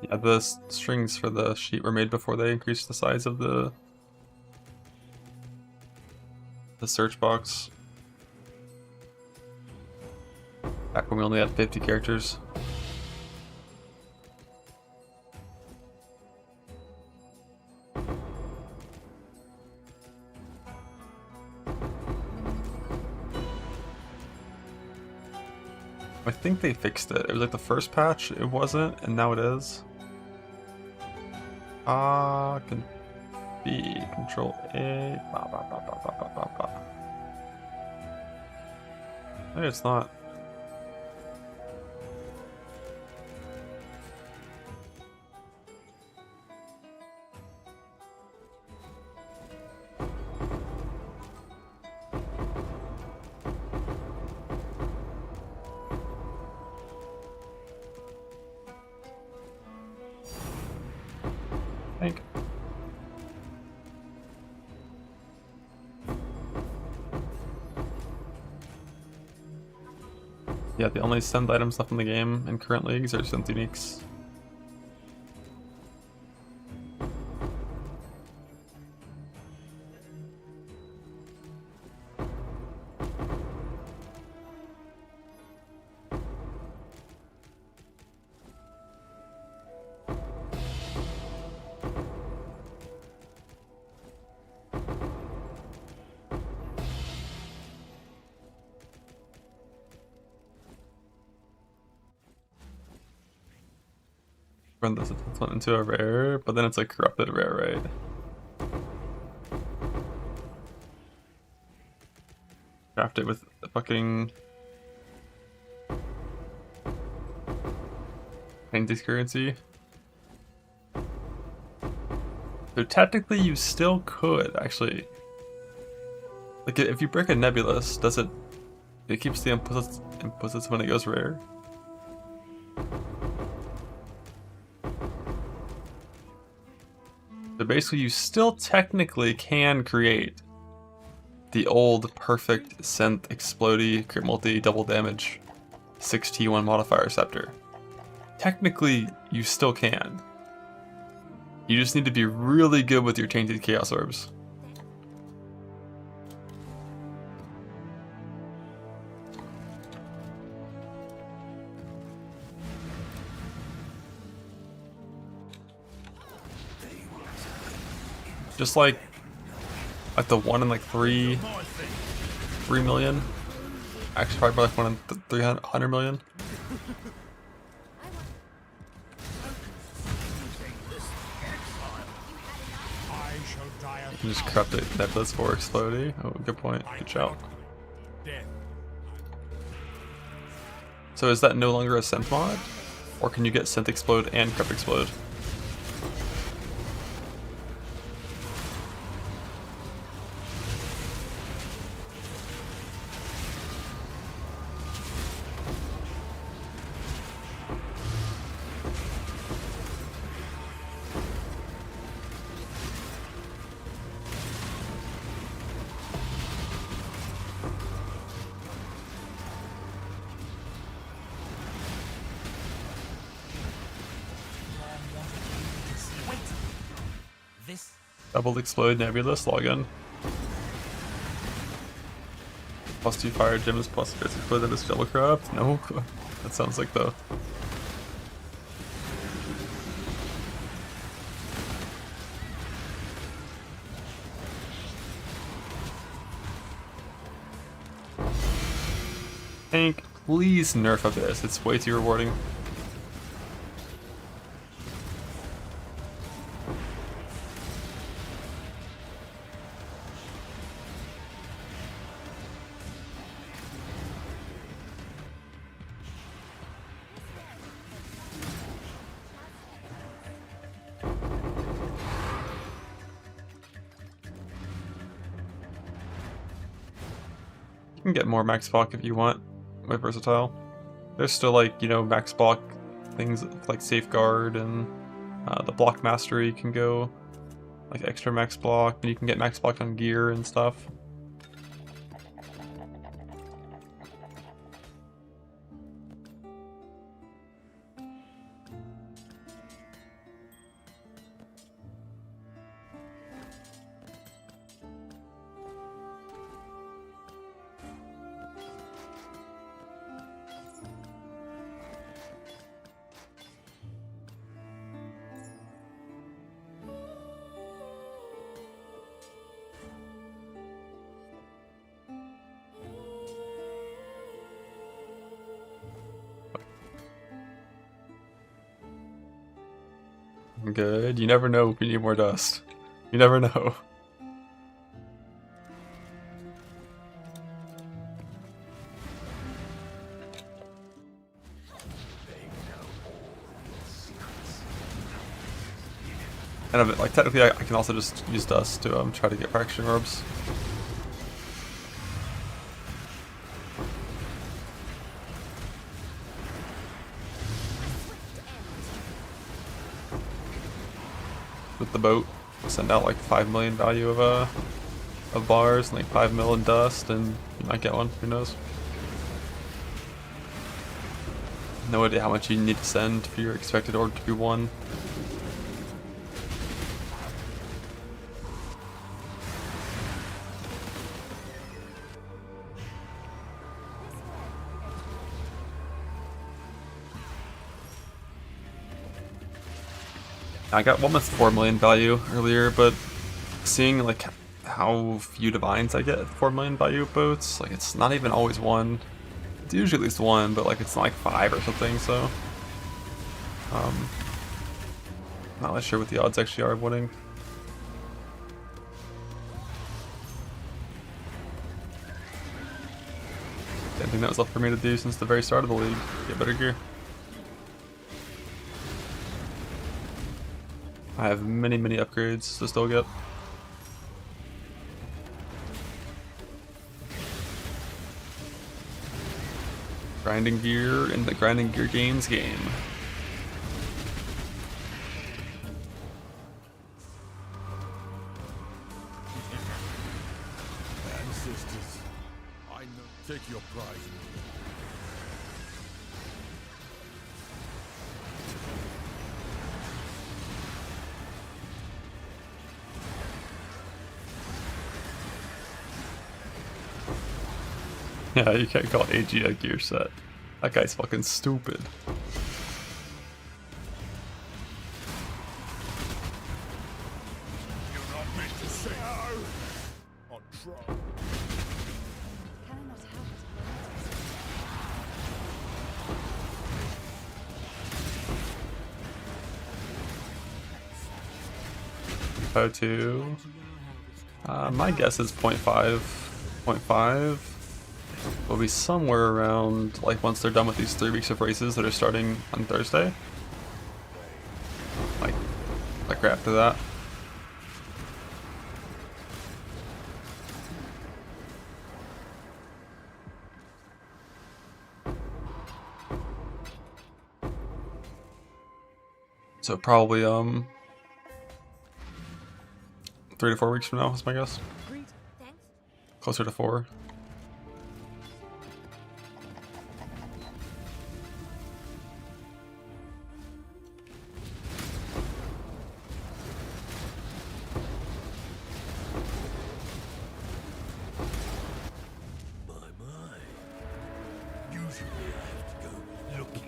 Yeah, the strings for the sheet were made before they increased the size of the search box. Back when we only had 50 characters. I think they fixed it. It was like the first patch, it wasn't, and now it is. Can be Control A. Maybe it's not. Think. Yeah, the only send items left in the game in current leagues are synth uniques. Run this one into a rare, but then it's like corrupted rare, right? Craft it with the fucking painted currency. So technically you still could actually, like if you break a nebulous, does it keeps the implicits when it goes rare? So basically you still technically can create the old perfect synth explodey crit multi double damage 6T1 modifier scepter. Technically you still can. You just need to be really good with your tainted chaos orbs. Just like the 1 in like 3 million. Actually probably like 1 in 300 million. You can just corrupt it nebulous for explodey. Oh, good point. Good shout. So is that no longer a synth mod? Or can you get synth explode and corrupt explode? Double Explode Nebulous login. +2 fire gems plus bits explode that is double corrupt? No. That sounds like the Tank, please nerf Abyss. It's way too rewarding. You can get more max block if you want with versatile. There's still like, you know, max block things like safeguard and the block mastery can go like extra max block, and you can get max block on gear and stuff. Good. You never know if we need more dust. You never know. And like technically, I can also just use dust to try to get fracturing orbs. With the boat, send out like 5 million value of bars and like 5 mil in dust, and you might get one. Who knows? No idea how much you need to send for your expected orb to be won. I got one with 4 million value earlier, but seeing like how few divines I get at 4 million value boats, like it's not even always one. It's usually at least one, but like it's not like 5 or something, so not really sure what the odds actually are of winning. Didn't think that was left for me to do since the very start of the league. Get better gear. I have many upgrades to still get. Grinding gear in the grinding gear games game. Ancestors, I know. Take your prize. Yeah, you can't call AG a gear set. That guy's fucking stupid. You're not meant to say no. On trial. Can I not have it? O2. My guess is 0.5. 0.5 will be somewhere around, like, once they're done with these 3 weeks of races that are starting on Thursday. Like right after that. So probably 3 to 4 weeks from now is my guess. Thanks. Closer to 4.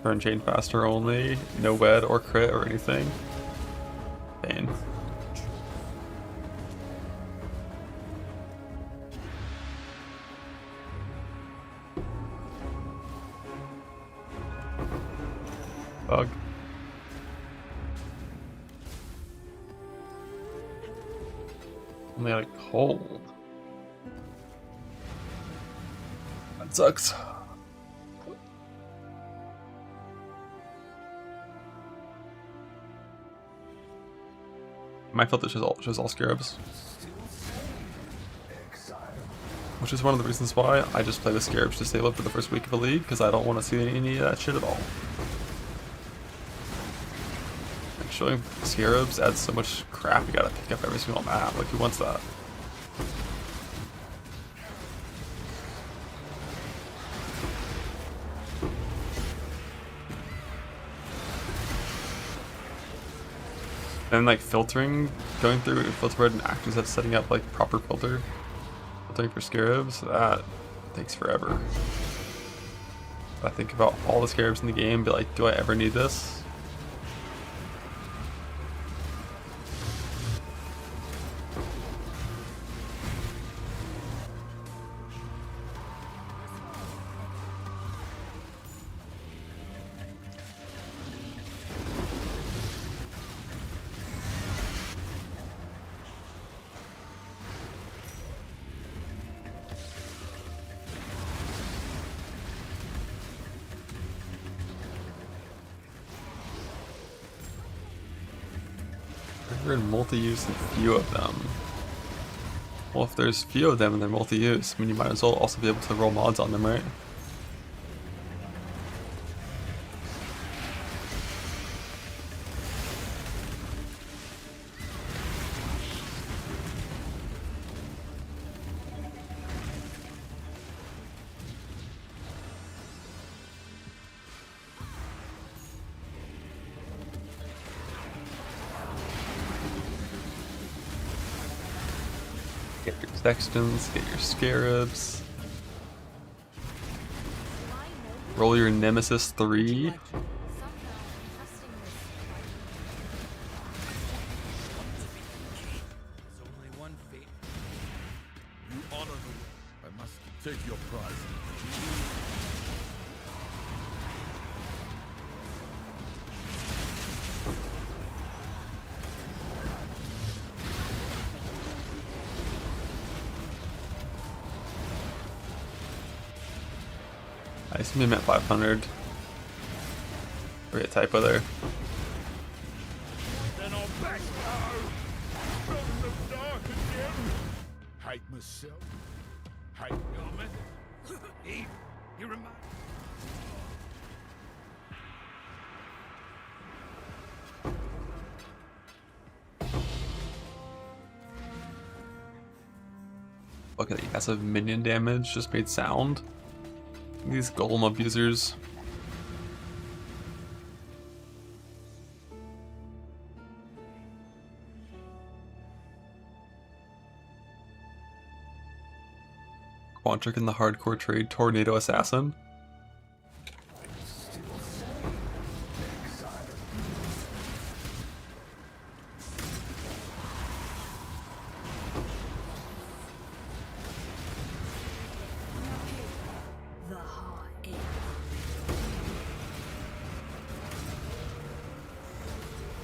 Turn chain faster only. No wed or crit or anything. Pain. Bug. Only like cold. That sucks. My filter shows all scarabs. Which is one of the reasons why I just play the scarabs to save up for the first week of the league, because I don't want to see any of that shit at all. Like, showing scarabs adds so much crap you gotta pick up every single map. Like, who wants that? And like filtering, going through filter red and actors that's setting up like proper filtering for scarabs, that takes forever. I think about all the scarabs in the game, be like, do I ever need this? They're in multi-use and few of them. Well, if there's few of them and they're multi-use, I mean, you might as well also be able to roll mods on them, right? Get your sextons, get your scarabs. Roll your Nemesis 3. There's only one fate. You honor the... I must take your prize. I assume him at 500. Or a typo there. Then I'll back out from the dark again. Hate myself. Hate your method. Eve, you remind me. Look at the passive minion damage just made sound. These golem abusers. Quantric in the hardcore trade Tornado Assassin.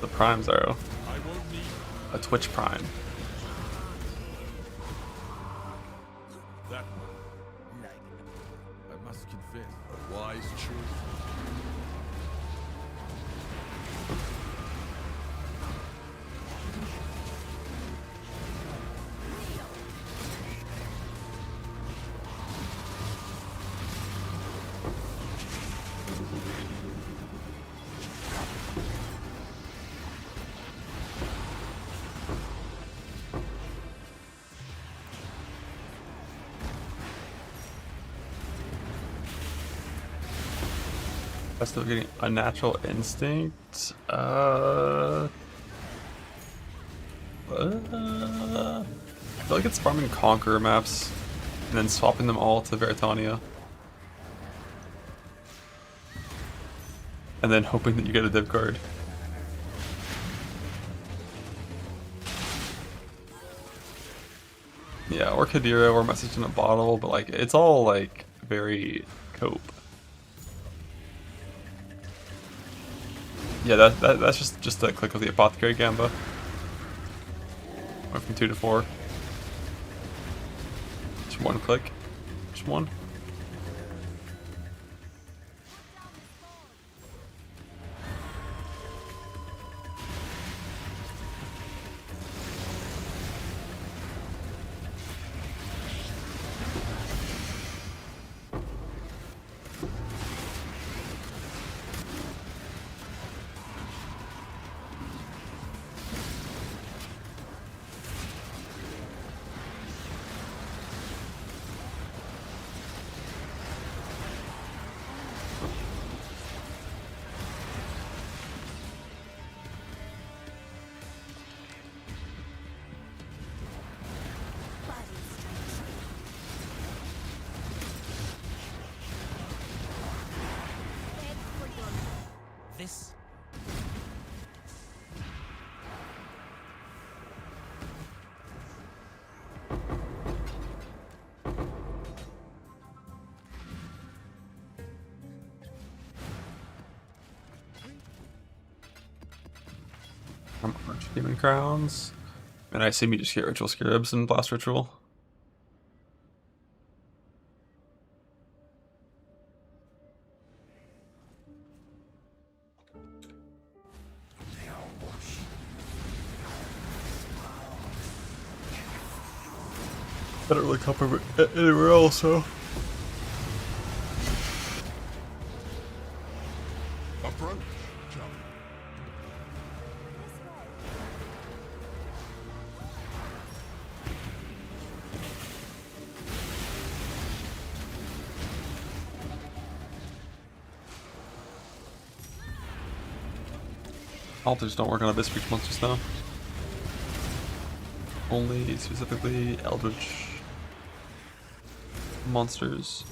The Primes arrow. A Twitch Prime. That one. Like it. I must confess, a wise choice. Still getting Unnatural Instinct. I feel like it's farming Conqueror maps and then swapping them all to Veritania. and then hoping that you get a div card. Yeah, or Kadira, or Message in a Bottle, but like it's all like very cope. Yeah, that's just a click of the Apothecary Gamba. Went from 2 to 4. Just one click. Just one. This. Archdemon Crowns. And I assume you just get Ritual Scarabs and Blast Ritual. I don't really cover it anywhere else, so. Up front. Jump. Altars don't work on Abyss Breach monsters though. Only specifically Eldritch monsters.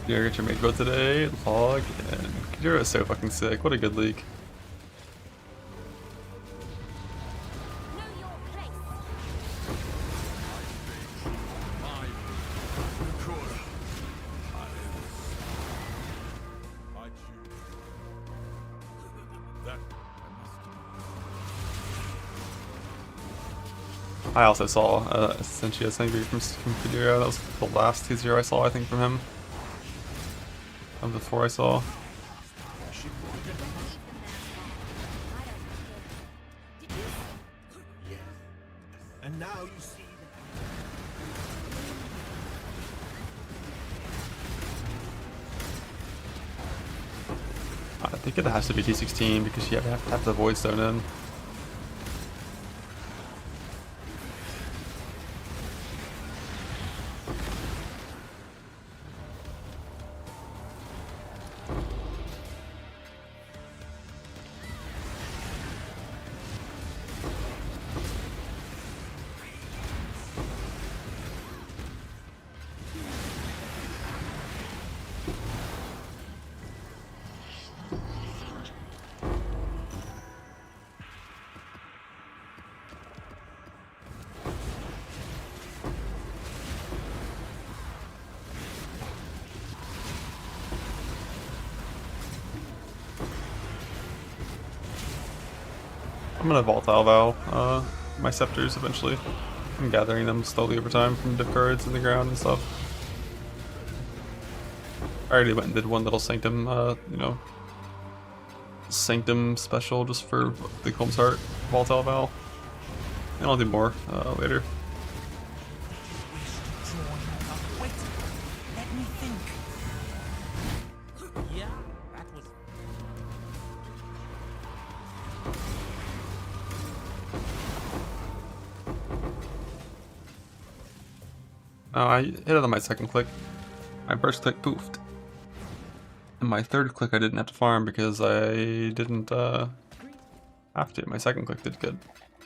Yeah, get your mate go today, log, and Kadira is so fucking sick. What a good league. Know your place. I choose. That I also saw Senshi Sangri from Kadira. That was the last teaser I saw, I think, from him. Of the 4 I saw. And now you see. I think it has to be T16 because you have to have the Void Stone in. I'm gonna Volatile Vow my Scepters eventually. I'm gathering them slowly over time from div cards in the ground and stuff. I already went and did one little Sanctum, you know, Sanctum special just for the Colm's Heart Volatile Vow. And I'll do more later. Wait. Let me think. Yeah, that was. I hit it on my second click. My first click poofed. And my third click I didn't have to farm because I didn't have to. My second click did good.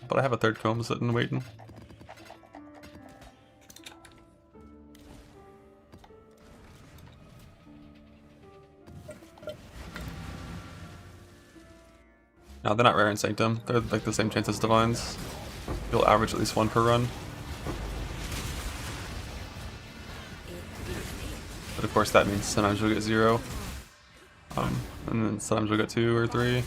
But I have a third comb sitting waiting. No, they're not rare in Sanctum. They're like the same chance as Divines. You'll average at least one per run. But of course that means sometimes you'll get 0. And then sometimes you'll get 2 or 3.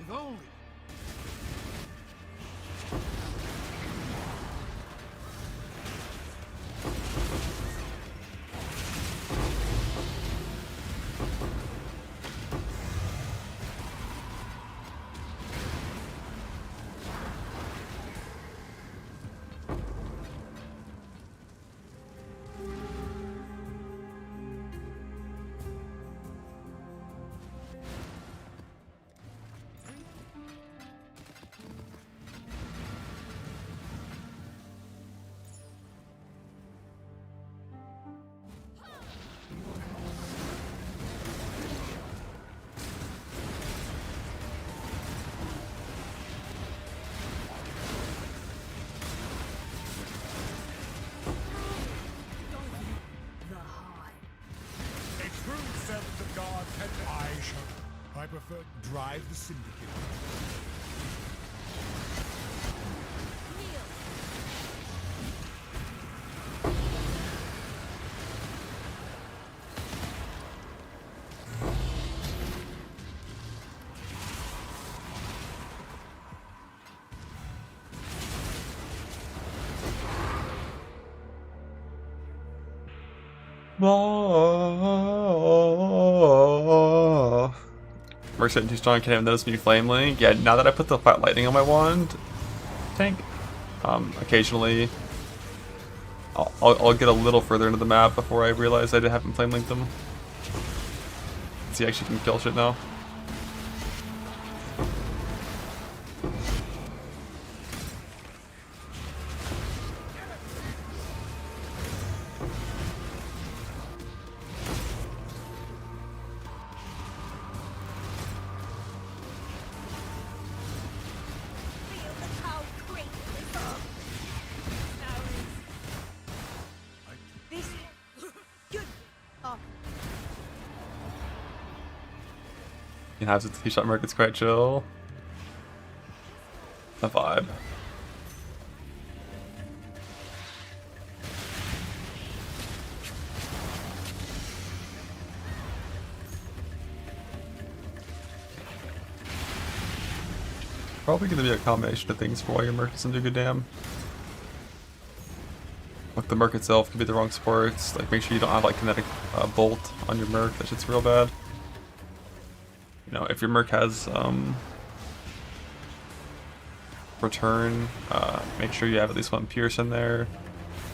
If only. I prefer drive the syndicate. Merc's getting too strong, can't even notice me flame link. Yeah, now that I put the flat lightning on my wand tank, occasionally I'll get a little further into the map before I realize I haven't flame linked them. See, I actually can kill shit now. He has it. He shot market's quite chill. A vibe. Probably gonna be a combination of things for why your Merc doesn't do good damn. Like the Merc itself could be the wrong sports. Like make sure you don't have like kinetic bolt on your Merc. That shit's real bad. You know, if your Merc has return, make sure you have at least one pierce in there.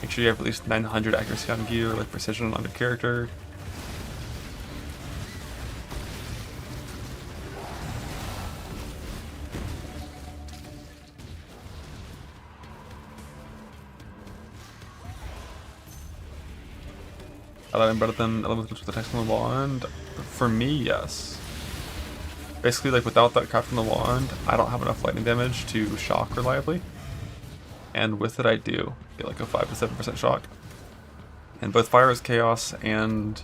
Make sure you have at least 900 accuracy on gear, like precision on your character. I'm better than elemental with attacks from the wand? For me, yes. Basically, like without that craft from the wand, I don't have enough lightning damage to shock reliably. And with it I do get like a 5 to 7% shock. And both Fire is Chaos and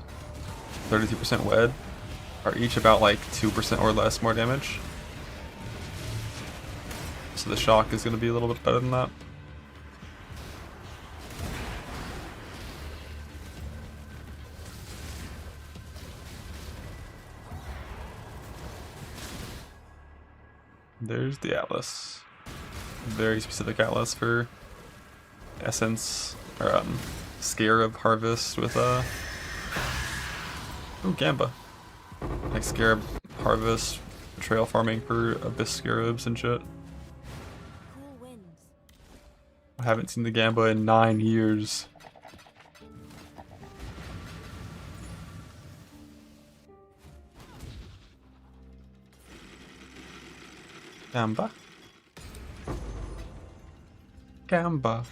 32% Wed are each about like 2% or less more damage. So the shock is going to be a little bit better than that. There's the Atlas. Very specific Atlas for Essence, or Scarab Harvest with ooh, Gamba. Like Scarab Harvest, trail farming for Abyss Scarabs and shit. Cool winds. I haven't seen the Gamba in 9 years. Gamba. Gamba.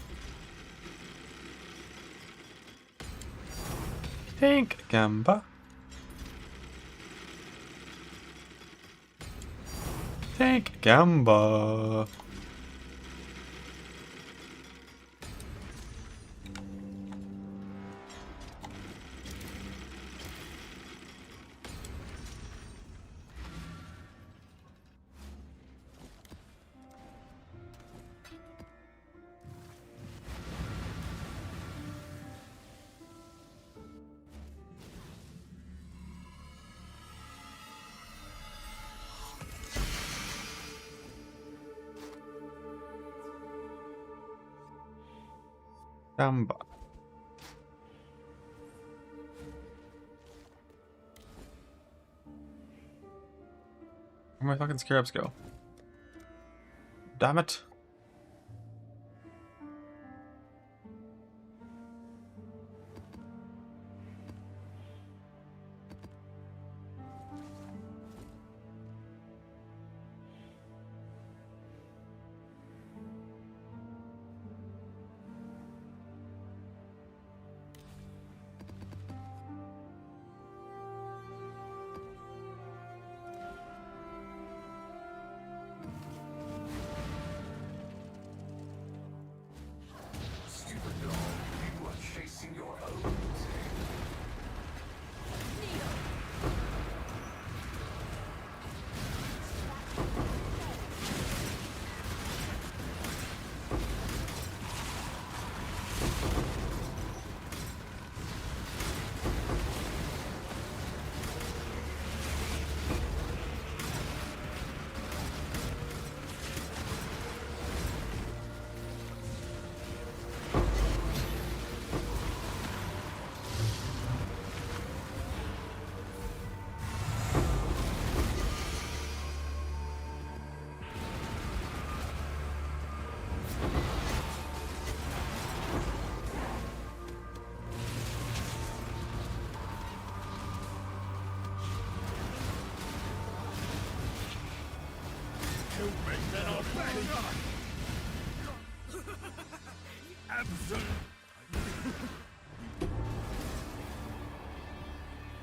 Pink Gamba. Pink Gamba. Gamba. Where my fucking scarabs go? Damn it.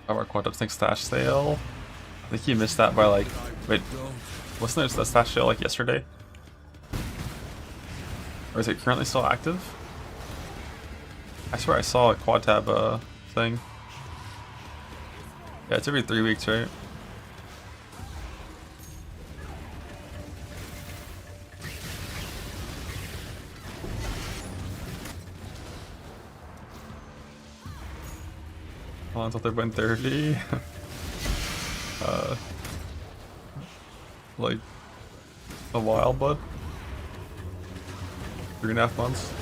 Our Quad Up Snake stash sale. I think you missed that by like, wait, wasn't there a stash sale like yesterday? Or is it currently still active? I swear I saw a quad tab thing. Yeah, it's every 3 weeks, right? On until they're 130. Like a while, bud. 3.5 months.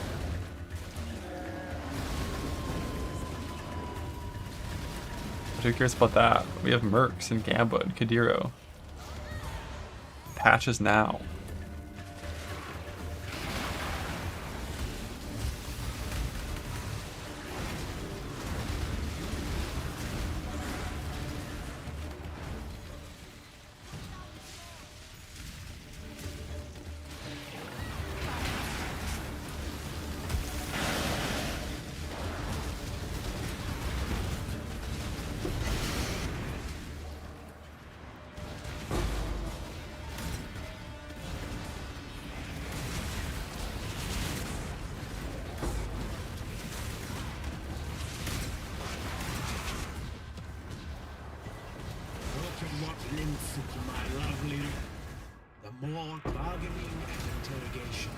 Who cares about that? We have Mercs and Gamba and Kadiro. Patches now. Look at what links into my lovely. The more bargaining and interrogation.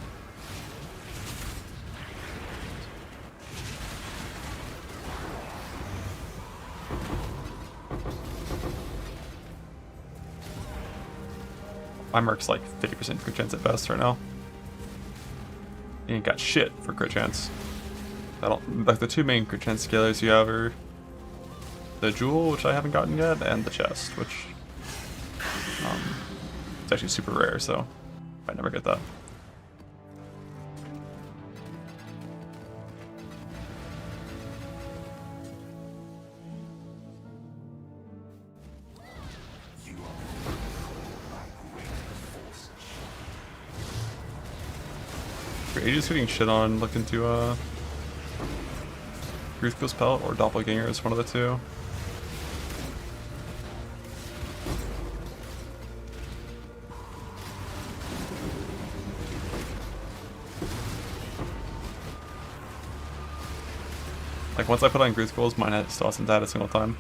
My Merc's like 50% crit chance at best right now. He ain't got shit for crit chance. I don't like the two main crit chance scalers you have are the Jewel, which I haven't gotten yet, and the chest, which it's actually super rare, so I never get that. For ages getting shit on, look into Ruthko's Pelt or Doppelganger is one of the two. Like once I put on Gruthko's, mine still hasn't died a single time.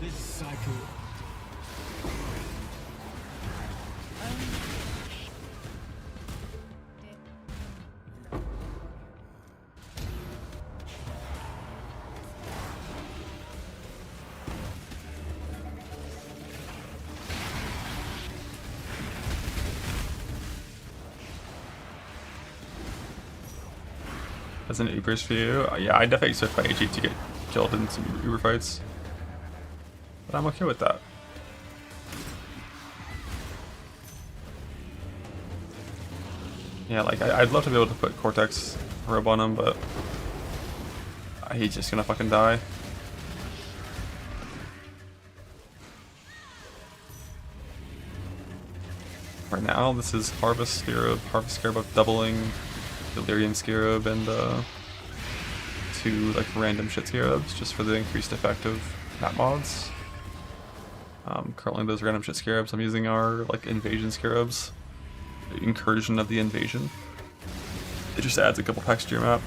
This cycle. As an Ubers for you, yeah, I definitely expect my AG to get killed in some Uber fights. But I'm okay with that. Yeah, like, I'd love to be able to put Cortex Robe on him, but he's just gonna fucking die. Right now, this is Harvest Scarab doubling Delirium Scarab and 2 like random shit scarabs just for the increased effect of map mods. Currently those random shit scarabs I'm using are like invasion scarabs. The incursion of the invasion. It just adds a couple packs to your map.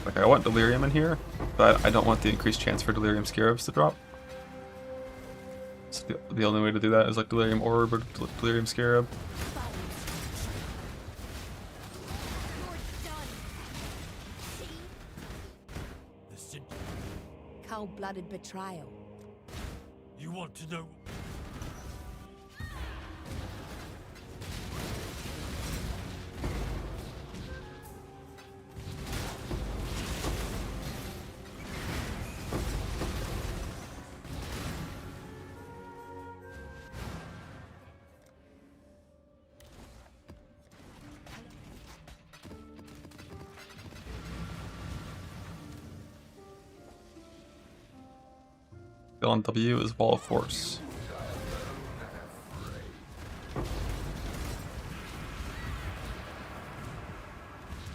Like I want Delirium in here, but I don't want the increased chance for Delirium Scarabs to drop. So the only way to do that is like Delirium Orb or Delirium Scarab. Cold-blooded betrayal. You want to know? skill on W is Wall of Force.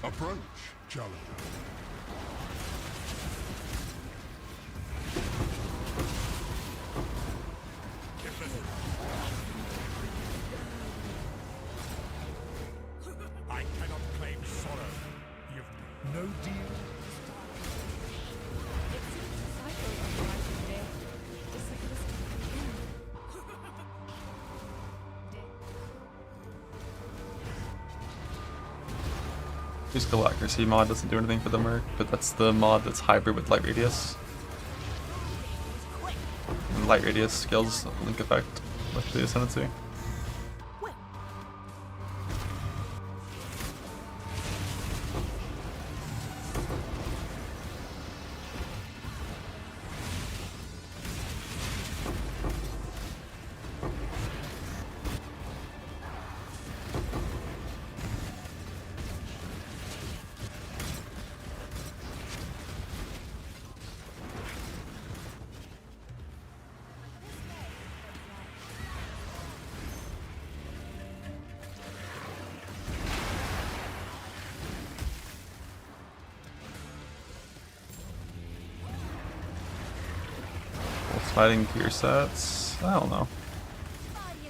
Approach, challenger. I cannot claim sorrow. You've no deal. It seems the cycle of life and death is supposed to begin. Physical accuracy mod doesn't do anything for the Merc, but that's the mod that's hybrid with light radius. And light radius skills link effect with the ascendancy. Sliding gear sets? I don't know.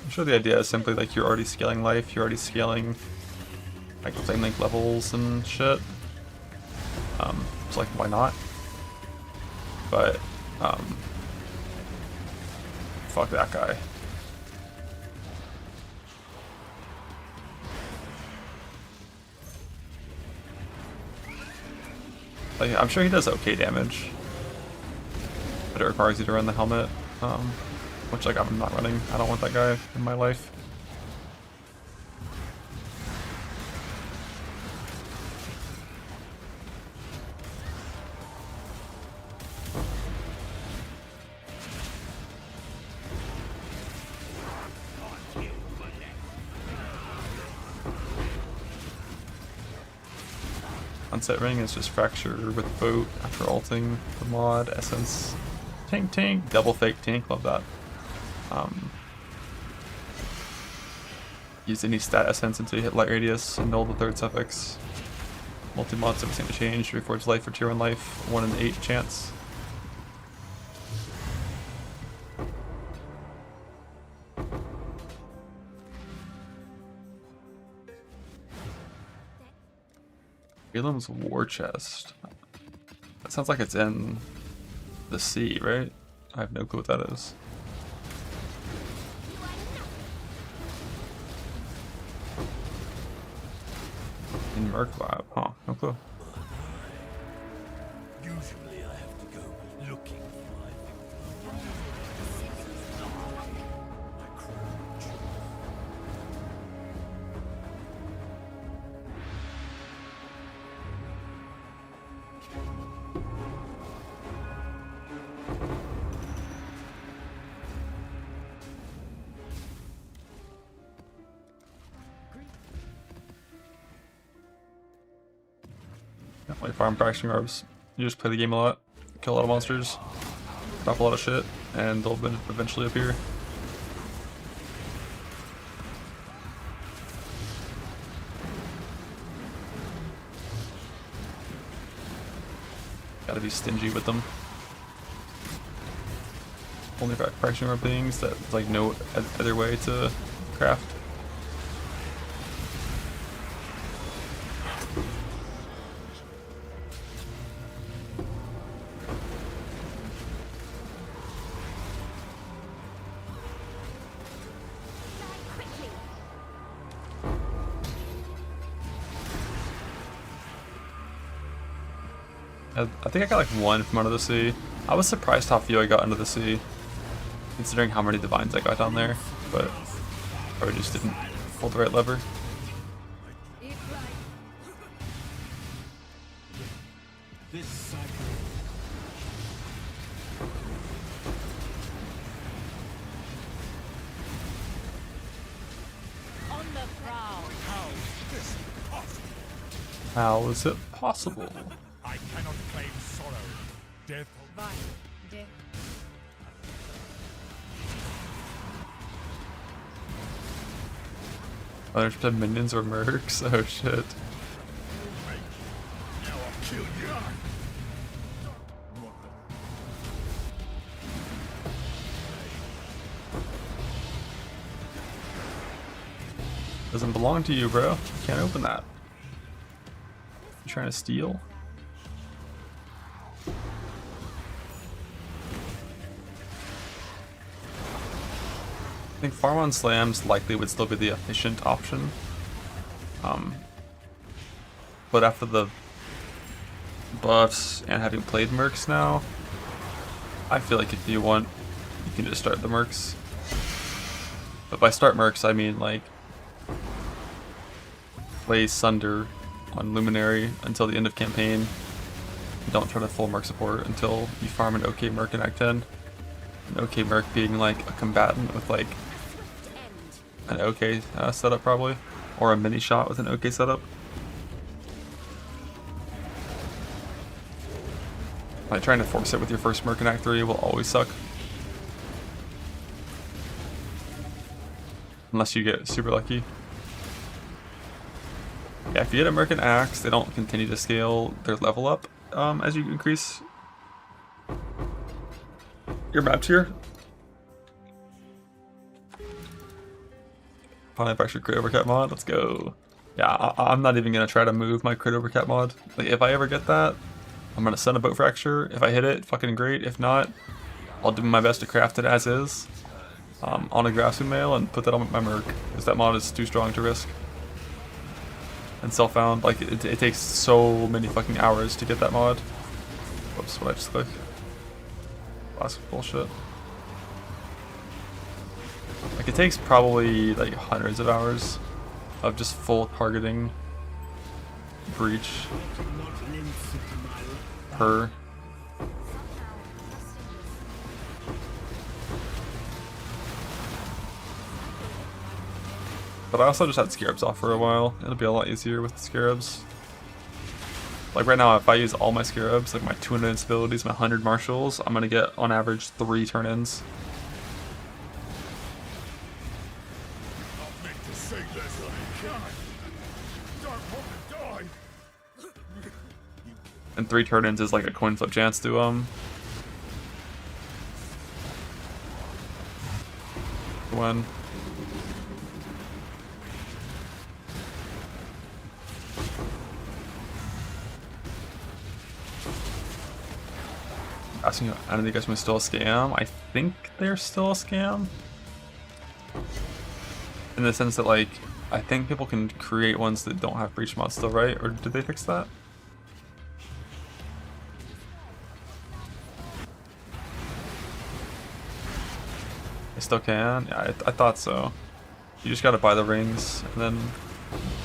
I'm sure the idea is simply like you're already scaling life, you're already scaling like flame link levels and shit. So like why not? But fuck that guy. Like I'm sure he does okay damage. But it requires you to run the helmet, which like I'm not running. I don't want that guy in my life. Sunset Ring is just Fracture with Boat after ulting the mod, Essence. Tank tank, double fake tank, love that. Use any stat essence until you hit light radius and null the third suffix. Multi-mod suffix to change, reforge life for tier 1 life, 1 in 8 chance. Elam's War Chest. That sounds like it's in the sea, right? I have no clue what that is. In Merc Lab, huh? No clue. Usually I have to go looking for my Like farm practicing orbs. You just play the game a lot, kill a lot of monsters, drop a lot of shit, and they'll eventually appear. Gotta be stingy with them. Only practicing orb things that like no other way to craft. I think I got like 1 from Under the Sea. I was surprised how few I got Under the Sea, considering how many divines I got down there, but I just didn't pull the right lever. This cycle. On the prowl. How is this possible? How is it possible? I cannot claim sorrow. Death. Death. 100% minions or mercs? Oh shit. Now I'll kill you. Doesn't belong to you, bro. You can't open that. You trying to steal? I think farm on slams likely would still be the efficient option. But after the buffs and having played mercs now, I feel like if you want, you can just start the mercs. But by start mercs, I mean like play Sunder on Luminary until the end of campaign. Don't try to full merc support until you farm an OK merc in Act 10. An OK merc being like a combatant with like an OK setup probably, or a mini shot with an OK setup. Like trying to force it with your first merc in Act 3 will always suck. Unless you get super lucky. Yeah, if you get a merc in Axe, they don't continue to scale their level up as you increase your map tier. Finally back to crit overcap mod, let's go. Yeah, I'm not even gonna try to move my crit overcap mod. Like if I ever get that, I'm gonna send a boat fracture. If I hit it, fucking great. If not, I'll do my best to craft it as is on a grasswood mail and put that on my merc, because that mod is too strong to risk. And self-found, like it takes so many fucking hours to get that mod. Whoops, what I just clicked? Last bullshit. Like it takes probably like hundreds of hours of just full targeting breach per. But I also just had scarabs off for a while. It'll be a lot easier with the scarabs. Like right now, if I use all my scarabs, like my 200 instabilities, my 100 marshals, I'm gonna get on average 3 turn-ins. I meant to say this like God. Don't want to die. And 3 turn-ins is like a coin flip chance to win. Asking, I don't think you guys are still a scam. I think they're still a scam. In the sense that, like, I think people can create ones that don't have breach mods still, right? Or did they fix that? They still can? Yeah, I thought so. You just gotta buy the rings and then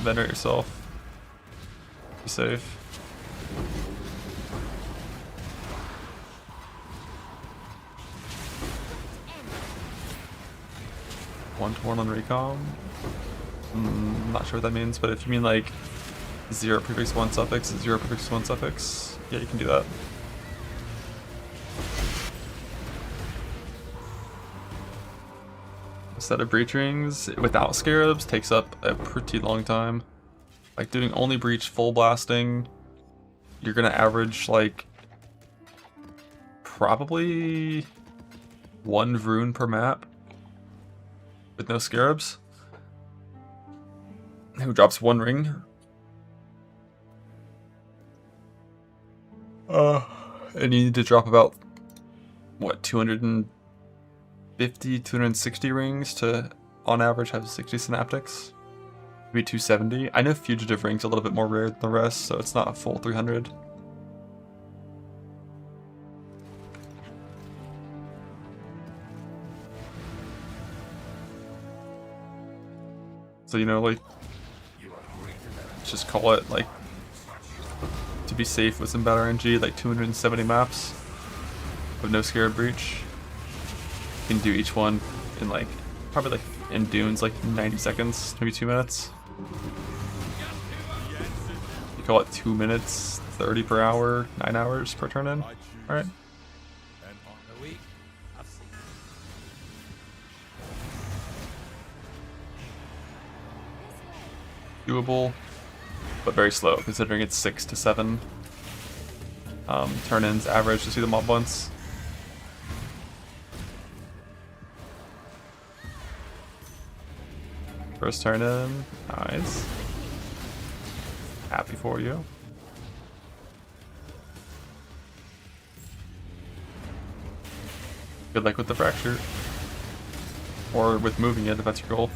vendor it yourself. Be safe. 1-to-1 on recom. Not sure what that means, but if you mean like 0 prefix 1 suffix, 0 prefix 1 suffix, yeah, you can do that. A set of breach rings without scarabs takes up a pretty long time. Like doing only breach full blasting, you're gonna average like probably 1 rune per map with no scarabs. Who drops 1 ring? And you need to drop about what, 250, 260 rings to on average have 60 synaptics. Maybe 270. I know fugitive rings a little bit more rare than the rest, so it's not a full 300. So, you know, like, let's just call it, like, to be safe with some bad RNG, like 270 maps with no scarab breach. You can do each one in, like, probably, like, in dunes, like 90 seconds, maybe 2 minutes. You call it 2 minutes, 30 per hour, 9 hours per turn in. Alright. doable, but very slow considering it's 6 to 7 turn-ins average to see the mob once. First turn in, nice. Happy for you. Good luck with the fracture. Or with moving it if that's your goal.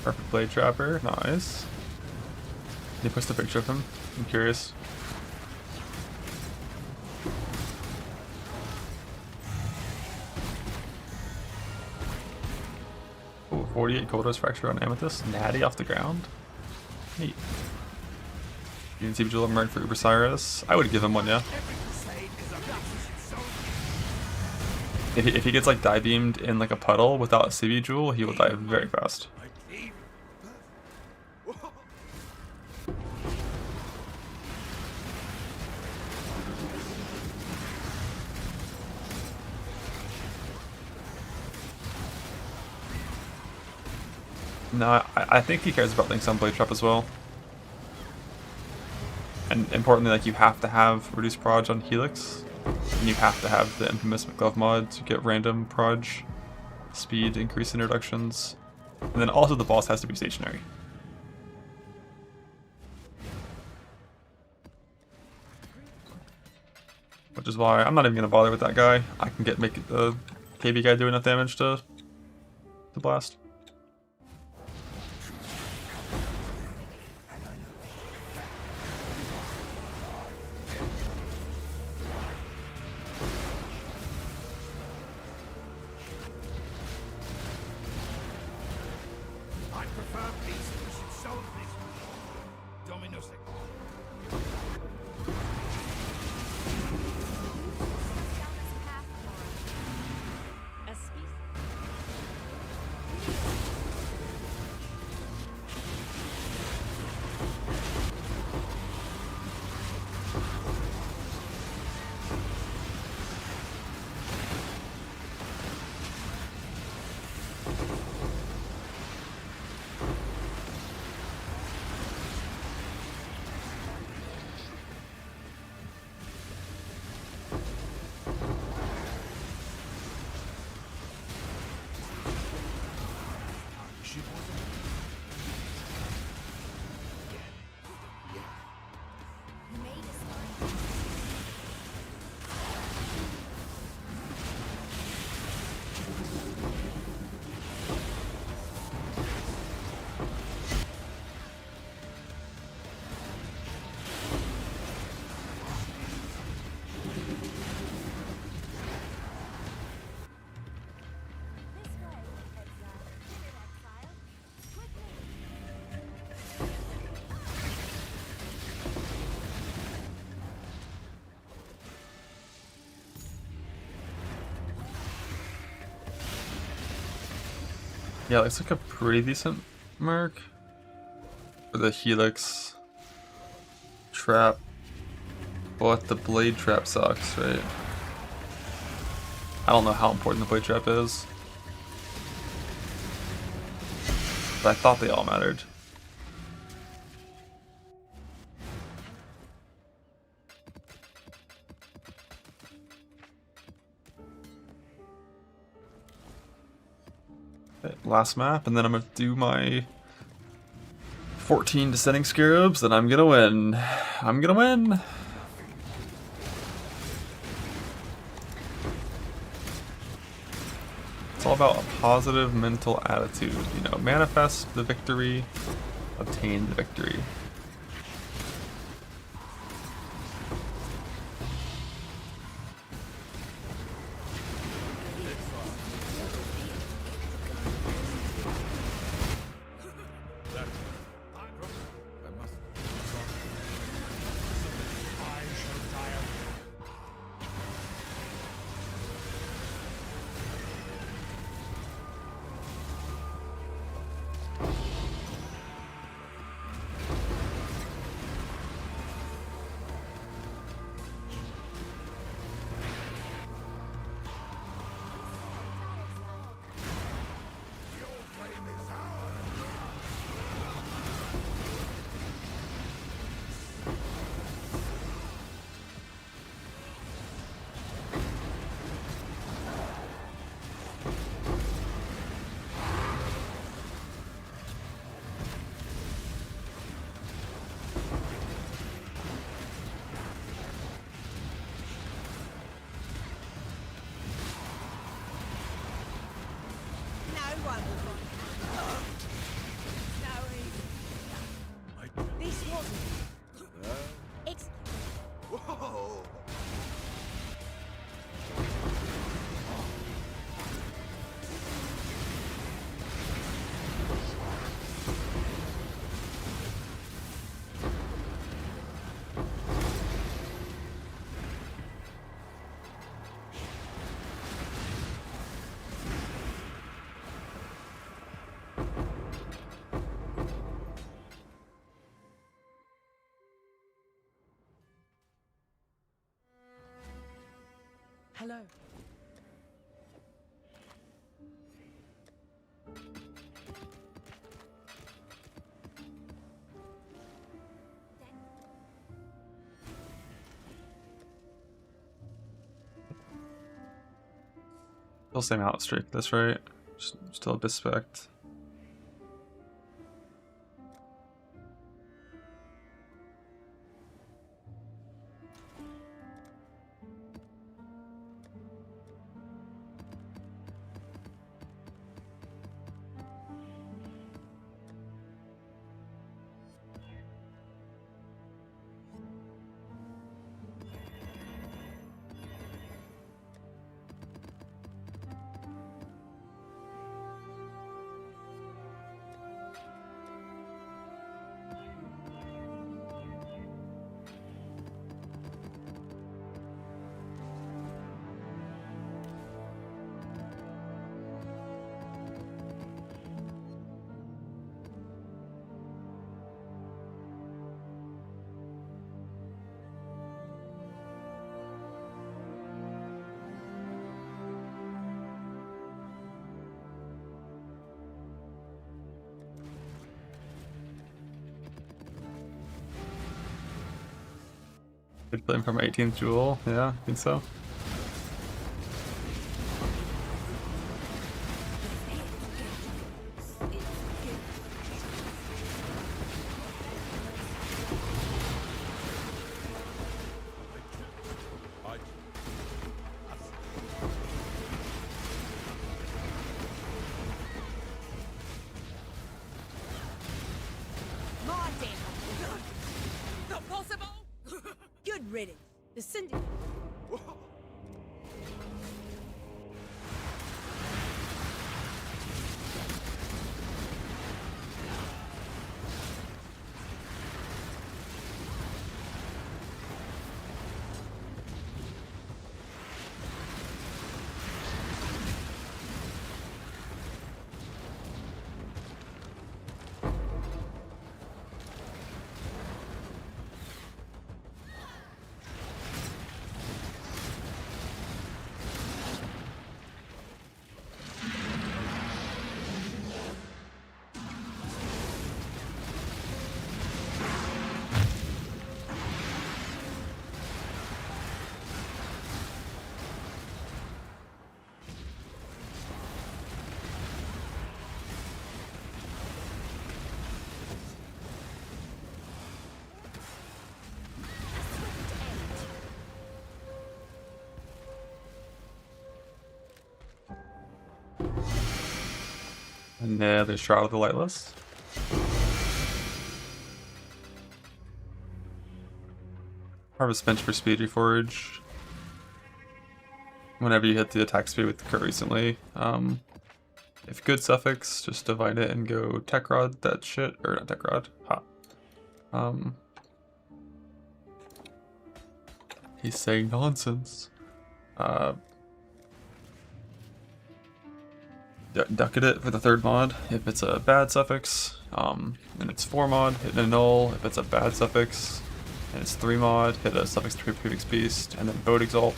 Perfect blade trapper, nice. Can you post a picture of him? I'm curious. Ooh, 48 Kodos fracture on Amethyst. Natty off the ground. Neat. Unity Vigil emerged for Uber Cyrus. I would give him one, yeah. If he gets like die beamed in like a puddle without a CB Jewel, he will die very fast. No, I think he cares about things on Blade Trap as well. And importantly, like you have to have reduced proj on Helix, and you have to have the infamous McGlove mod to get random proj speed increase introductions, and then also the boss has to be stationary. Which is why I'm not even gonna bother with that guy. I can make the KB guy do enough damage to blast. Yeah, looks like a pretty decent merc for the Helix trap, but the blade trap sucks, right? I don't know how important the blade trap is, but I thought they all mattered. Last map, and then I'm gonna do my 14 Descending Scarabs, and I'm gonna win. I'm gonna win! That's all about a positive mental attitude. You know, manifest the victory, obtain the victory. No one will find it. No, this wasn't. Excuse. Whoa! Hello. Still same outstreak, that's right. Still a bispect. Good flame from 18th Jewel, yeah, I think so. My damn. Not possible. Good riddance. The syndicate. Another Shroud of the Lightless. Harvest Bench for Speed Reforge. Whenever you hit the attack speed with the crit recently. If good suffix, just divide it and go Tech Rod that shit. Or not Tech Rod. Ha. He's saying nonsense. Ducket it for the 3rd mod if it's a bad suffix, and it's 4 mod, hit a null if it's a bad suffix, and it's 3 mod, hit a suffix 3 prefix beast, and then Boat Exalt.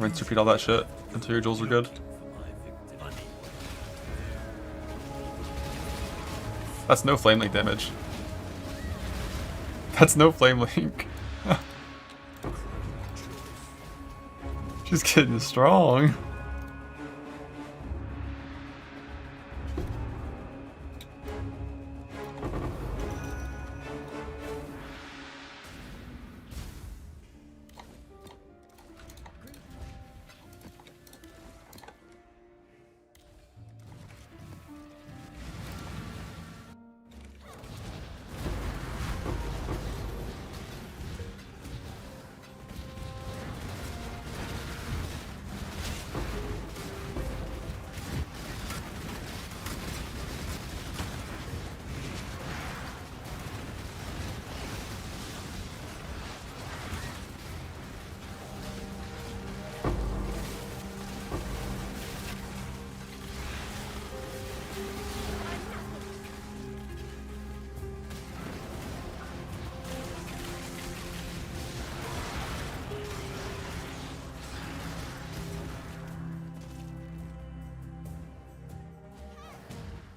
Rinse, repeat all that shit until your jewels are good. That's no Flame Link damage. That's no Flame Link. She's getting strong.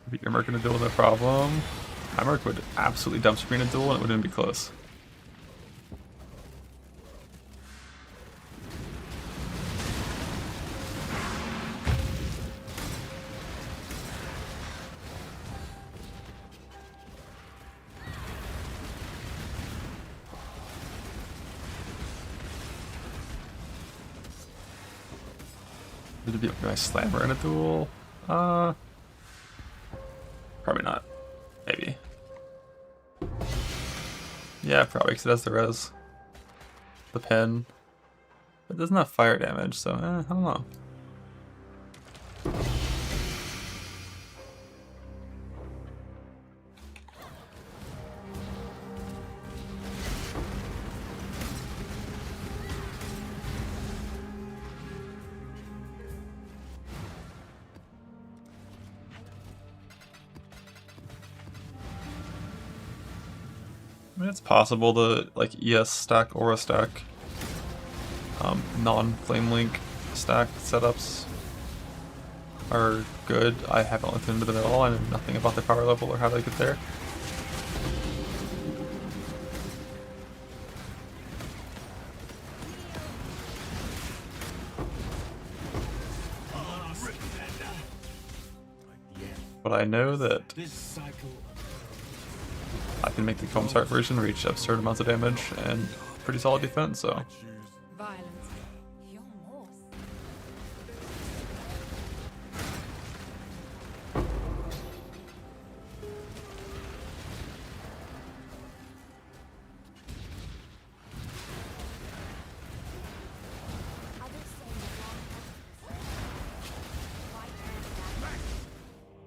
Beat your Merc in a duel, no problem. My Merc would absolutely dump screen a duel and it wouldn't be close. Would it be a nice slammer in a duel? Probably not. Maybe. Yeah, probably, because it has the res. The pin. It doesn't have fire damage, so I don't know. I mean, it's possible to like ES stack, Aura stack, non-Flame Link stack setups are good. I haven't looked into them at all. I know nothing about their power level or how they get there. But I know that I can make the Combs Heart version reach absurd amounts of damage and pretty solid defense, so. Violence. You're more.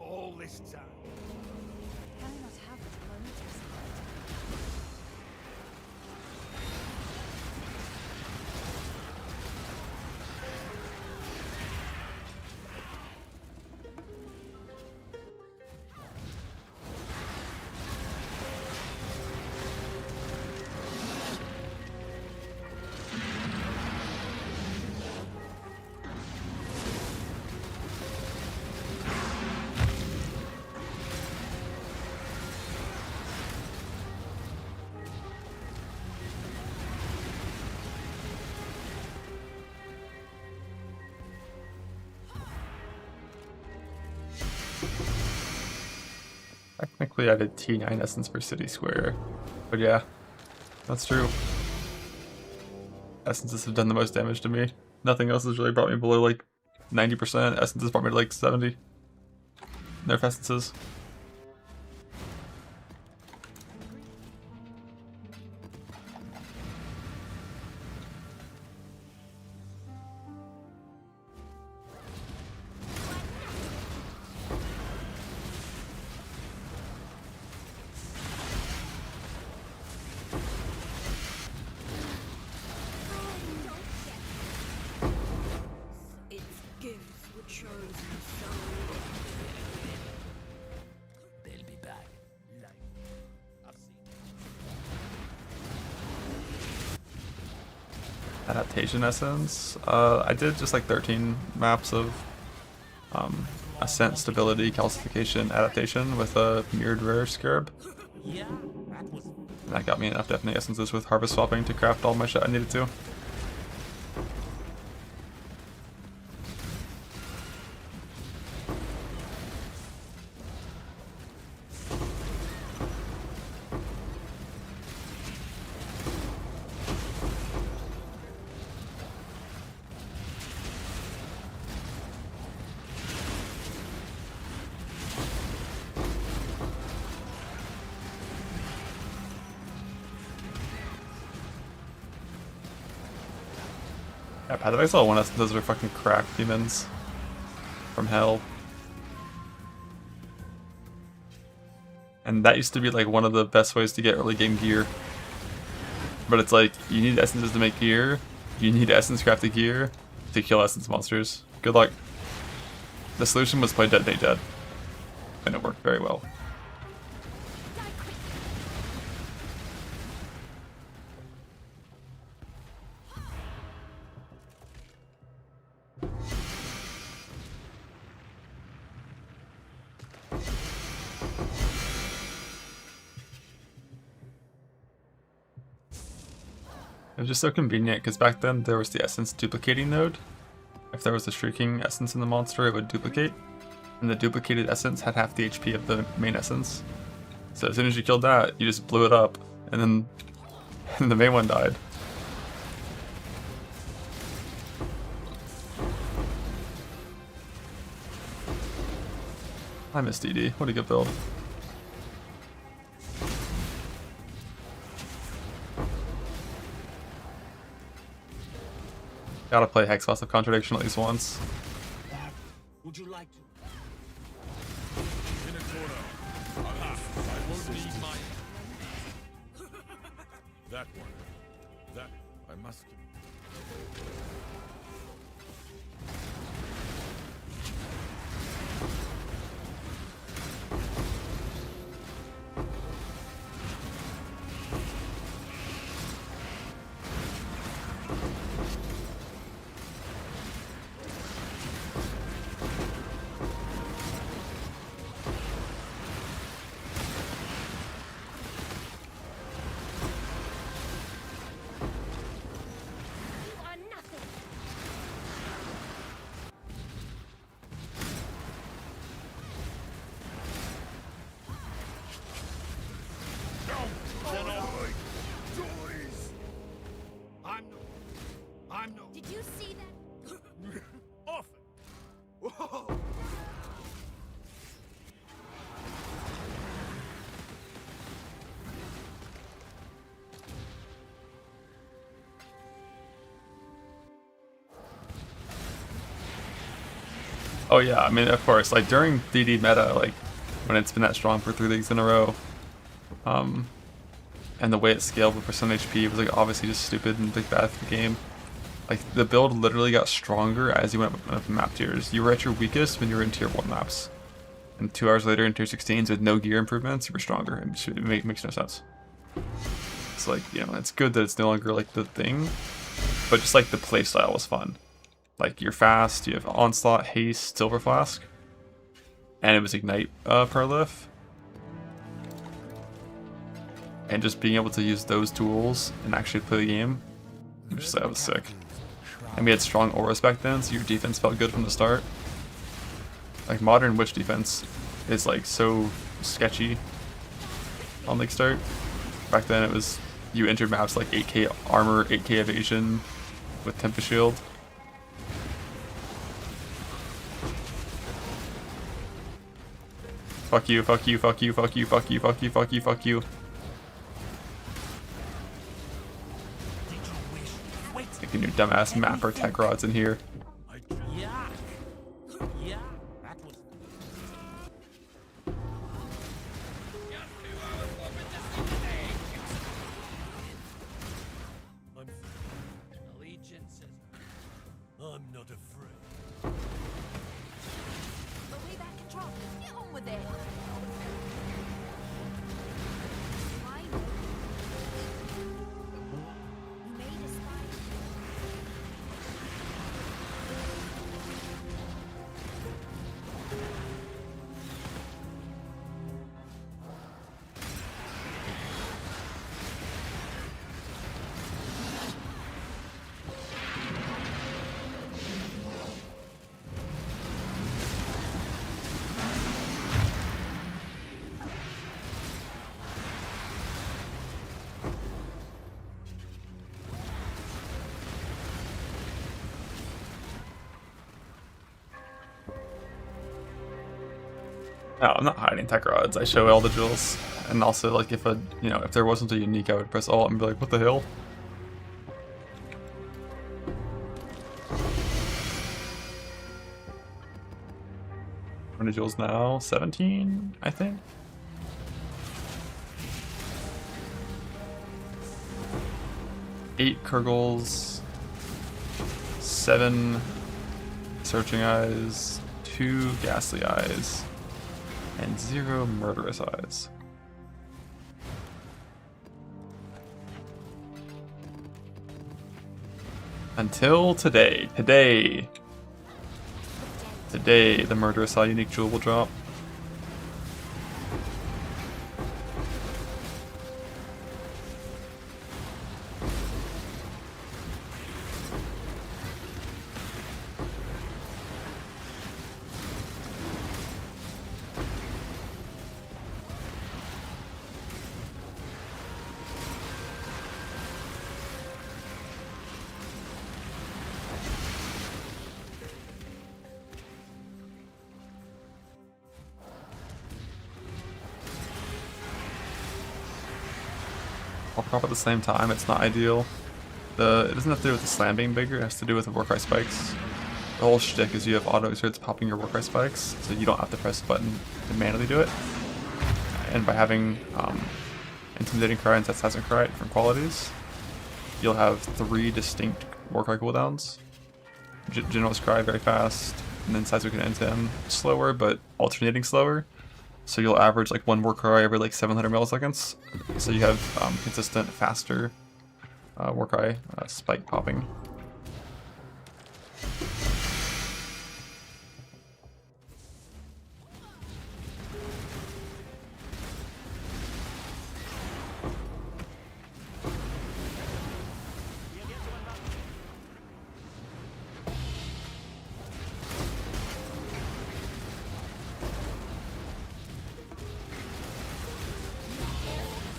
All this time. Can I not have it alone with yourself? Technically I did T9 Essence per City Square, but yeah, that's true. Essences have done the most damage to me. Nothing else has really brought me below like 90%. Essences farm at like 70. Nerf essences. Its gifts were chosen so. They'll be back. Adaptation essence. I did just like 13 maps of ascent, stability, calcification, adaptation with a mirrored rare scarab. And that got me enough deafening essences with harvest swapping to craft all my shit I needed to. Yeah, Pathfinder 1 essences are fucking crack demons from hell. And that used to be like one of the best ways to get early game gear. But it's like, you need essences to make gear, you need essence crafted gear to kill essence monsters. Good luck. The solution was play Detonate Dead. And it worked very well. It was just so convenient because back then there was the essence duplicating node. If there was a shrieking essence in the monster, it would duplicate. And the duplicated essence had half the HP of the main essence. So as soon as you killed that, you just blew it up, and then the main one died. I miss DD. What a good build. Gotta play Hex Boss of Contradiction at least once. Would you like to? In a corner. I won't need my... That one. That... I must... You are nothing. I'm no... Did you see that? Often. Whoa. Oh yeah, I mean, of course, like during DD meta, like when it's been that strong for 3 leagues in a row, and the way it scaled with percent HP was like obviously just stupid and like bad for the game. Like the build literally got stronger as you went up map tiers. You were at your weakest when you were in tier 1 maps, and 2 hours later in tier 16s with no gear improvements, you were stronger. It makes no sense. It's like, you know, it's good that it's no longer like the thing, but just like the playstyle was fun. Like you're fast, you have onslaught, haste, silver flask, and it was ignite per lift. And just being able to use those tools and actually play the game, just that was sick. And we had strong auras back then, so your defense felt good from the start. Like modern witch defense is like so sketchy on League start. Back then it was, you entered maps like 8k armor, 8k evasion with Tempest Shield. Fuck you, fuck you, fuck you, fuck you, fuck you, fuck you, fuck you, fuck you. Making your dumbass mapper tech rods in here. Yeah. Yeah. That was. I'm allegiances. I'm not afraid. But we back control. Get on with it. Fine. You made us fight. No, I'm not hiding tech rods. I show all the jewels, and also like if if there wasn't a unique, I would press alt and be like, what the hell? How many jewels now? 17, I think. Eight Kurgles, 7 Searching Eyes, 2 Ghastly Eyes, and 0 Murderous Eyes. Until today. Today, the Murderous Eye unique jewel will drop. All crop at the same time, it's not ideal. It doesn't have to do with the slam being bigger, it has to do with the Warcry spikes. The whole shtick is you have auto exerts popping your Warcry spikes, so you don't have to press the button to manually do it. And by having Intimidating Cry and Seismic Cry from qualities, you'll have 3 distinct Warcry cooldowns. General's Cry very fast, and then Seismic and NTM slower, but alternating slower. So you'll average like 1 Warcry every like 700 milliseconds. So you have consistent, faster Warcry spike popping.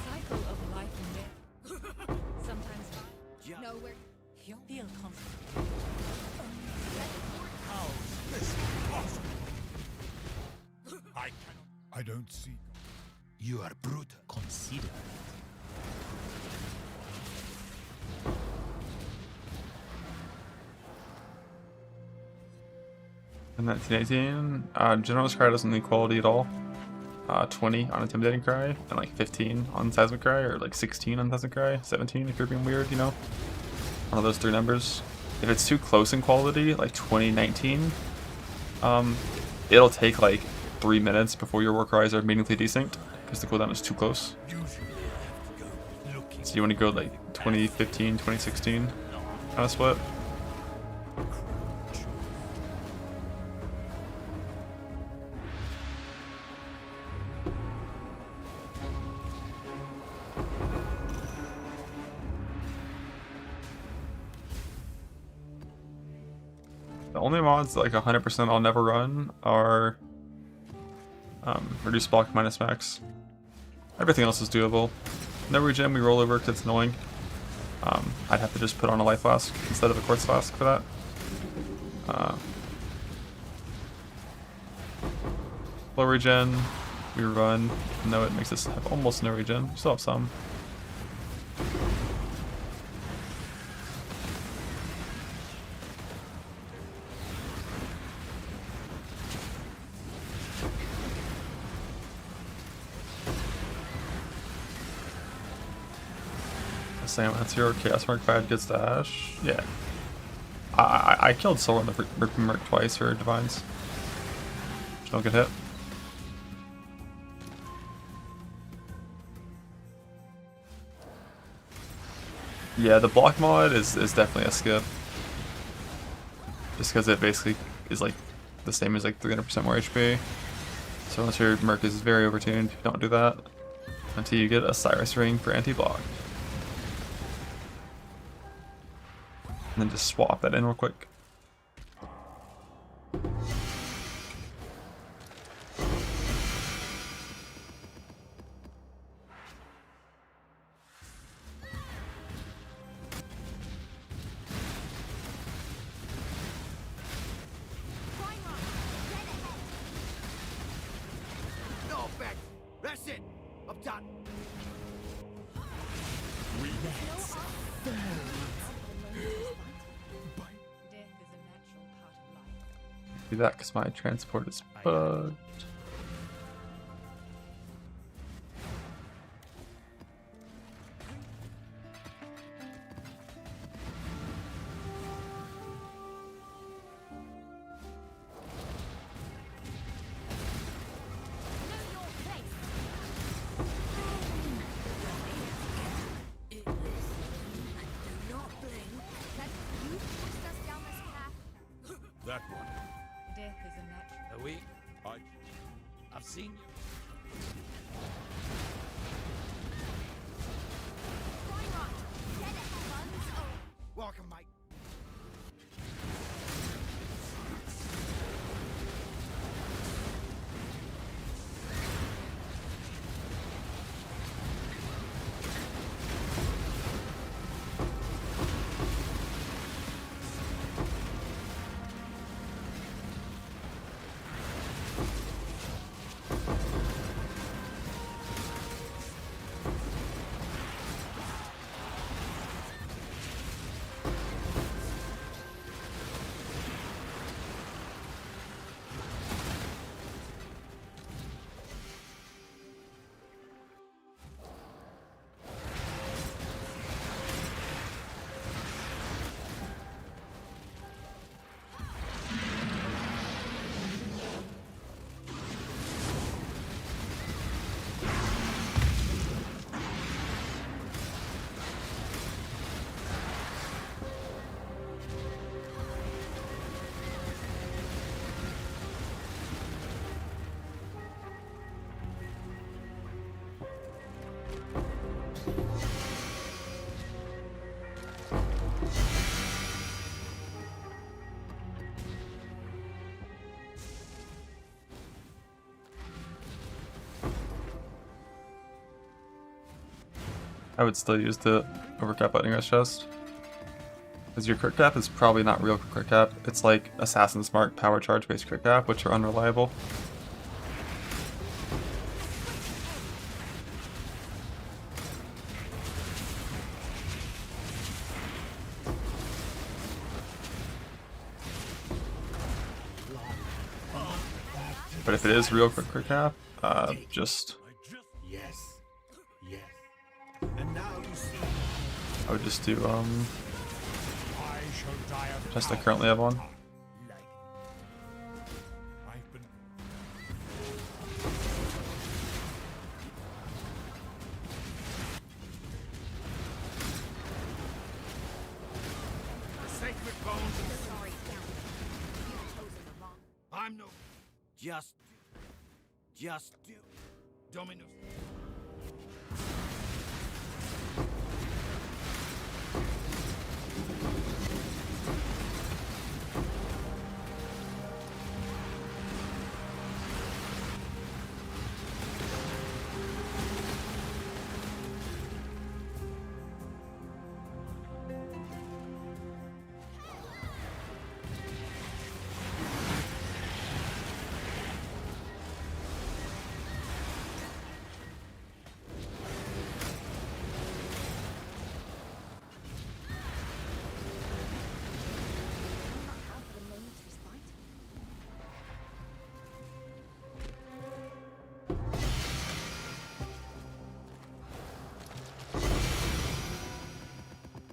Cycle of life and death. Sometimes fine. Nowhere. You'll feel comfortable. I don't see. You are brutal. Consider. In 1918, General's Cry doesn't need quality at all. 20 on Intimidating Cry, and like 15 on Seismic Cry, or like 16 on Seismic Cry, 17 if you're being weird, you know? One of those 3 numbers. If it's too close in quality, like 2019, it'll take like 3 minutes before your Warcries are meaningfully desynced, because the cooldown is too close. So you want to go like 2015, 2016 kind of split. The only mods like 100% I'll never run are reduce block minus max. Everything else is doable. No regen, we roll over because it's annoying. I'd have to just put on a life flask instead of a quartz flask for that. Low regen, we run, even though it makes us have almost no regen. We still have some. Same, that's your Chaos Merc bad good stash. Yeah. I killed Soul in the Rip Merc twice for Divines. Just don't get hit. Yeah, the block mod is definitely a skip. Just because it basically is like the same as like 300% more HP. So unless your Merc is very overtuned, don't do that. Until you get a Cyrus Ring for anti-block. And then just swap that in real quick. No effect. That's it. I'm done. Do that because my transport is bugged. That one. Death is a natural. Are we? I I've seen you. Welcome, mate. I would still use the overcap lightning rush chest. Because your crit cap is probably not real crit cap. It's like Assassin's Mark power charge based crit cap, which are unreliable. But if it is real crit cap, just Yes. Yes. And now you see. I would just do I shall die of just I currently have one. I've been The sacred bones of Sorry, Count. You've chosen the wrong. I'm no Just do. Dominus.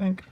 think.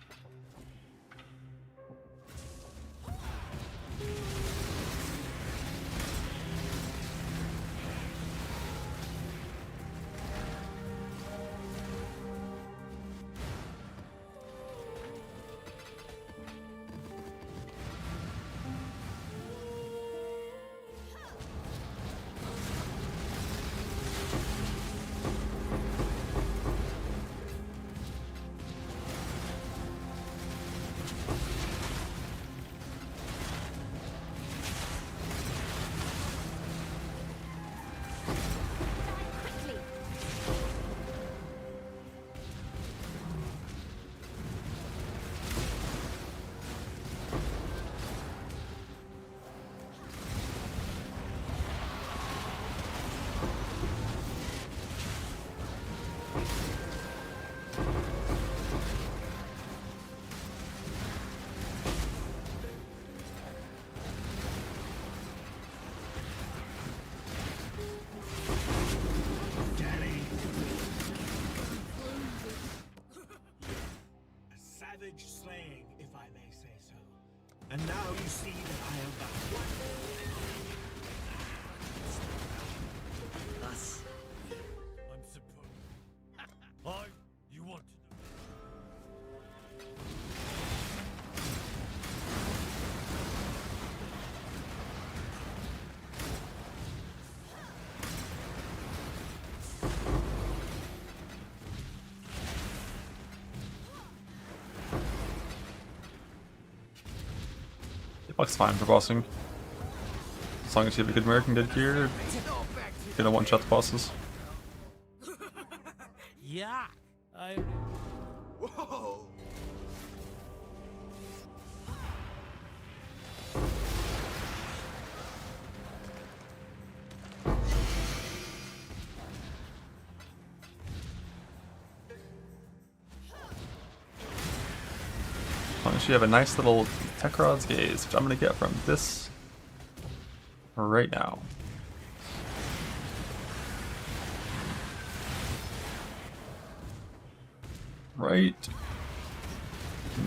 Quickly. A savage slaying, if I may say so. And now you see that I am back. Us. I'm supposed. You want to know? It looks fine for bossing. As long as you have a good American dead gear, you're gonna one-shot the bosses. Yeah. I. Whoa! As long as you have a nice little Tekrod's Gaze, which I'm gonna get from this right now. Right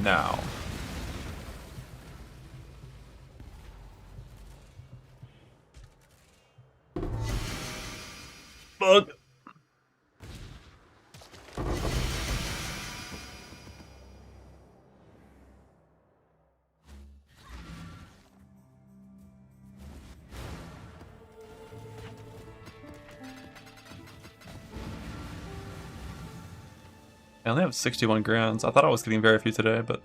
now. Bug. I only have 61 grounds. I thought I was getting very few today, but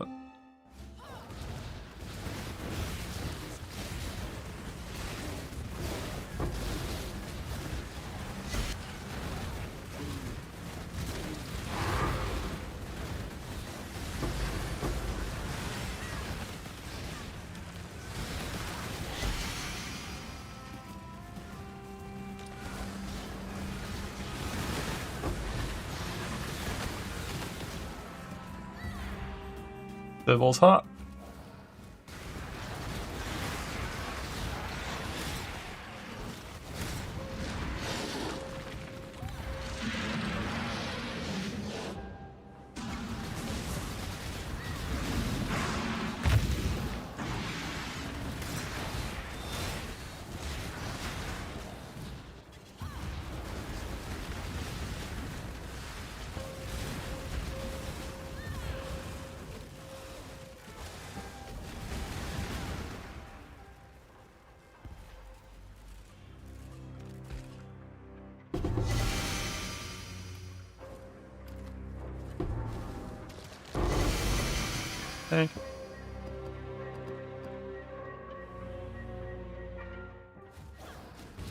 the ball's hot. Hey.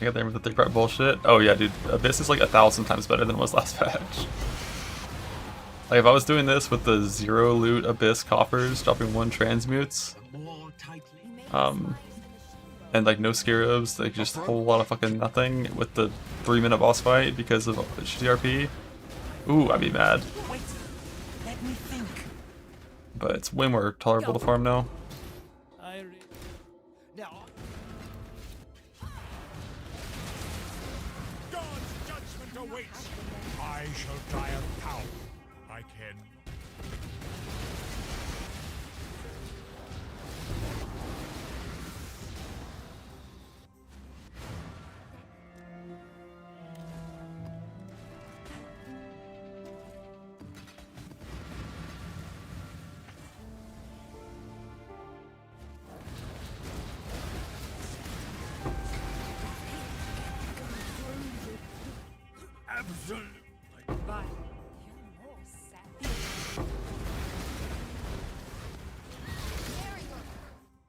I got there with the 3-part bullshit. Oh yeah, dude, Abyss is like 1,000 times better than it was last patch. Like if I was doing this with the 0 loot Abyss coffers, dropping 1 transmutes, More tightly. and like no scarabs, like just a whole lot of fucking nothing with the 3-minute boss fight because of HDRP. Ooh, I'd be mad. Wait. Let me think. But it's way more tolerable to farm now. Now. God's judgment awaits. I shall die of power. I can. Absolute. But you're more savvy. There you go.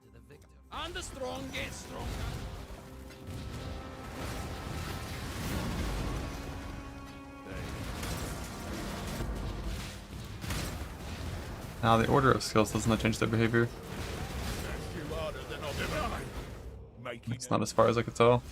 To the victim. And the strong get stronger. Now the order of skills doesn't change their behavior. That's you harder than I've ever made. Making It's not as far as I could tell.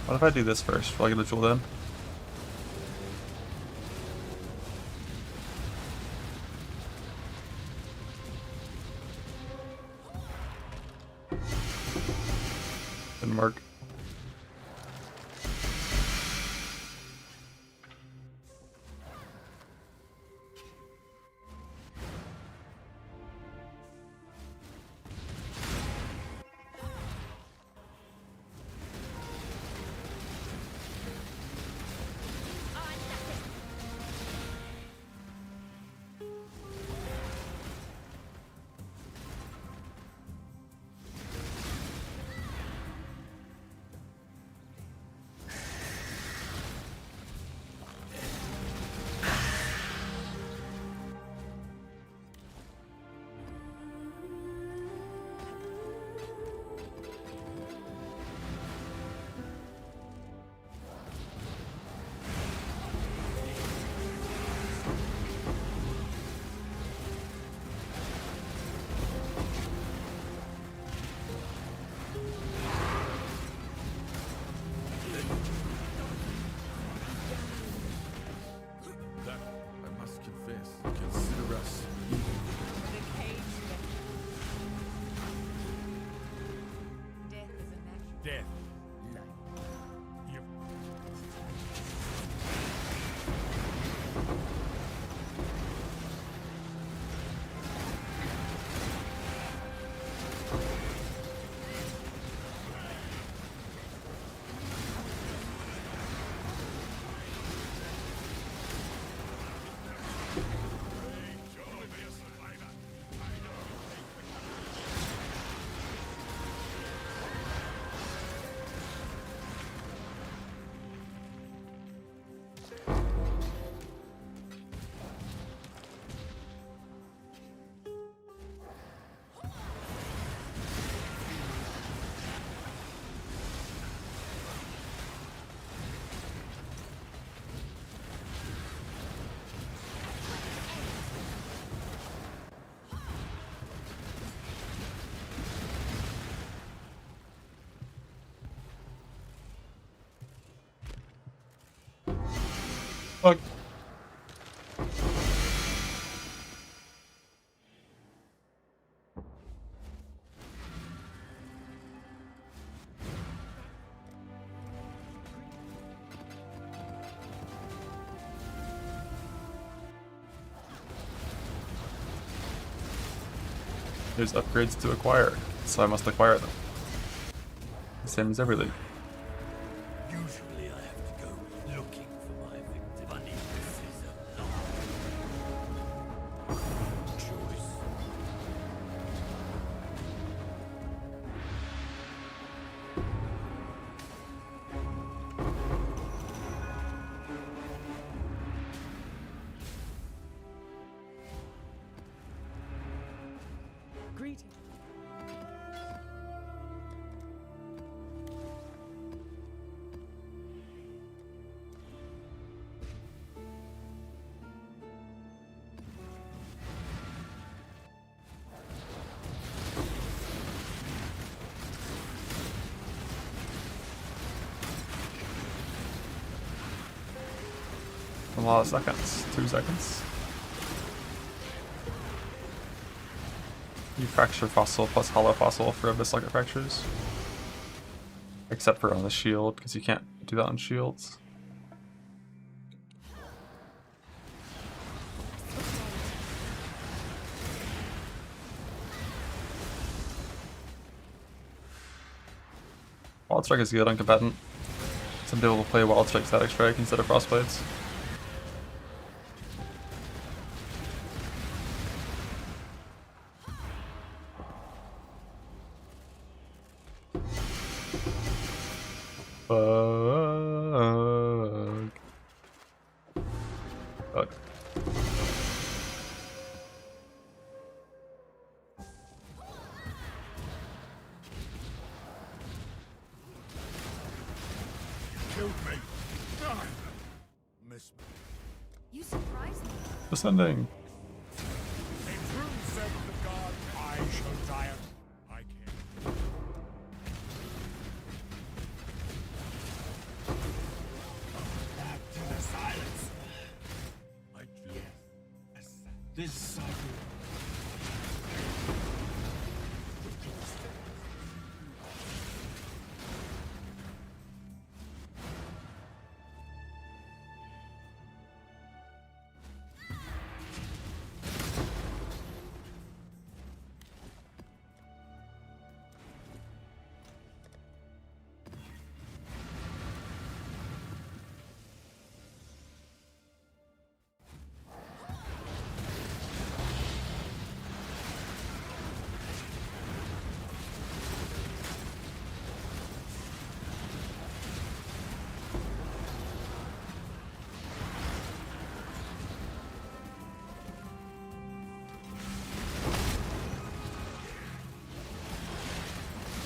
What if I do this first? Will I get a jewel then? Didn't work. That, I must confess, consider us The cage death is a natural. death. You. Fuck. There's upgrades to acquire, so I must acquire them. Same as every league. Usually I have to go looking for my victim. Funny, this is a long choice. Greeting. A lot of seconds. 2 seconds. You fracture fossil plus hollow fossil for abyss like fractures. Except for on the shield, because you can't do that on shields. Wild Strike is good on combatant. Some people will play Wild Strike Static Strike instead of Frostblades. Fuck. Killed me. Ah. Miss me. You surprised me. Descending. A true servant of God, I shall die. I can. Back to the silence. I Yes. This cycle.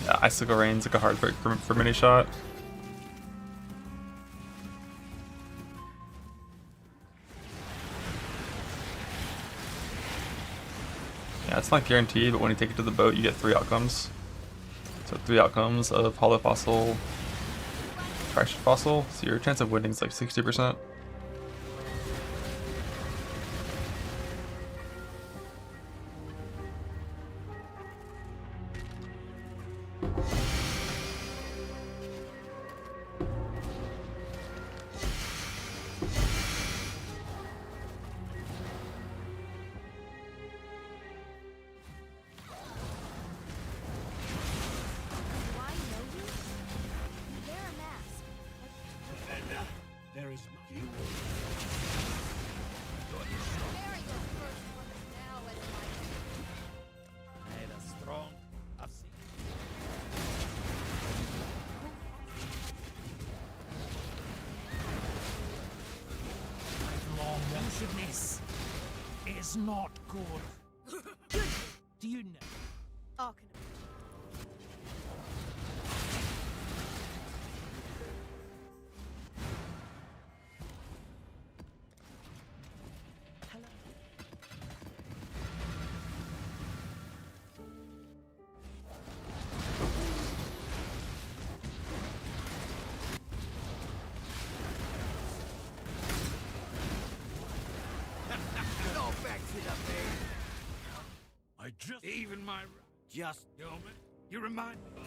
Yeah, Icicle Rain's like a hard break for mini shot. Yeah, it's not guaranteed, but when you take it to the boat, you get 3 outcomes. So 3 outcomes of Hollow Fossil, Fractured Fossil, so your chance of winning is like 60%. Do I know you? You wear a mask. And there is you. Very good first one now as my I had a strong. I've seen. Long Luminous is not good. Do you know? Arcanum. I just even my just Gilman. You remind me.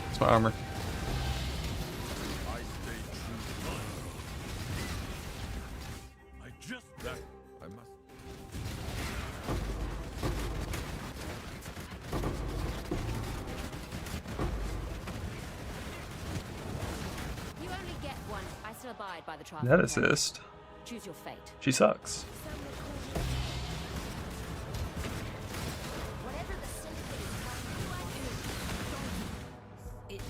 It's my armor. I stay true to my I just that I must. You only get one. I still abide by the trial. Net assist. Choose your fate. She sucks. Whatever the syndicate is trying to do, it's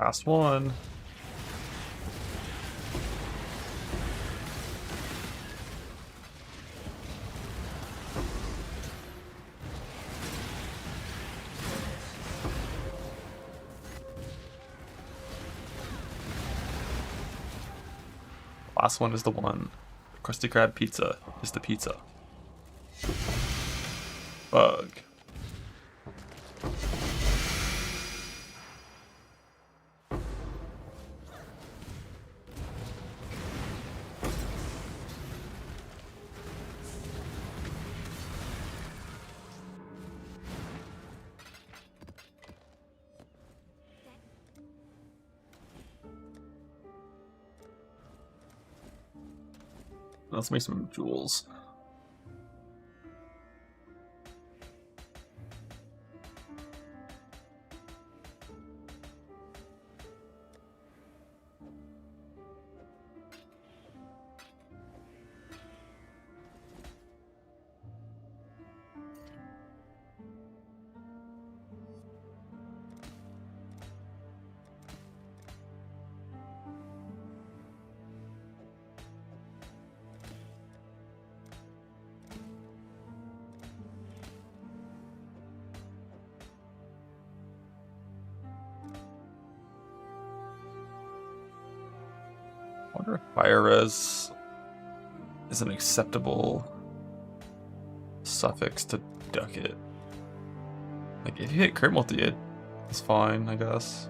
Last one. Last one is the one. Krusty Krab pizza is the pizza. Bug. Let's make some jewels. I wonder if fire res is an acceptable suffix to duck it. Like, if you hit crit multi, it's fine, I guess.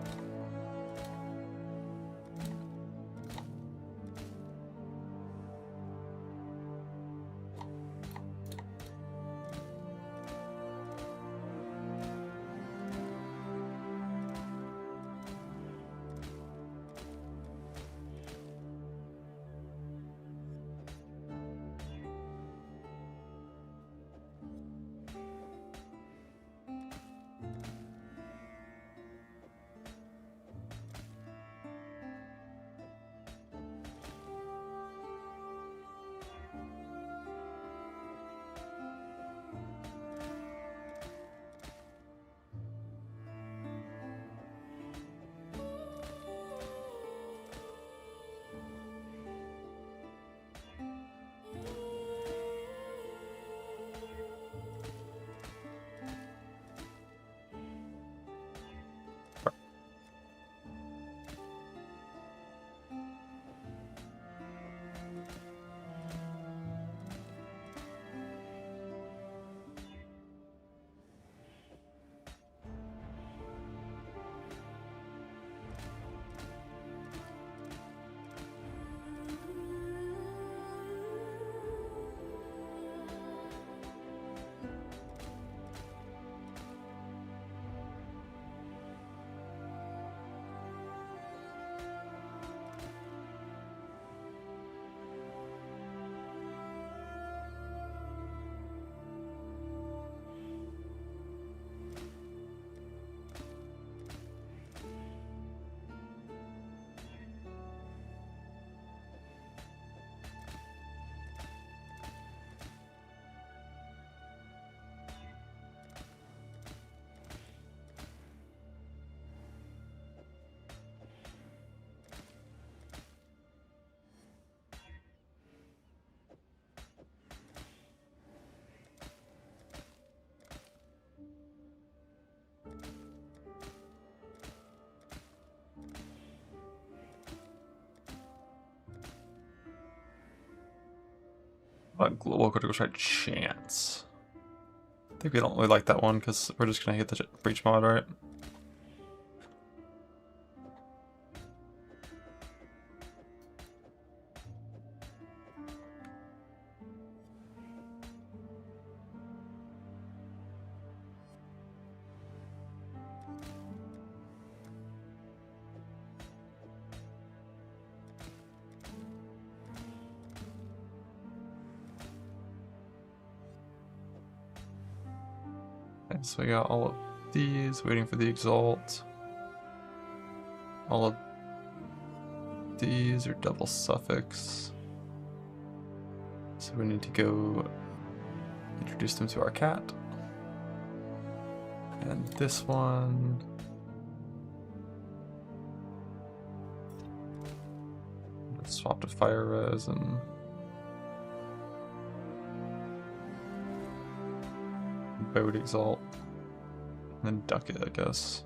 Global critical strike chance. I think we don't really like that one because we're just gonna hit the breach mod, right? So we got all of these, waiting for the exalt. All of these are double suffix. So we need to go introduce them to our cat. And this one Swap to fire res and boat exalt, and then duck it, I guess.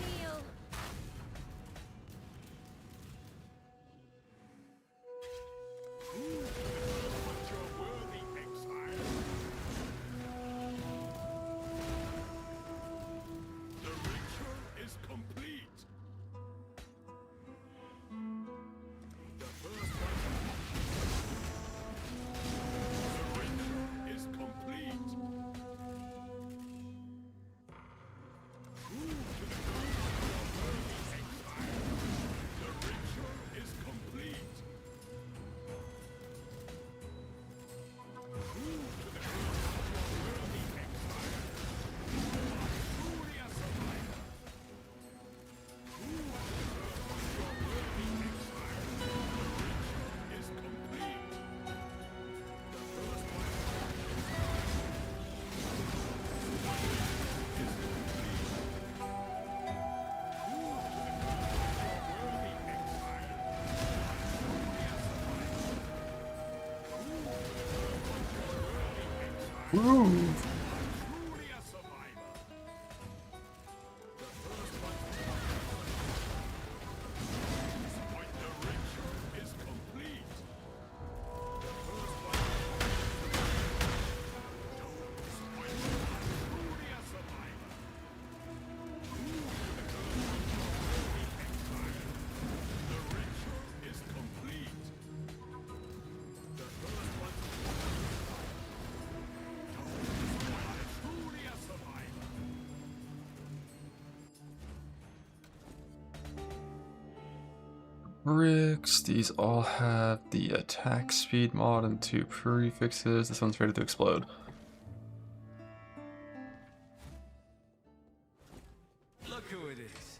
Kneel. But you're worthy, exile. The ritual is complete. The first one. The ritual is complete. Move to the ground, you're worthy, exile. The ritual is complete. Move to the ground, you're worthy, exile. You are truly a survivor. Move to the ground, you're worthy, exile. The ritual is complete. The first one. Woo! Truly a survivor. The first one. Point the ritual is complete. The first one. Don't disappoint me. Truly a survivor. Move to the ground, you're worthy, exile. The ritual is complete. The first one. Truly a survivor. Bricks, these all have the attack speed mod and 2 prefixes. This one's ready to explode. Look who it is.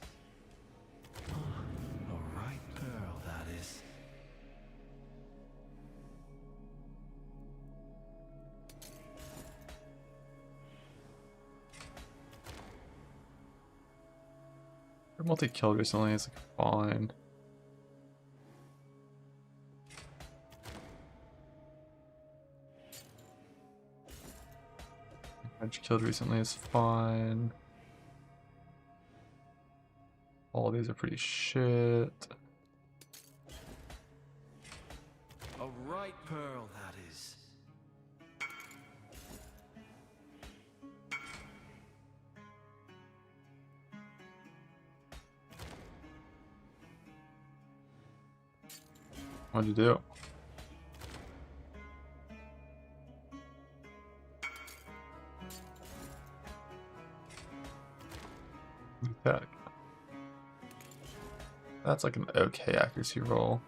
A right pearl, that is. Multi-killed recently is like fine. Bunch killed recently is fine. All of these are pretty shit. A right pearl, that is. What'd you do? Attack. That's like an okay accuracy roll.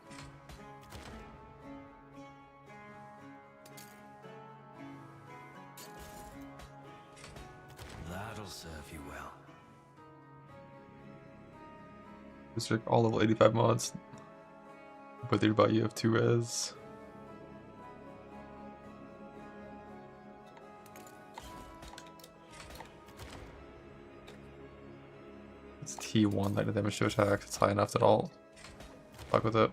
That'll serve you well. District all level 85 mods. But they're about you have 2 res. It's T1 light damage to attack. It's high enough that I'll fuck with it.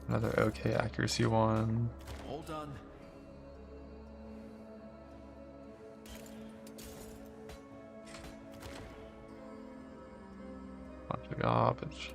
Another okay accuracy one. All done. Bunch of garbage.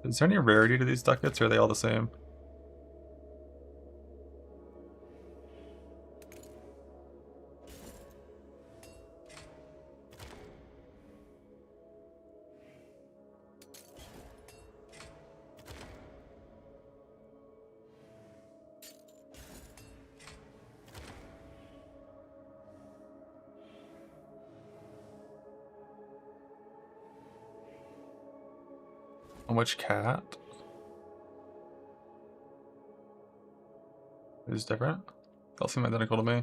Is there any rarity to these ducats, or are they all the same? On which cat? It is different? They all seem identical to me.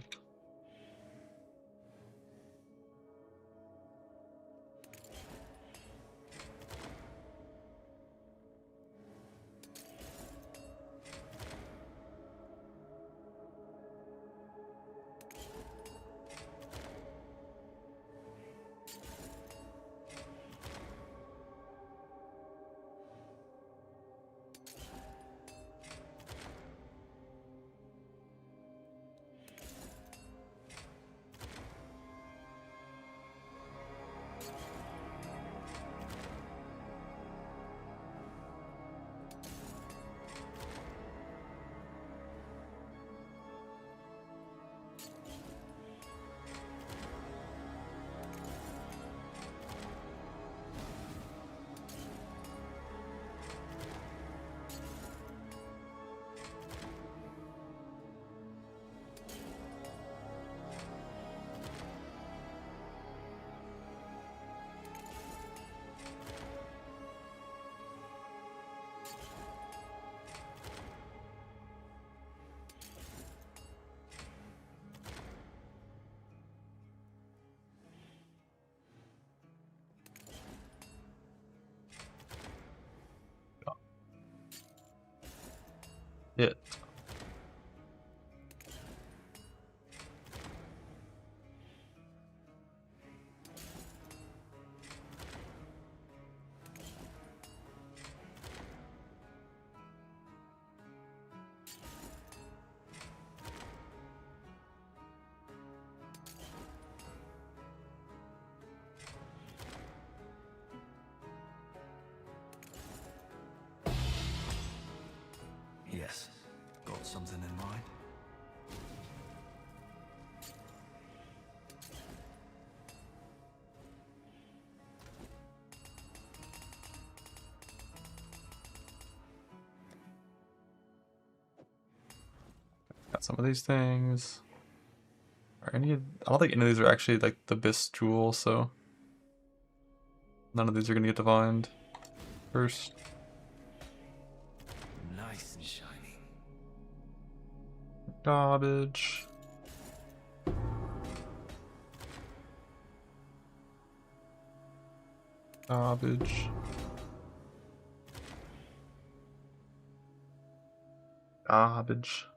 It. Yes. Got something in mind? Got some of these things. Are any? I don't think any of these are actually like the Bis jewel, so none of these are gonna get divined first. Nice and shiny. Garbage. Garbage. Garbage.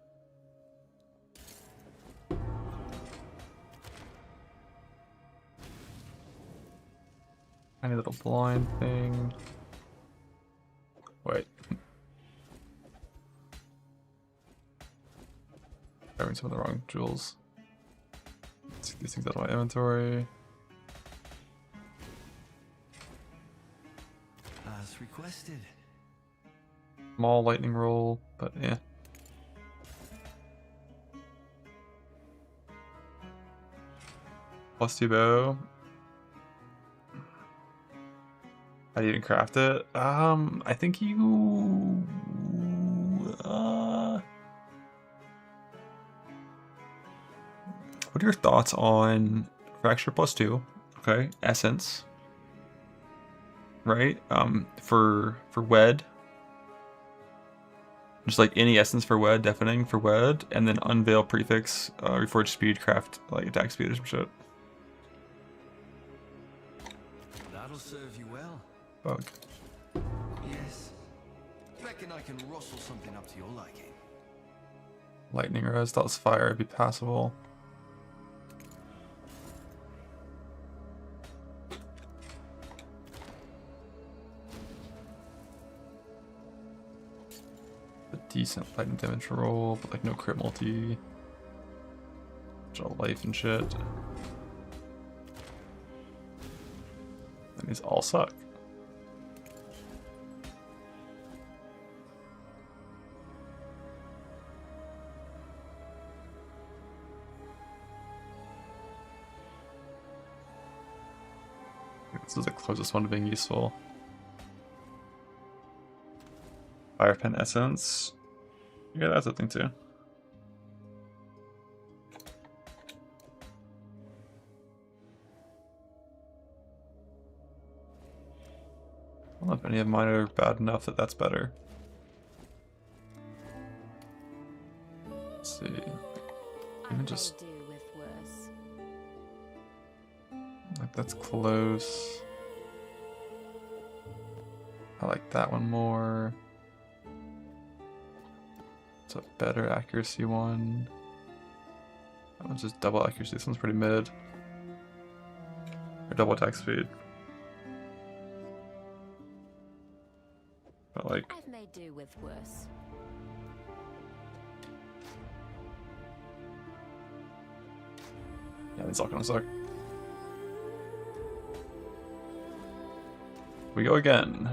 Tiny little blind thing. Wait. Grabbing some of the wrong jewels. Let's get these things out of my inventory. As requested. Small lightning roll, but yeah. Plus 2 bow. How do you even craft it? I think you... What are your thoughts on Fracture plus 2? Okay, Essence. Right? For Wed. Just like any Essence for Wed, Deafening for Wed, and then Unveil Prefix, Reforged Speed, craft like attack speed or some shit. That'll serve you well. Bug. Yes. Reckon I can rustle something up to your liking. Lightning Res, that was fire, it'd be passable. A decent lightning damage roll, but like no crit multi. Draw life and shit. And these all suck. This is the closest one to being useful. Fire Pen Essence. Yeah, that's a thing too. I don't know if any of mine are bad enough that that's better. Let's see. Even just do with worse. like that's close. I like that one more. It's a better accuracy one. That one's just double accuracy. This one's pretty mid. Or double attack speed. But like, I've made do with worse. yeah, these all kind of suck. We go again.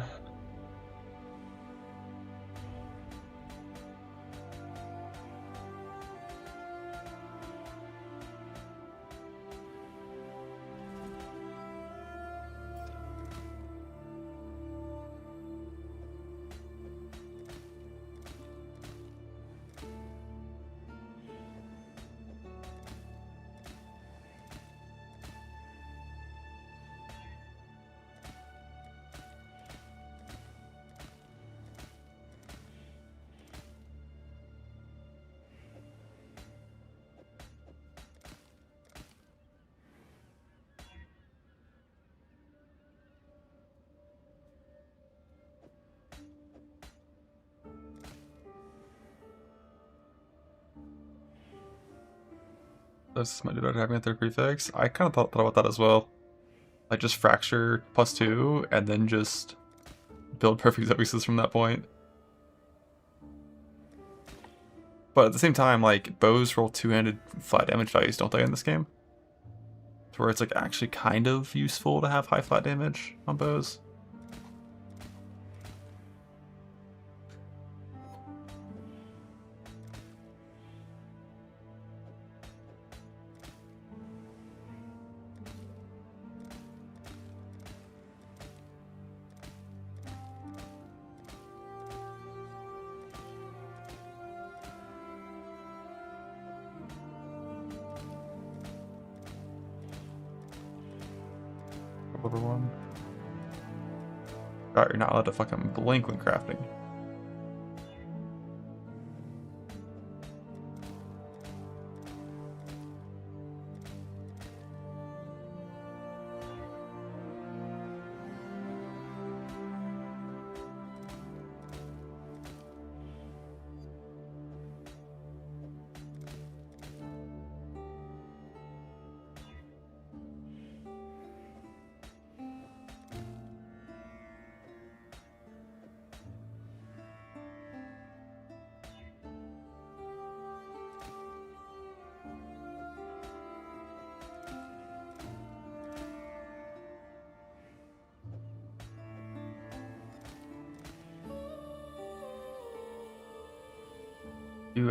This might be better having a third prefix. I kind of thought about that as well. Like just fracture +2 and then just build perfect suffixes from that point. But at the same time, like bows roll two-handed flat damage values, don't they, in this game? To where it's like actually kind of useful to have high flat damage on bows. Over one. God, you're not allowed to fucking blink when crafting.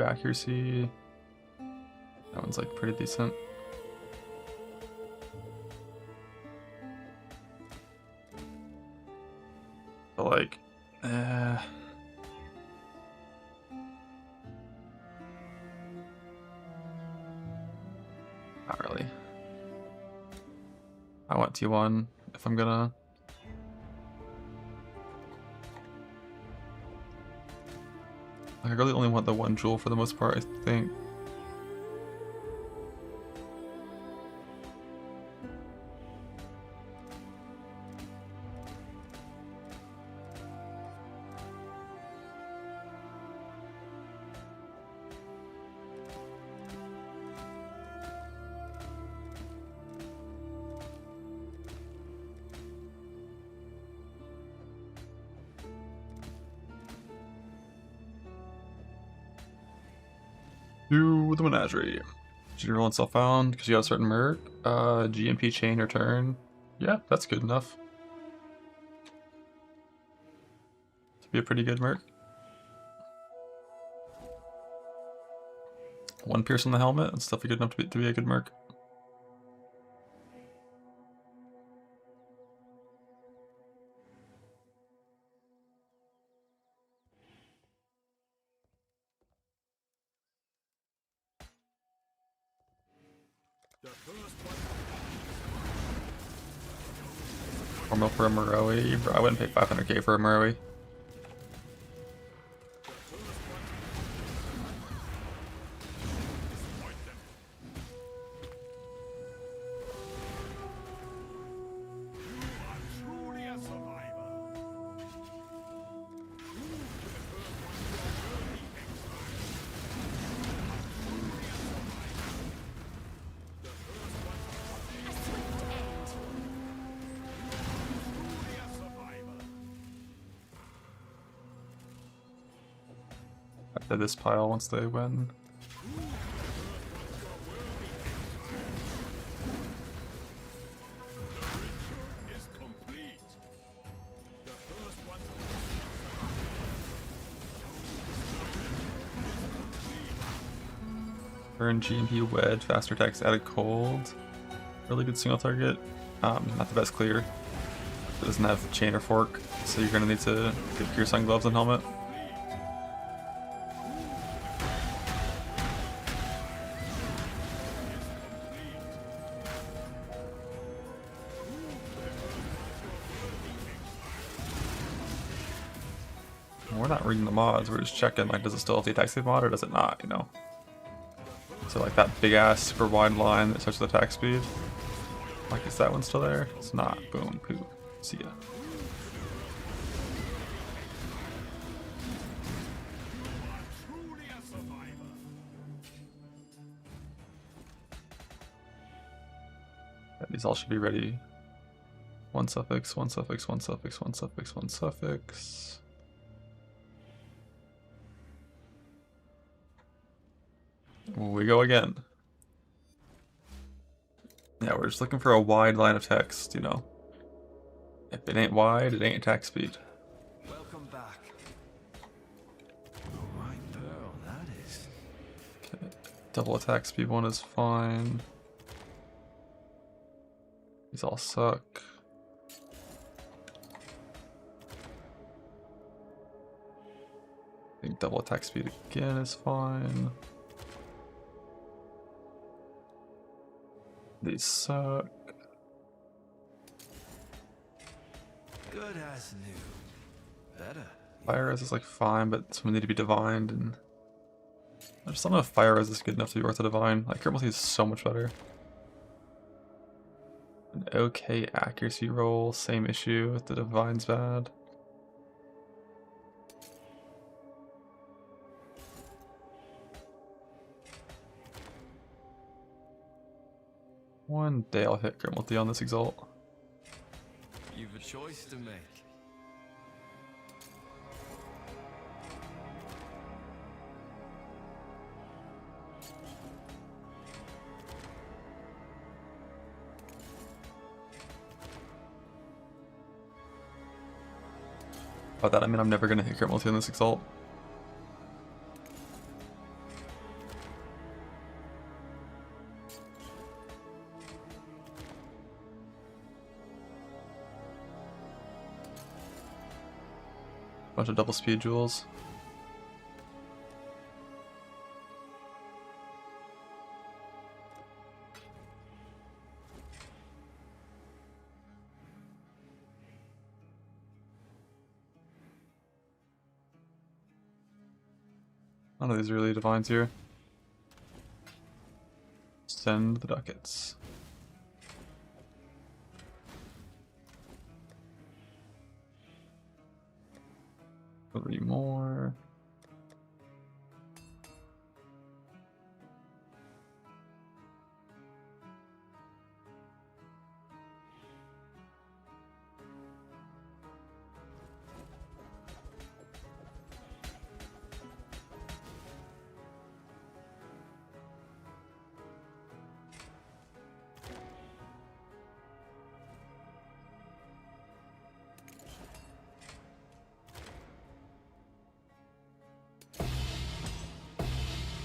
Accuracy. That one's like pretty decent. But like, not really. I want T1 if I'm gonna. I really only want the one jewel for the most part, I think. Do the menagerie. Did you roll and self-found because you got a certain merc? GMP chain return. Yeah, that's good enough. To be a pretty good merc. One pierce on the helmet, that's definitely good enough to be a good merc. 4 mil for a Moroi. Bro, I wouldn't pay 500k for a Moroi. Truly a survivor. A swift end. Truly a survivor. After this pile once they win. Is complete. The first one Burn GMP wedge, faster attacks added cold. Really good single target. Not the best clear. It doesn't have chain or fork, so you're gonna need to get Pure Sun gloves and helmet. We're not reading the mods, we're just checking, like, does it still have the attack speed mod or does it not, you know? So like that big ass super wide line that starts with attack speed. Like, is that one still there? It's not. Boom, poo. See ya. truly a survivor. Yeah, these all should be ready. One suffix, one suffix, one suffix, one suffix, one suffix. We go again. Yeah, we're just looking for a wide line of text, you know. If it ain't wide, it ain't attack speed. Welcome back. Oh my pearl, that is. Okay. Double attack speed one is fine. These all suck. I think double attack speed again is fine. These suck. Good as new. Better. Fire res is like fine, but some need to be divined, and I just don't know if fire res is good enough to be worth a divine. Like, Crit Multi is so much better. An okay accuracy roll, same issue with the divine's bad. One day I'll hit Crit Multi on this Exalt. You've a choice to make. By that I mean I'm never gonna hit Crit Multi on this Exalt. Bunch of double speed jewels. None of these are really divines here. Send the ducats. Three more.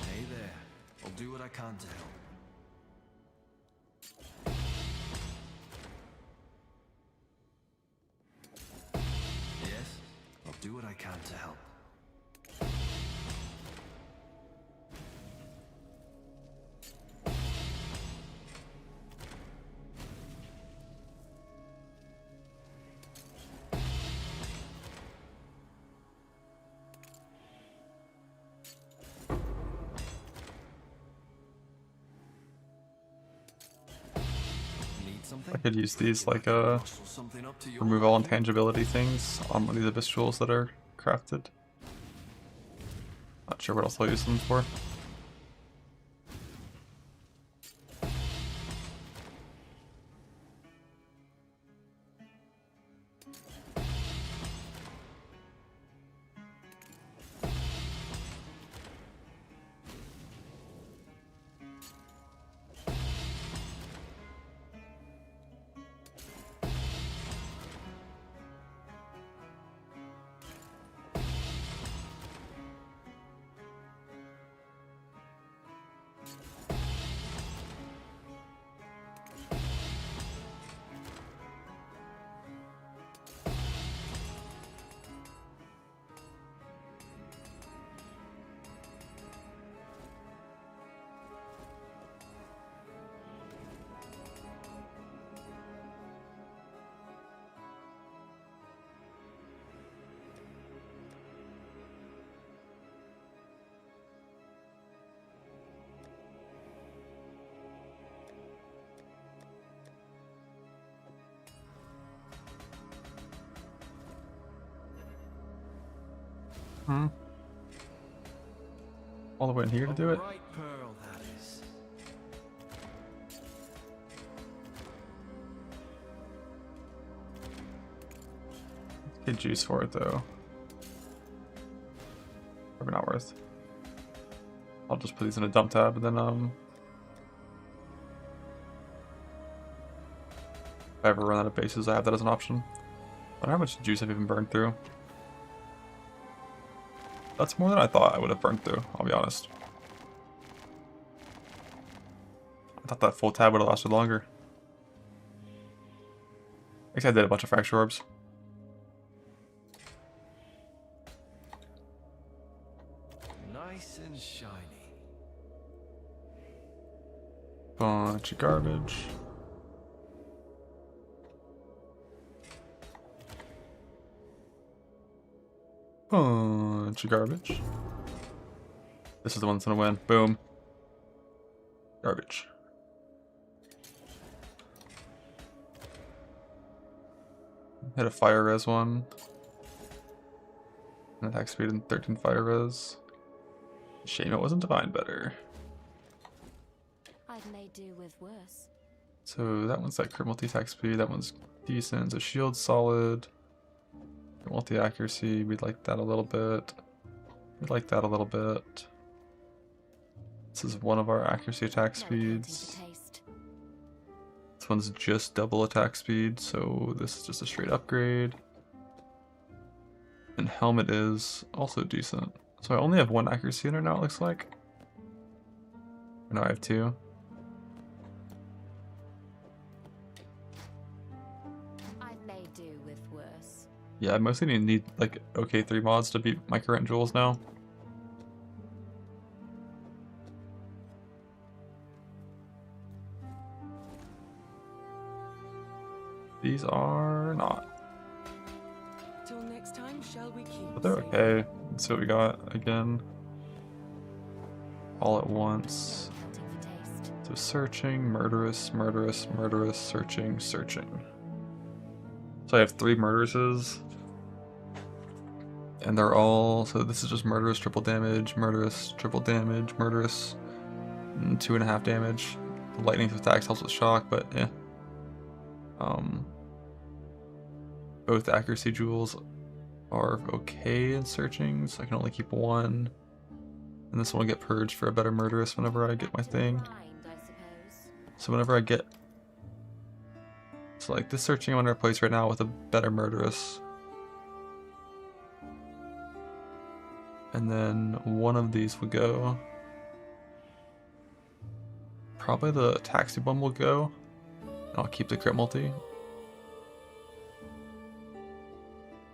Hey there. I'll do what I can to help. Yes, I'll do what I can to help. something? I could use these like Rustle something up to your remove all liking. intangibility things on one of these abyss jewels that are crafted. Not sure what else I'll use them for. All the way in here to do it? Right, Pearl, that is. Get juice for it though. Probably not worth. I'll just put these in a dump tab and then if I ever run out of bases, I have that as an option. I wonder how much juice I've even burned through. That's more than I thought I would have burned through, I'll be honest. I thought that full tab would have lasted longer. I guess I did a bunch of fracture orbs. Nice and shiny. Bunch of garbage. Bunch of garbage. This is the one that's gonna win. Boom. Garbage. Hit a fire res one. An attack speed and 13 fire res. Shame it wasn't divine better. I've made do with worse. So that one's like crit multi attack speed, that one's decent. So shield solid. Multi accuracy, we'd like that a little bit. We'd like that a little bit. This is one of our accuracy attack speeds. This one's just double attack speed, so this is just a straight upgrade. And helmet is also decent. So I only have one accuracy in it now, it looks like. No, I have two. I've made do with worse. Yeah, I mostly need like OK3 mods to beat my current jewels now. These are not. Till next time, shall we keep But they're okay. Let's see what we got again. All at once. So searching, murderous, murderous, murderous, searching, searching. So I have 3 murderouses. And they're all, so this is just murderous, triple damage, murderous, triple damage, murderous, 2.5 damage. The lightning attacks helps with shock, but eh. Both accuracy jewels are okay in searching, so I can only keep one. And this one will get purged for a better murderous whenever I get my thing. So whenever I get, so like this searching I'm gonna replace right now with a better murderous. And then one of these will go. Probably the taxi one will go. I'll keep the crit multi.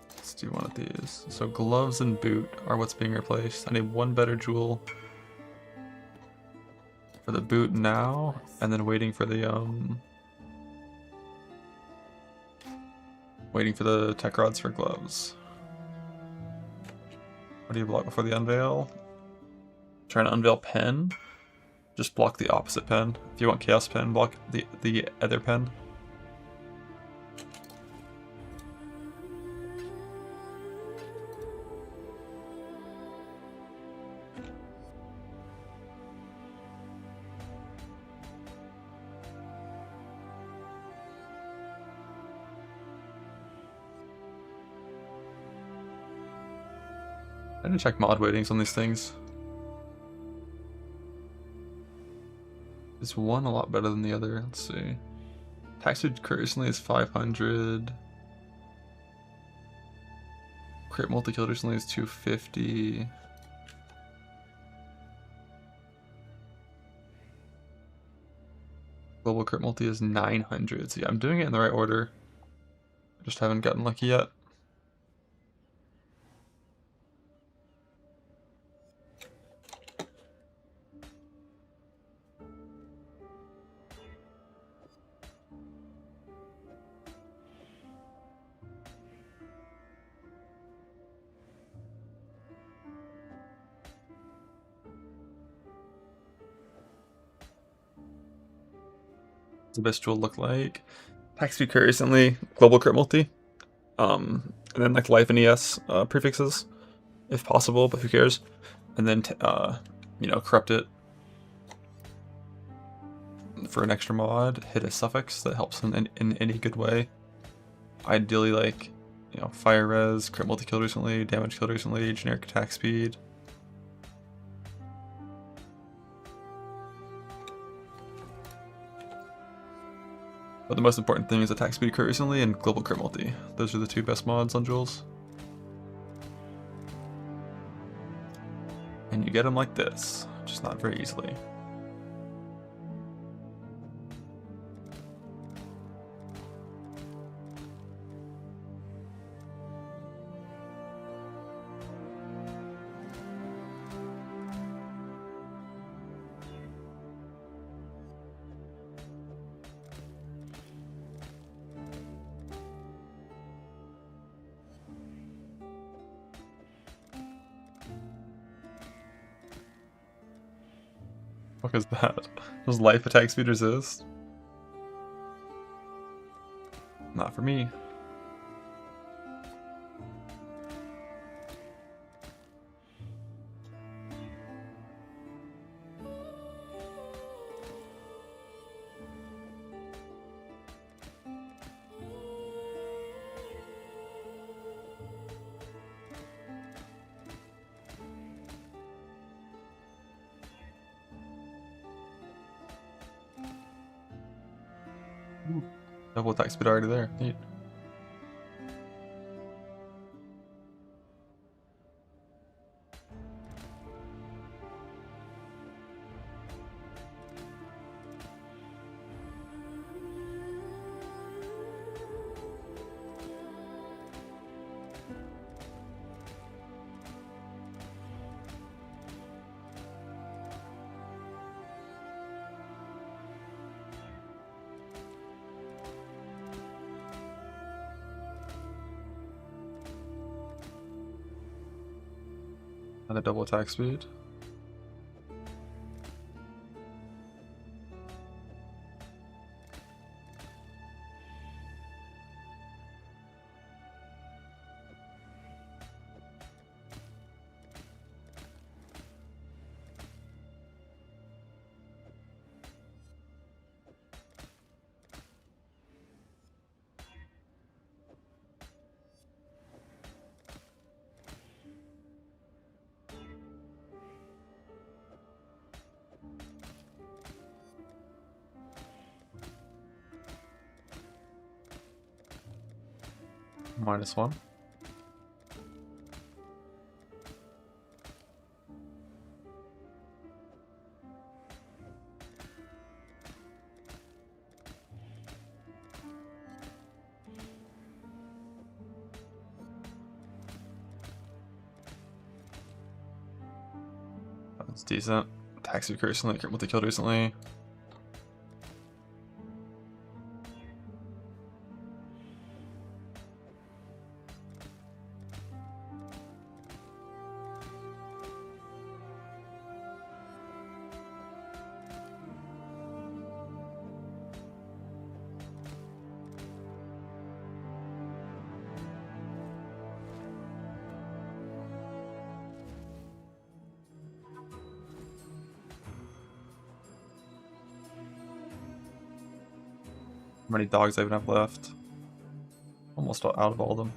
Let's do one of these. So gloves and boot are what's being replaced. I need one better jewel for the boot now, and then waiting for the tech rods for gloves. What do you block before the unveil? Trying to unveil pen. Just block the opposite pen. If you want chaos pen, block the other pen. I didn't check mod weightings on these things. Is one a lot better than the other? Let's see. Attack speed recently is 500. Crit multi-kill recently is 250. Global crit multi is 900. So yeah, I'm doing it in the right order. I just haven't gotten lucky yet. The best jewel look like? Attack speed crit recently, global crit multi. And then like life and ES prefixes, if possible, but who cares? And then you know, corrupt it for an extra mod. Hit a suffix that helps in any good way. Ideally, like, you know, fire res, crit multi kill recently, damage killed recently, generic attack speed. But the most important thing is attack speed crit recently and global crit multi. Those are the two best mods on jewels. And you get them like this, just not very easily. What is that? Does life attack speed resist? Not for me. Double attack speed already there. Neat. And a double attack speed. -1. That's decent. Attack speed recently, crit multi killed recently. How many dogs I even have left? Almost out of all of them.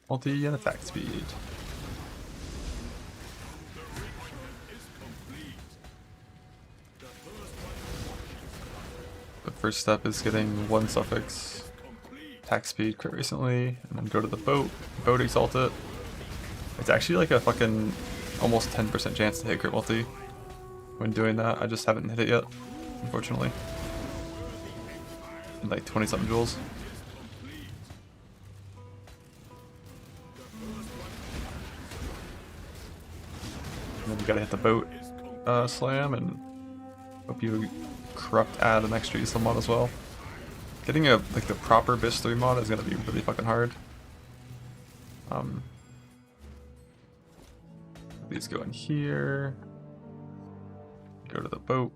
Multi and attack speed. The first step is getting 1 suffix attack speed crit recently, and then go to the boat exalt it. It's actually like a fucking almost 10% chance to hit crit multi when doing that. I just haven't hit it yet, unfortunately. In like 20 something joules. And then you gotta hit the boat slam and hope you corrupt add an extra ESL mod as well. Getting a like the proper BIS 3 mod is gonna be really fucking hard. These go in here. Go to the boat.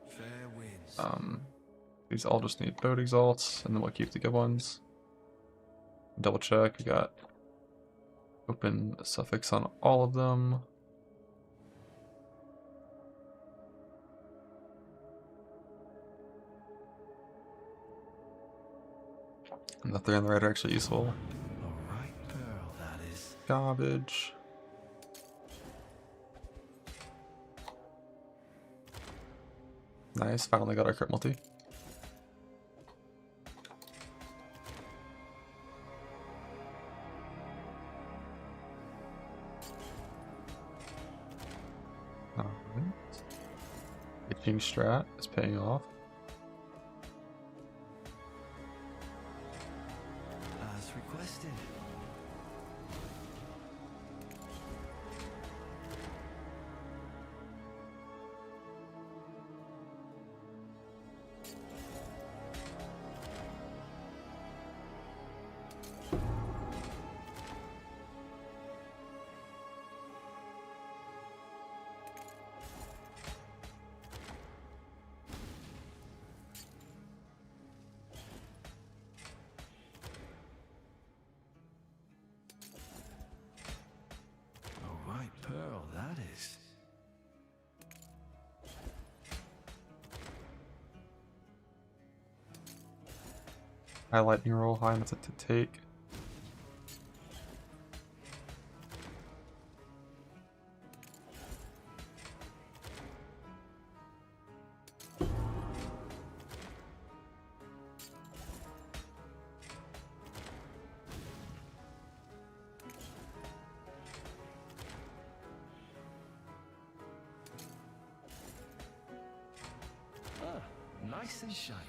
Fair winds. These all just need boat exalts, and then we'll keep the good ones. Double check, we got open suffix on all of them. And the 3 on the right are actually useful. Alright, Pearl, that is. Garbage. Nice, finally got our crit multi. Alright. Itching strat is paying off. As requested. Alright, Pearl, that is. High lightning roll, high enough to take. Ah, nice and shiny.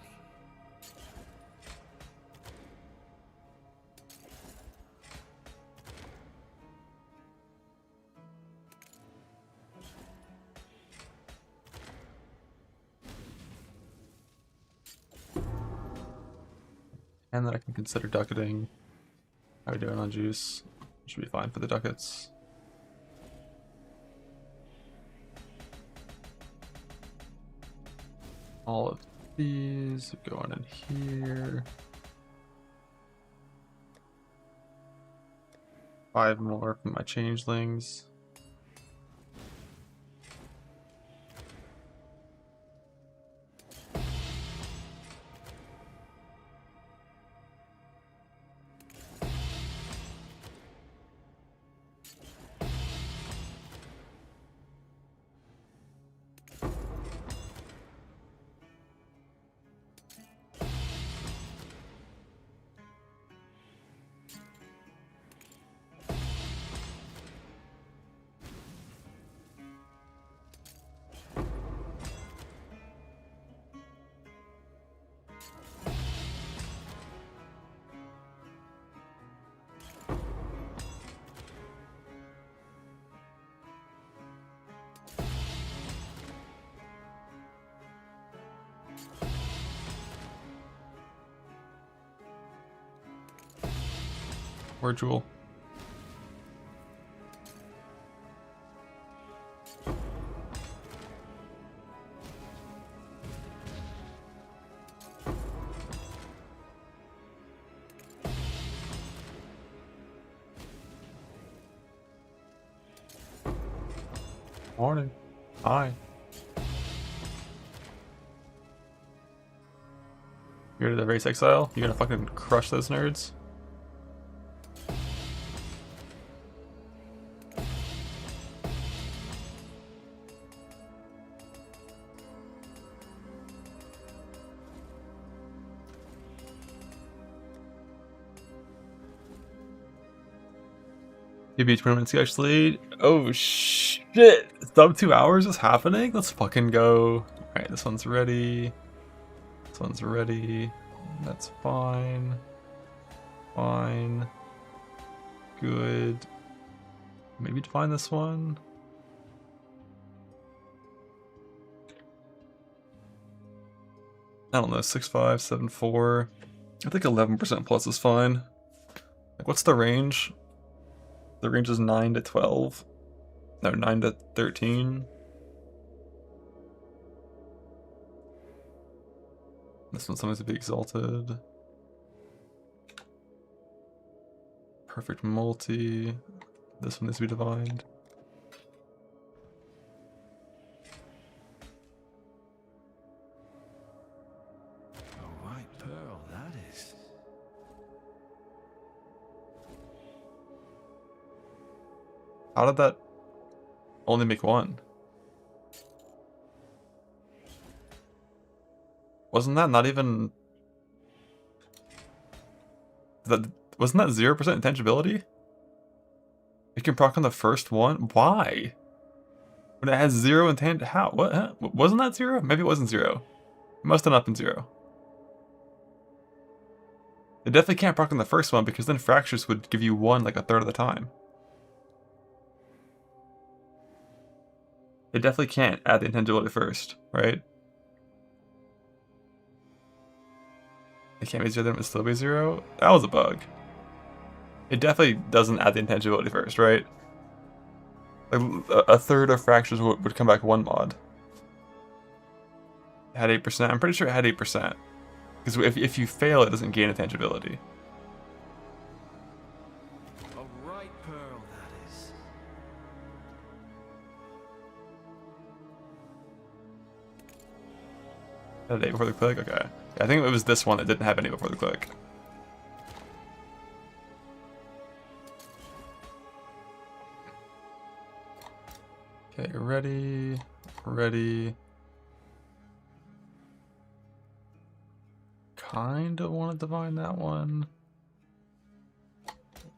And then I can consider ducketing. How are we doing on juice? Should be fine for the ducats. All of these go on in here. 5 more from my changelings. Or Jewel. Morning. Hi. You're to the race exile? You gonna fucking crush those nerds? Maybe 20 minutes actually. Oh shit! Sub 2 hours is happening? Let's fucking go. Alright, this one's ready. This one's ready. That's fine. Fine. Good. Maybe define this one. I don't know, 6.5, 7.4. I think 11% plus is fine. Like, what's the range? The range is 9 to 12. No, 9 to 13. This one's something to be exalted. Perfect multi. This one needs to be divined. A white pearl, that is. How did that only make one? Wasn't that not even... Wasn't that 0% intangibility? It can proc on the first one? Why? When it has 0 intent... How? What? Huh? Wasn't that 0? Maybe it wasn't 0. It must have not been 0. It definitely can't proc on the first one because then fractures would give you 1 like a third of the time. It definitely can't add the intangibility first, right? It can't be 0, then it would still be 0? That was a bug. It definitely doesn't add the intangibility first, right? Like, a third of fractures would come back 1 mod. It had 8%. I'm pretty sure it had 8%. Because if you fail, it doesn't gain intangibility. A right pearl, that is. Had 8 before the click? Okay. Yeah, I think it was this one that didn't have any before the click. Okay, ready. Ready. Kind of want to divine that one.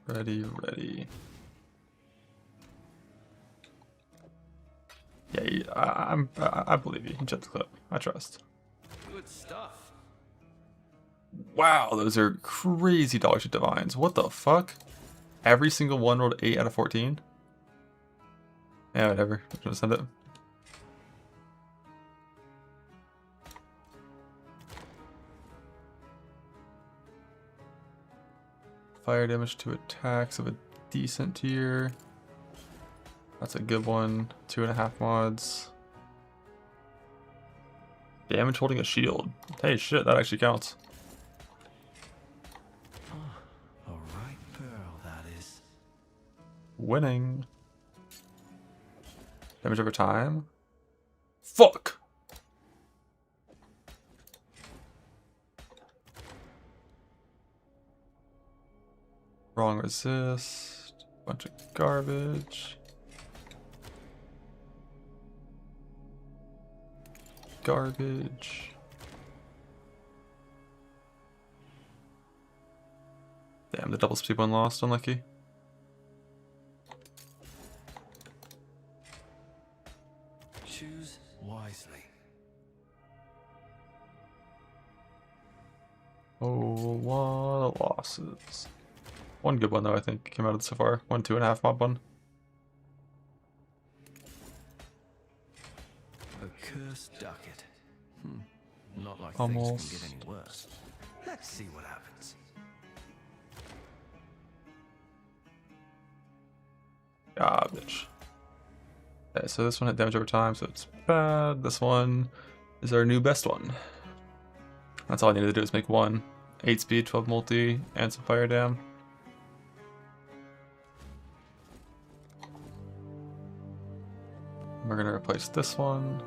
Ready, ready. Yeah, I believe you. You check the clip. I trust. Good stuff. Wow, those are crazy dog shit divines. What the fuck? Every single one rolled 8 out of 14? Yeah, whatever. I'm gonna send it. Fire damage to attacks of a decent tier. That's a good one. 2.5 mods. Damage holding a shield. Hey, shit, that actually counts. A right pearl, that is. Winning. Damage over time. Fuck! Wrong resist. Bunch of garbage. Garbage. Damn, the double speed one lost, unlucky. Choose wisely. Oh, what losses. One good one though, I think, came out of it so far. 1 2.5 mob one. A cursed ducat. Not like Almost. things can get any worse. Let's see what happens. Garbage. Okay, so this one had damage over time, so it's bad. This one is our new best one. That's all I needed to do is make one. 8 speed, 12 multi, and some fire dam. We're gonna replace this one.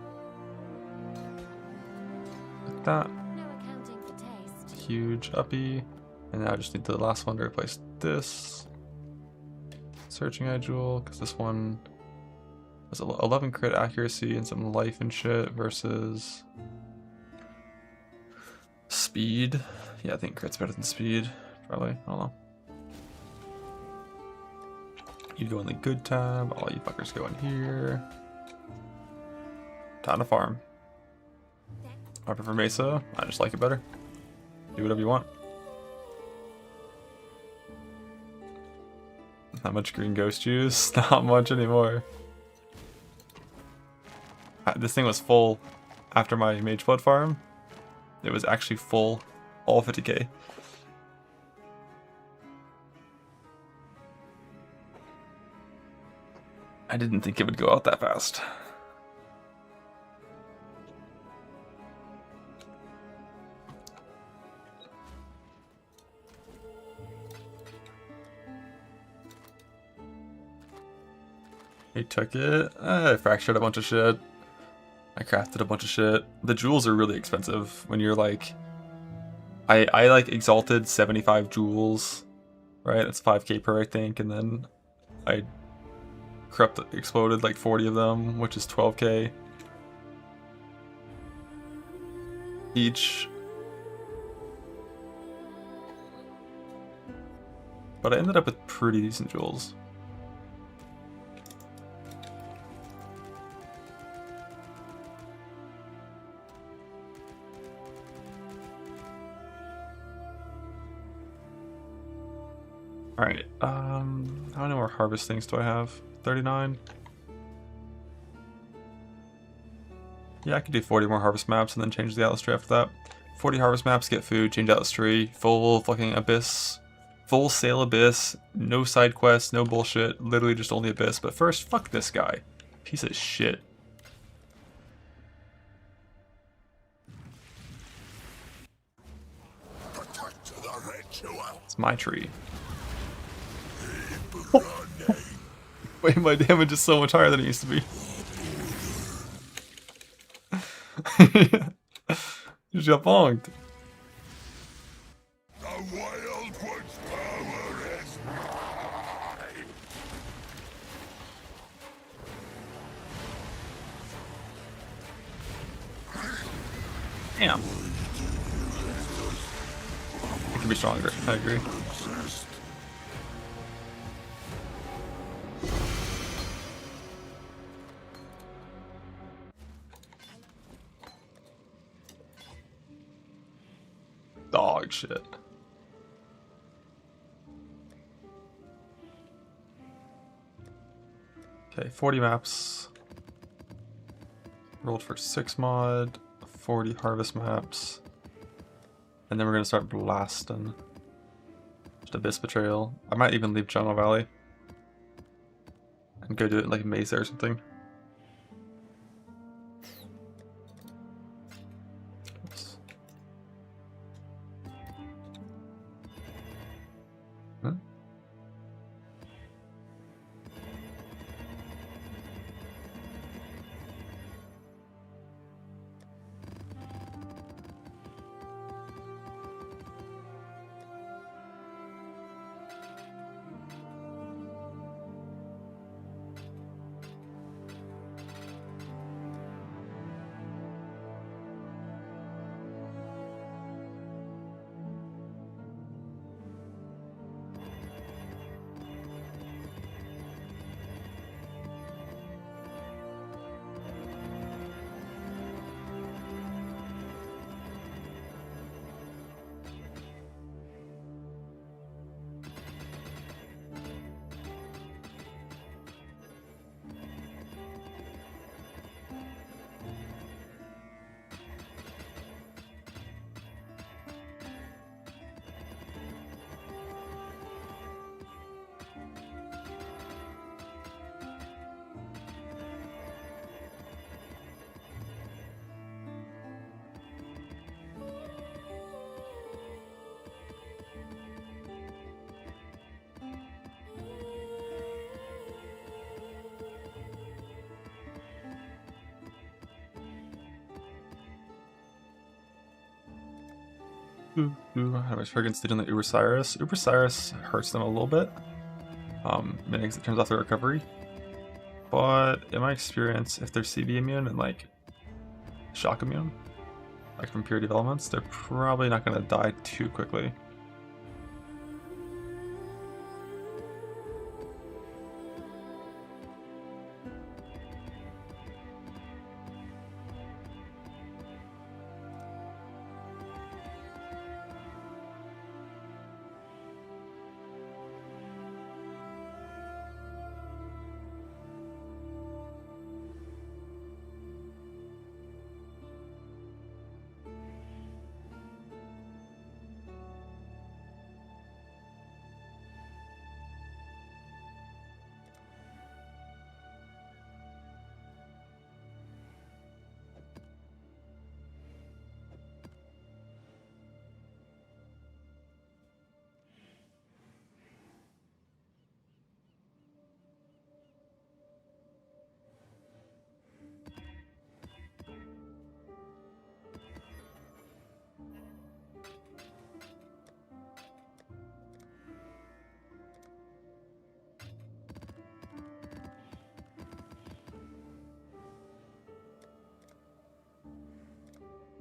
Like that. No accounting for taste. Huge uppy. And now I just need the last one to replace this. Searching eye jewel, because this one has 11 crit accuracy and some life and shit versus speed. Yeah, I think crit's better than speed. Probably. I don't know. You go in the good tab. All you fuckers go in here. Time to farm. I prefer Mesa. I just like it better. Do whatever you want. Not much green ghost juice. Not much anymore. This thing was full after my Mage Blood farm. It was actually full. All 50k. I didn't think it would go out that fast. He took it. I fractured a bunch of shit. I crafted a bunch of shit. The jewels are really expensive when you're like... I like exalted 75 jewels, right? That's 5k per, I think, and then I exploded like 40 of them, which is 12k each. But I ended up with pretty decent jewels. Alright, how many more harvest things do I have? 39? Yeah, I could do 40 more harvest maps and then change the Atlas tree after that. 40 harvest maps, get food, change Atlas tree, full fucking abyss. Full sail abyss, no side quests, no bullshit, literally just only abyss. But first, fuck this guy. Piece of shit. It's my tree. Wait, my damage is so much higher than it used to be. You just got bonked. The Wild One's power is mine. Damn. It can be stronger, I agree. Dog shit. Okay, 40 maps. Rolled for 6 mod, 40 harvest maps. And then we're gonna start blasting. Just Abyss Betrayal. I might even leave Jungle Valley. And go do it like Mesa or something. How much friggin' stayed on the Uber Cyrus? Uber Cyrus hurts them a little bit. Because it turns off their recovery. But in my experience, if they're CB immune and like shock immune, like from purity elements, they're probably not gonna die too quickly.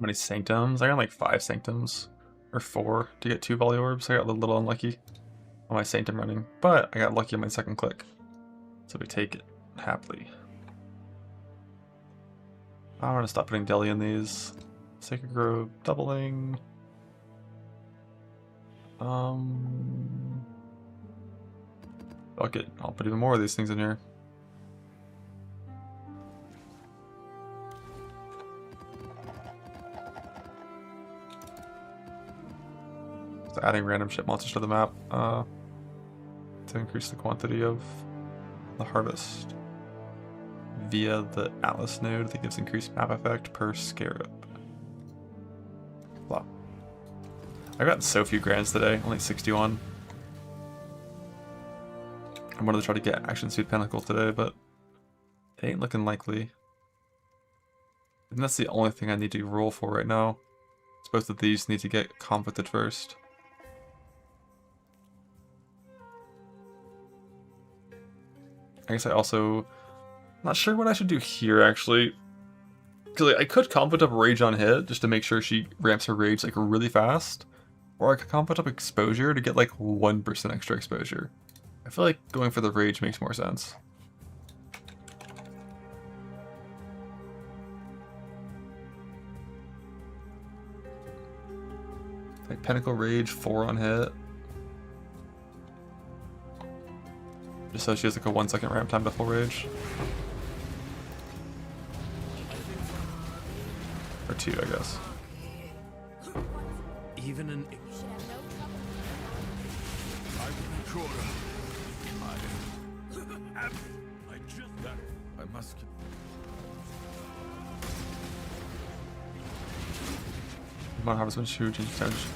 many sanctums? I got like 5 sanctums. Or 4 to get 2 volley orbs. I got a little unlucky on my sanctum running. But I got lucky on my second click. So we take it happily. I'm gonna stop putting deli in these. Sacred Grove doubling. Fuck it. I'll put even more of these things in here. So adding random ship monsters to the map to increase the quantity of the harvest via the Atlas node that gives increased map effect per scarab. Wow. I got so few grands today, only 61. I wanted to try to get Action Suit Pinnacle today, but it ain't looking likely. And that's the only thing I need to roll for right now. It's both of these need to get conflicted first. I guess I also... not sure what I should do here, actually. Because I could conflict up Rage on hit, just to make sure she ramps her Rage like really fast. Or I could conflict up Exposure to get like 1% extra exposure. I feel like going for the Rage makes more sense. Like Pinnacle Rage, 4 on hit. Just so she has like a 1 second ramp time to full Rage. Or 2, I guess. Even an I just that I must. Mod Harvest when change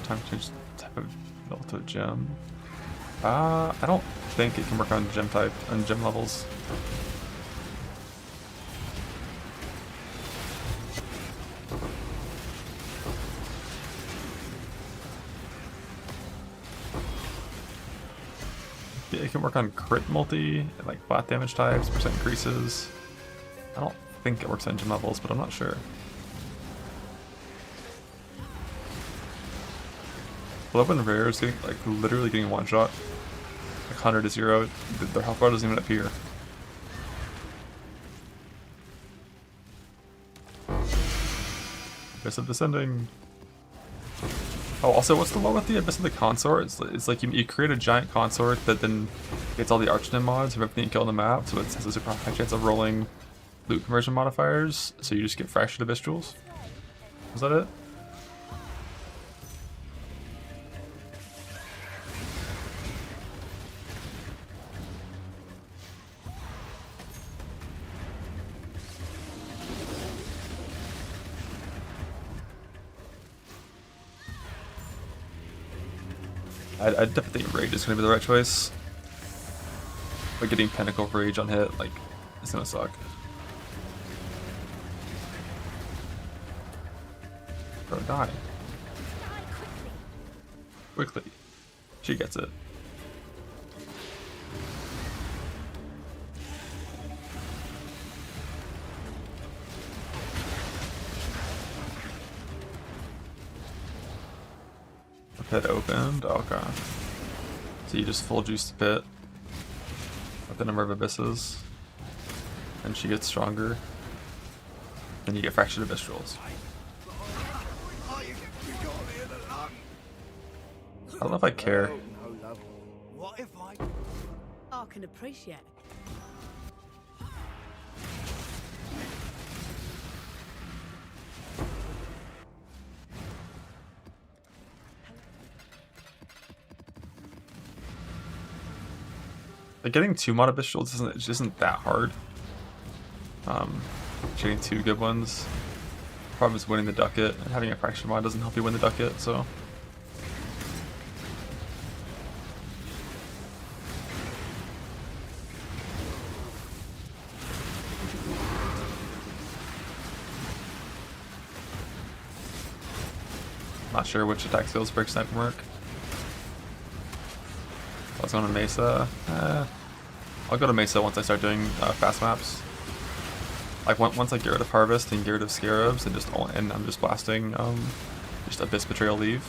time change type of level to a gem. I don't think it can work on gem type on gem levels. Yeah, it can work on crit multi, like flat damage types, percent increases. I don't think it works on gem levels, but I'm not sure. Blow and rare is getting, like literally getting one shot. Like 100 to 0. Their health bar doesn't even appear. Abyss of Descending. Oh, also, what's the one with the Abyss of the Consort? It's like you create a giant consort that then gets all the Archden mods of everything you kill on the map, so it has a super high chance of rolling loot conversion modifiers, so you just get fractured Abyss Jewels. Was that it? I definitely think Rage is going to be the right choice. But getting Pinnacle Rage on hit, like, it's going to suck. Bro, die. Quickly. She gets it. Pit opened, okay. So you just full juice the pit with the number of abysses, and she gets stronger. Then you get fractured abyss rolls. I don't know if I care. What if I can appreciate. Like getting 2 mod abyss shields isn't that hard. Getting 2 good ones. Problem is winning the ducket, and having a fracture mod doesn't help you win the ducket, so. Not sure which attack skills break snipe can work. I was going to Mesa. I'll go to Mesa once I start doing fast maps. Like once I get rid of Harvest and get rid of Scarabs and I'm just blasting just Abyss Betrayal Leave,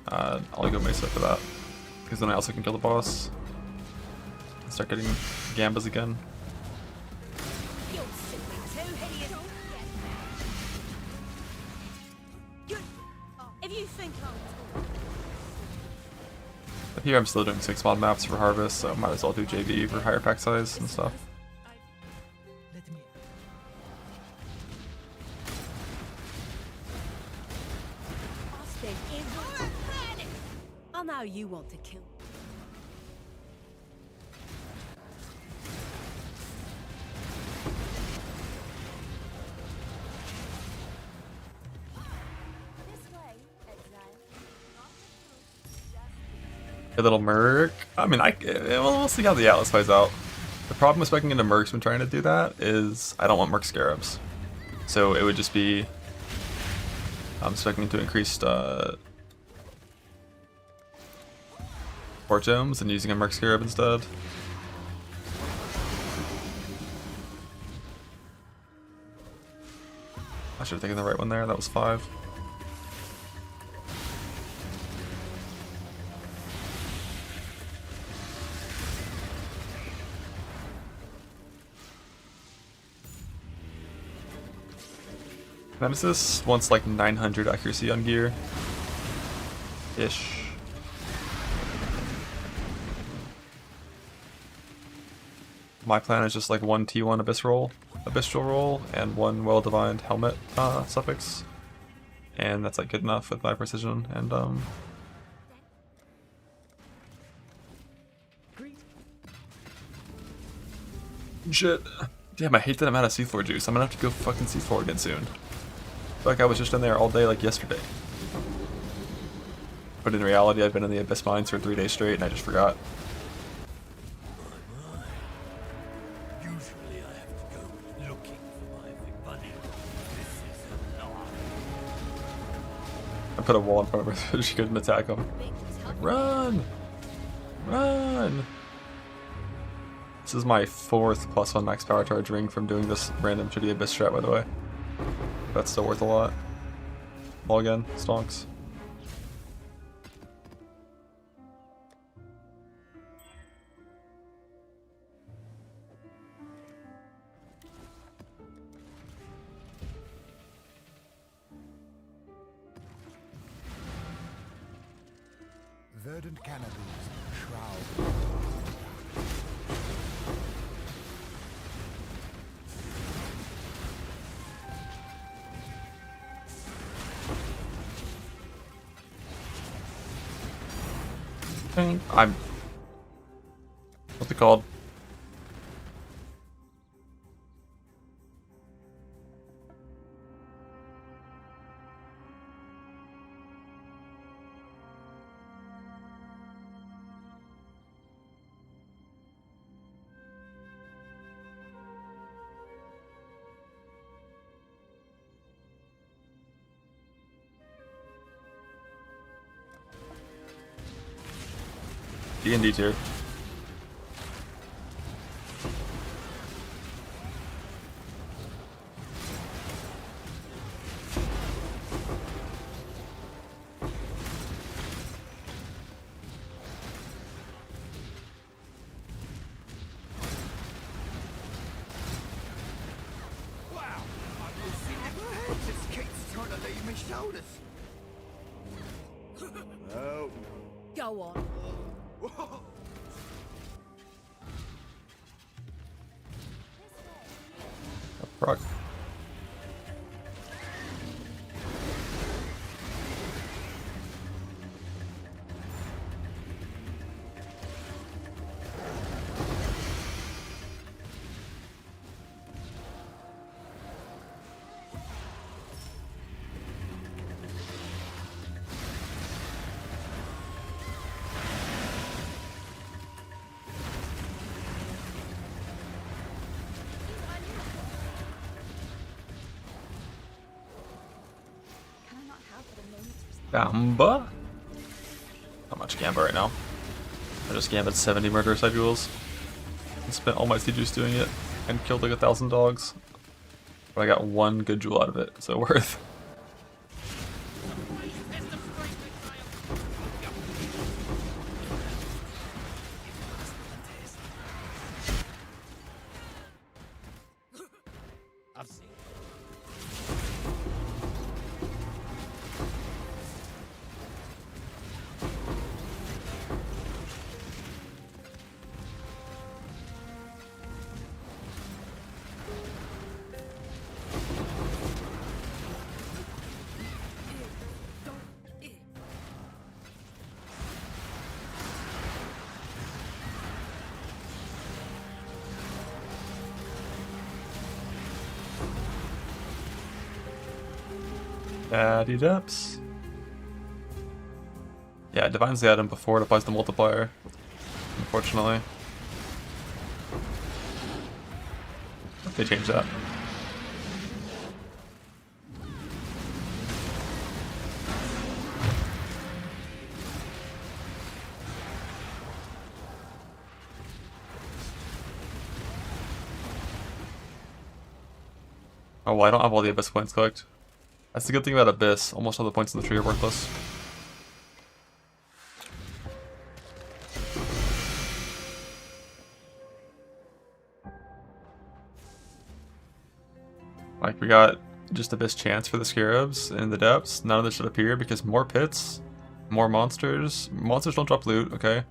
I'll go Mesa for that. Because then I also can kill the boss and start getting Gambas again. You're simply too hideous. If you think But here I'm still doing 6 mod maps for Harvest, so I might as well do JV for higher pack size and stuff. Let me. Austin is. I know you want to kill. A little Merc. I mean, we'll see how the Atlas plays out. The problem with speccing into Mercs when trying to do that is I don't want Merc Scarabs. So it would just be speccing into increased Port Gems and using a Merc Scarab instead. I should have taken the right one there, that was 5. Nemesis wants like 900 accuracy on gear. Ish. My plan is just like 1 T1 Abyssal roll, and 1 Well-Divined Helmet suffix. And that's like good enough with my precision and shit. Damn, I hate that I'm out of seafloor juice. I'm gonna have to go fucking seafloor again soon. I feel like I was just in there all day like yesterday. But in reality, I've been in the Abyss Mines for 3 days straight and I just forgot. Usually I have to go looking for my big buddy. This is a lot. I put a wall in front of her so she couldn't attack him. Like, run! Run! This is my 4th +1 max power charge ring from doing this random shitty Abyss strat, by the way. That's still worth a lot. All again, stonks. Verdant canopies shroud. What's it called? D&D tier. Wow! This kid's trying to leave me shoulders. Oh. Go on. Whoa. Rock. Gamba? Not much Gamba right now. I just gambed 70 murderous duels and spent all my C-juice doing it and killed like 1,000 dogs. But I got one good jewel out of it, so worth. I've seen. Daddy Deps. Yeah, it defines the item before it applies the multiplier, unfortunately. They changed that. Oh well, I don't have all the Abyss points clicked. That's the good thing about Abyss. Almost all the points in the tree are worthless. Like, we got just Abyss chance for the Scarabs in the depths. None of this should appear because more pits, more monsters. Monsters don't drop loot, okay?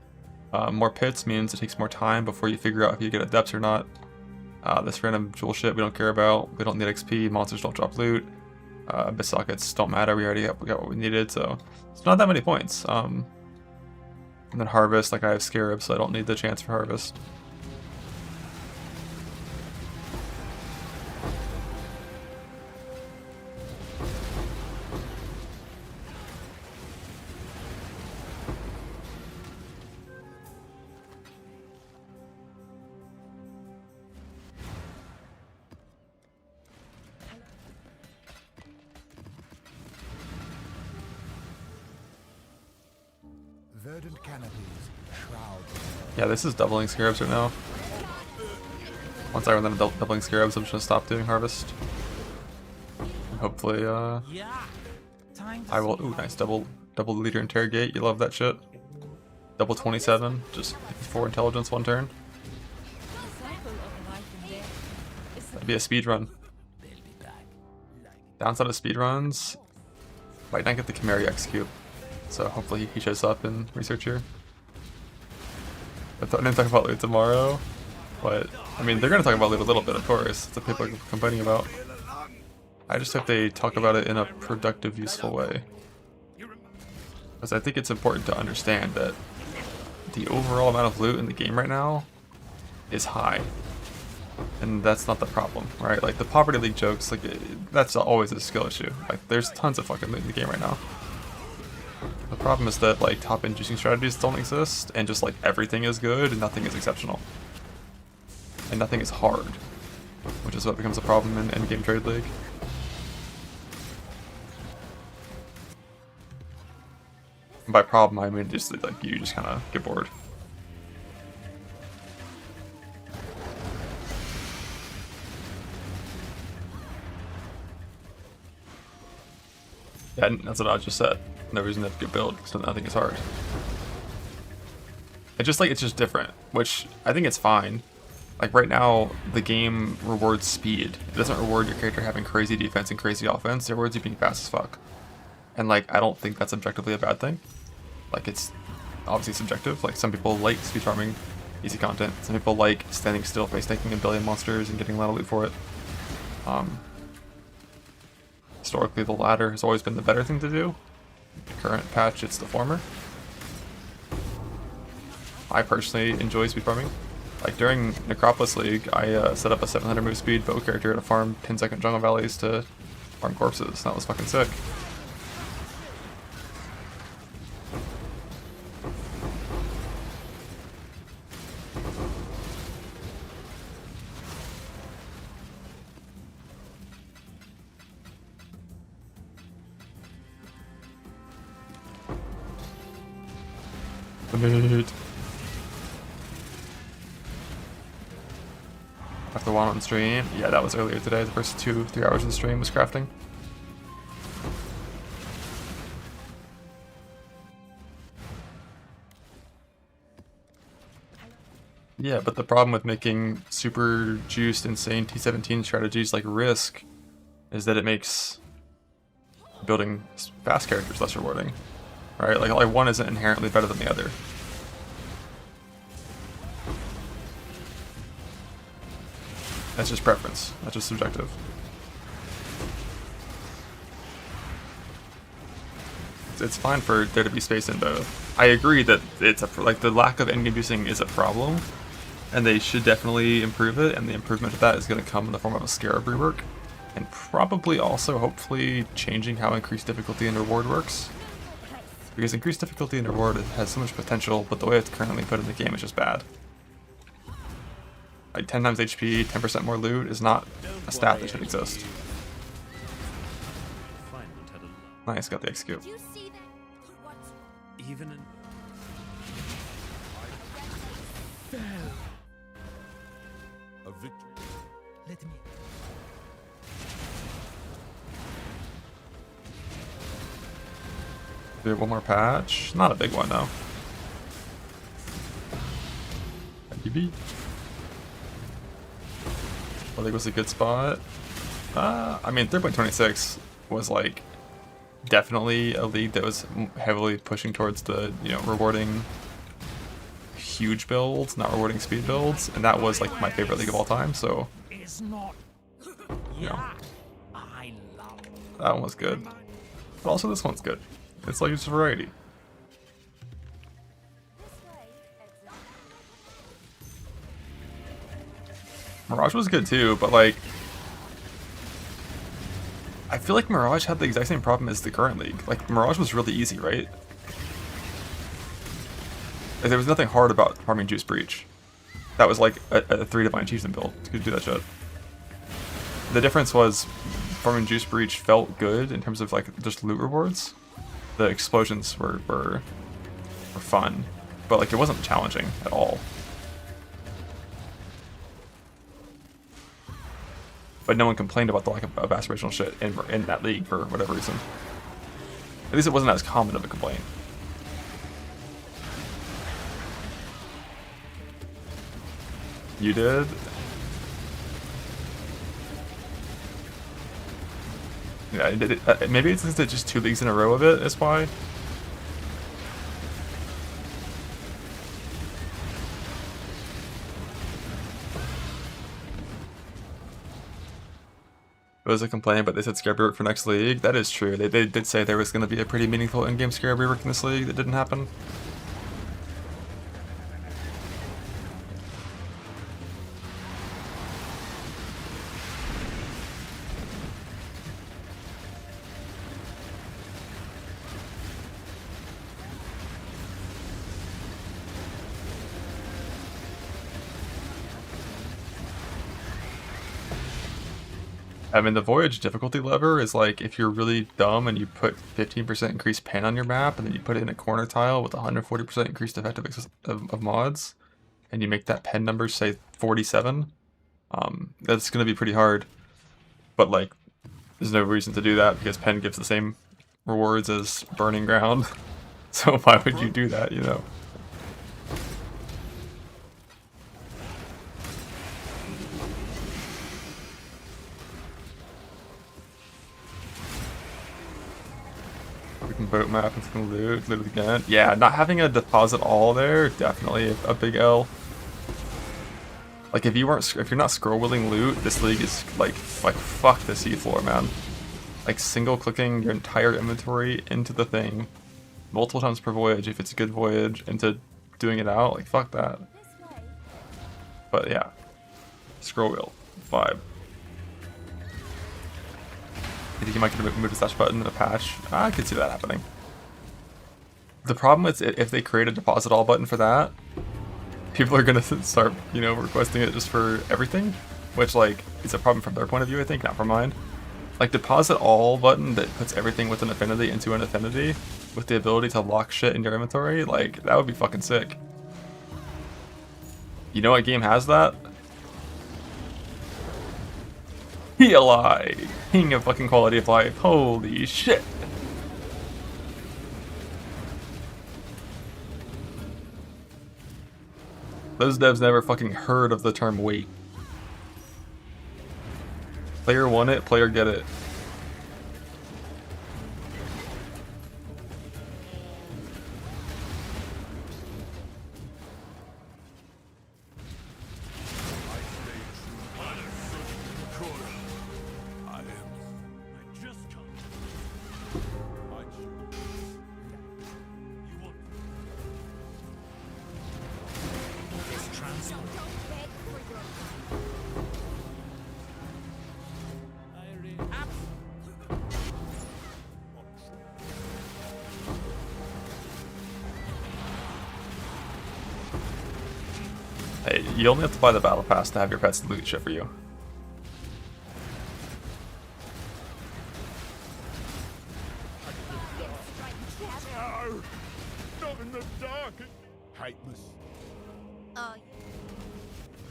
More pits means it takes more time before you figure out if you get a depths or not. This random jewel shit we don't care about. We don't need XP. Monsters don't drop loot. Abyss sockets don't matter. We got what we needed, so it's not that many points. And then harvest, like I have Scarab, so I don't need the chance for harvest. Verdant canopies shroud the world. Yeah, this is doubling Scarabs right now. Once I run out of doubling Scarabs, I'm just gonna stop doing harvest. And hopefully, Yeah. Time to I will. see Ooh, how nice double leader interrogate. You love that shit. Double 27, just 4 intelligence, 1 turn. The cycle of life and death is That'd be a speed run. they'll be back. Downside of speed runs, might not get the Chimera execute. So hopefully he shows up in research here. I didn't talk about loot tomorrow, but I mean they're gonna talk about loot a little bit, of course. That's what people are complaining about. I just hope they talk about it in a productive, useful way. Because I think it's important to understand that the overall amount of loot in the game right now is high. And that's not the problem, right? Like the Poverty League jokes, like that's always a skill issue. Like there's tons of fucking loot in the game right now. The problem is that like top inducing strategies don't exist, and just like everything is good and nothing is exceptional. And nothing is hard, which is what becomes a problem in Endgame Trade League. And by problem, I mean just like you just kind of get bored. Yeah, that's what I just said. No reason to have a good build, because nothing is hard. It's just different, which I think it's fine. Like right now, the game rewards speed. It doesn't reward your character having crazy defense and crazy offense. It rewards you being fast as fuck. And like, I don't think that's objectively a bad thing. Like, it's obviously subjective. Like, some people like speed farming easy content. Some people like standing still, face tanking a billion monsters and getting a lot of loot for it. Historically, the latter has always been the better thing to do. The current patch, it's the former. I personally enjoy speed farming. Like during Necropolis League, I set up a 700 move speed bow character to farm 10-second jungle valleys to farm corpses. That was fucking sick. After one on stream. Yeah, that was earlier today. The first 2-3 hours of the stream was crafting. Yeah, but the problem with making super juiced, insane T17 strategies like Risk is that it makes building fast characters less rewarding, right? Like one isn't inherently better than the other. That's just preference. That's just subjective. It's fine for there to be space in both. I agree that it's like the lack of endgame juicing is a problem, and they should definitely improve it. And the improvement of that is going to come in the form of a Scarab rework, and probably also hopefully changing how increased difficulty and reward works. Because increased difficulty and reward has so much potential, but the way it's currently put in the game is just bad. Like 10 times HP, 10% more loot is not a stat that should exist. Nice, got the execute. Did you see that? What? Even in A victory. let me. Do one more patch. Not a big one though. BB. I think it was a good spot. I mean, 3.26 was like definitely a league that was heavily pushing towards the, you know, rewarding huge builds, not rewarding speed builds, and that was like my favorite league of all time. So, It's not. you know, I love. that one was good. But also this one's good. It's like it's variety. Mirage was good too, but like I feel like Mirage had the exact same problem as the current league. Like Mirage was really easy, right? Like, there was nothing hard about farming Juice Breach. That was like a 3 Divine Chieftain build. You could do that shit. The difference was farming Juice Breach felt good in terms of like just loot rewards. The explosions were fun, but like it wasn't challenging at all. But no one complained about the lack of aspirational shit in that league for whatever reason. At least it wasn't as common of a complaint. You did? Yeah, maybe it's just 2 leagues in a row of it, is why. It was a complaint, but they said Scarab rework for next league. That is true. They did say there was going to be a pretty meaningful in-game Scarab rework in this league. That didn't happen. I mean, the Voyage difficulty lever is like if you're really dumb and you put 15% increased pen on your map and then you put it in a corner tile with 140% increased effective of mods, and you make that pen number say 47, that's going to be pretty hard. But like, there's no reason to do that because pen gives the same rewards as burning ground. So why would you do that, you know? We can boat map and some loot it again. Yeah, not having a deposit all there, definitely a big L. Like if you're not scroll wheeling loot, this league is like fuck the seafloor, man. Like single clicking your entire inventory into the thing multiple times per voyage if it's a good voyage into doing it out, like fuck that. But yeah, scroll wheel vibe. You think you might get to move the slash button in a patch? I could see that happening. The problem is if they create a deposit all button for that, people are gonna start, you know, requesting it just for everything, which like is a problem from their point of view, I think, not from mine. Like deposit all button that puts everything with an affinity into an affinity with the ability to lock shit in your inventory, like that would be fucking sick. You know what game has that? Eli, king of fucking quality of life. Holy shit. Those devs never fucking heard of the term wait. Player want it, player get it. Hey, you only have to buy the battle pass to have your pets loot shit for you. No! Not in the dark! Hateless.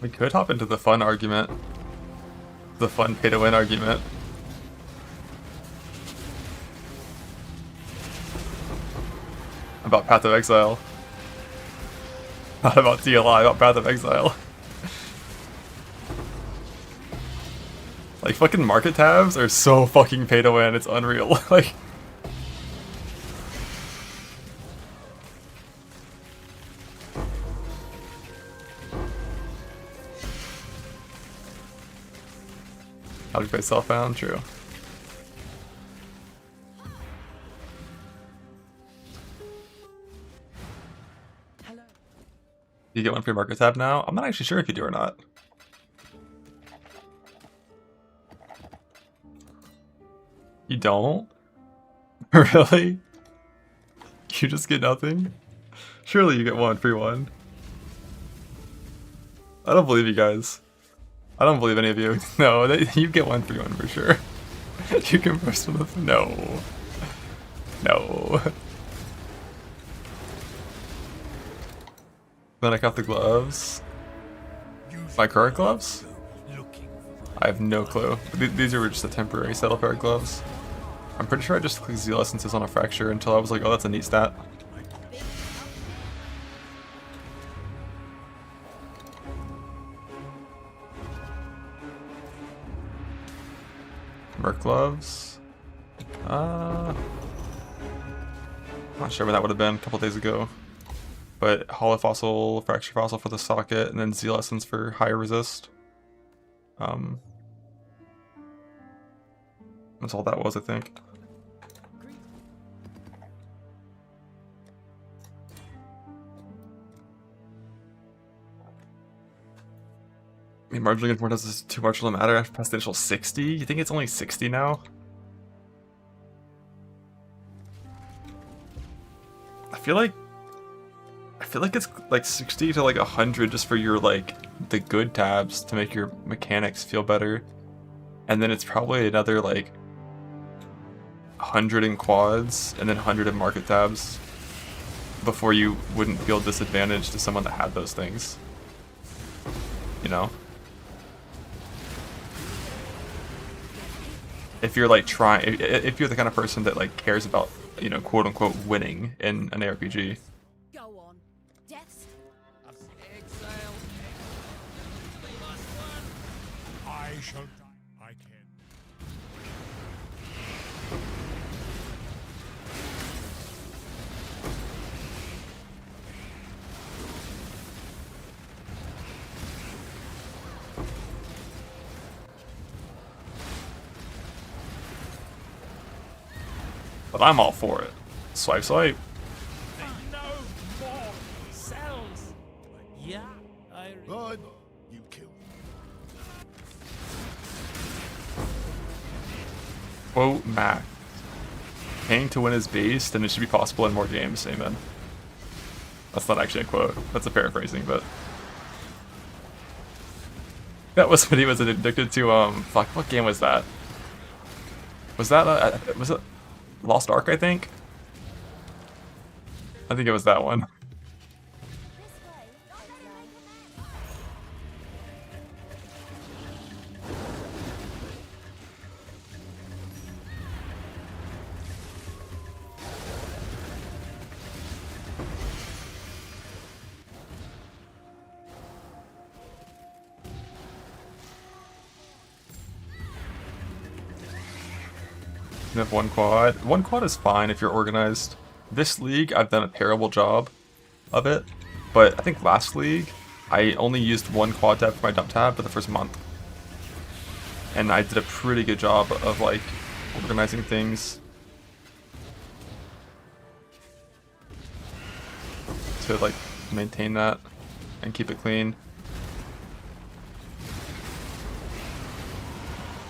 We could hop into the fun argument. The fun pay to win argument. About Path of Exile. Not about DLI, about Path of Exile. Like, fucking market tabs are so fucking pay to win, it's unreal. Like, how do you play self-found? True. You get one free market tab now? I'm not actually sure if you do or not. You don't? Really? You just get nothing? Surely you get one free one. I don't believe you guys. I don't believe any of you. No, you get one free one for sure. You can post with no. No. Then I got the gloves. My current gloves? I have no clue. These are just a temporary set of pair of gloves. I'm pretty sure I just clicked Zeal Essences on a fracture until I was like, oh, that's a neat stat. Merc gloves. Not sure when that would have been, a couple days ago. But Hollow Fossil, Fracture Fossil for the socket, and then Zeal Essence for higher resist. That's all that was, I think. I mean, marginally good more does this too much will matter after past the initial 60? You think it's only 60 now? I feel like it's like 60 to like 100 just for your like the good tabs to make your mechanics feel better. And then it's probably another like 100 in quads and then 100 in market tabs before you wouldn't feel disadvantaged to someone that had those things. You know? If you're like trying, if you're the kind of person that like cares about, you know, quote unquote winning in an ARPG. Go on. Deaths. I shall die. I can. But I'm all for it. Swipe, swipe. No more cells. Yeah, I. Good. You killed me. Quote Mac. Paying to win is based, and it should be possible in more games. Amen. That's not actually a quote. That's a paraphrasing, but that was what he was addicted to. Fuck, what game was that? Was that was it Lost Ark? I think it was that one. can have one quad. One quad is fine if you're organized. This league, I've done a terrible job of it, but I think last league, I only used one quad tab for my dump tab for the first month. And I did a pretty good job of like organizing things to like maintain that and keep it clean.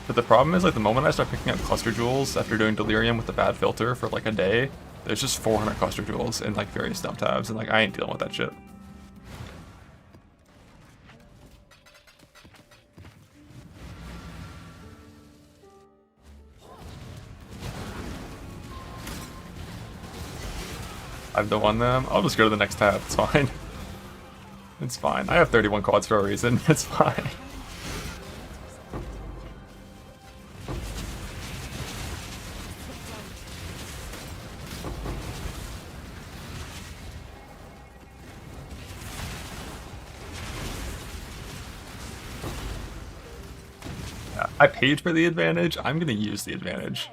But the problem is, like, the moment I start picking up cluster jewels after doing delirium with the bad filter for like a day, there's just 400 cluster jewels in like various dump tabs, and like I ain't dealing with that shit. I've done won them. I'll just go to the next tab. It's fine. It's fine. I have 31 quads for a reason. It's fine. Yeah, I paid for the advantage. I'm gonna use the advantage.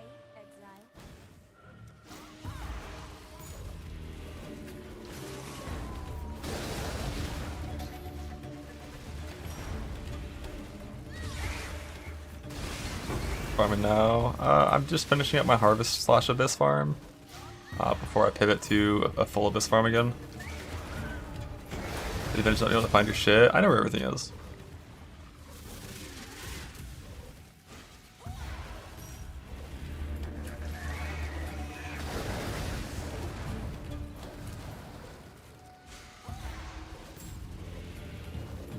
Farming now. I'm just finishing up my harvest / abyss farm before I pivot to a full abyss farm again. Did you eventually not able to find your shit? I know where everything is.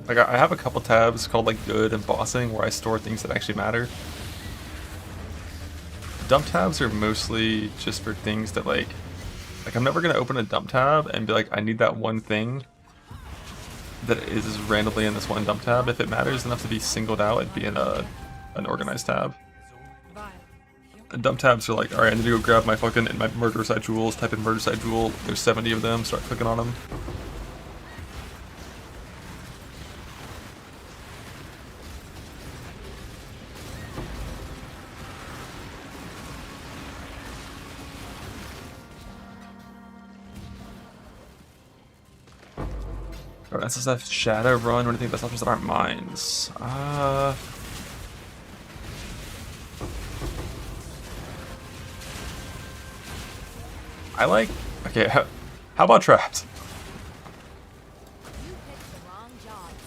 Like, I have a couple tabs called like good and bossing where I store things that actually matter. Dump tabs are mostly just for things that like I'm never gonna open a dump tab and be like, I need that one thing that is randomly in this one dump tab. If it matters enough to be singled out, it'd be in an organized tab. And dump tabs are like, alright, I need to go grab my murder side jewels, type in murder side jewel, there's 70 of them, start clicking on them. Or SSF Shadow Run, or anything that's options that aren't mines. I like. Okay, how about traps?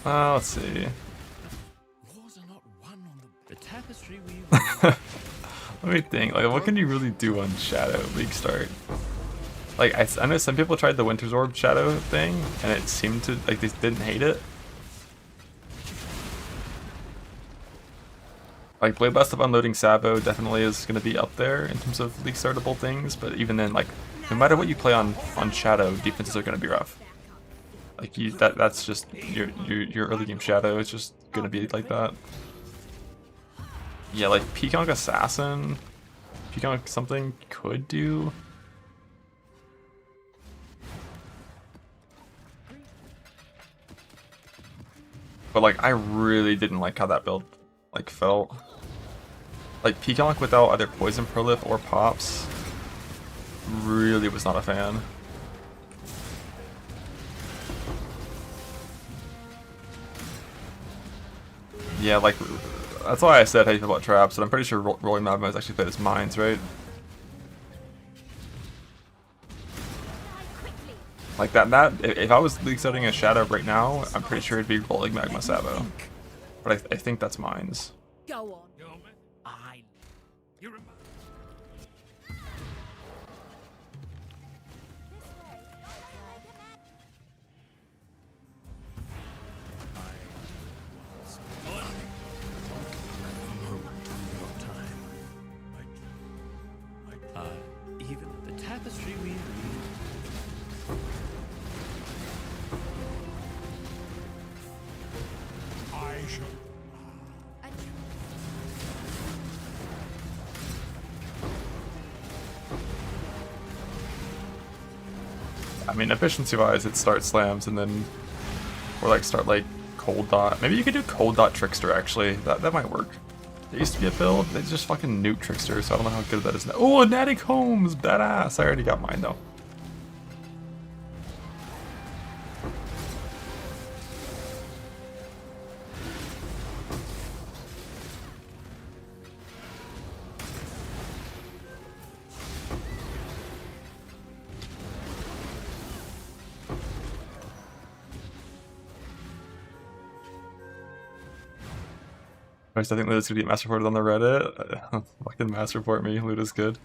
Let's see. The tapestry we Let me think. Like, what can you really do on Shadow League start? Like, I know some people tried the Winter's Orb Shadow thing, and it seemed to, like, they didn't hate it. Like, Blade Blast of Unloading Sabo definitely is going to be up there in terms of league startable things, but even then, like, no matter what you play on Shadow, defenses are going to be rough. Like, that's just, your early game Shadow is just going to be like that. Yeah, like, Peacock Assassin, Peacock something could do. But like, I really didn't like how that build like felt. Like, Peacock without either Poison Prolif or Pops really was not a fan. Yeah, like, that's why I said how you feel about traps, and I'm pretty sure Rolling Magma is actually played as mines, right? Like if I was league setting a Shadow right now, I'm pretty sure it'd be Rolling Magma Sabo. But I think that's mines. Go on. You remember? Even the tapestry we read. I shall. I mean, efficiency-wise, it starts slams and then, or like start like cold dot. Maybe you could do cold dot trickster actually. That might work. There used to be a build, they just fucking nuke Trickster, so I don't know how good that is now. Oh, a Natty Combs! Badass! I already got mine though. I think Luta's gonna get mass reported on the Reddit. Fucking mass report me, Luta's good.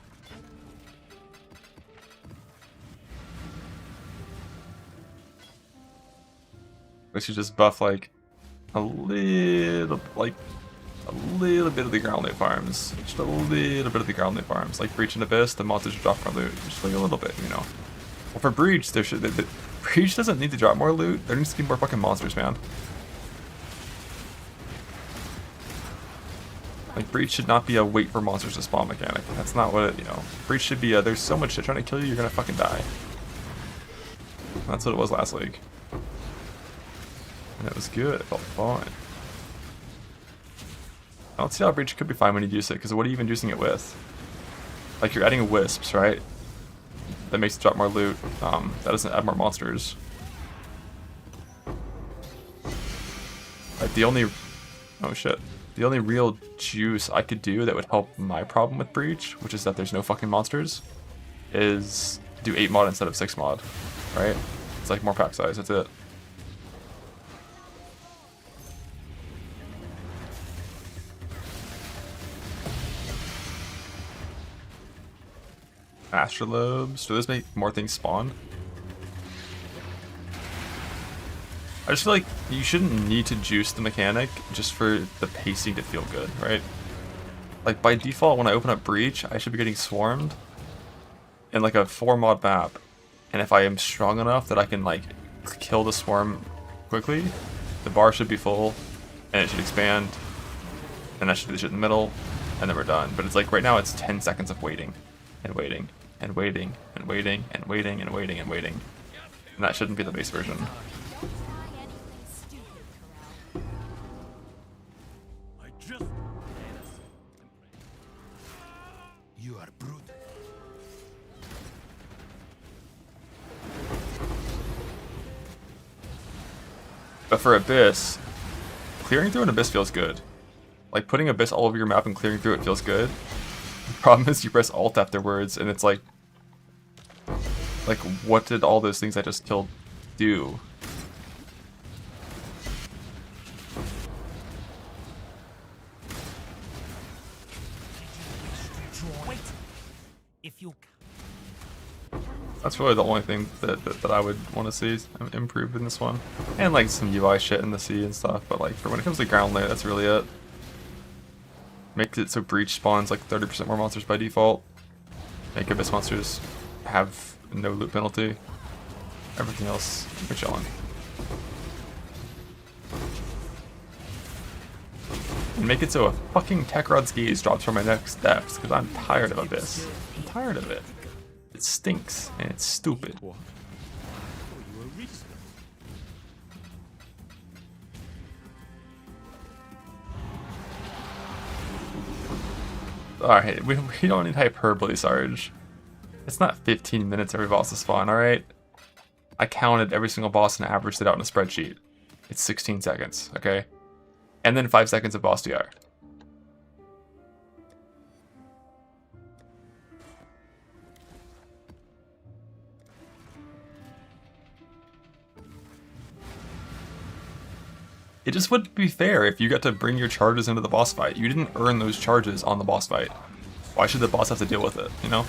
We should just buff like a little bit of the ground loot farms. Just a little bit of the ground loot farms. Like Breach and Abyss, the monsters should drop more loot. Just like a little bit, you know. Well, for Breach, there should Breach doesn't need to drop more loot. There needs to be more fucking monsters, man. Like, Breach should not be a wait for monsters to spawn mechanic. That's not what it, you know. Breach should be a, there's so much shit trying to kill you, you're gonna fucking die. And that's what it was last league. And it was good, it felt fine. I don't see how Breach could be fine when you use it, because what are you even using it with? Like, you're adding wisps, right? That makes it drop more loot. That doesn't add more monsters. Like, the only... Oh shit. The only real juice I could do that would help my problem with Breach, which is that there's no fucking monsters, is do 8 mod instead of 6 mod, right? It's like more pack size, that's it. Astrolobes, do those make more things spawn? I just feel like you shouldn't need to juice the mechanic just for the pacing to feel good, right? Like by default, when I open up Breach, I should be getting swarmed in like a 4 mod map. And if I am strong enough that I can like kill the swarm quickly, the bar should be full and it should expand. And I should do the shit in the middle and then we're done. But it's like right now it's 10 seconds of waiting and waiting and waiting and waiting and waiting and waiting and waiting. And that shouldn't be the base version. You are brute. But for Abyss, clearing through an Abyss feels good. Like putting Abyss all over your map and clearing through it feels good. The problem is you press Alt afterwards and it's like what did all those things I just killed do? That's really the only thing that I would want to see improved in this one. And like some UI shit in the sea and stuff, but like for when it comes to ground layer, that's really it. Make it so Breach spawns like 30% more monsters by default. Make Abyss monsters have no loot penalty. Everything else, we're chilling. And make it so a fucking Tekrod's gaze drops from my next steps, because I'm tired of Abyss. I'm tired of it. It stinks, and it's stupid. Alright, we don't need hyperbole, Sarge. It's not 15 minutes every boss to spawn, alright? I counted every single boss and averaged it out in a spreadsheet. It's 16 seconds, okay? And then 5 seconds of boss DR. It just wouldn't be fair if you got to bring your charges into the boss fight. You didn't earn those charges on the boss fight. Why should the boss have to deal with it, you know?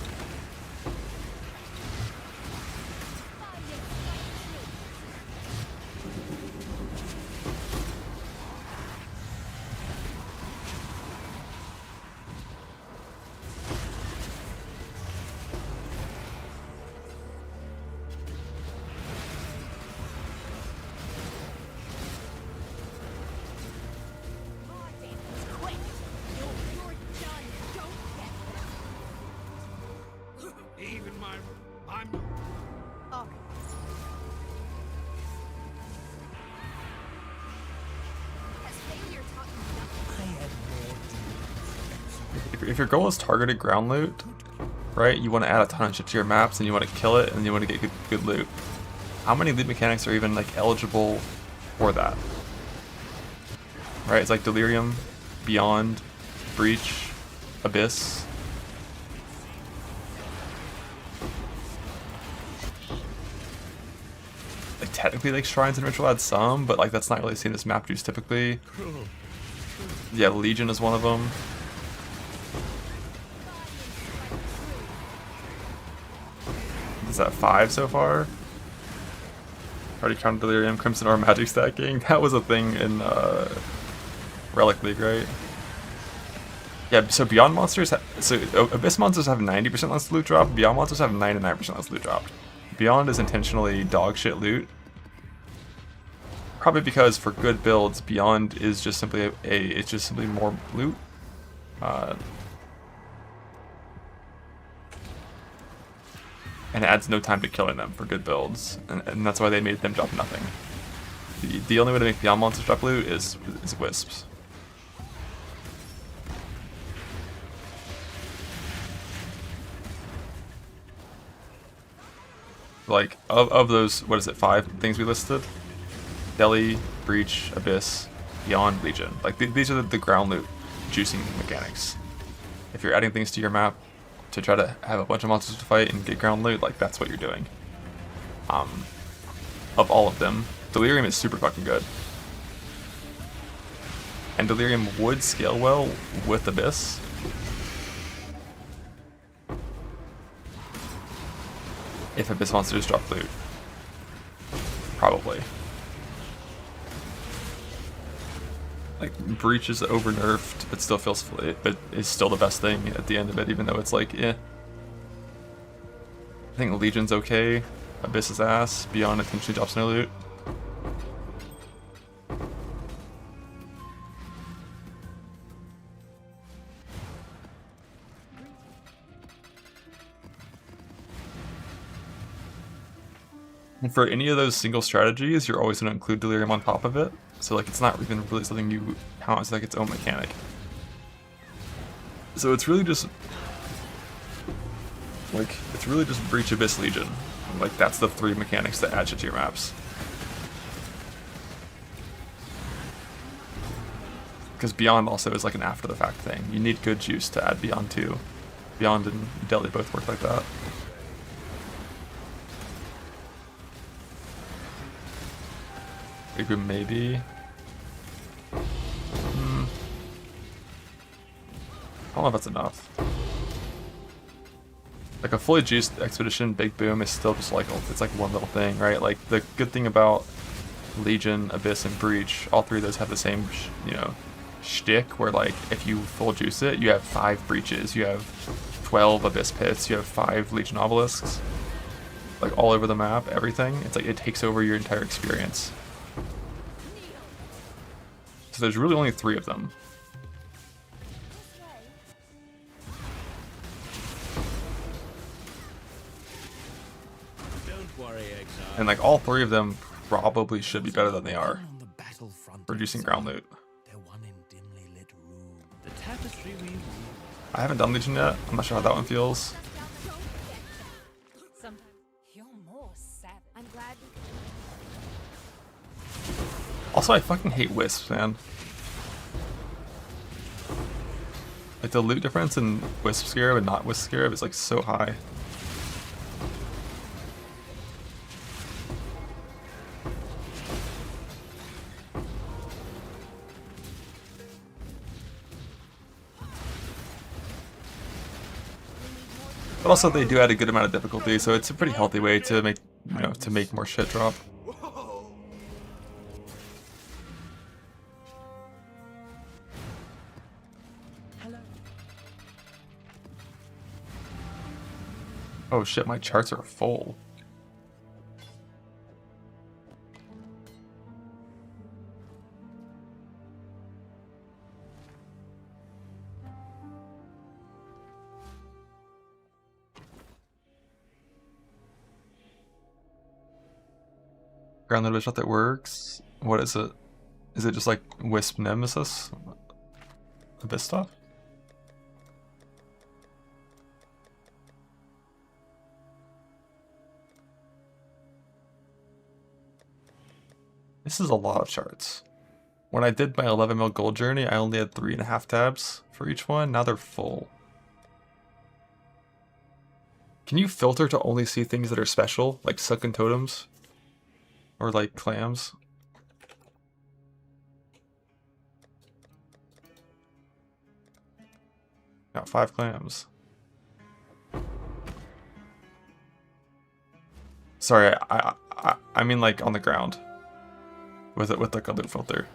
if your goal is targeted ground loot, right? You want to add a ton of shit to your maps, and you want to kill it, and you want to get good loot. How many loot mechanics are even like eligible for that? Right? It's like Delirium, Beyond, Breach, Abyss. Like technically, like Shrines and Ritual had some, but like that's not really seen as map juice typically. Yeah, Legion is one of them. Is that 5 so far? Already counted Delirium, Crimson or Magic stacking. That was a thing in Relic League, right? Yeah, so Beyond monsters, so Abyss monsters have 90% less loot drop, Beyond monsters have 99% less loot drop. Beyond is intentionally dog shit loot. Probably because for good builds, Beyond is just simply it's just simply more loot. And it adds no time to killing them for good builds, and that's why they made them drop nothing. The only way to make Beyond monsters drop loot is Wisps. Like, of those, what is it, 5 things we listed? Deli, Breach, Abyss, Beyond, Legion. Like, these are the ground loot juicing mechanics. If you're adding things to your map to try to have a bunch of monsters to fight and get ground loot, like, that's what you're doing. Of all of them, Delirium is super fucking good. And Delirium would scale well with Abyss. If Abyss monsters drop loot. Probably. Like, Breach is over nerfed, but still feels but is still the best thing at the end of it, even though it's like, eh. I think Legion's okay. Abyss is ass. Beyond intentionally drops no loot. And for any of those single strategies, you're always going to include Delirium on top of it. So like, it's not even really something you count as like its own mechanic. So it's really just like, it's really just Breach, Abyss, Legion. Like, that's the 3 mechanics that add shit to your maps. Because Beyond also is like an after the fact thing. You need good juice to add Beyond too. Beyond and Deli both work like that. Maybe. I don't know if that's enough. Like a fully juiced Expedition Big Boom is still just like, it's like one little thing, right? Like the good thing about Legion, Abyss, and Breach, all 3 of those have the same, you know, shtick where like if you full juice it, you have 5 Breaches, you have 12 Abyss Pits, you have 5 Legion Obelisks. Like all over the map, everything. It's like it takes over your entire experience. So there's really only 3 of them. Don't worry, Exile. And like all 3 of them probably should be better than they are. Reducing ground loot. The tapestry we I haven't done Legion yet. I'm not sure how that one feels. Sometimes you're more savage. I'm glad we Also, I fucking hate Wisps, man. Like the loot difference in Wisp Scarab and not Wisp Scarab is like so high. But also they do add a good amount of difficulty, so it's a pretty healthy way to make, you know, to make more shit drop. Oh shit, my charts are full. Ground load shot that works. What is it? Is it just like Wisp Nemesis? Abyss stuff? This is a lot of charts. When I did my 11 mil gold journey, I only had 3.5 tabs for each one. Now they're full. Can you filter to only see things that are special, like sunken totems? Or like clams? Got 5 clams. Sorry, I mean like on the ground. With like a loot filter.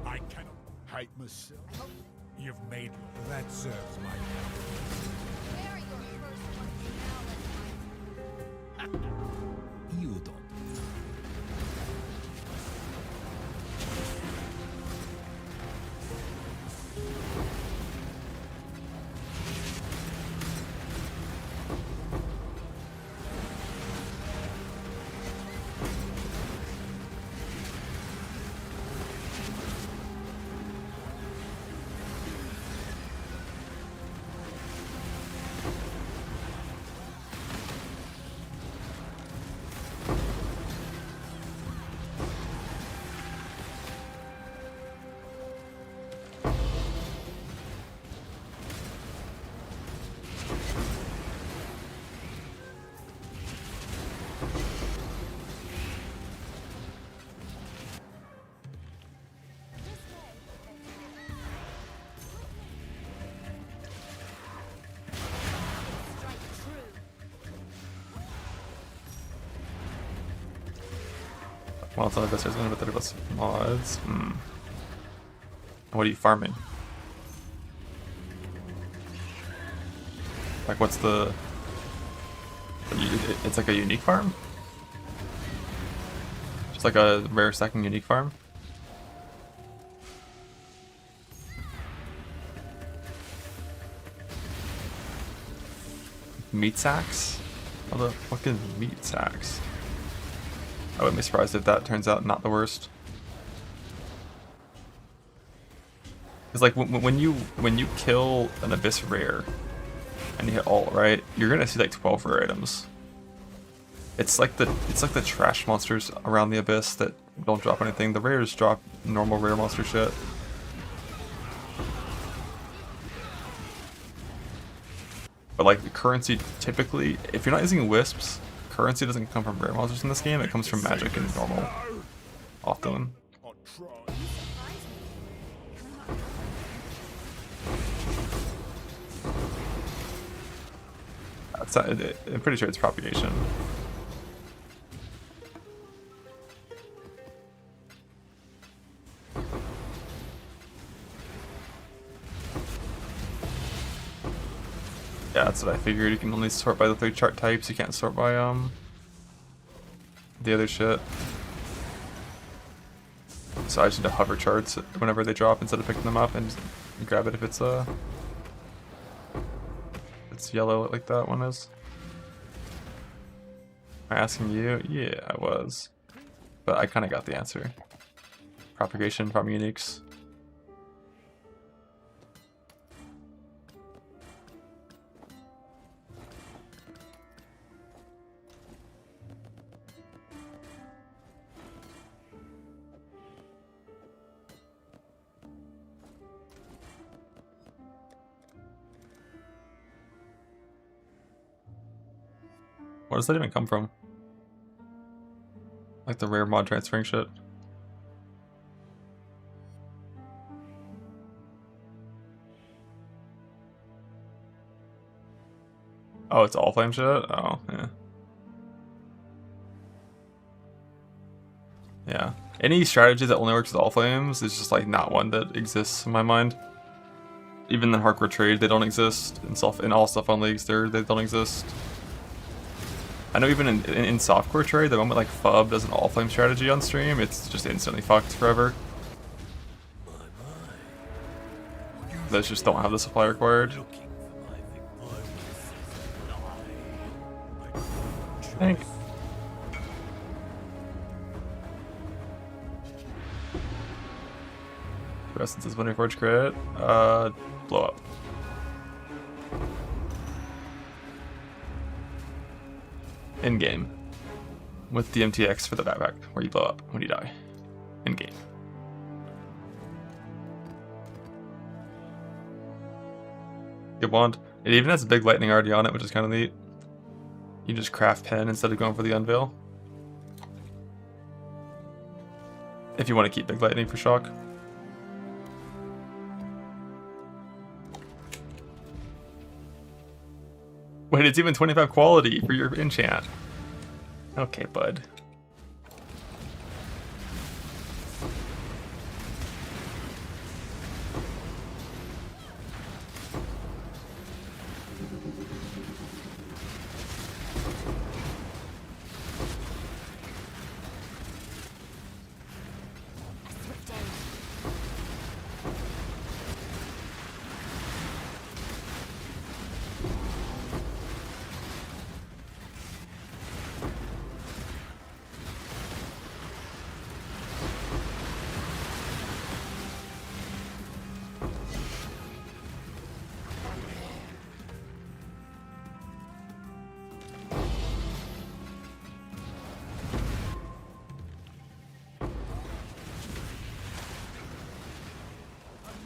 I cannot hide myself. You've made that serves my you don't. Well, it's not the best reason, but there are less mods. What are you farming? Like, what's the... It's like a unique farm? Just like a rare stacking unique farm? Meat sacks? All the fucking meat sacks. I wouldn't be surprised if that turns out not the worst. Because like when you kill an abyss rare and you hit alt right, you're gonna see like 12 rare items. It's like the trash monsters around the abyss that don't drop anything. The rares drop normal rare monster shit. But like the currency typically, if you're not using wisps, currency doesn't come from rare monsters in this game, it comes from magic and normal. Often. That's not, I'm pretty sure it's propagation. Yeah, that's what I figured. You can only sort by the 3 chart types, you can't sort by the other shit. So I just need to hover charts whenever they drop instead of picking them up and grab it if it's yellow like that one is. Am I asking you? Yeah, I was. But I kinda got the answer. Propagation from uniques. Where does that even come from? Like the rare mod transferring shit. Oh, it's all flame shit? Oh, yeah. Yeah. Any strategy that only works with all flames is just like not one that exists in my mind. Even in hardcore trade, they don't exist. In all stuff on leagues, they don't exist. I know even in softcore trade, the moment like Fub does an all flame strategy on stream, it's just instantly fucked forever. Those just don't have the supply required. I think. Essence's Winter Forge crit. Blow up. In game. With the MTX for the backpack, where you blow up when you die. In game. Good wand. It even has a big lightning already on it, which is kind of neat. You just craft pen instead of going for the unveil. If you want to keep big lightning for shock. Wait, it's even 25 quality for your enchant. Okay, bud.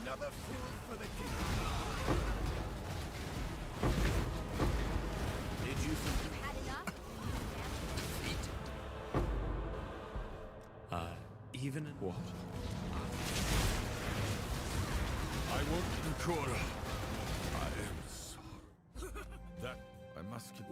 Another fool for the king. Did you think Had enough? even in What? I want Nakora. I am sorry. That I must keep.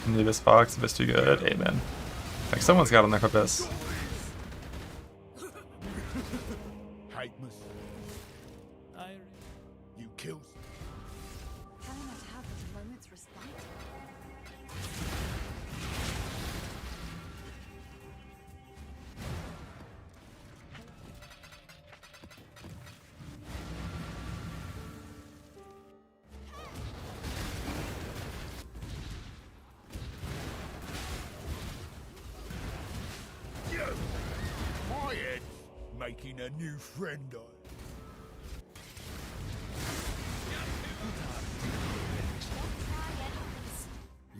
Leave this box if it's too good. Amen. Like someone's got on their purpose. Hypmus, you killed. Can I not have a moment's respite? My head's making a new friend of.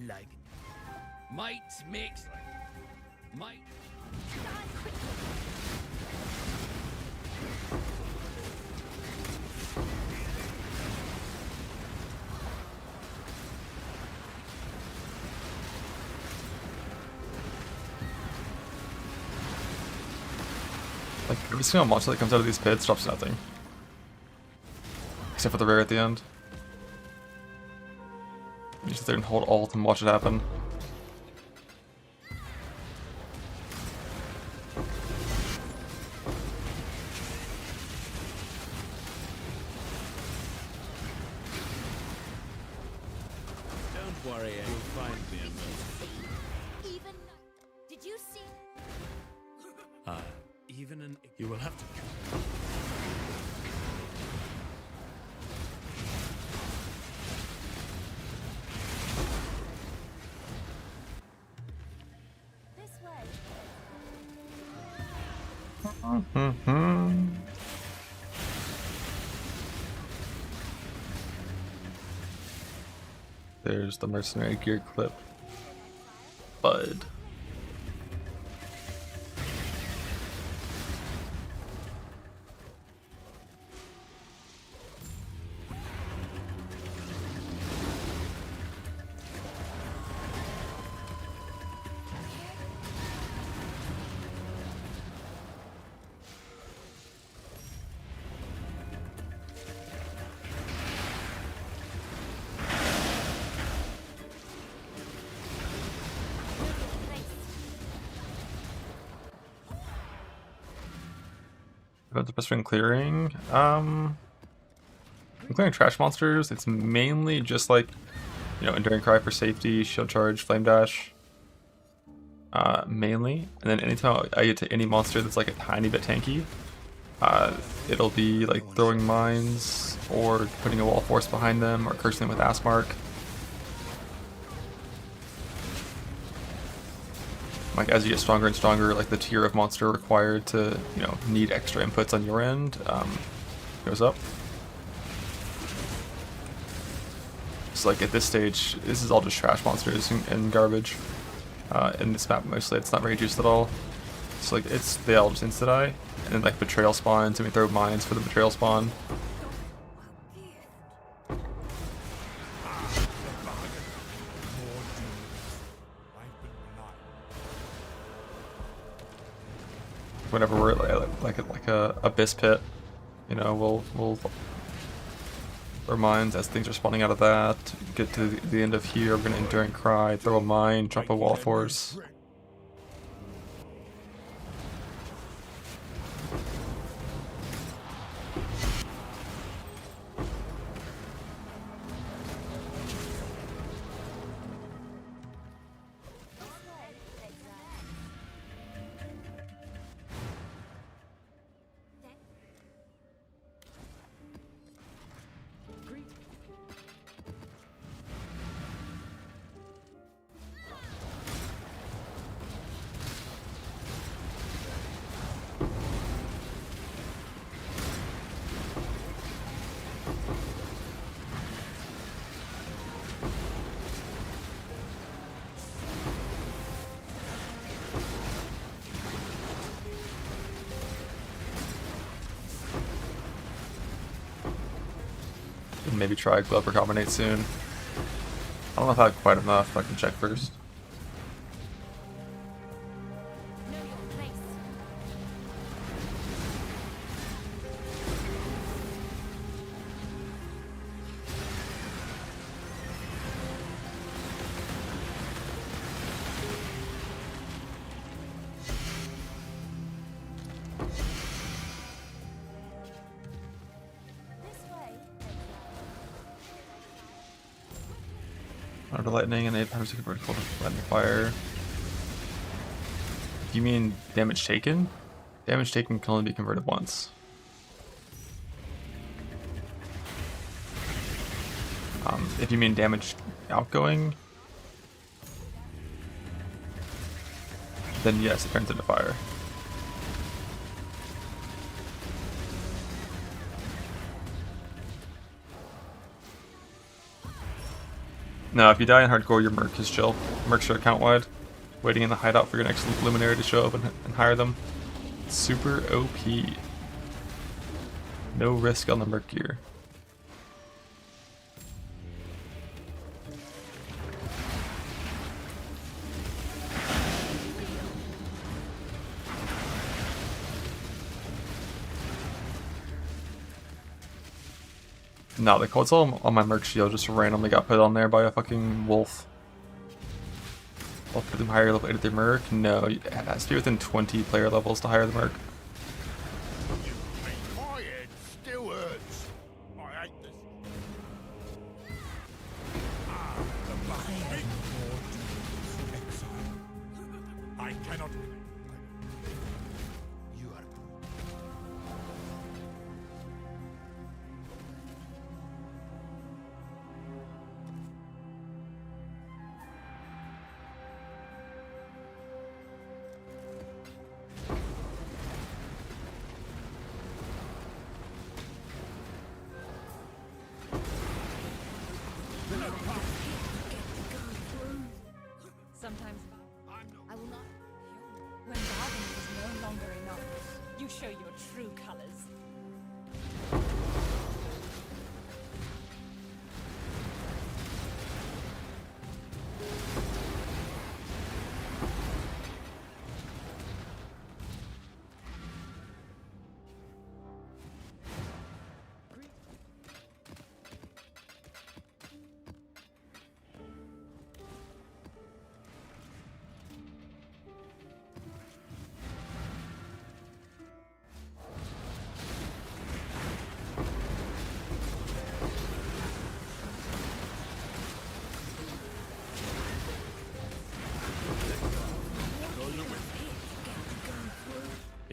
like might makes might Like every single monster that comes out of these pits drops nothing. Except for the rare at the end. You just sit there and hold alt and watch it happen. don't worry, you'll find me a Even did you see? even an you will have to This way. There's the mercenary gear clip. Bud. About the best ring clearing. I'm clearing trash monsters. It's mainly just like you know, Enduring Cry for safety, Shield Charge, Flame Dash, mainly. And then anytime I get to any monster that's like a tiny bit tanky, it'll be like throwing mines, or putting a wall of force behind them, or cursing them with Asmark. Like as you get stronger and stronger, like the tier of monster required to, you know, need extra inputs on your end goes up. So like at this stage, this is all just trash monsters and garbage. In this map mostly, it's not very juiced at all. So like they all just insta-die, and then like betrayal spawns, and we throw mines for the betrayal spawn. Whenever we're like a abyss pit, you know, we'll throw mines as things are spawning out of that. Get to the end of here, we're gonna Enduring Cry, throw a mine, drop a wall of force. And maybe try Glover Combinate soon. I don't know if I have quite enough, I can check first. Know your place. Under lightning and 8 times vertical to lightning fire. You mean damage taken? Damage taken can only be converted once. If you mean damage outgoing, then yes, it turns into fire. No, if you die in hardcore, your Merc is chill. Mercs are account wide, waiting in the hideout for your next luminary to show up and hire them. Super OP. No risk on the Merc gear. No, the cold cell on my Merc shield just randomly got put on there by a fucking wolf. I'll put them higher level 8 their Merc? No, it has to be within 20 player levels to hire the Merc. My head still hurts. I hate this. I cannot. You are doomed. Sometimes I will not. When bargaining is no longer enough, you show your true colors.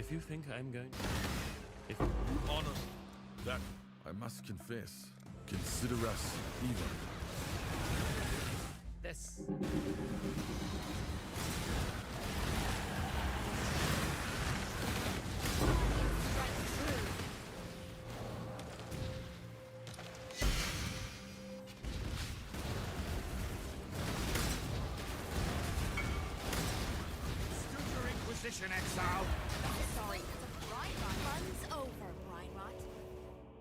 If you think I'm going... If... Honor. That, I must confess, consider us even. This... Inquisition exile. Sorry, it's a Reinrot. Fun's over, Reinrot.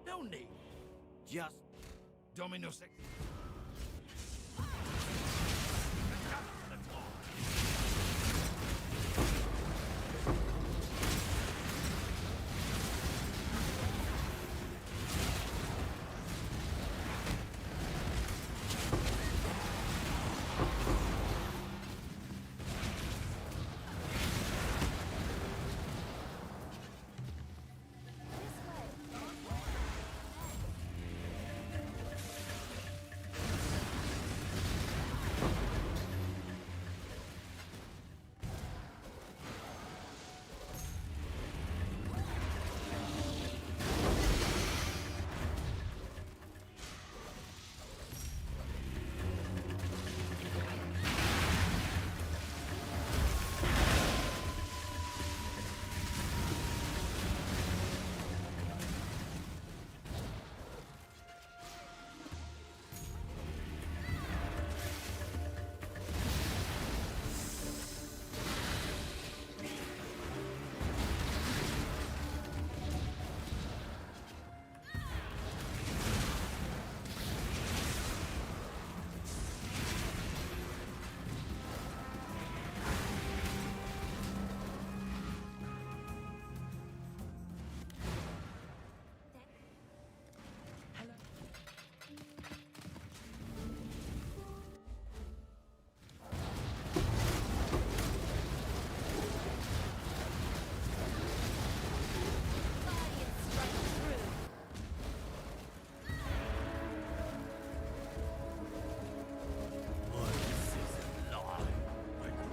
No need. Just Dominus.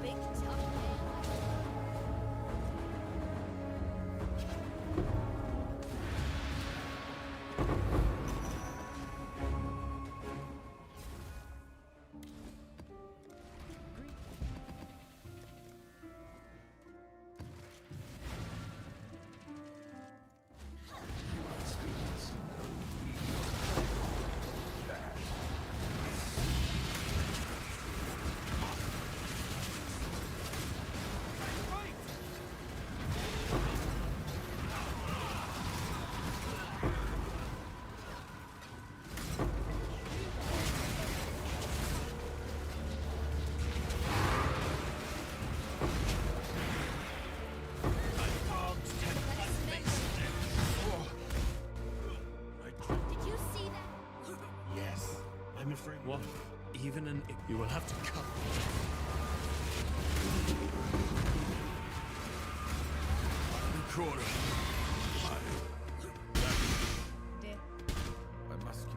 Big tough man. Did you see that? Yes. I'm afraid. What? Even an... You will have to cut... Quarter. Dear. I must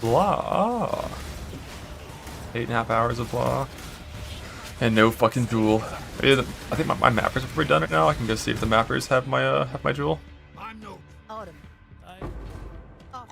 Blah. 8.5 hours of blah. And no fucking jewel. I think my mappers have done it now. I can go see if the mappers have my jewel. I'm no Autumn. I... Oh.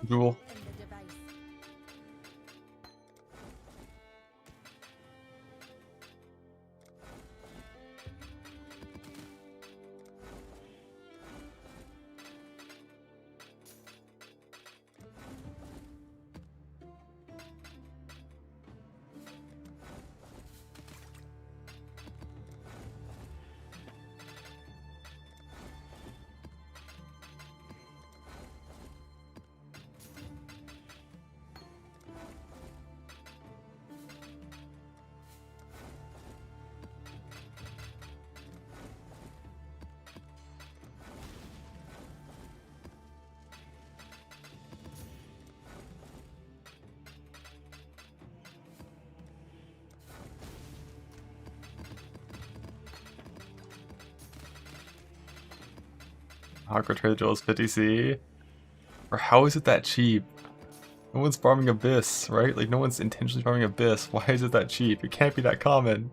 Jewel. in the device. Hardcore trade jewel is 50C. Or how is it that cheap? No one's farming Abyss, right? Like no one's intentionally farming Abyss. Why is it that cheap? It can't be that common.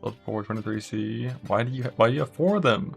Build 423C. Why do you have 4 of them?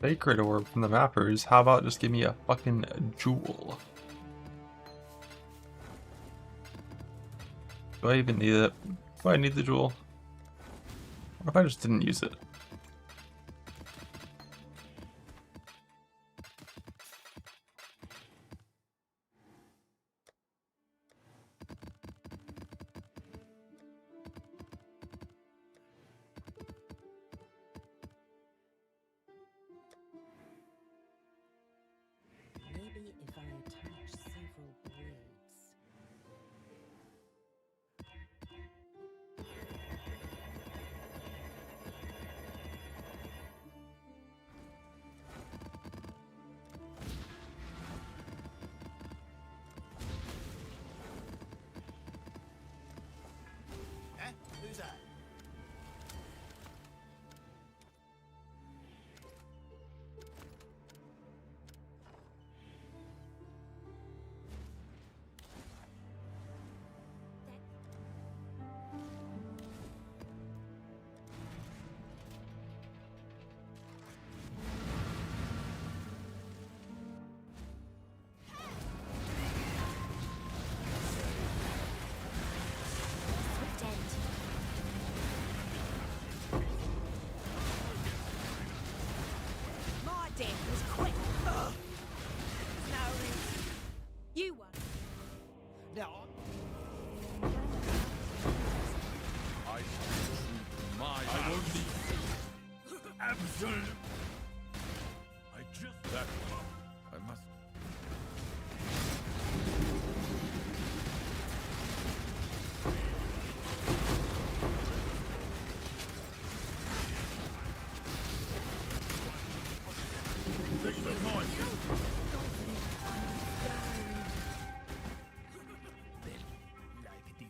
Sacred orb from the mappers. How about just give me a fucking jewel? Do I even need it? Do I need the jewel? What if I just didn't use it? Maybe if I attach several blades. Eh? Who's that? Swift end. My death was quick. No reason. You won. Now, I shoot my I won't leave. Absolute. I just that I must Take the noise. like defeat.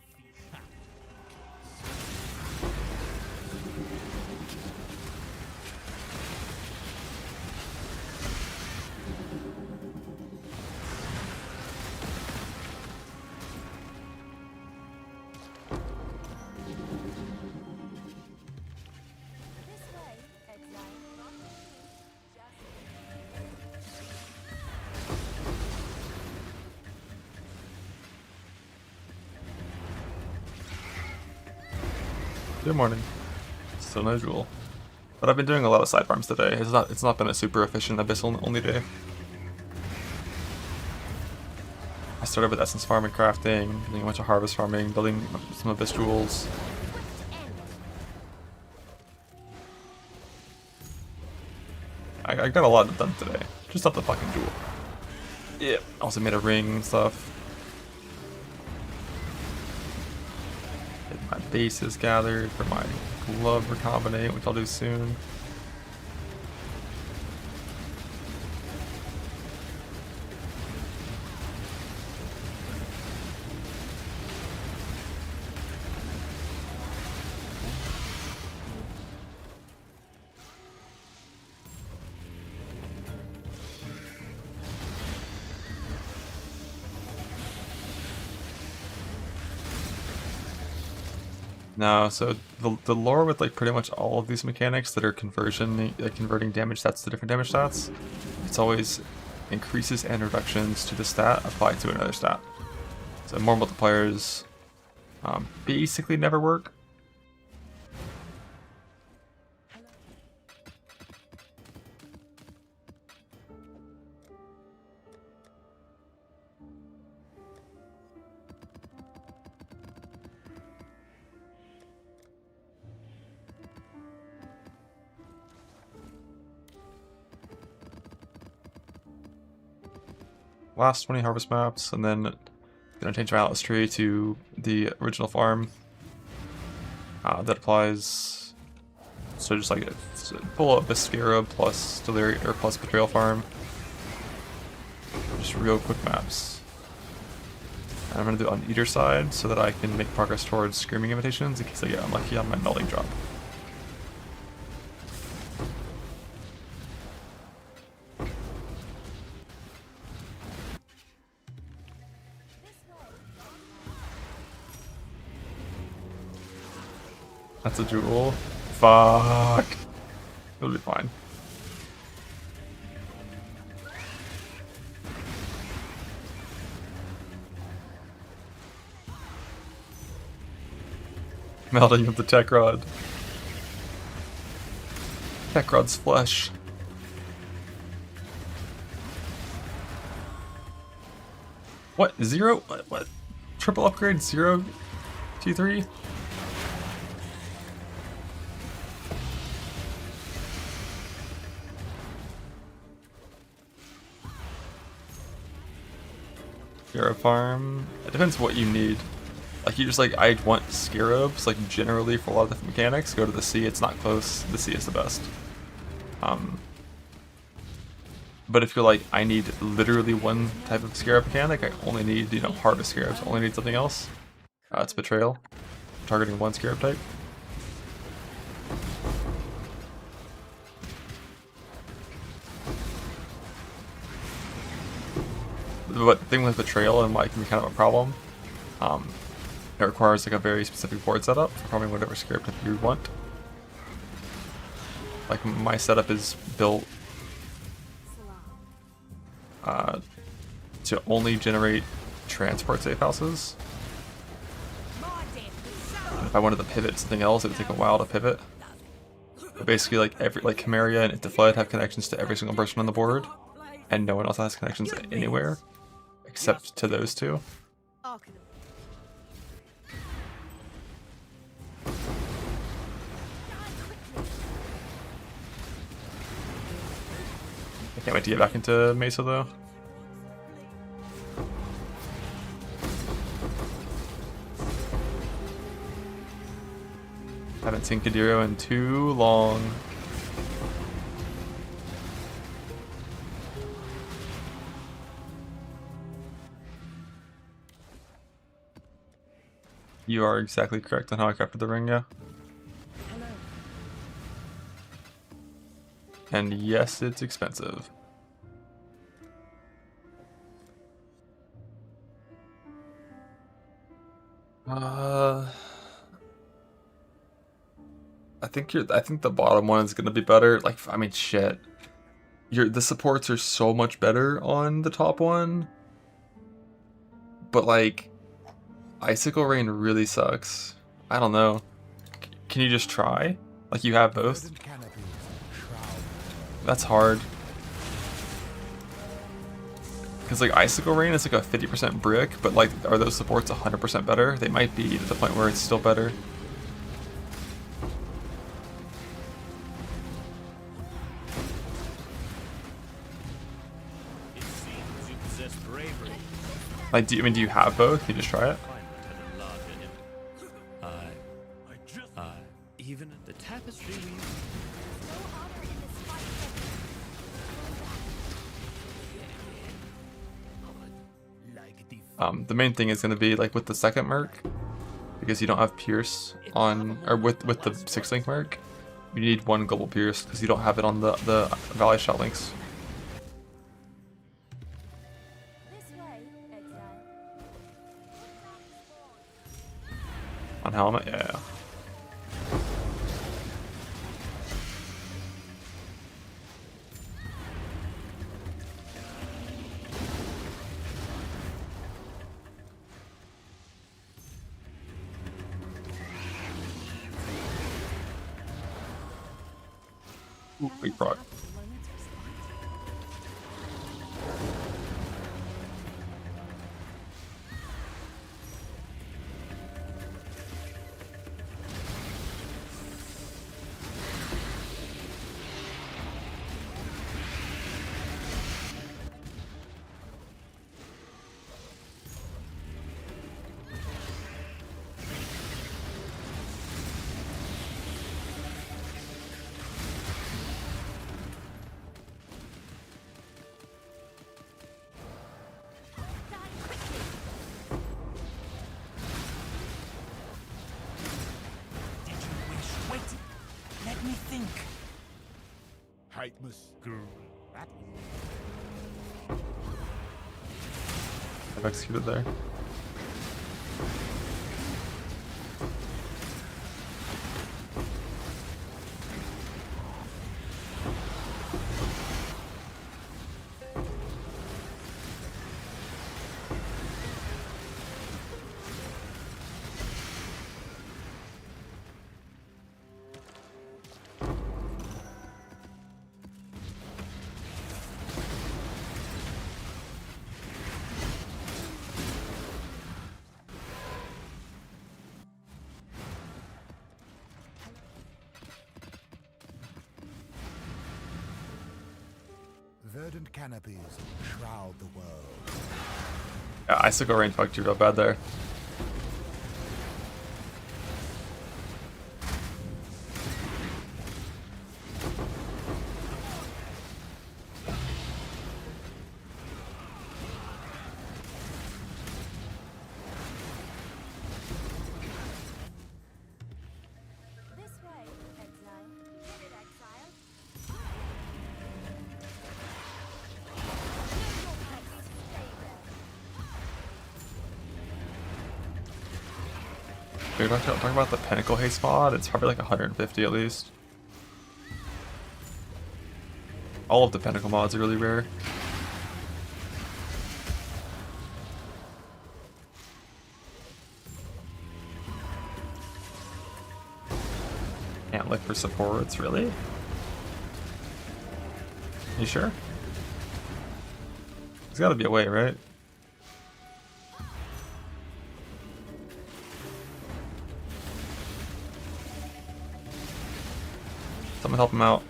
Good morning. Still no jewel. But I've been doing a lot of side farms today. It's not been a super efficient abyssal only day. I started with essence farming, crafting, doing a bunch of harvest farming, building some abyss jewels. I got a lot done today. Just not the fucking jewel. Yeah. Also made a ring and stuff. My base is gathered for my glove recombinate, which I'll do soon. No, so the lore with like pretty much all of these mechanics that are converting damage stats to different damage stats, it's always increases and reductions to the stat applied to another stat. So more multipliers basically never work. Last 20 harvest maps, and then gonna change my atlas tree to the original farm. That applies. So just like pull up Scarab plus Delirium or plus Betrayal farm. Just real quick maps. And I'm gonna do it on either side so that I can make progress towards Screaming Invitations in case I get unlucky on my melting drop. That's a jewel. Fuck. It'll be fine. Melting of the tech rod. Tech rod's flesh. What? Zero? What? Triple upgrade? 0? 2, 3? Scarab farm. It depends what you need. Like you just like, I want scarabs, like generally for a lot of different mechanics, go to the sea, it's not close, the sea is the best. But if you're like, I need literally one type of scarab mechanic, I only need, you know, harvest scarabs, only need something else. It's Betrayal, targeting one scarab type. But the thing with Betrayal and why it can be kind of a problem, it requires like a very specific board setup for farming whatever scarab type you want. Like my setup is built to only generate transport safe houses. And if I wanted to pivot something else, it would take a while to pivot. But basically, like Chimeria and Interflood have connections to every single person on the board, and no one else has connections anywhere except to those two. I can't wait to get back into Mesa though. Haven't seen Kadiro in too long. You are exactly correct on how I crafted the ring, yeah. And yes, it's expensive. I think the bottom one is gonna be better. Like, I mean, shit. The supports are so much better on the top one. But like, Icicle Rain really sucks. I don't know. Can you just try? Like you have both? Verdant canopies shroud. That's hard. Because like Icicle Rain is like a 50% brick, but like are those supports 100% better? They might be to the point where it's still better. It seems you possess bravery. Like, do you have both? Can you just try it? Find larger him. Even the tapestry we use. No honor in this fight. The main thing is going to be like with the second merc, because you don't have Pierce on, or with the 6-link merc, you need 1 global Pierce because you don't have it on the Valley Shot links. This way, exile. On helmet, yeah. Ooh, big proc. Let me think. Heightmas girl. I've executed there. Verdant canopies shroud the world. Yeah, Icicle Rain fucked you real bad there. This way, exile. Get it, exile. Dude, talking about the Pinnacle Haste mod, it's probably like 150 at least. All of the Pinnacle mods are really rare. Can't look for supports, really? You sure? There's gotta be a way, right? Someone help him out.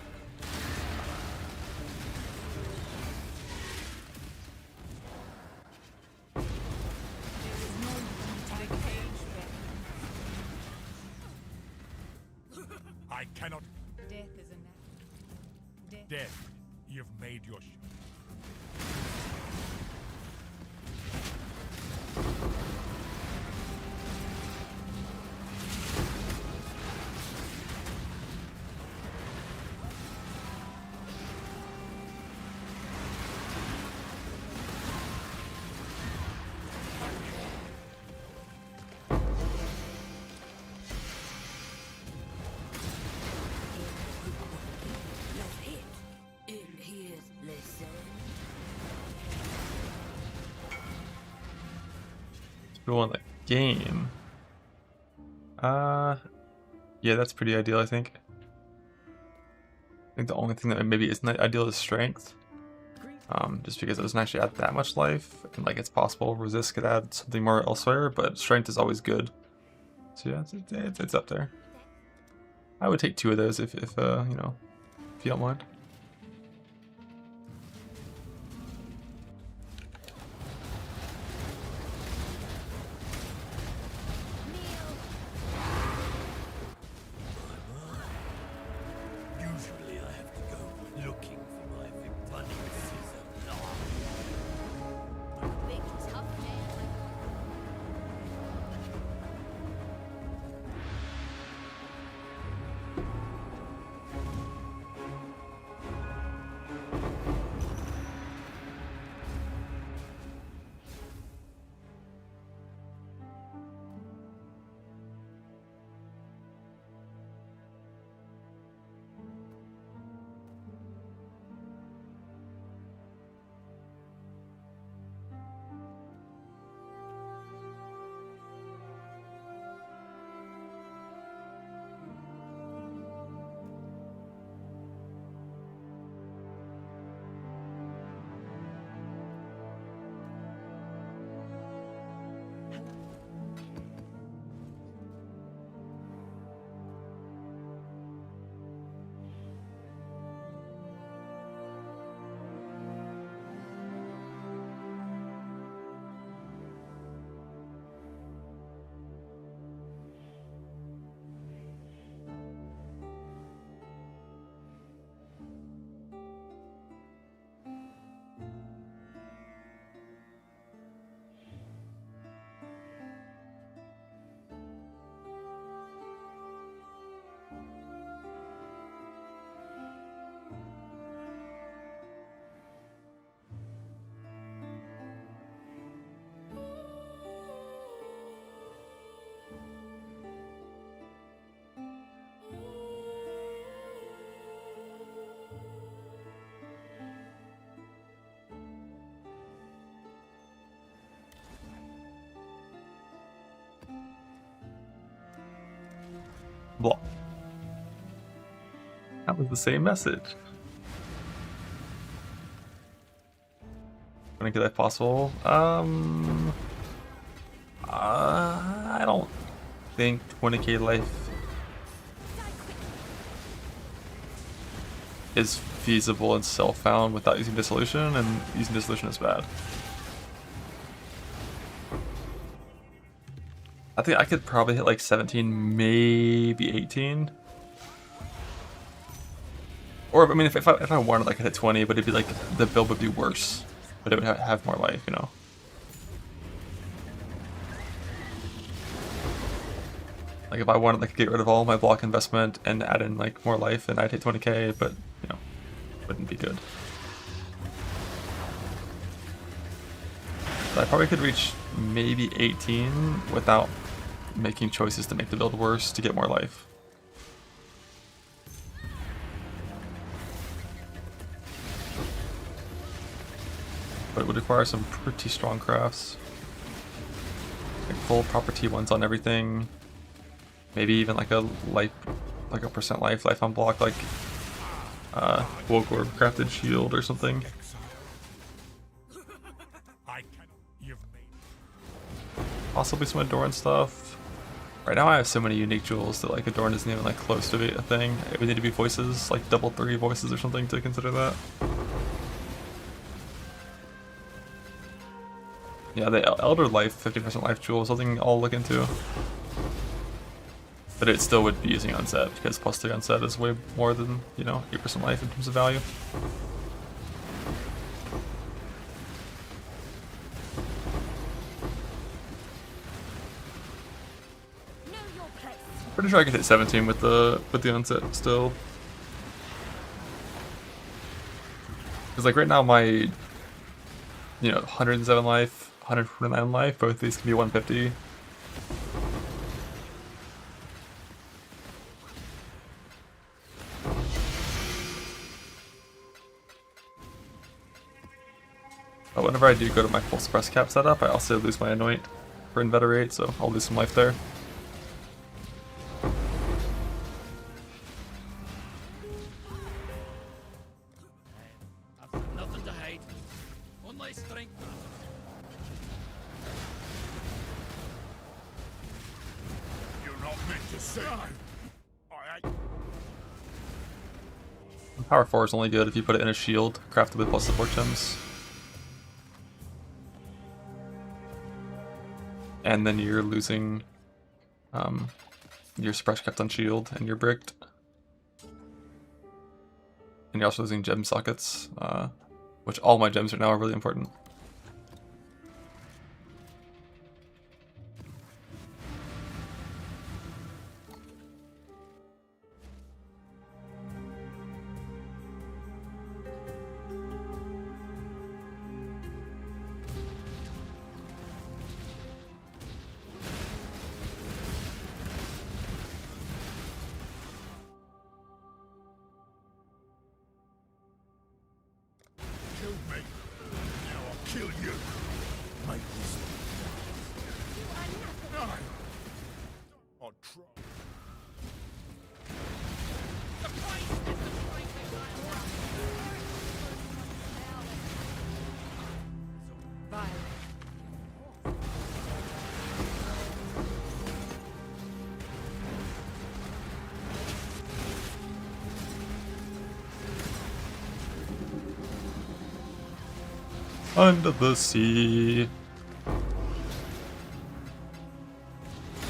I cannot. Death is enough. Death. Death, you've made your Who won the game? Yeah, that's pretty ideal, I think. I think the only thing that maybe isn't that ideal is strength. Just because it doesn't actually add that much life, and like it's possible resist could add something more elsewhere, but strength is always good. So yeah, it's up there. I would take 2 of those if you know, if you don't mind. Usually I have to go looking for my victory scissor. Big tough man. Blah. That was the same message. Wanna get that possible? I don't think 20k life is feasible and self-found without using dissolution, and using dissolution is bad. I think I could probably hit like 17, maybe 18. Or, I mean, if I wanted, like, I hit 20, but it'd be like, the build would be worse. But it would have more life, you know? Like, if I wanted, like, to get rid of all my block investment and add in, like, more life, then I'd hit 20k, but, you know, wouldn't be good. But I probably could reach maybe 18 without making choices to make the build worse to get more life. But it would require some pretty strong crafts. Like full proper T1s on everything. Maybe even like a life, like a % life on block, like Wogor crafted shield or something. Possibly some Adorn stuff. Right now I have so many unique jewels that like Adorn isn't even like close to be a thing. It would need to be voices, like double 3 voices or something to consider that. Yeah, the Elder Life 50% life jewel is something I'll look into. But it still would be using unset, because +3 unset is way more than, you know, 8% life in terms of value. Pretty sure I could hit 17 with the unset still. Because like right now my, you know, 107 life, 129 life, both of these can be 150. But whenever I do go to my full suppress cap setup, I also lose my anoint for inveterate, so I'll lose some life there. only strength. You're not meant to say. Power 4 is only good if you put it in a shield, crafted with plus support gems. And then you're losing your suppress kept on shield and you're bricked. And you're also losing gem sockets, which all my gems are now are really important. Killed me. Now I'll kill you. Make this. I'll try. Under the sea.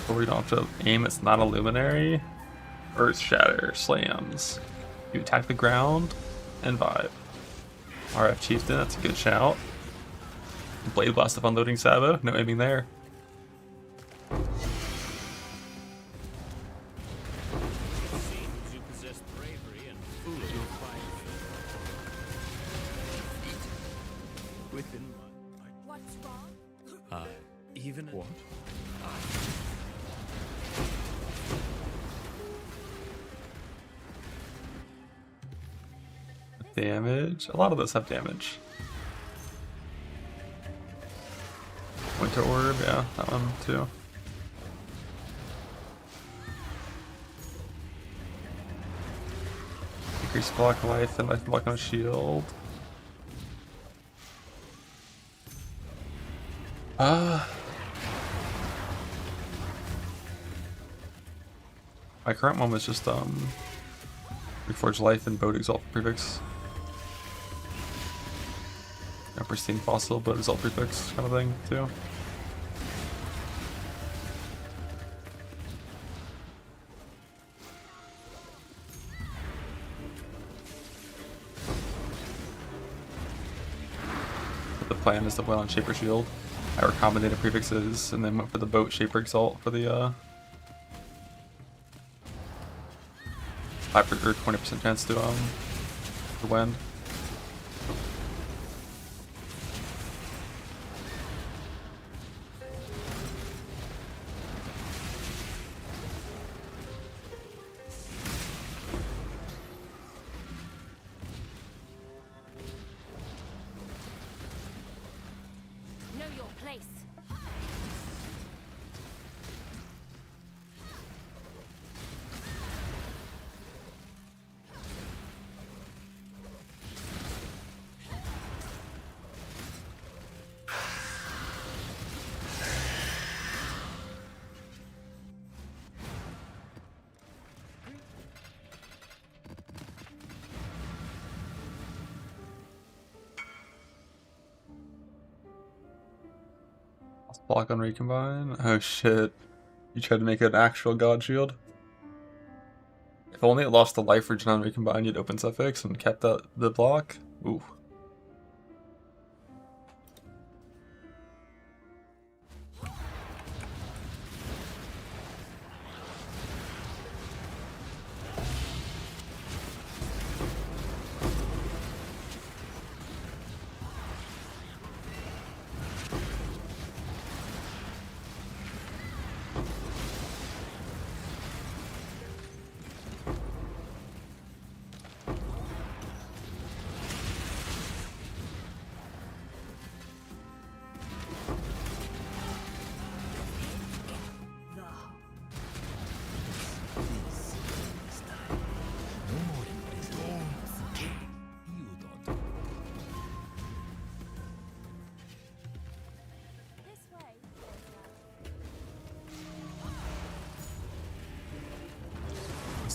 But we don't have to aim, it's not a luminary. Earth shatter, slams. You attack the ground and vibe. RF Chieftain, that's a good shout. Blade Blast if unloading Sabo, no aiming there. Seems you possess bravery and foolish fight. Within my... What's wrong? Even what? Damage, a lot of those have damage. Winter Orb, yeah, that one too. Increase block life and life block on shield. My current one was just Reforge Life and Boat Exalt prefix. A pristine fossil, but Exalt prefix kind of thing too. But the plan is to play on Shaper Shield. I recombinated prefixes and then went for the Boat Shaper Exalt for the 5 or 20% chance to win. Know your place. Block on recombine. Oh shit. You tried to make it an actual god shield? If only it lost the life regen on recombine, you'd open suffix and kept the block. Ooh.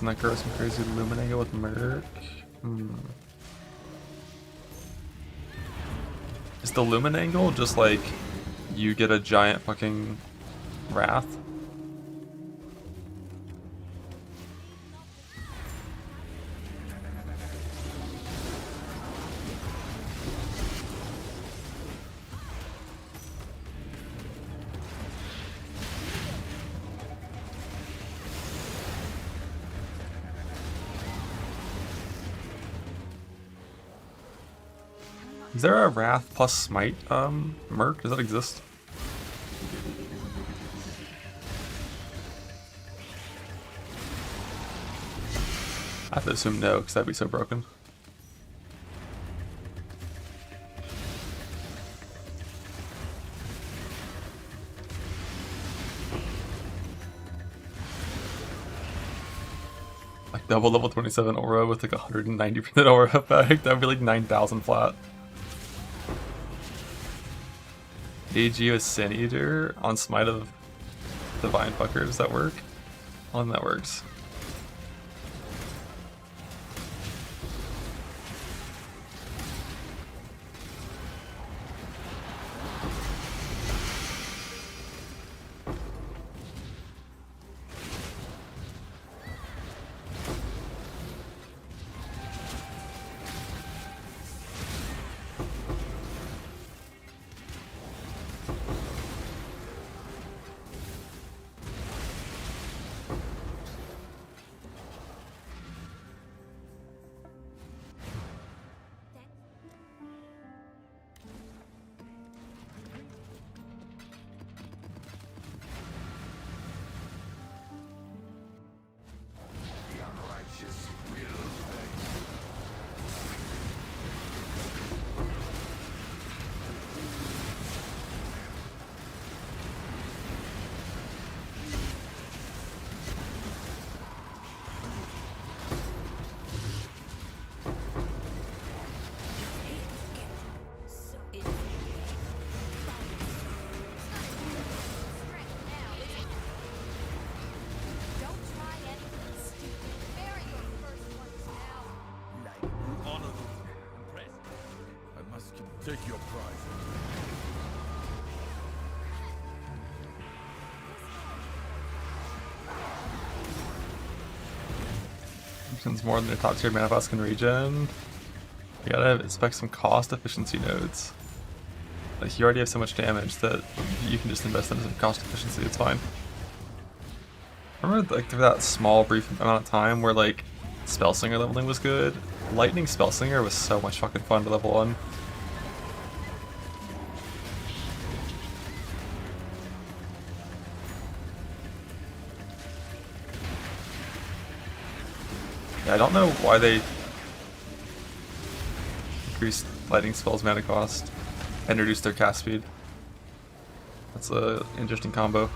and then grow some crazy luminary with Merc. Is the lumen angle just like you get a giant fucking wrath? Is there a Wrath plus Smite Merc? Does that exist? I have to assume no, because that'd be so broken. Like double level 27 aura with like 190% aura effect, that'd be like 9,000 flat. AG with Sin Eater on Smite of Divine Fucker, does that work? On that works. Take your prize. Since more than your top tier manifest can regen, you gotta expect some cost efficiency nodes. Like you already have so much damage that you can just invest in some cost efficiency, it's fine. Remember like through that small brief amount of time where like Spellslinger leveling was good? Lightning Spellslinger was so much fucking fun to level on. Yeah, I don't know why they increased lightning spells mana cost and reduced their cast speed. That's an interesting combo.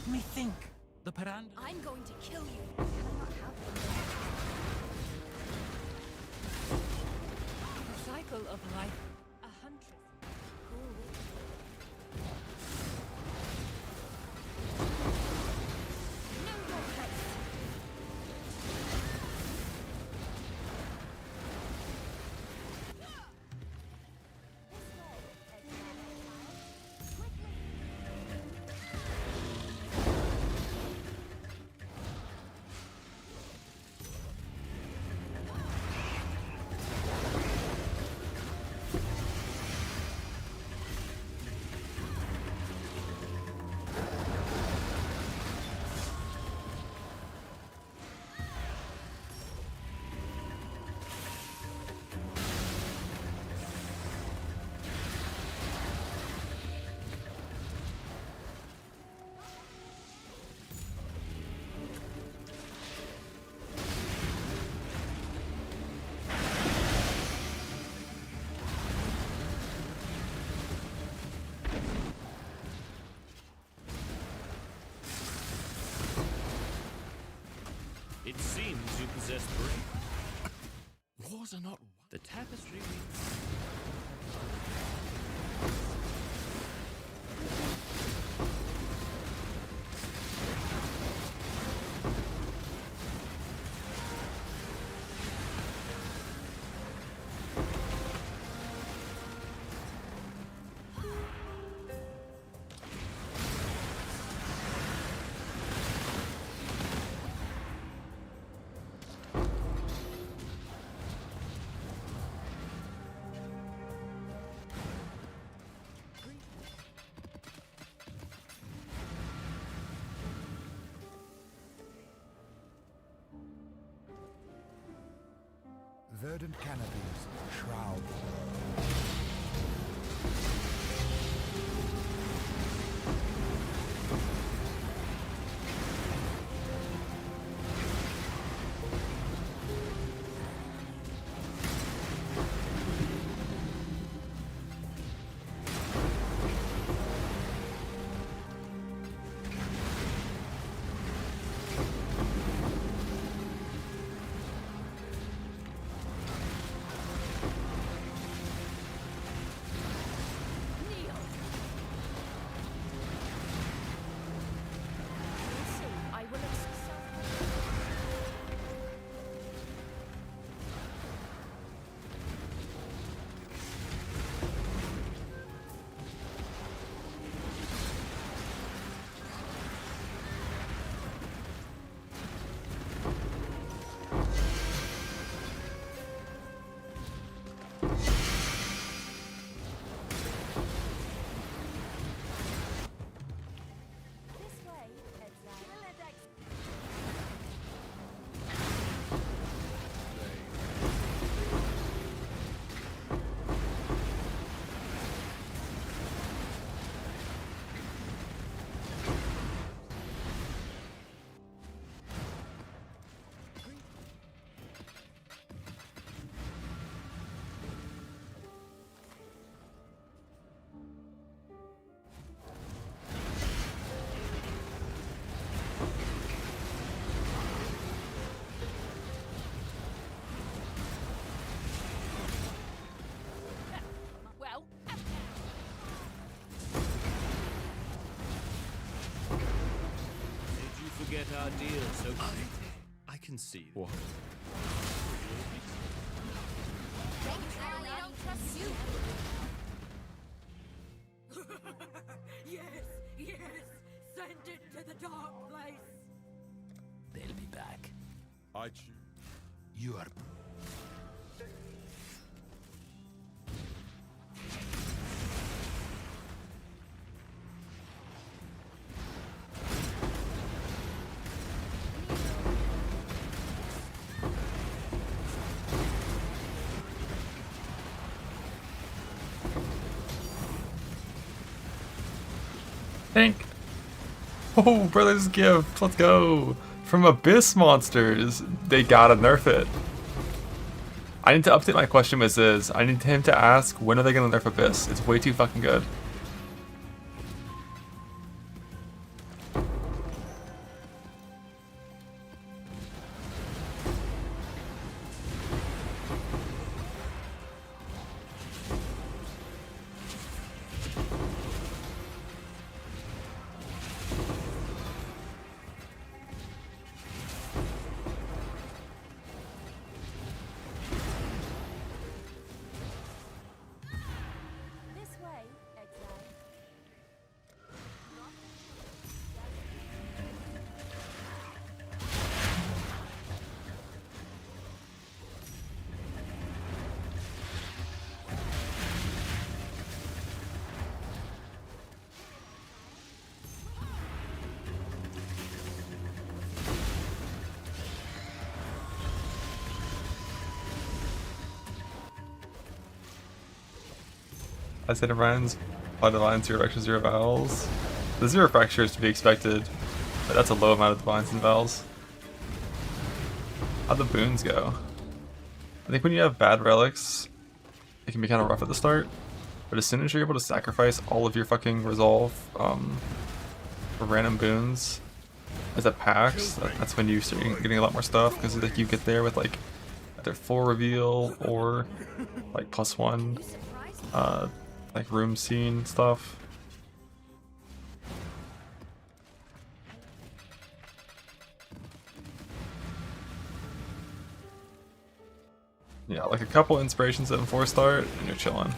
Let me think. The Piranda. I'm going to kill you. The cycle of life. A huntress. Know your place. It seems you possess bravery. Wars are not the tapestry we... Verdant canopies shroud the world. Get our deal, so I can see what. I don't trust you. Yes, yes! Send it to the dark place! They'll be back. I choose. You are. Hank! Oh, brother's gift! Let's go! From Abyss Monsters! They gotta nerf it. I need to update my question with this. I need him to ask, when are they gonna nerf Abyss? It's way too fucking good. I say divines, apply divine 0 extra 0 vowels. The 0 fracture is to be expected, but that's a low amount of divines and vowels. How'd the boons go? I think when you have bad relics, it can be kind of rough at the start, but as soon as you're able to sacrifice all of your fucking resolve for random boons as it packs, that's when you start getting a lot more stuff, because like you get there with like either full reveal or like +1 like room scene stuff. Yeah, like a couple inspirations at 4 start and you're chilling.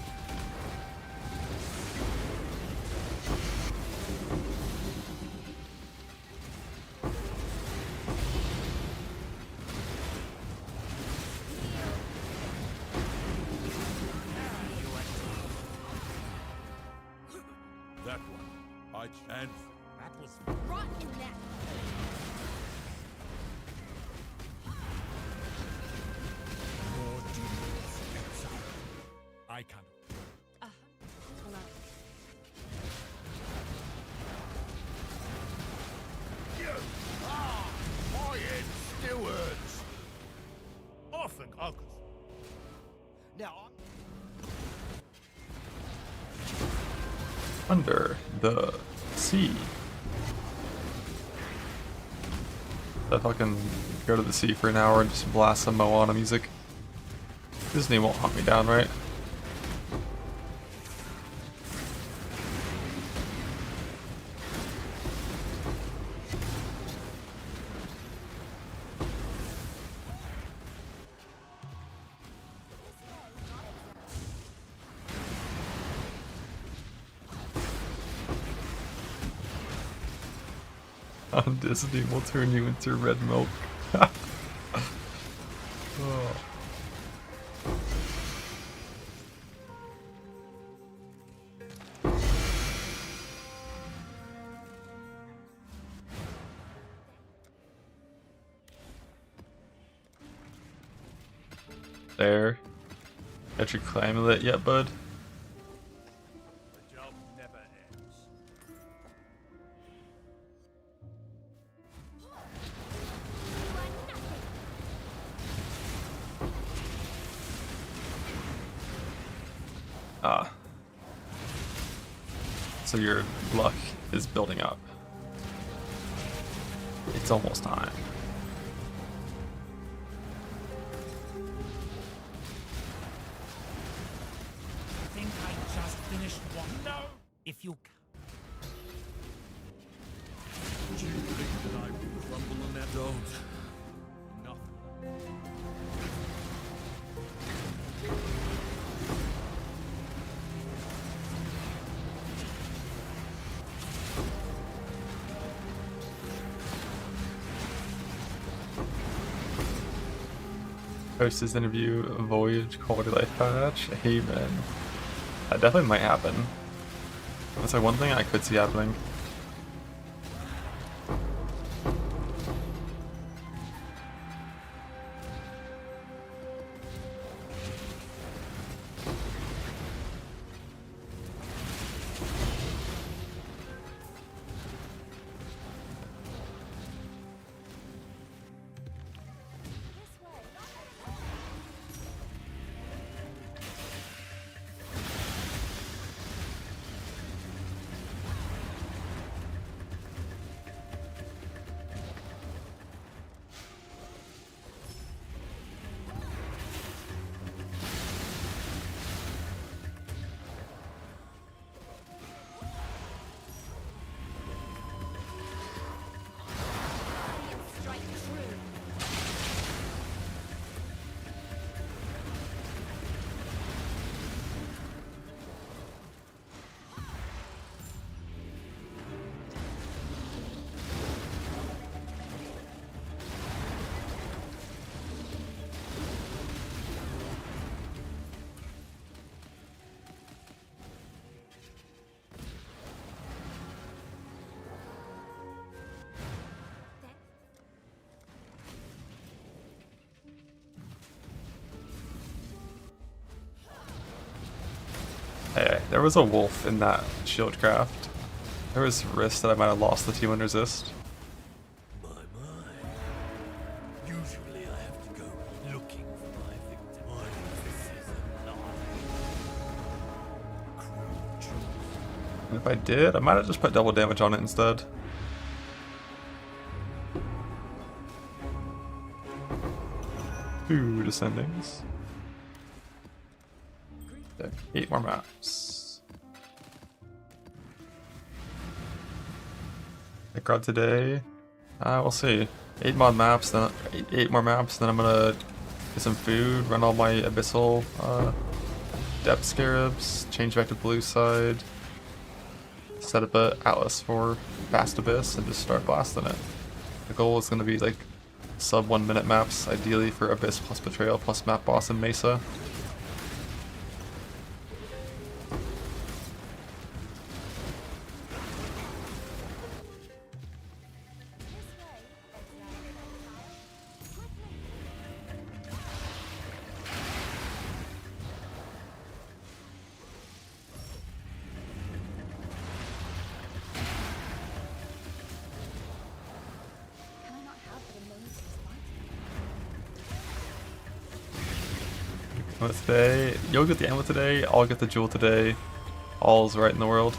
That one. And That was rot in that. More demons, exile. I can't. No. My head still hurts. I think I could. Now, Under the sea. I fucking go to the sea for an hour and just blast some Moana music. Disney won't hunt me down, right? On Disney will turn you into red milk. Oh. There. Got your climate yet, bud? the job never ends. Ah. So your luck is building up. It's almost time. I think I just finished one. No! If you do you think that I will crumble on that? Don't. Nothing. Post his interview, Voyage, quality life patch. Hey man. That definitely might happen. That's like one thing I could see happening. There was a wolf in that shield craft. There was risk that I might have lost the team on resist. My. Usually I have to go looking for my victim. This is a cruel choice. And if I did, I might have just put double damage on it instead. Two descendings. Okay, 8 more maps. Pick out today. We'll see. 8 mod maps, then 8 more maps. Then I'm gonna get some food, run all my abyssal depth scarabs, change back to blue side, set up a atlas for fast abyss, and just start blasting it. The goal is gonna be like sub 1 minute maps, ideally for abyss plus betrayal plus map boss and mesa. Today, you'll get the amulet today, I'll get the jewel today. All's right in the world.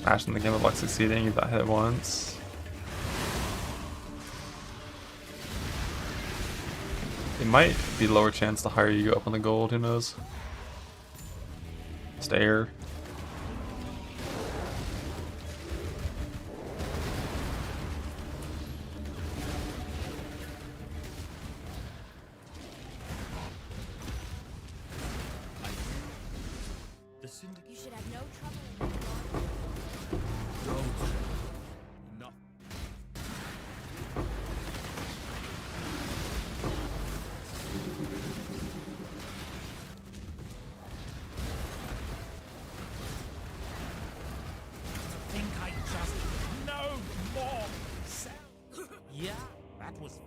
Imagine the game of luck succeeding, you got hit once. It might be lower chance the higher you go up on the gold, who knows? Stair. You should have no trouble in No. Think I just no more cell. Yeah, that was.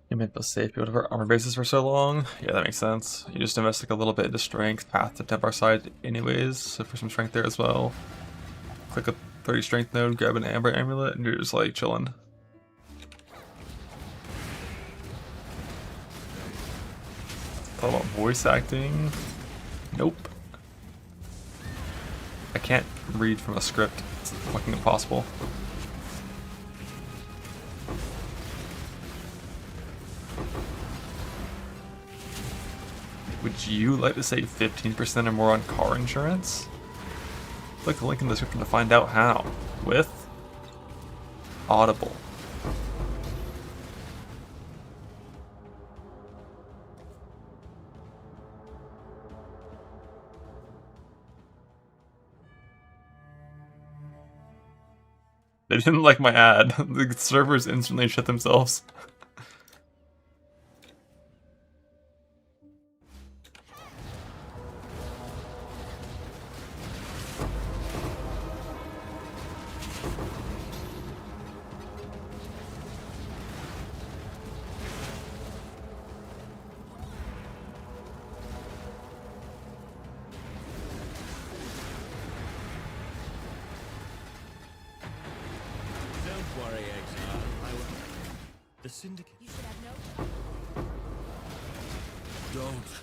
You made those safe people for armor bases for so long. Yeah, that makes sense. You just invest like a little bit into strength, path to temp our side anyways, so for some strength there as well. Click a 30 strength node, grab an amber amulet, and you're just like chilling. Talk about voice acting. Nope. I can't read from a script. It's fucking impossible. Would you like to save 15% or more on car insurance? Click the link in the description to find out how. With Audible. They didn't like my ad. The servers instantly shut themselves. Don't worry, Exile. I will. The Syndicate. You should have no trouble. Don't.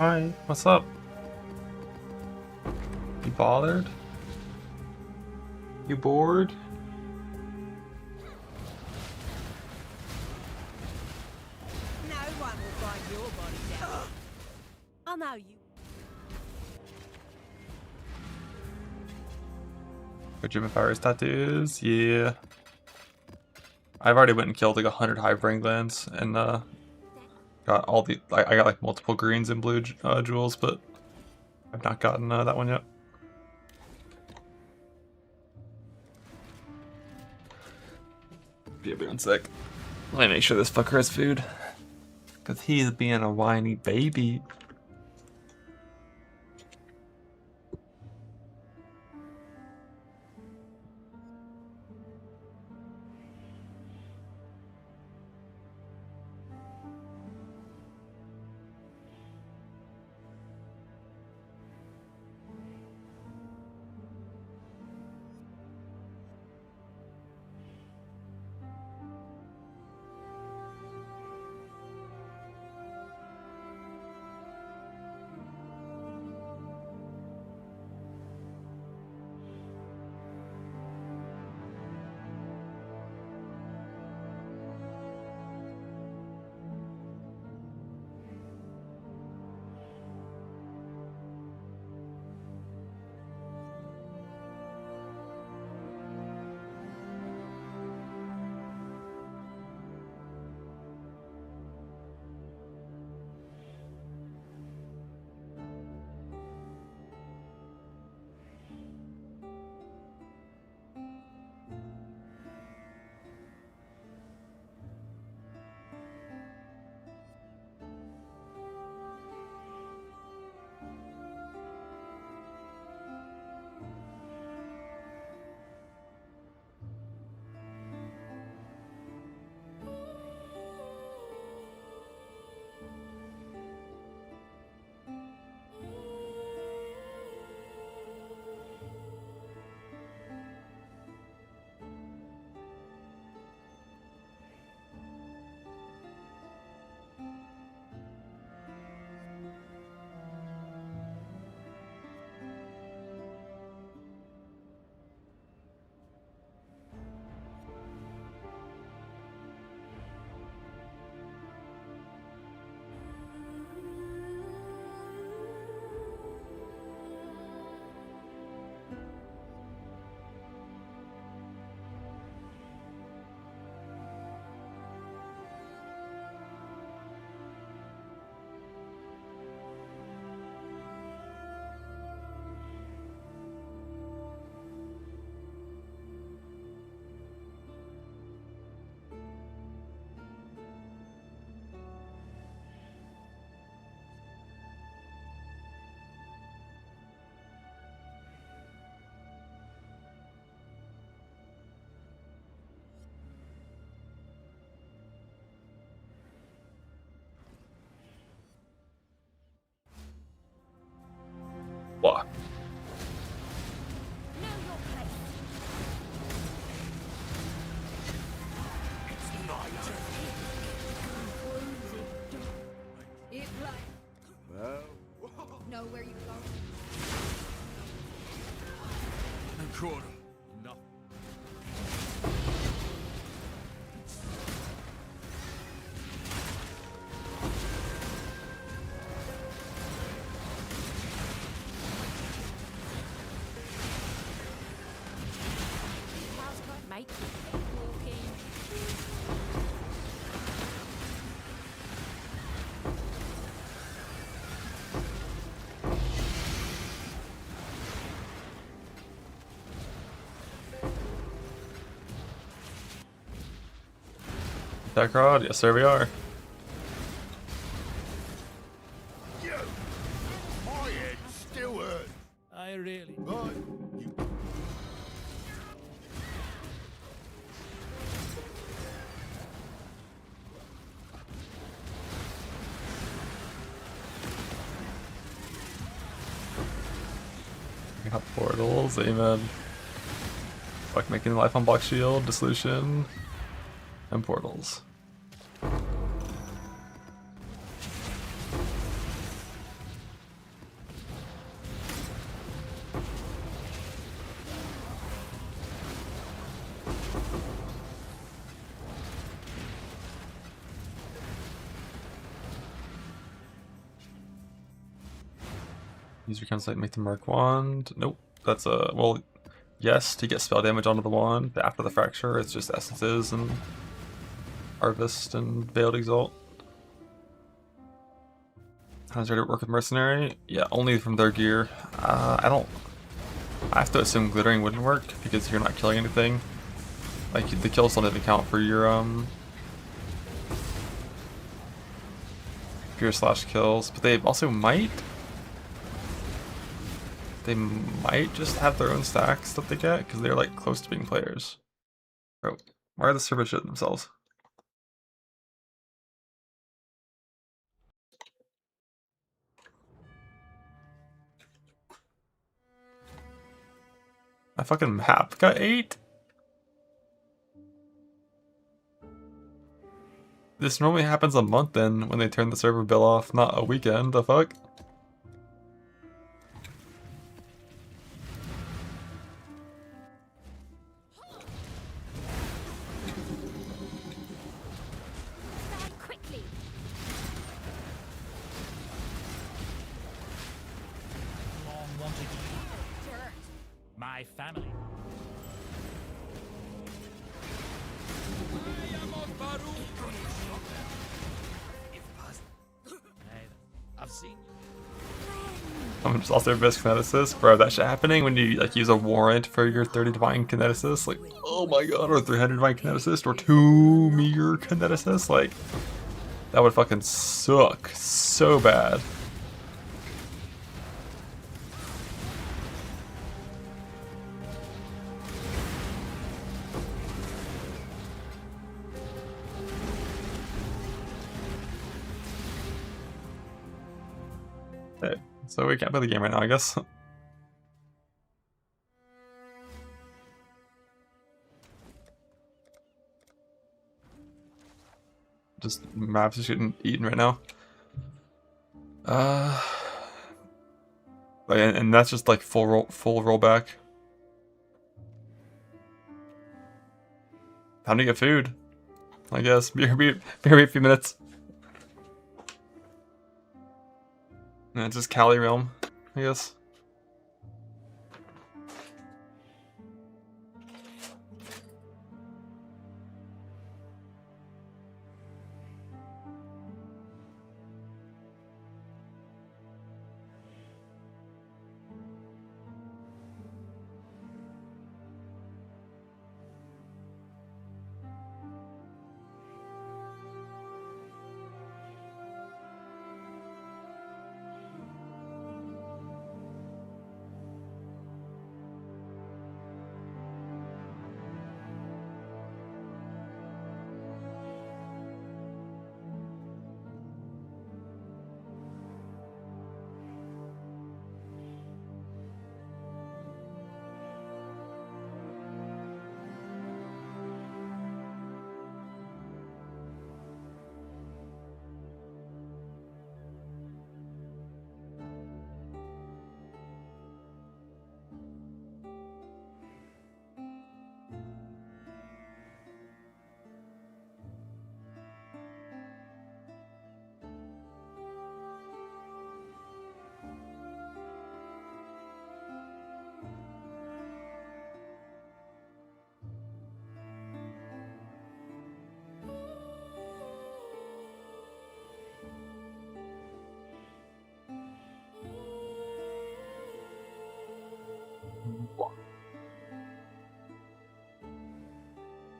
Hi, what's up? You bothered? You bored? No one will find your body down. I know you. German virus tattoos? Yeah. I've already went and killed like 100 hive brain glands and got all the I got like multiple greens and blue jewels, but I've not gotten that one yet. Be a bit sick. Let me make sure this fucker has food, cause he's being a whiny baby. What? Know your place. It like know where you go. And quarter. Nothing. How's God make you walking? That crowd? Yes, sir, we are. You! My head still hurts. I really. But you We got portals, amen. Fuck, making life on block shield, dissolution, and portals. Use your concept, make the mark wand. Nope. That's a well. Yes, to get spell damage onto the wand after the fracture. It's just essences and harvest and veiled exalt. How does it work with mercenary? Yeah, only from their gear. I have to assume glittering wouldn't work because you're not killing anything. Like the kills don't even count for your pure slash kills, but they also might. They might just have their own stacks that they get because they're like close to being players. Bro, why are the servers shitting themselves? My fucking map got 8? This normally happens a month then when they turn the server bill off, not a weekend. The fuck? Stand quickly. Long wanted Dirt. my family. Hey, I've seen you. I'm just also best kineticist. Bro, that shit happening when you like use a warrant for your 30 divine kineticist, like oh my god, or 300 divine kineticist, or 2 meter kineticist, like that would fucking suck so bad. Okay, so we can't play the game right now, I guess. Just maps just getting eaten right now. And that's just like full rollback. Time to get food, I guess. Be a few minutes. Yeah, it's just Cali Realm, I guess.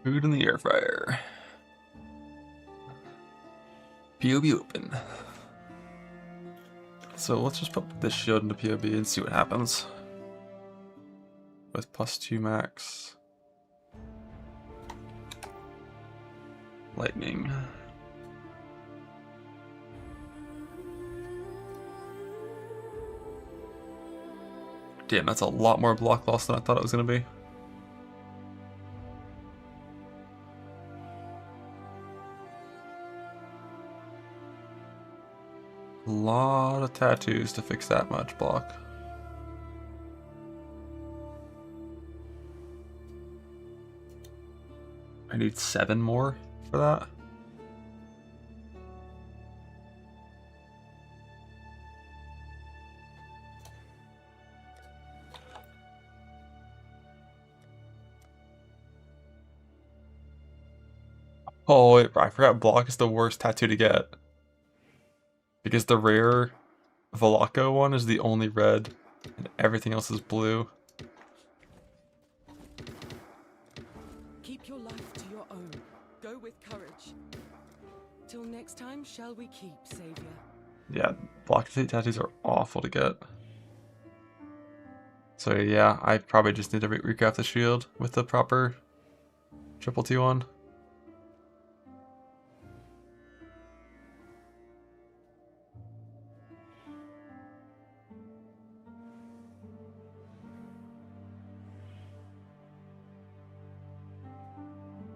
Food in the air fryer. POB open. So let's just put this shield into POB and see what happens. With +2 max. Lightning. Damn, that's a lot more block loss than I thought it was gonna be. A lot of tattoos to fix that much block. I need 7 more for that. Oh, wait, I forgot block is the worst tattoo to get. Because the rare Volako one is the only red, and everything else is blue. Keep your life to your own. Go with courage. Till next time, shall we keep, Savior? Yeah, block tattoos are awful to get. So yeah, I probably just need to recraft the shield with the proper triple T one.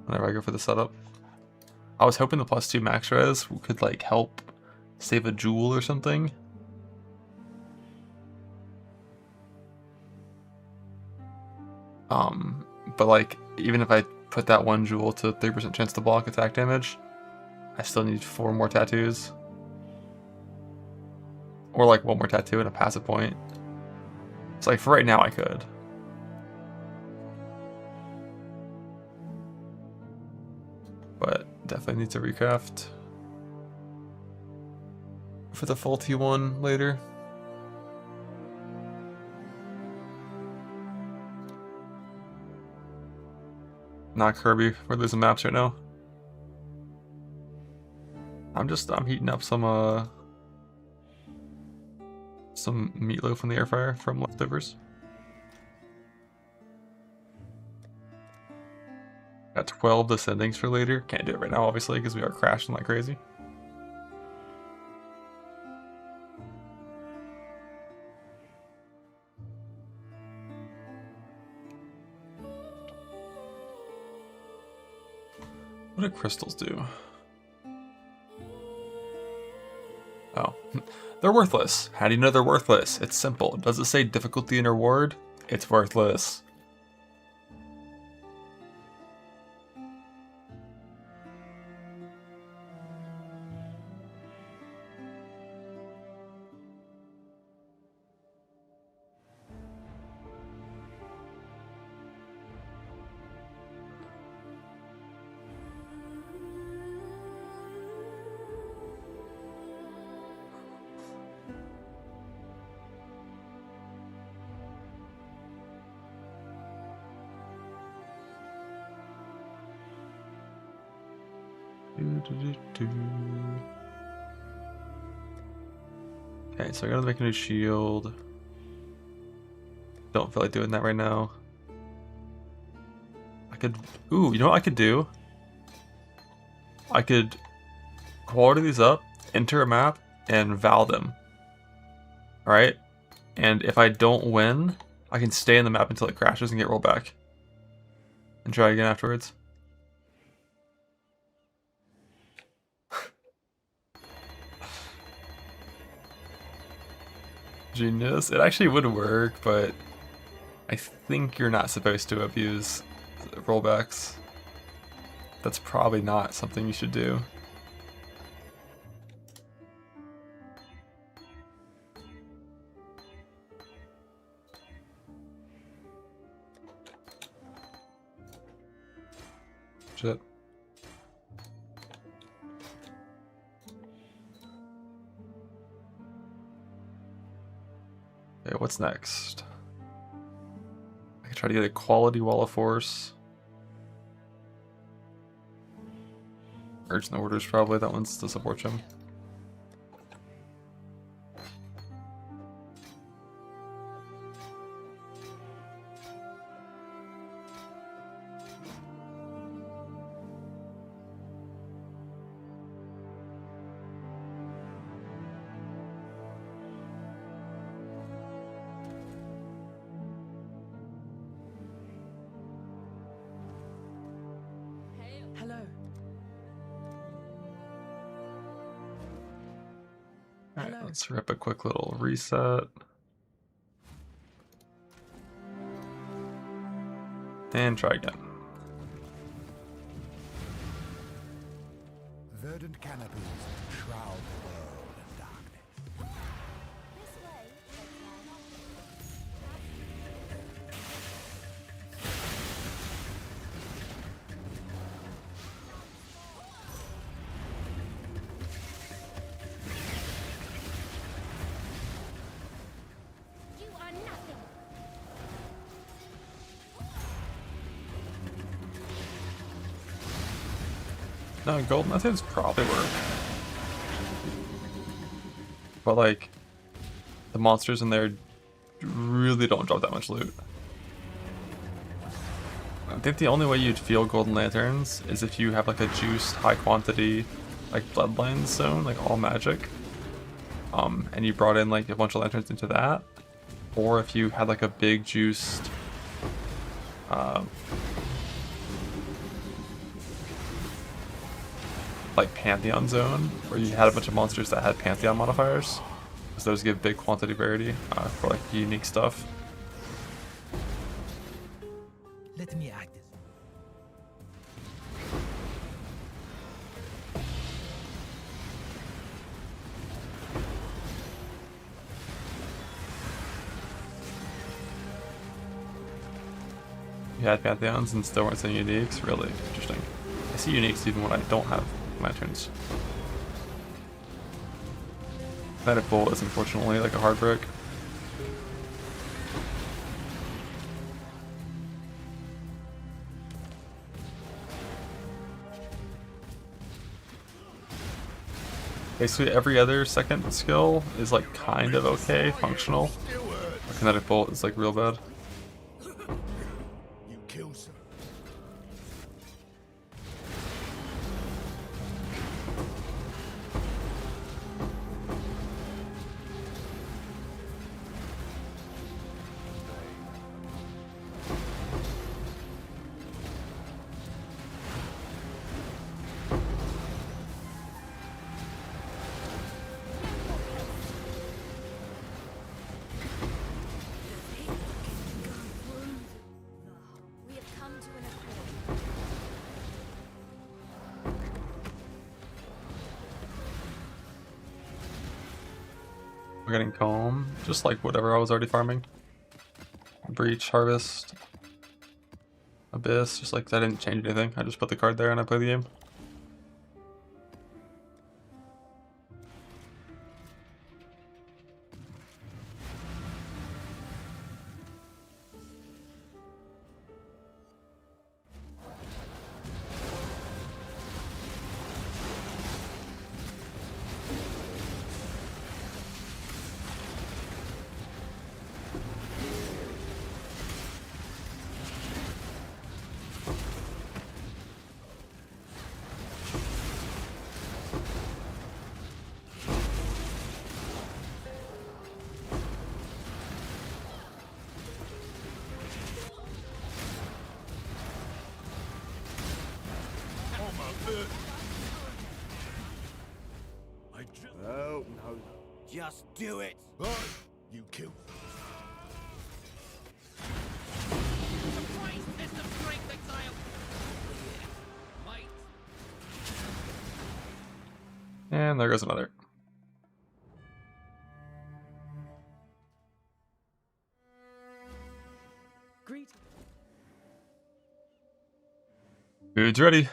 Whenever I go for the setup. I was hoping the +2 max res could like help save a jewel or something. But like even if I put that one jewel to 3% chance to block attack damage, I still need 4 more tattoos. Or like 1 more tattoo and a passive point. So like for right now I could. But definitely need to recraft for the full T1 later. Not Kirby, we're losing maps right now. I'm heating up some meatloaf in the air fryer from leftovers. Got 12 descendings for later. Can't do it right now, obviously, because we are crashing like crazy. What do crystals do? Oh, they're worthless. How do you know they're worthless? It's simple. Does it say difficulty and reward? It's worthless. Okay, so I gotta make a new shield. Don't feel like doing that right now. I could... Ooh, you know what I could do? I could quality these up, enter a map, and val them. Alright? And if I don't win, I can stay in the map until it crashes and get rolled back. And try again afterwards. Genius. It actually would work, but I think you're not supposed to abuse rollbacks. That's probably not something you should do. Shit. Okay, what's next? I can try to get a quality wall of force. Urgent orders, probably. That one's to support him. Hello. Alright, let's rip a quick little reset. And try again. Verdant canopies shroud the world in darkness. No, golden lanterns probably work. But like, the monsters in there really don't drop that much loot. I think the only way you'd feel golden lanterns is if you have like a juiced high quantity like bloodlines zone, like all magic. And you brought in like a bunch of lanterns into that. Or if you had like a big juiced like Pantheon zone, where you had a bunch of monsters that had Pantheon modifiers, because those give big quantity variety for like unique stuff. Let me act as You had Pantheons and still weren't seeing uniques? Really interesting. I see uniques even when I don't have lanterns. Kinetic Bolt is unfortunately like a hard brick. Basically every other second skill is like kind of okay, functional. But Kinetic Bolt is like real bad. You kill some. We have come to an accord. We're getting calm, just like whatever I was already farming. Breach, Harvest, Abyss, just like I didn't change anything. I just put the card there and I play the game. Oh, no. Just do it. Right. You kill. Surprise test of strength, exile! Might. And there goes another. Greet. Food's ready.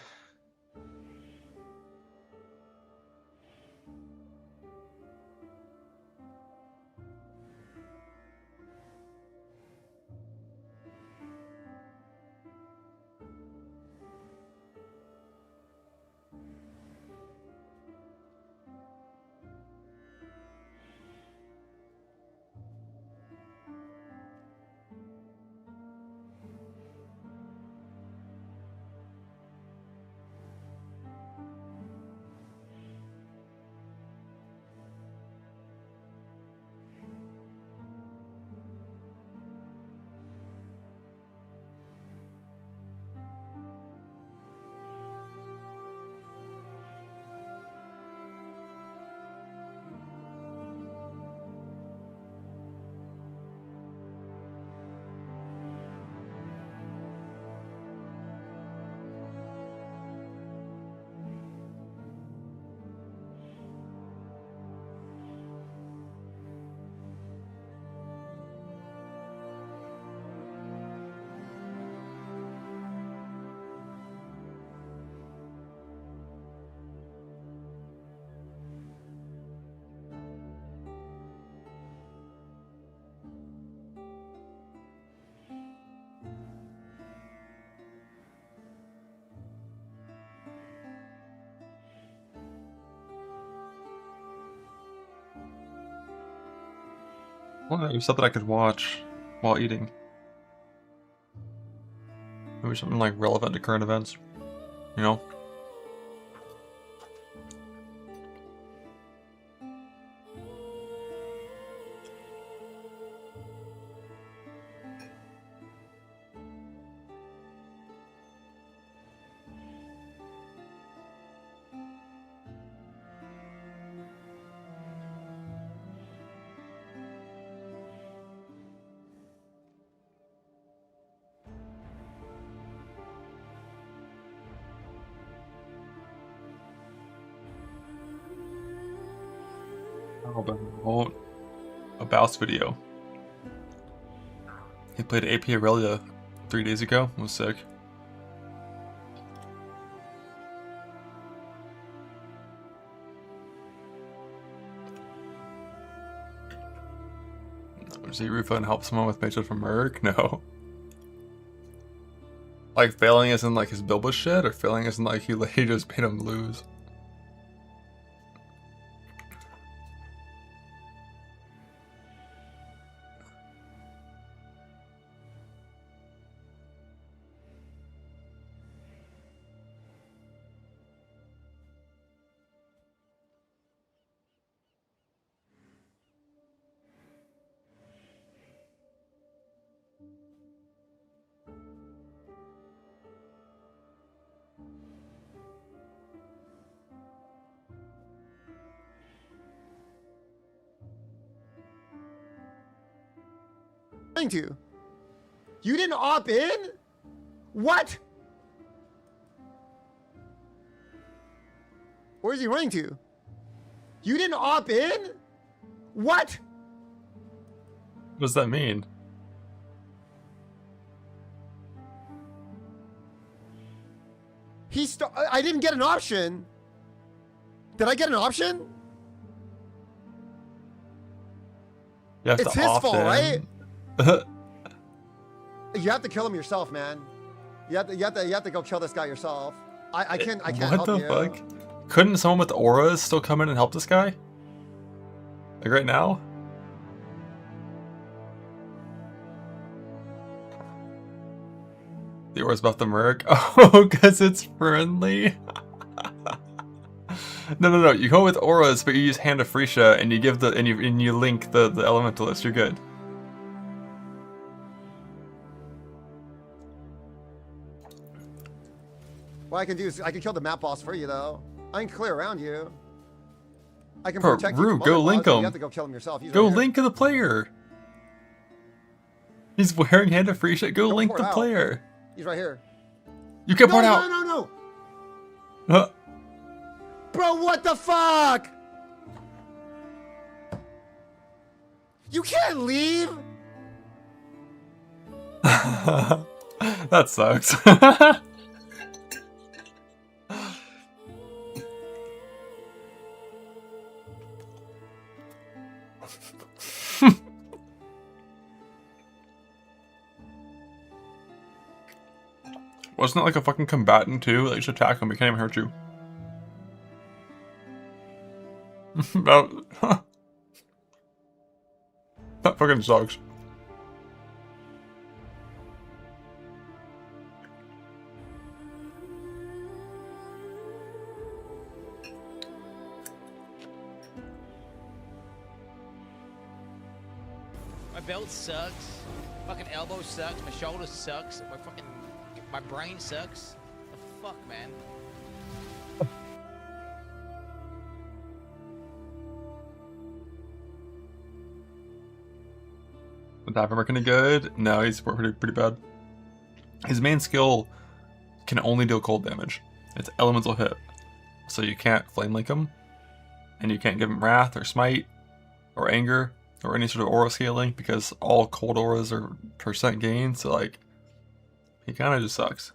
Well, it was something I could watch while eating. Maybe something like relevant to current events, you know? Oh, a Baus video. He played AP Aurelia 3 days ago. It was sick. Does he Rufa and help someone with Mage from Merc? No. Like failing isn't like his build was shit, or failing isn't like he just made him lose. To you didn't opt in? What? Where's he running to? You didn't opt in? What? What does that mean? I didn't get an option. Did I get an option? It's his fault, right? You have to kill him yourself, man. You have to go kill this guy yourself. I can't help you. What the fuck? Couldn't someone with auras still come in and help this guy? Like right now? The aura's about the Merc? Oh, because it's friendly? No. You go with auras, but you use Hand of Freesia, and you give the and you link the elementalist. You're good. What I can do is I can kill the map boss for you, though. I can clear around you. I can Bro, protect you from go other link boss, but him. You have to go kill him yourself. He's Go right link the player. He's wearing Hand of Freesia. Go Don't link pour the it out. player. He's right here. You can't pour it out. No. Bro, what the fuck? You can't leave. That sucks. Wasn't it like a fucking combatant too? Like, you should attack him, he can't even hurt you. That fucking sucks. My belt sucks. Fucking elbow sucks. My shoulder sucks. My brain sucks. The fuck, man. The Dapper any good? No, he's pretty bad. His main skill can only deal cold damage. It's elemental hit. So you can't flame link him. And you can't give him wrath or smite or anger or any sort of aura scaling because all cold auras are percent gain, so like he kinda just sucks.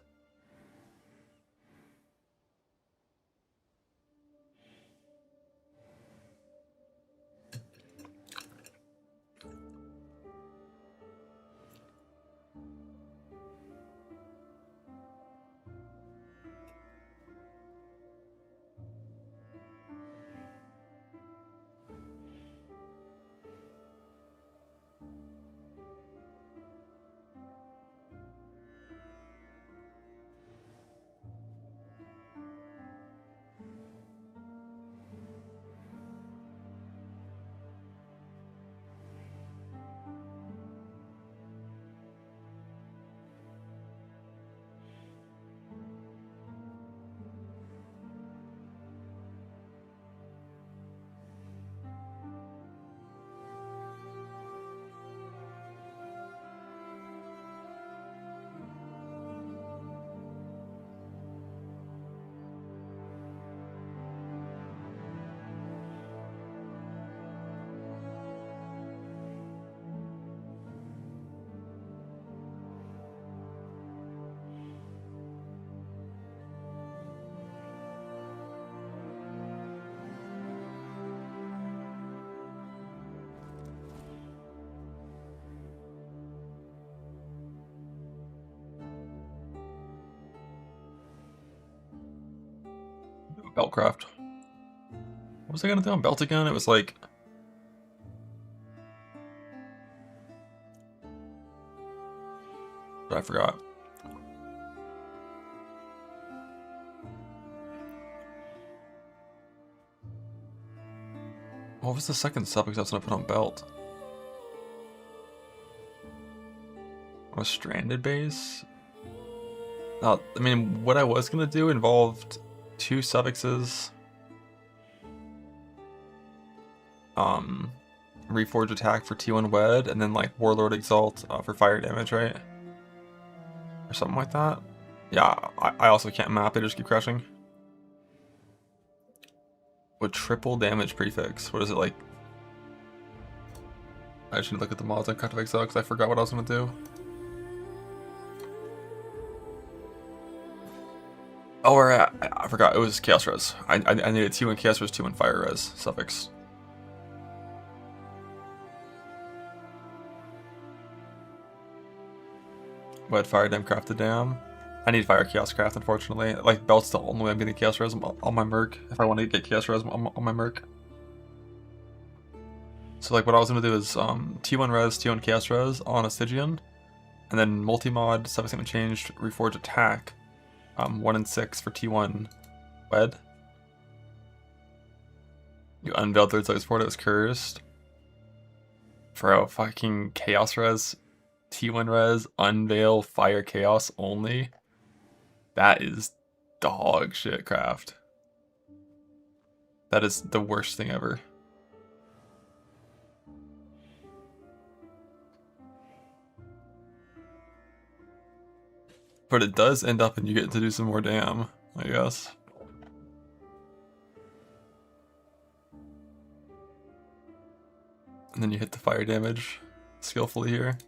Beltcraft. What was I gonna do on belt again? It was like... I forgot. What was the second suffix I was gonna put on belt? A stranded base? No, I mean, what I was gonna do involved 2 suffixes. Reforge attack for T1 Wed, and then like Warlord Exalt for fire damage, right? Or something like that. Yeah, I also can't map, they just keep crashing. With triple damage prefix, what is it like? I should look at the mods on Cut of Exile because I forgot what I was gonna do. Oh, or I forgot, it was Chaos Res. I needed T1 Chaos Res, T1 Fire Res suffix. Wet Fire Dam Crafted Dam. I need Fire Chaos Craft, unfortunately. Like, Belt's the only way I'm getting Chaos Res on my Merc, if I want to get Chaos Res on my Merc. So, like, what I was going to do is T1 Res, T1 Chaos Res on a Stygian, and then multi-mod, suffix changed, Reforge Attack, 1 and 6 for T1 Wed. You unveiled third size for it was cursed. Bro, fucking Chaos Res, T1 Res, unveil, fire chaos only. That is dog shit craft. That is the worst thing ever. But it does end up and you get to do some more damn, I guess. And then you hit the fire damage skillfully here.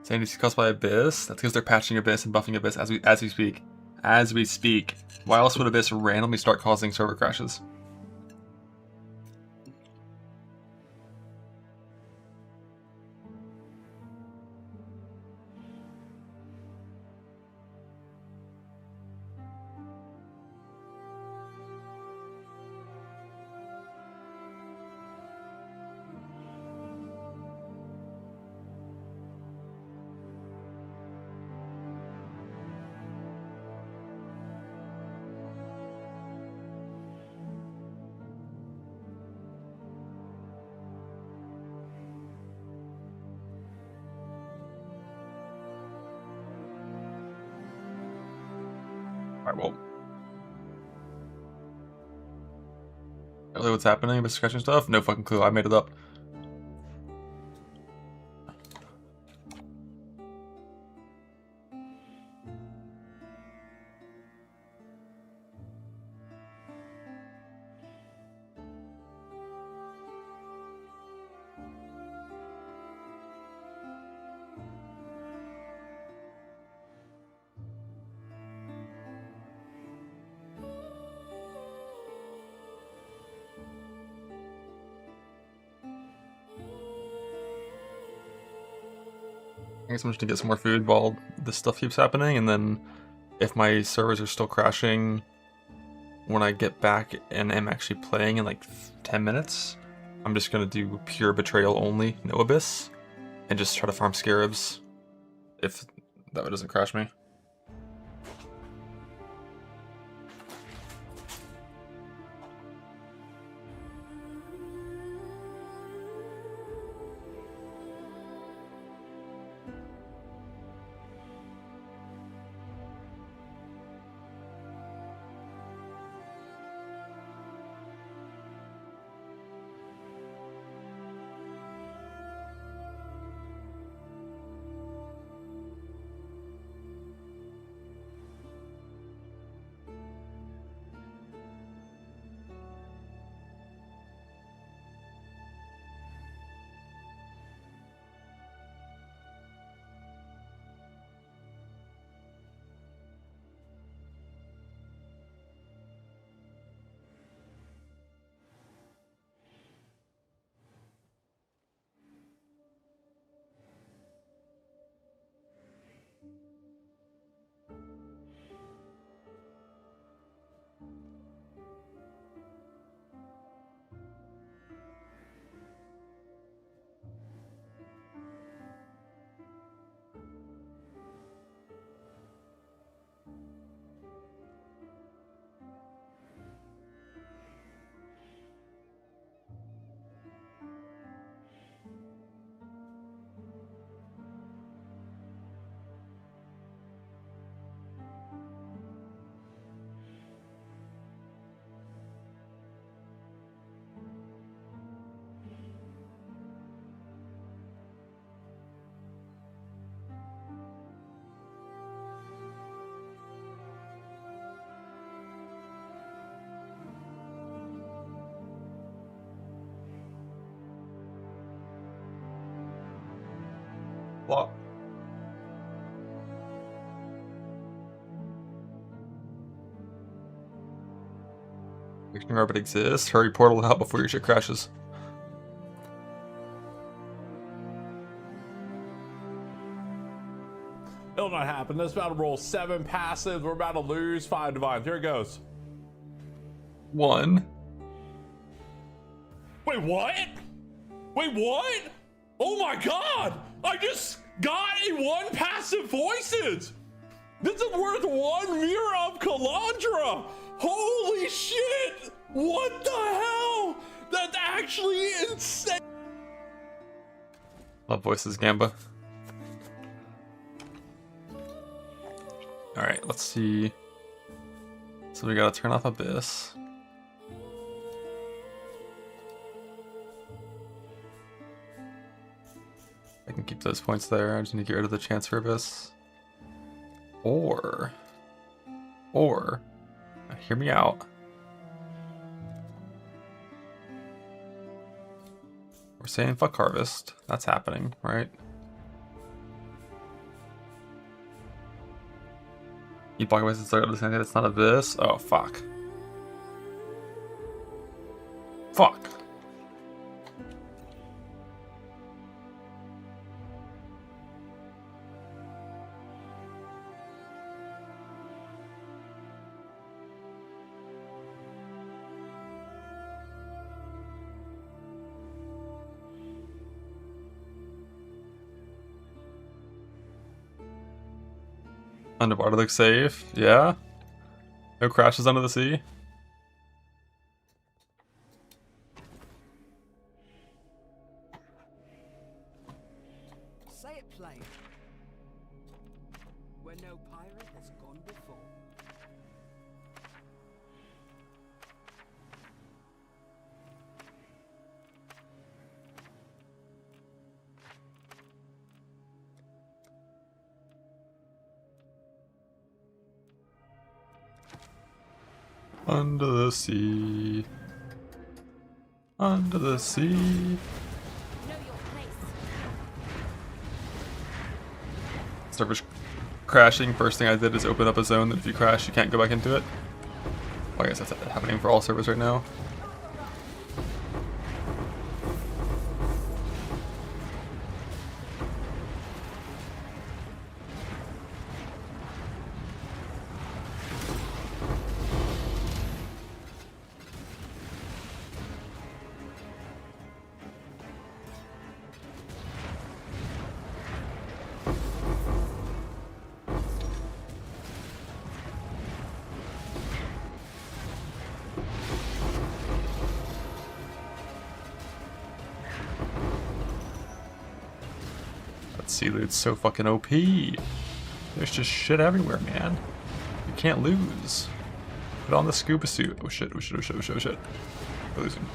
Sandy's caused by Abyss. That's because they're patching Abyss and buffing Abyss as we speak. As we speak. Why else would Abyss randomly start causing server crashes? Alright, well. Really, what's happening? Mr. Scratching stuff? No fucking clue. I made it up. I guess I'm just gonna get some more food while this stuff keeps happening, and then if my servers are still crashing when I get back and am actually playing in like 10 minutes, I'm just gonna do pure betrayal only, no Abyss, and just try to farm Scarabs if that doesn't crash me. blah. Action Rabbit exists. Hurry, portal out before your shit crashes. It'll not happen. This about to roll 7 passives. We're about to lose 5 divines. Here it goes. 1. Wait, what? Wait, what? Oh my god! I just got a 1 passive voices! This is worth 1 Mirror of Kalandra! Holy shit! What the hell? That's actually insane! Love voices, Gamba. Alright, let's see. So we gotta turn off Abyss. I can keep those points there. I just need to get rid of the chance for Abyss. Or, hear me out. We're saying fuck Harvest. That's happening, right? You block away since I understand that it's not Abyss. Oh, fuck. Fuck. Underwater looks safe. Yeah. No crashes under the sea. Say it plain. Where no pirate has gone before. Under the sea. Under the sea. Server's crashing. First thing I did is open up a zone that if you crash, you can't go back into it. Well, I guess that's happening for all servers right now. Sea loot's so fucking OP. There's just shit everywhere, man. You can't lose. Put on the scuba suit. Oh shit, oh shit, oh shit, oh shit, oh shit. We're losing.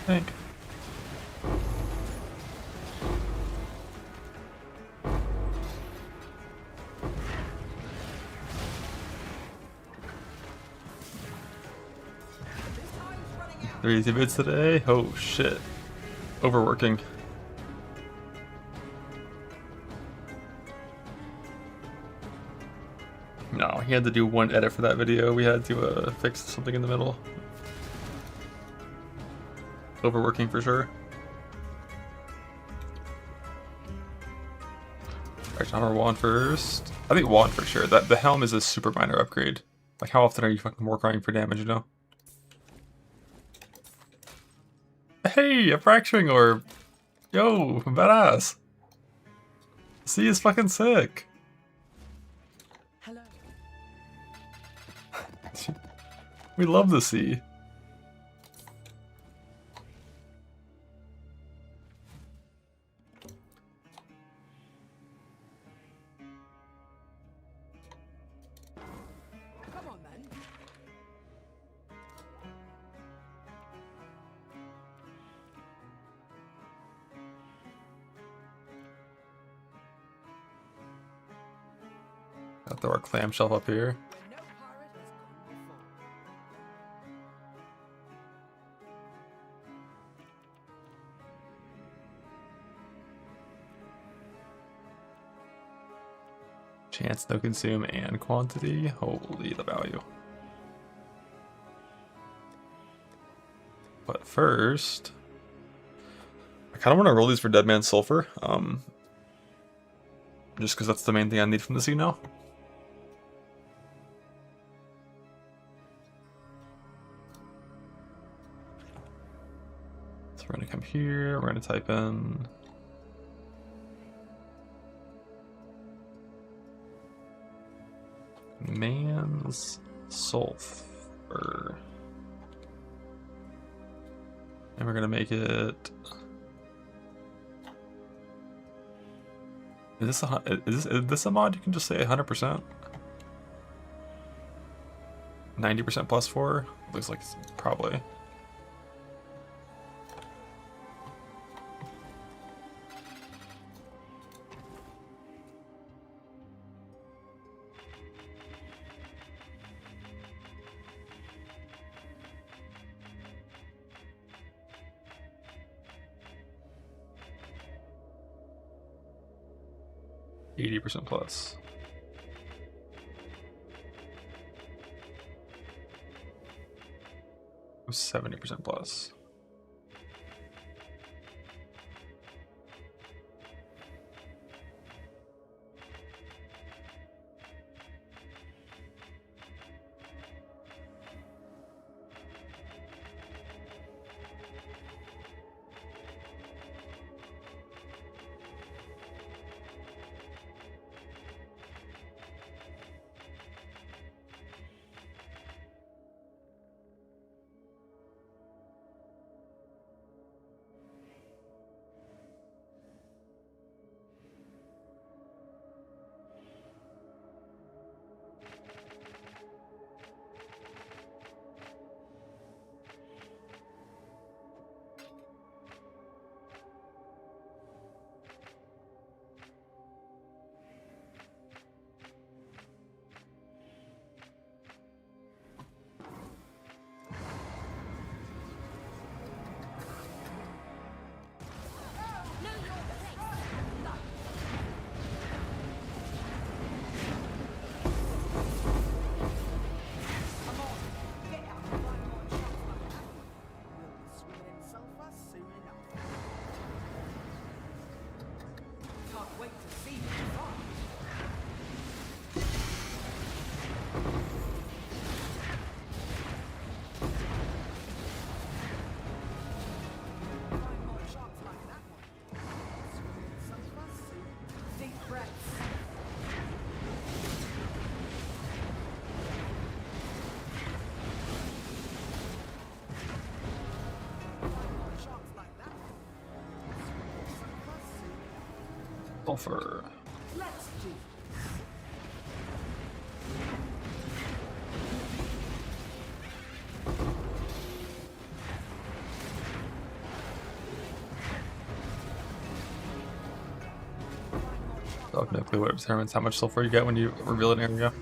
Think. Three easy bids today? Oh shit. Overworking. No, he had to do one edit for that video. We had to fix something in the middle. Overworking for sure. Alright, armor wand first. I think wand for sure. The helm is a super minor upgrade. Like, how often are you fucking warcrying for damage, you know? Hey, a fracturing orb! Yo, badass! C is fucking sick! Hello. We love the sea. Come on, then. Got throw our clamshell up here. Chance, no consume, and quantity. Holy, the value. But first, I kind of want to roll these for Dead Man's Sulfur. Just because that's the main thing I need from the sea now. So we're going to come here, we're going to type in Man's Sulfur. And we're going to make it... Is this a mod you can just say 100%? 90% plus 4? Looks like it's probably. %+ plus. 70% plus. Sulfur. I have no clue what determines how much sulfur you get when you reveal an area.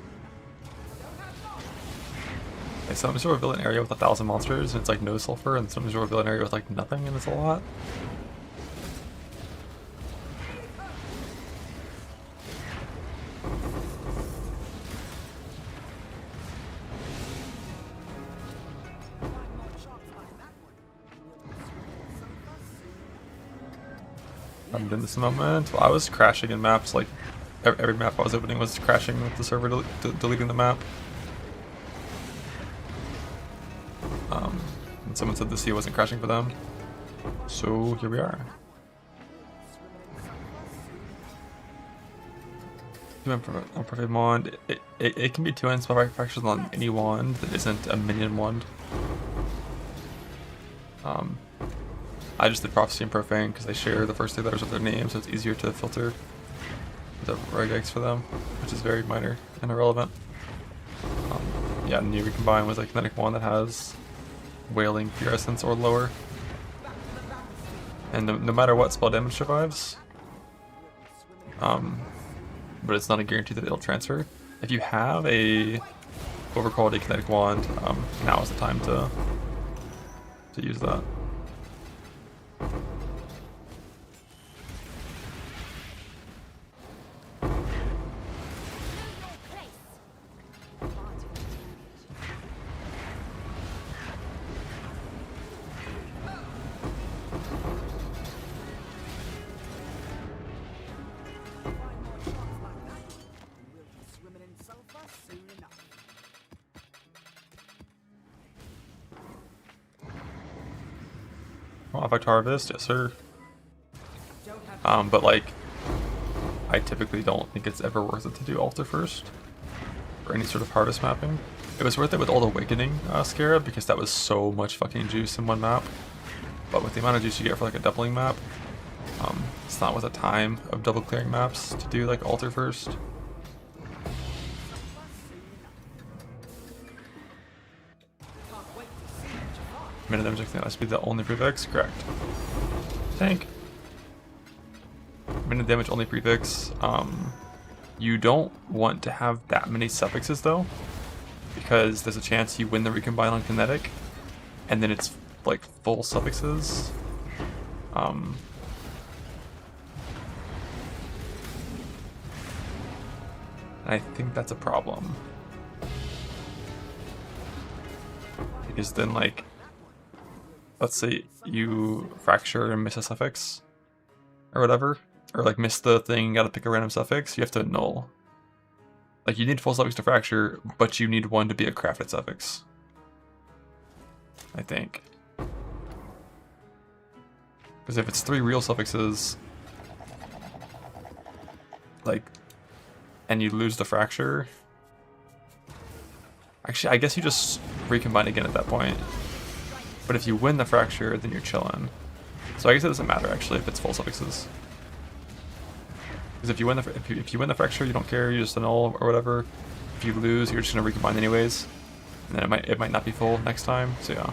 Like sometimes you'll reveal an area with 1,000 monsters and it's like no sulfur, and sometimes you'll reveal an area with like nothing and it's a lot. In this moment, well, I was crashing in maps, like every map I was opening was crashing with the server deleting the map. And someone said the sea wasn't crashing for them, so here we are. 2 unperfect wand. It can be 2 unspell fractures on any wand that isn't a minion wand. I just did Prophecy and Profane because they share the first 3 letters of their name, so it's easier to filter the regex for them, which is very minor and irrelevant. Yeah, new recombine was a kinetic wand that has Wailing, Pure Essence, or lower. And no matter what, spell damage survives. But it's not a guarantee that it'll transfer. If you have a overquality kinetic wand, now is the time to use that. Affect Harvest, yes sir. But like, I typically don't think it's ever worth it to do Altar first, or any sort of Harvest mapping. It was worth it with Old Awakening Scarab, because that was so much fucking juice in one map. But with the amount of juice you get for like a doubling map, it's not worth the time of double clearing maps to do like Altar first. Minute damage extend has to be the only prefix, correct. Tank. Minute damage only prefix. You don't want to have that many suffixes though, because there's a chance you win the recombine on kinetic, and then it's like full suffixes. I think that's a problem. Because then like, let's say you fracture and miss a suffix, or whatever, or like miss the thing, you gotta pick a random suffix, you have to null. Like you need full suffix to fracture, but you need one to be a crafted suffix, I think. Because if it's 3 real suffixes, like, and you lose the fracture, actually I guess you just recombine again at that point. But if you win the fracture, then you're chilling. So I guess it doesn't matter actually if it's full suffixes. Because if you win the fracture, you don't care, you just annul or whatever. If you lose, you're just gonna recombine anyways, and then it might not be full next time. So yeah,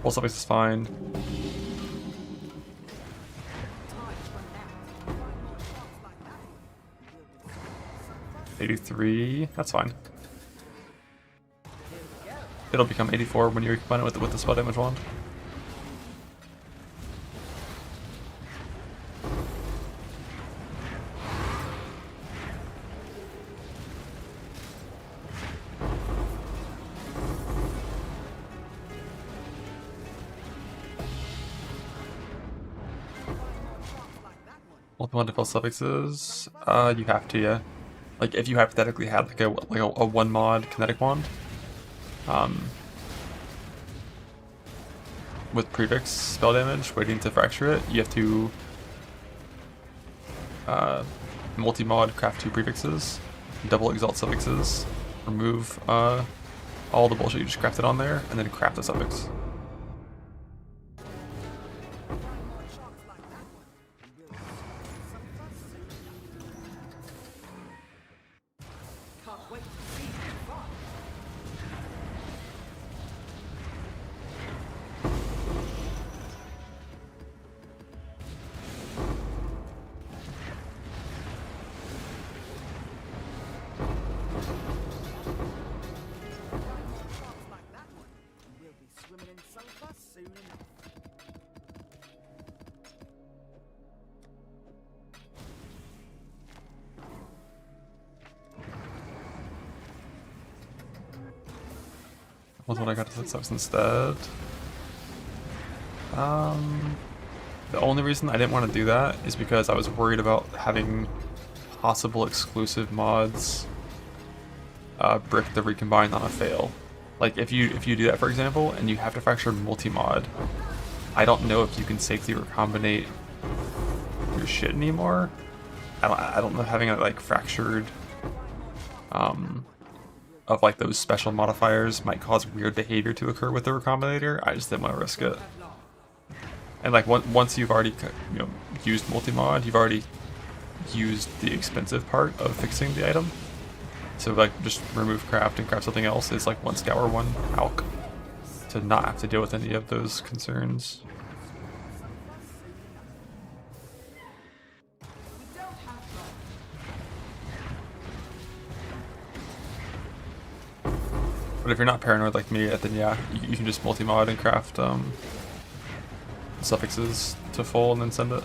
full suffix is fine. $83, that's fine. It'll become 84 when you recombine it with the spell damage wand. Multiple default suffixes, you have to, yeah. Like if you hypothetically had like a 1 mod kinetic wand, with prefix spell damage waiting to fracture it, you have to multi-mod craft 2 prefixes, double exalt suffixes, remove all the bullshit you just crafted on there, and then craft a suffix. Was what I got to success instead. The only reason I didn't want to do that is because I was worried about having possible exclusive mods brick the recombine on a fail. Like if you do that, for example, and you have to fracture multi-mod, I don't know if you can safely recombinate your shit anymore. I don't know, having it like fractured of like those special modifiers might cause weird behavior to occur with the Recombinator. I just didn't want to risk it. And like once you've already used multi-mod, you've already used the expensive part of fixing the item. So like just remove craft and craft something else is like one scour, one alch, to not have to deal with any of those concerns. But if you're not paranoid like me, then yeah, you can just multi-mod and craft suffixes to full and then send it.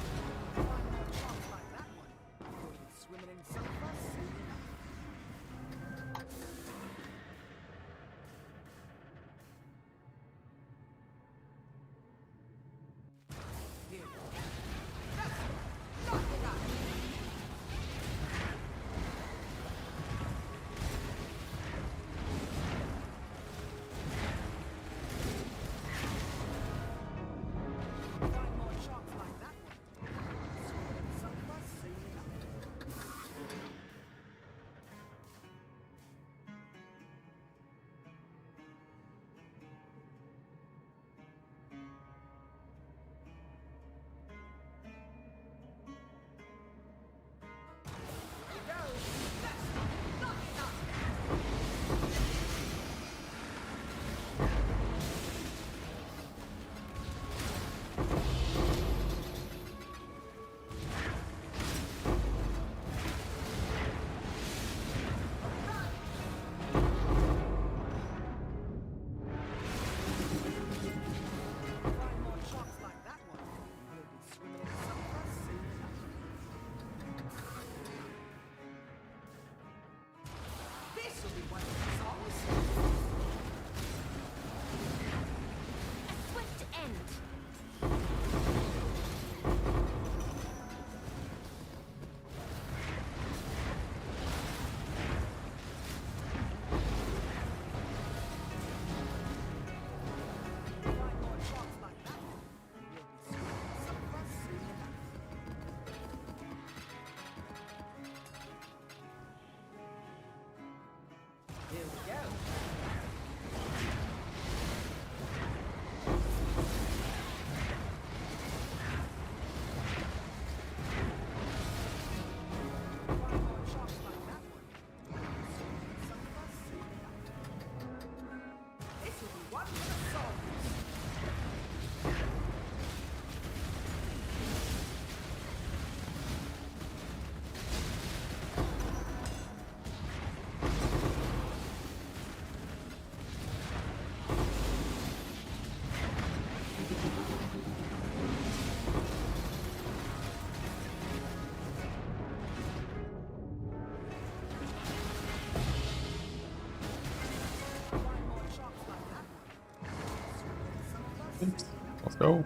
Let's go.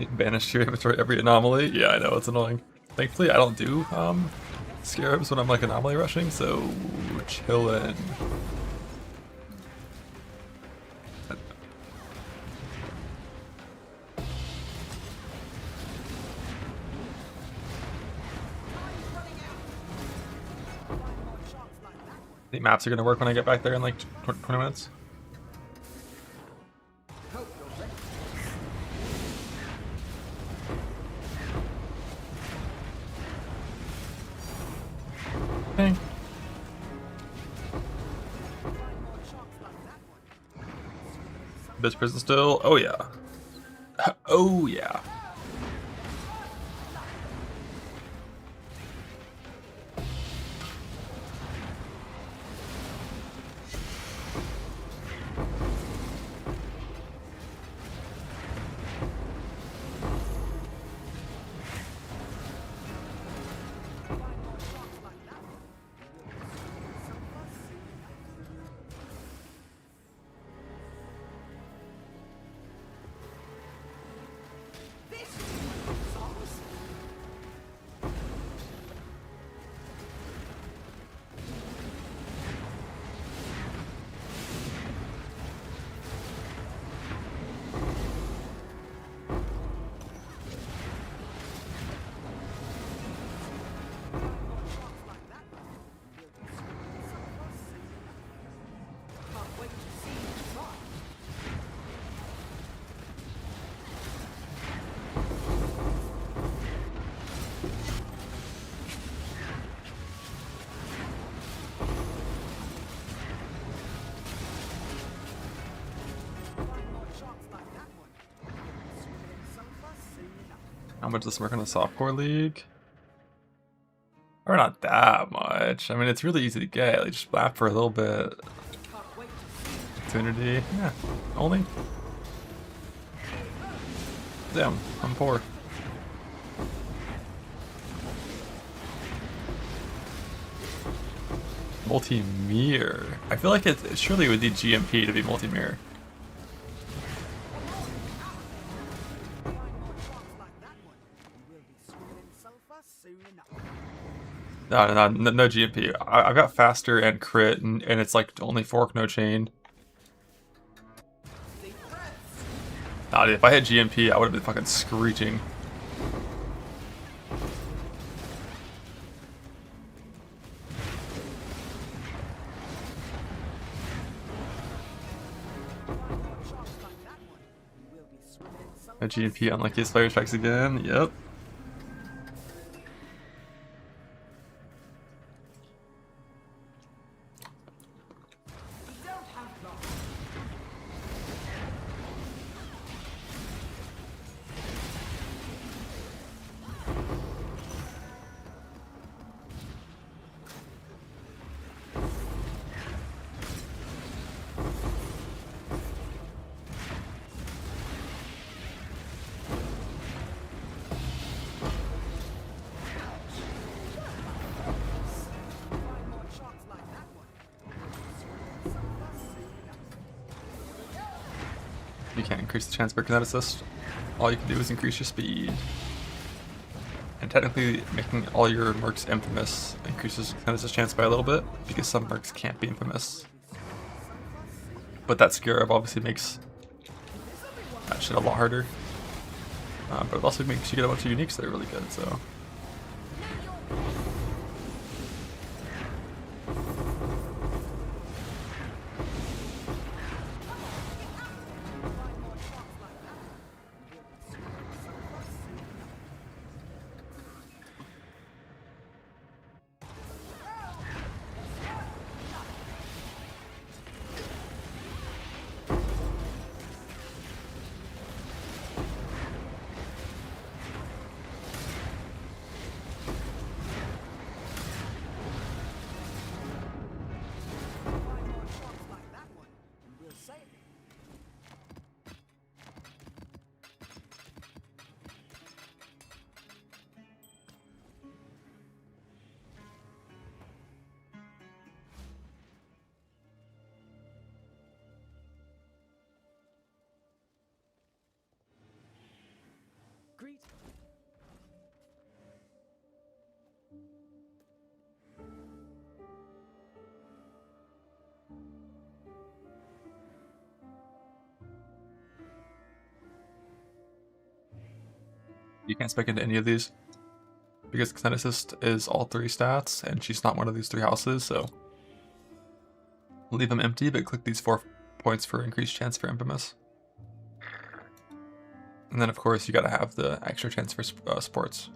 Banish your inventory every anomaly. Yeah, I know, it's annoying. Thankfully, I don't do scarabs when I'm like anomaly rushing, so chillin'. The maps are gonna work when I get back there in like 20 minutes. Okay. Bitch prison still? Oh yeah. Oh yeah. How much does this work on the softcore league? Or not that much. I mean, it's really easy to get. Like, just blap for a little bit. Opportunity. Yeah, only. Damn, I'm poor. Multi-mirror. I feel like it surely would need GMP to be multi-mirror. No GMP. I've got faster and crit, and it's like only fork, no chain. Nah, dude, if I had GMP, I would have been fucking screeching. A GMP unlucky as fire strikes again. Yep. You can't increase the chance per kinetic assist. All you can do is increase your speed. And technically, making all your mercs infamous increases kinetic assist chance by a little bit, because some mercs can't be infamous. But that scarab obviously makes that shit a lot harder. But it also makes you get a bunch of uniques that are really good, so. need. You can't spec into any of these because Kineticist is all 3 stats, and she's not one of these 3 houses, so leave them empty, but click these 4 points for increased chance for Infamous. And then, of course, you gotta have the extra chance for sports.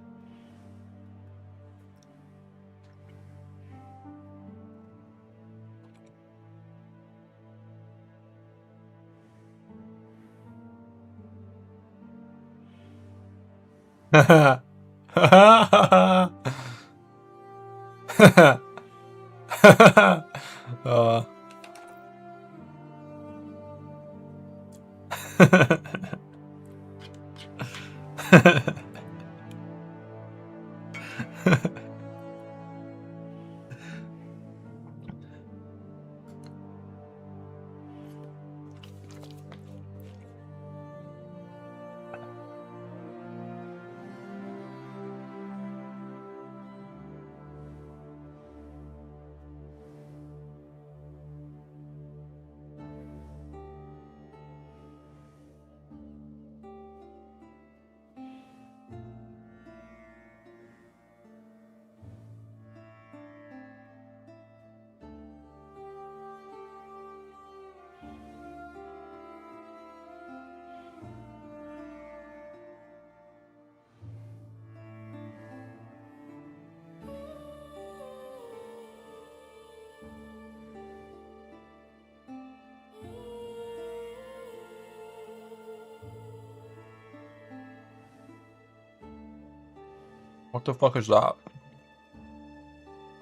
What the fuck is that?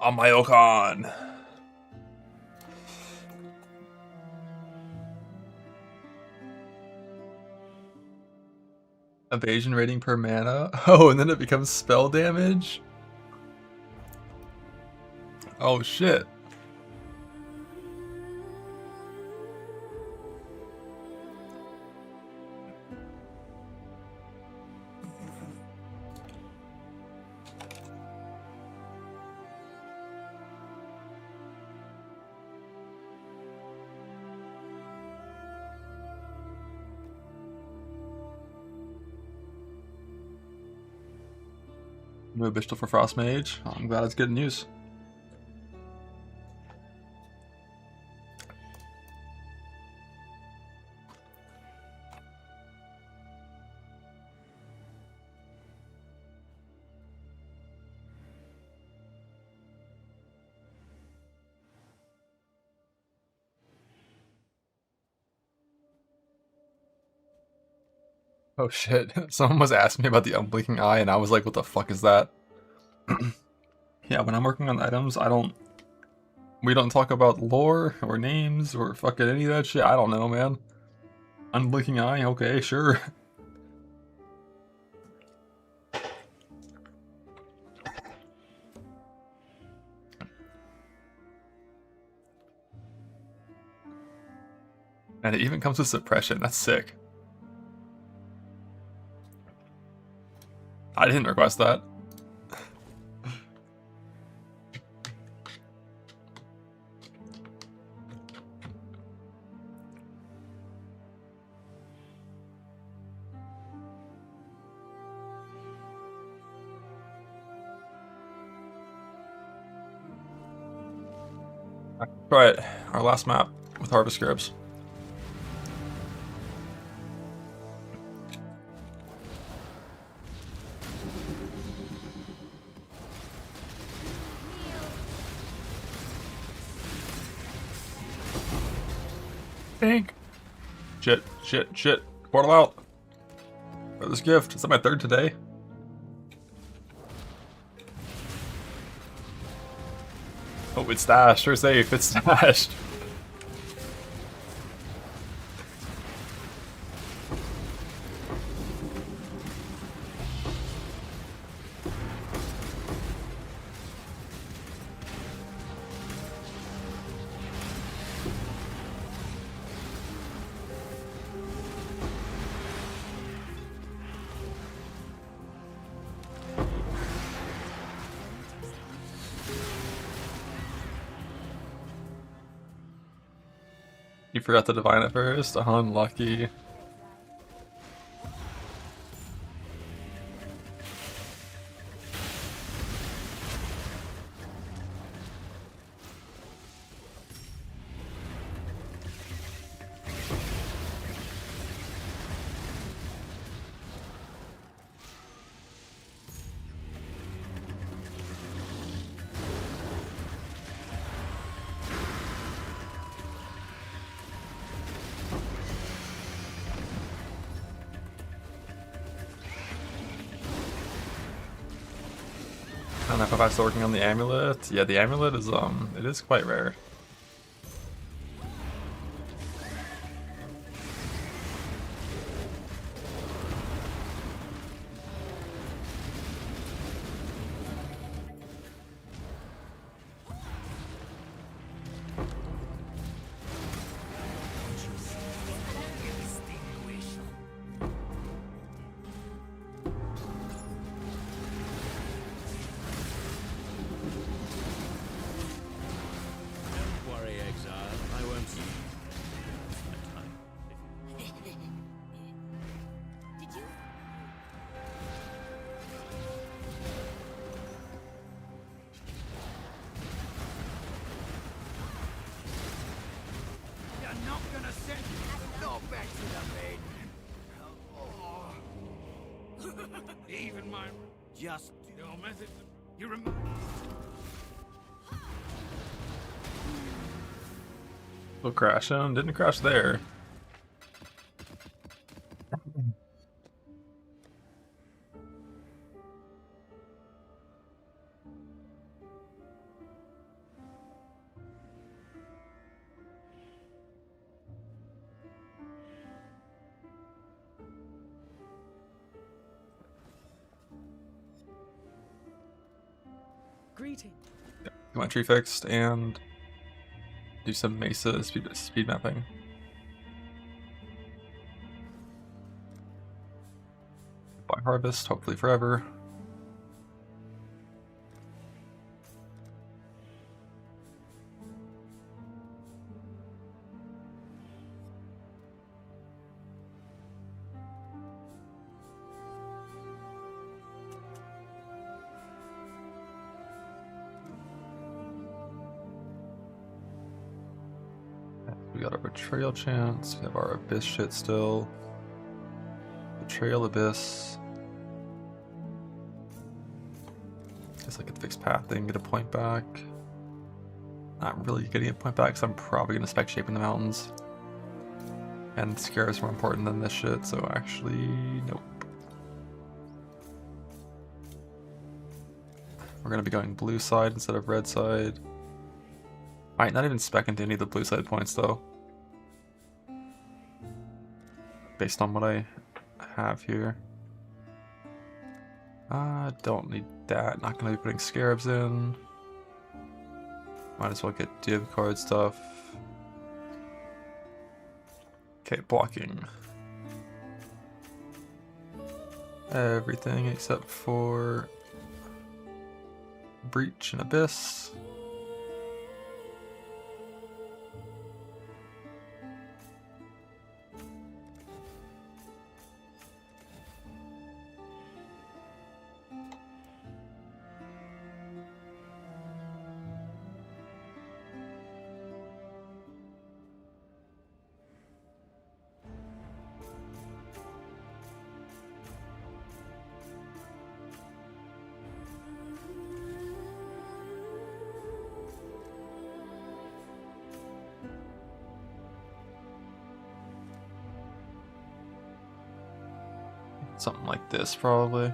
Amayokan! Evasion rating per mana? Oh, and then it becomes spell damage? Oh shit. No Bishtel for Frost Mage. Oh, I'm glad it's good news. Oh shit. Someone was asking me about the unblinking eye and I was like, what the fuck is that? Yeah, when I'm working on items, we don't talk about lore or names or fucking any of that shit. I don't know, man. Unblinking eye? Okay, sure. And it even comes with suppression. That's sick. I didn't request that. Right, our last map with Harvest Scarabs. Pink. Shit, shit, shit. Portal out. For this gift. Is that my 3rd today? Oh, it's stashed. We're safe. It's stashed. You forgot the divine at first? Unlucky. I don't know if I'm still working on the amulet. Yeah, the amulet is it is quite rare. Don't worry, Exile. I won't see you. Did you? You're not gonna send no back to the maiden. Even my just your method. You remind. We'll crash him. Didn't crash there. Greeting. Get my tree fixed and do some mesa speed mapping. Buy harvest, hopefully forever. We got our betrayal chance, we have our abyss shit still. Betrayal, abyss. Guess I could fix pathing, get a point back. Not really getting a point back because I'm probably gonna spec shape in the mountains. And scare is more important than this shit, so actually, nope. We're gonna be going blue side instead of red side. Might not even spec into any of the blue side points though. Based on what I have here. Don't need that. Not gonna be putting scarabs in. Might as well get div card stuff. Okay, blocking. Everything except for breach and abyss. Something like this, probably.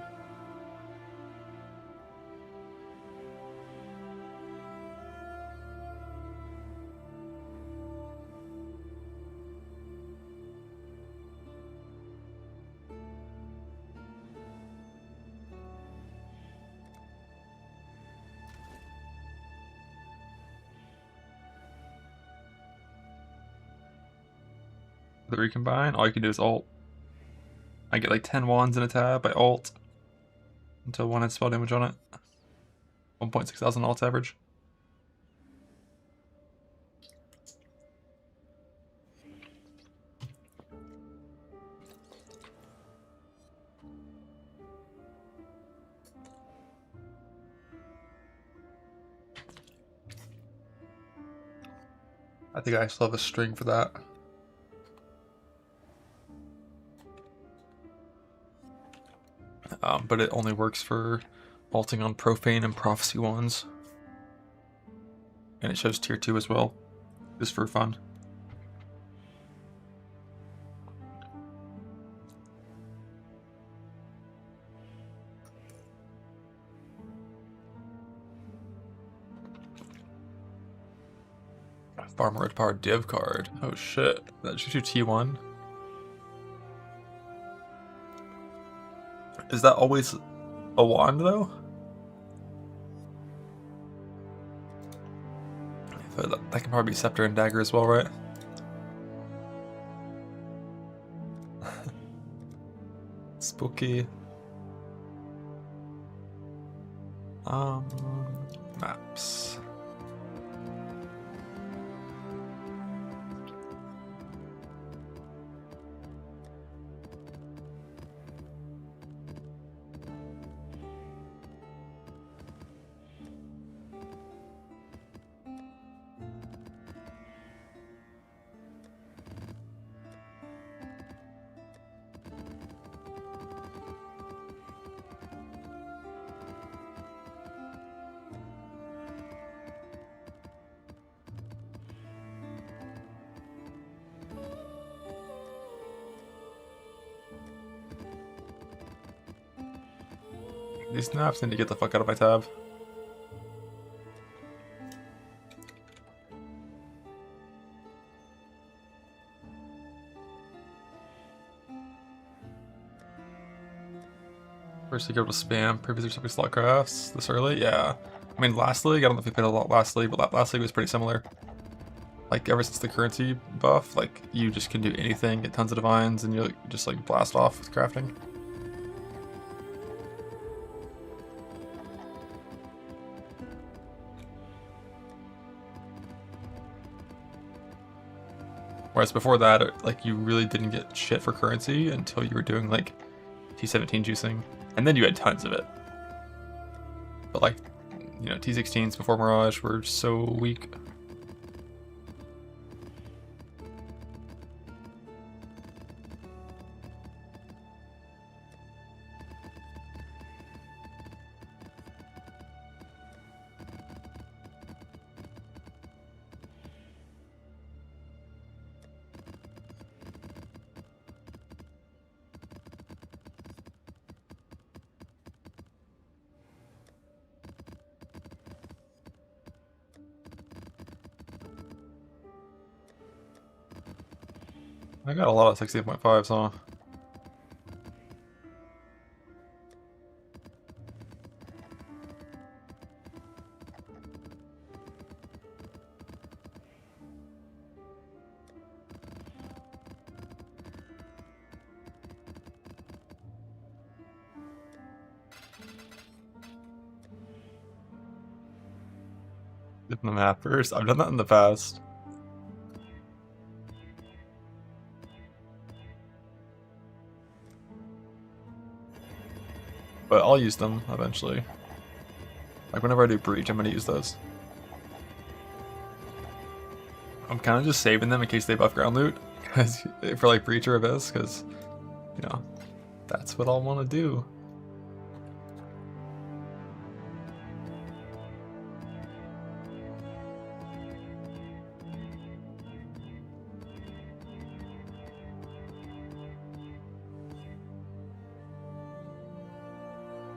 The recombine, all you can do is ult. I get like 10 wands in a tab by ult until one has spell damage on it. 1.6 thousand ult average. I think I still have a string for that. But it only works for ulting on Profane and Prophecy ones. And it shows tier 2 as well, just for fun. Farmer Red Power Div card. Oh shit. That should do T1. Is that always a wand though? That can probably be Scepter and Dagger as well, right? Spooky. Maps. These snaps need to get the fuck out of my tab. First league go to spam previous or something slot crafts this early? Yeah. I mean last league, I don't know if we played a lot last league, but last league was pretty similar. Like ever since the currency buff, like you just can do anything, get tons of divines, and you just like blast off with crafting. Whereas before that, like you really didn't get shit for currency until you were doing like T17 juicing, and then you had tons of it. But like, you know, T16s before Mirage were so weak. I got a lot of 16.5s, huh? Dip the map first. I've done that in the past. But I'll use them eventually. Like whenever I do Breach, I'm gonna use those. I'm kind of just saving them in case they buff ground loot, cause for like Breach or Abyss, because you know that's what I'll want to do.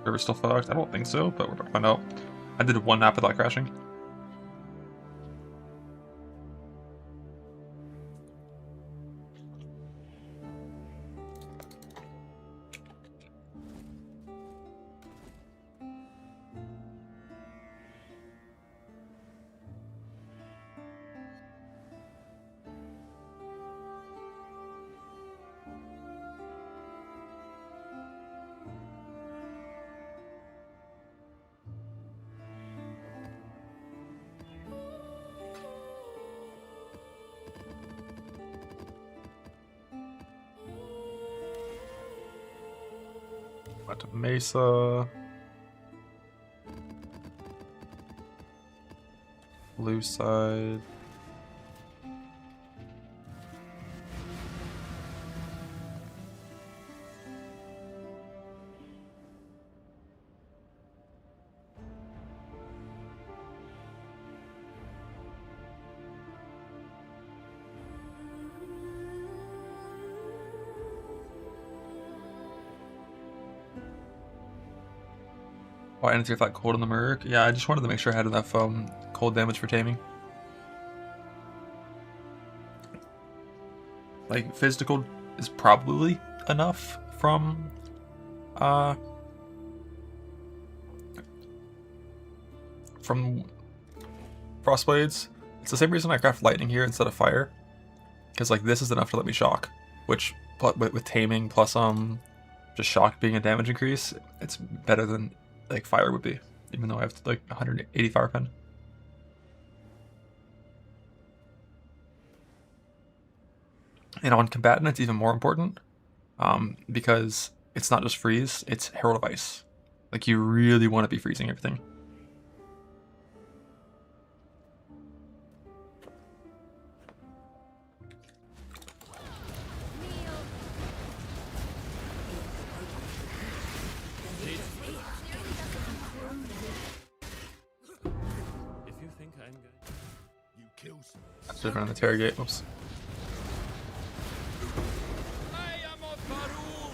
River still fucked? I don't think so, but we're gonna find out. I did one nap without crashing. Mesa. Blue side. Oh, I didn't see if that cold in the Merc. Yeah, I just wanted to make sure I had enough cold damage for taming. Like, physical is probably enough from Frostblades. It's the same reason I craft lightning here instead of fire. Because like this is enough to let me shock. Which with taming plus just shock being a damage increase, it's better than like fire would be. Even though I have like 180 fire pen. And on combatant it's even more important. Because it's not just freeze, it's Herald of Ice. Like you really want to be freezing everything. If you think I'm good, You kill some. I should have been on the interrogate. Oops. I am a Barul,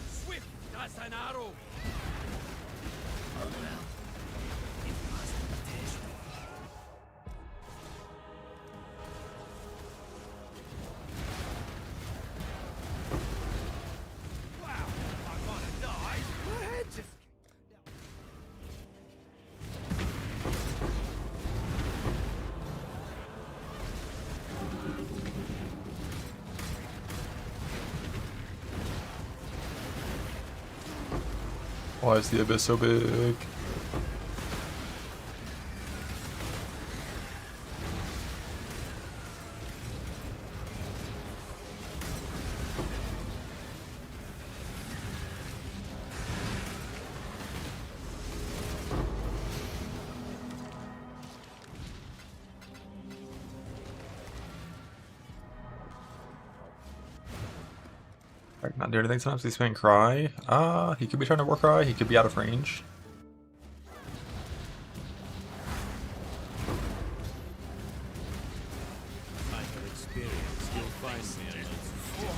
swift as an arrow. Wow, I wanna die. My head just. Why is the abyss so big? Not do anything sometimes. He's playing Cry. He could be trying to war Cry. He could be out of range. I have experience. You'll find me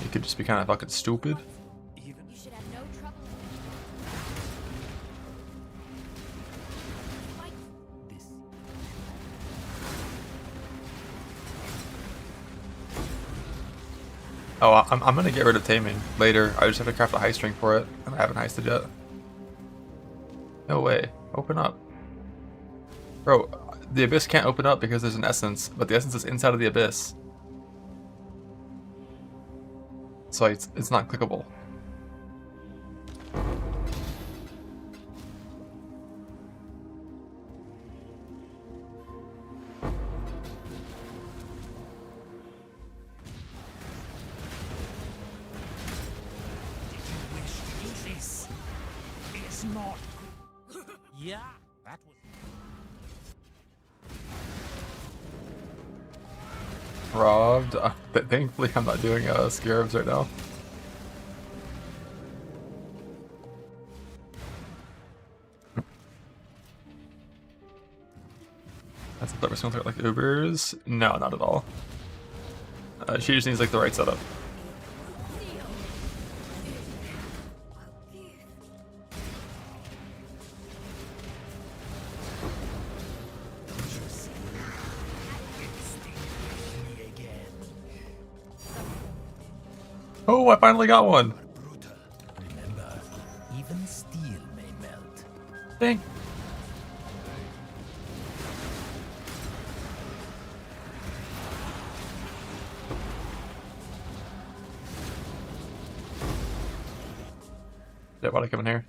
He could just be kind of fucking stupid. You should have no trouble. Fight. Oh, I'm gonna get rid of taming later. I just have to craft a high string for it, and I haven't heisted yet. No way. Open up. Bro, the abyss can't open up because there's an essence, but the essence is inside of the abyss. So it's not clickable. This is not. Yeah, that was. Robbed. Thankfully, I'm not doing scarabs right now. That's what we're going to like Ubers. No, not at all. She just needs like the right setup. Oh, I finally got one. Remember, even steel may melt. Dang. Yeah, why'd I come in here?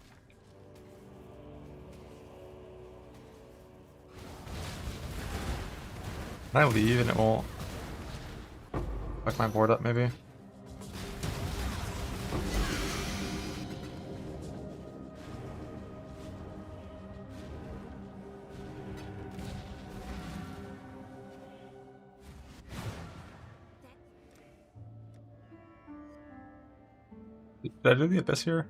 Can I leave and it won't fuck my board up maybe? Did I do the abyss here?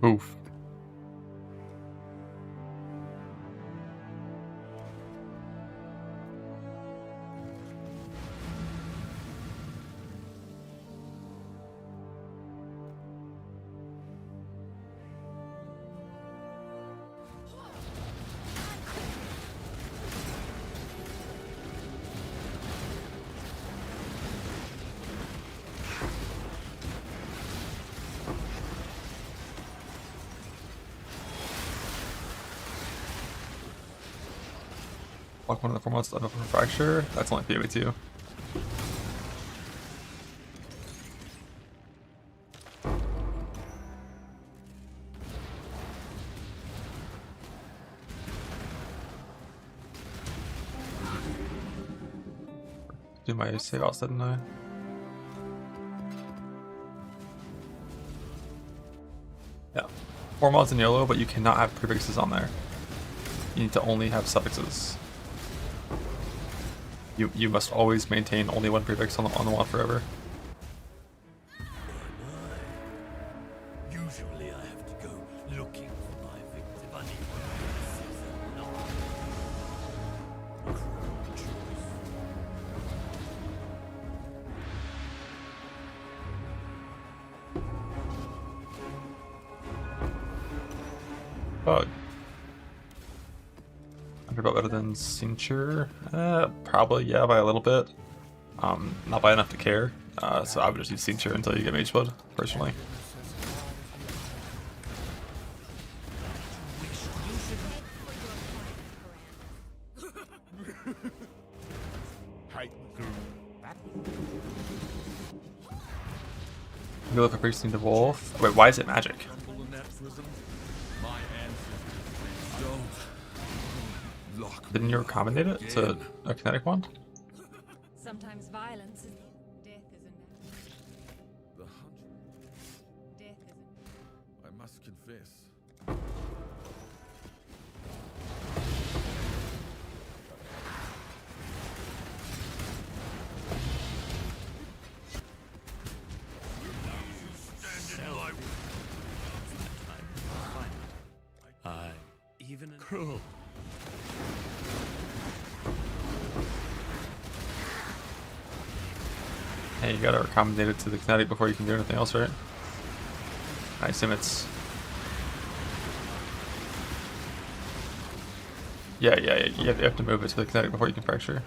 Oof. Block one of the 4 months of fracture. That's only PoE 2. Do my save outs, didn't I? Yeah. 4 mods in YOLO, but you cannot have prefixes on there. You need to only have suffixes. You must always maintain only one prefix on the wall forever. Usually I have to go looking for my victim. I need Bug. About better than Cincture? Probably, yeah, by a little bit. Not by enough to care. So I would just use Cincture until you get Mage Blood, personally. Go look for Priesting the Wolf. Wait, why is it magic? Didn't you recommendate it to a kinetic wand? Sometimes violence is death, isn't it? The hunter. Death isn't. I must confess. Even cruel. Hey, you gotta accommodate it to the kinetic before you can do anything else, right? I assume it's... Yeah, you have to move it to the kinetic before you can fracture.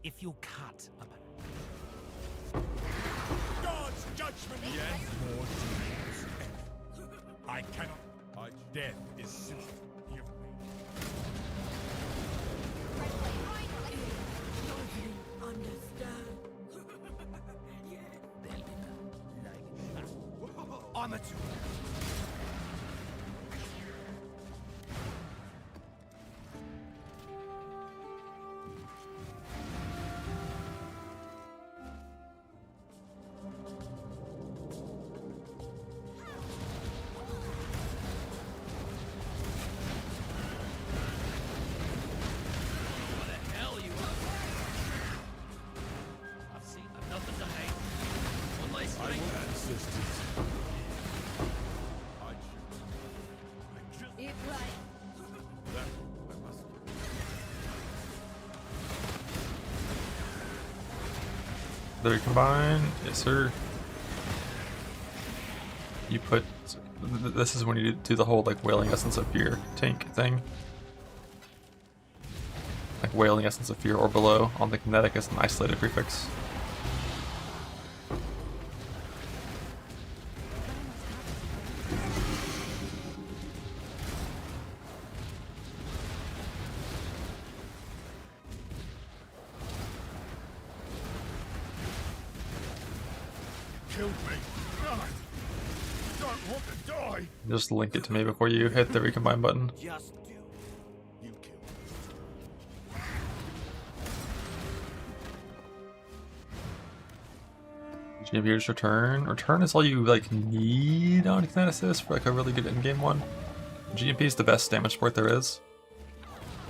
If you cut God's judgment. yes, more demons. I cannot. Death is simple. You Understand. I'm a tool. There you combine. Yes, sir. You put... This is when you do the whole like Wailing Essence of Fear tank thing. Like Wailing Essence of Fear or below on the kinetic as an isolated prefix. Killed me. No. Don't want to die. Just link it to me before you hit the recombine button. Just do. You killed me. GMP's return. Return is all you like need on Kinetic Assist for like a really good in-game one. GMP is the best damage support there is.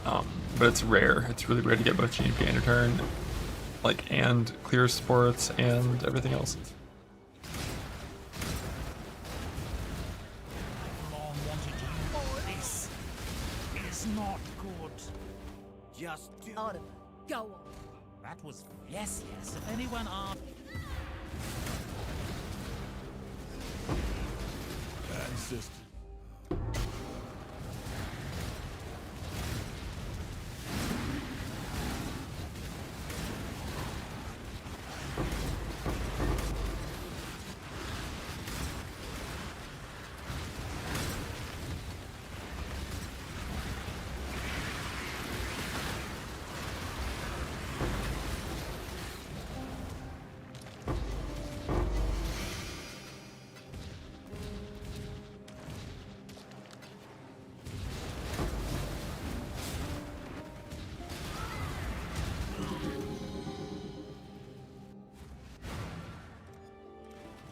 But it's rare. It's really rare to get both GMP and return. Like, and clear supports and everything else. Long wanted you. This is not good. Just do. Oliver, go on. That was yes. If anyone asked. Ancestor.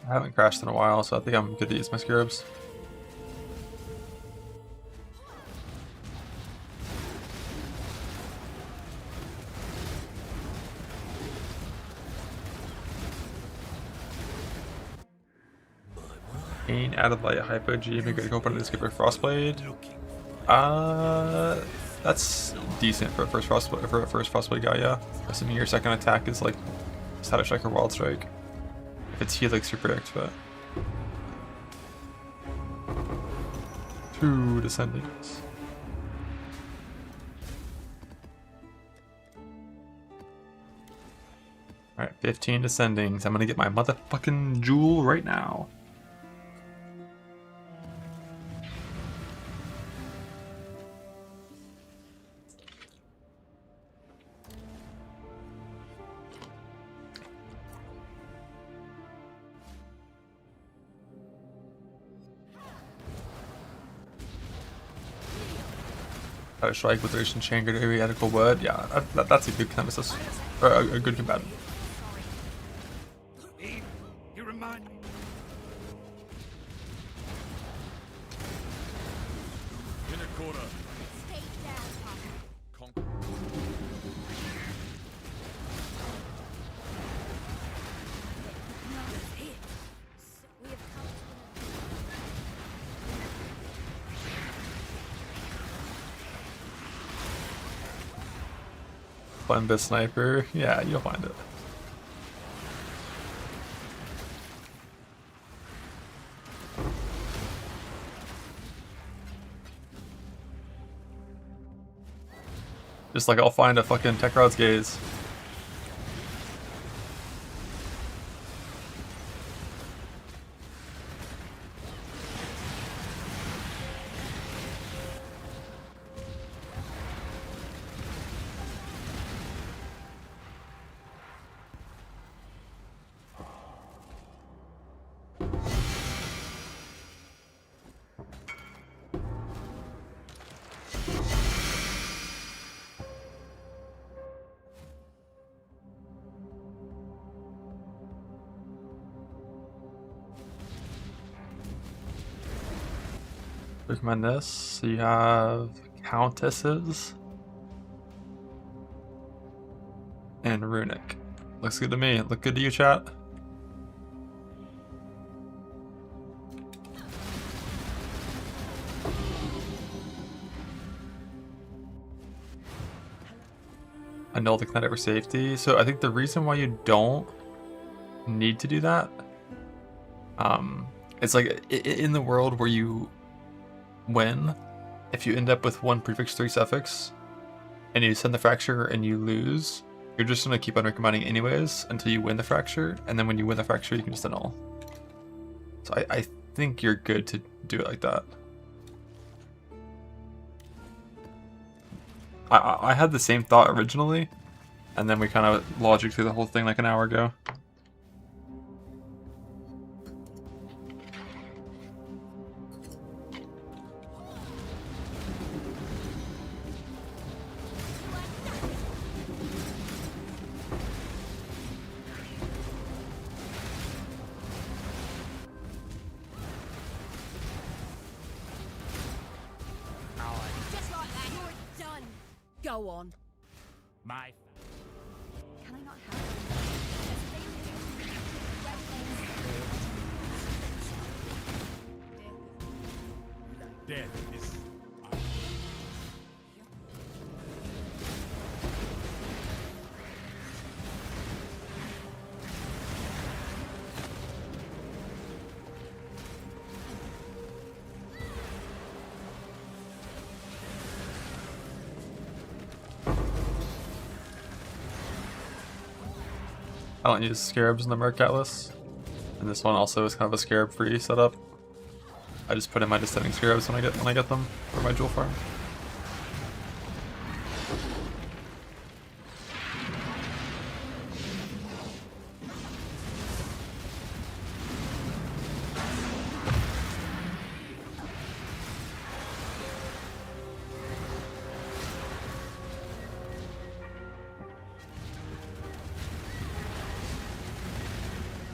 I haven't crashed in a while, so I think I'm good to use my scarabs. Ain't added like a hypo G, make a open to skipper Frostblade. That's decent for a first Frostblade guy, yeah. Assuming your second attack is like Static Strike or Wild Strike. If it's Helix, you predict, but 2 descendings. Alright, 15 descendings. I'm gonna get my motherfucking jewel right now. Strike with Ocean Chain, good Ariadical Word. Yeah, that's a good nemesis. Or a good combatant. You remind me. In a quarter. Stay down, Papa. We have come Find the sniper. Yeah, you'll find it. Just like I'll find a fucking Tekrod's Gaze. Recommend this. So you have Countesses and Runic. Looks good to me. Look good to you, chat. Annul the kinetic for safety. So I think the reason why you don't need to do that. It's like in the world where you win, if you end up with 1 prefix 3 suffix, and you send the fracture and you lose, you're just gonna keep on recombining anyways until you win the fracture, and then when you win the fracture, you can just annul. So I think you're good to do it like that. I had the same thought originally, and then we kind of logic through the whole thing like an hour ago. Just like that, you're done. Go on. My Can I not have death is I don't use scarabs in the Merc Atlas, and this one also is kind of a scarab free setup. I just put in my descending scarabs when I get them for my jewel farm.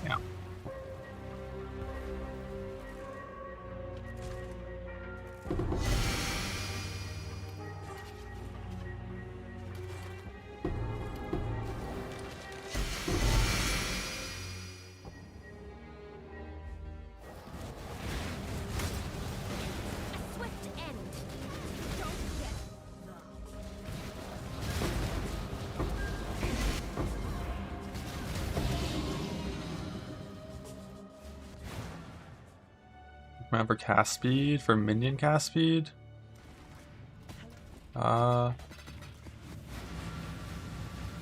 Yeah. swift end? Don't get Remember cast speed for minion cast speed? I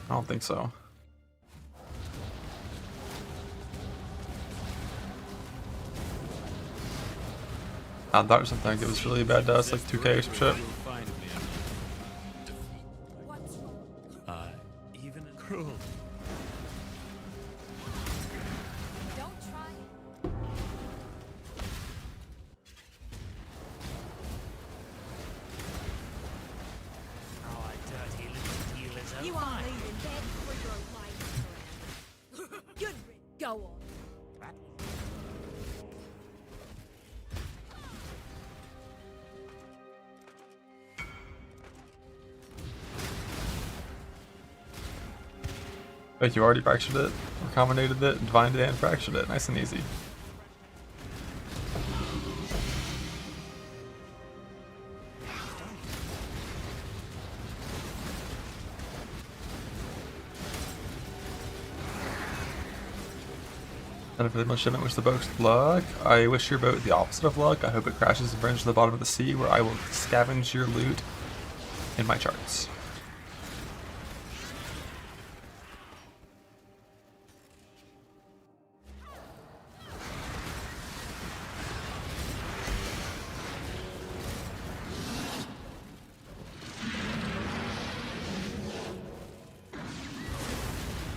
don't think so. I thought or something. It was really bad to us, like 2K or some shit. Even cruel. Don't try. our dirty little dealers are You fine. aren't leaving bed for your life, friend. Good. Go on. Like you already fractured it, recombinated it, divined it, and fractured it. Nice and easy. And for the most shipment, wish the boat luck. I wish your boat the opposite of luck. I hope it crashes and burns to the bottom of the sea, where I will scavenge your loot in my charts.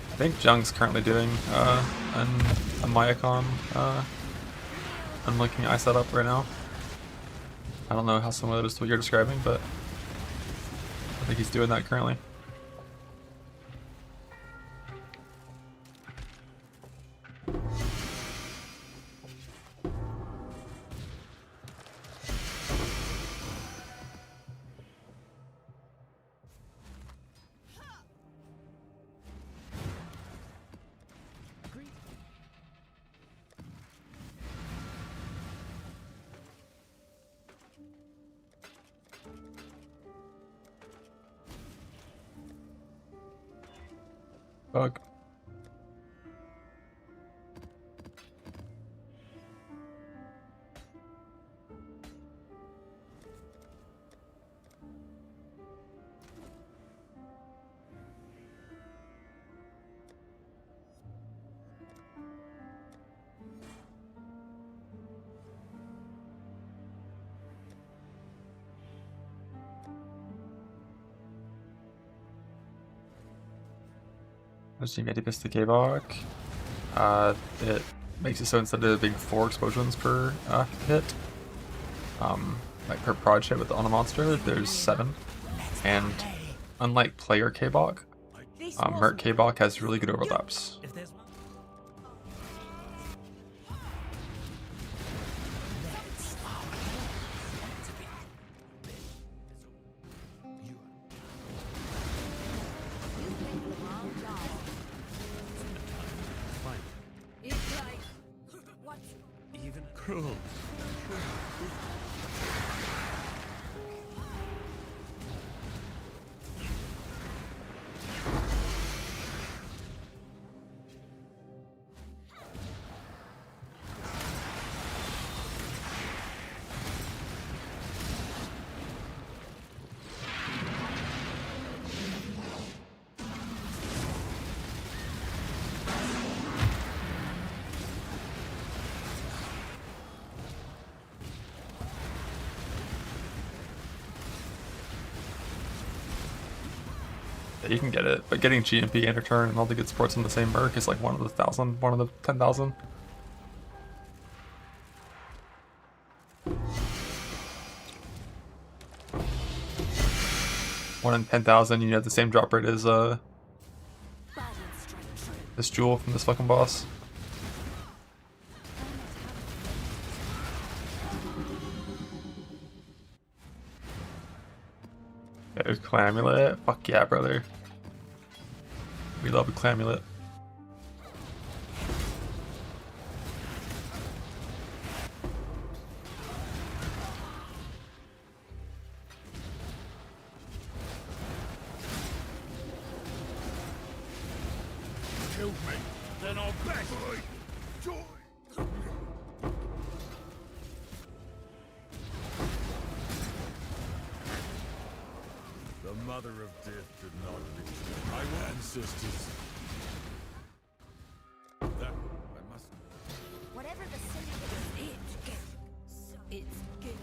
I think Jung's currently doing a Mayakon unlinking eye setup right now. I don't know how similar that is to what you're describing, but I think he's doing that currently. Bug. Which you made it the K-Bach. It makes it so instead of being 4 explosions per hit, like per prod hit on a monster, there's 7. And unlike player K-Bach, Merc K-Bach has really good overlaps. It's like what? Even cruel. You can get it, but getting GMP and return and all the good sports in the same Merc is like 1 of the 1,000, 1 of the 10,000. One in 10,000, you have the same drop rate as this jewel from this fucking boss. There's Clamulet. Fuck yeah, brother. We love a Clamulet. Killed me. Then I'll back for joy. The mother of death did not reach my ancestors. That I must. Whatever the syndicate is, it's good.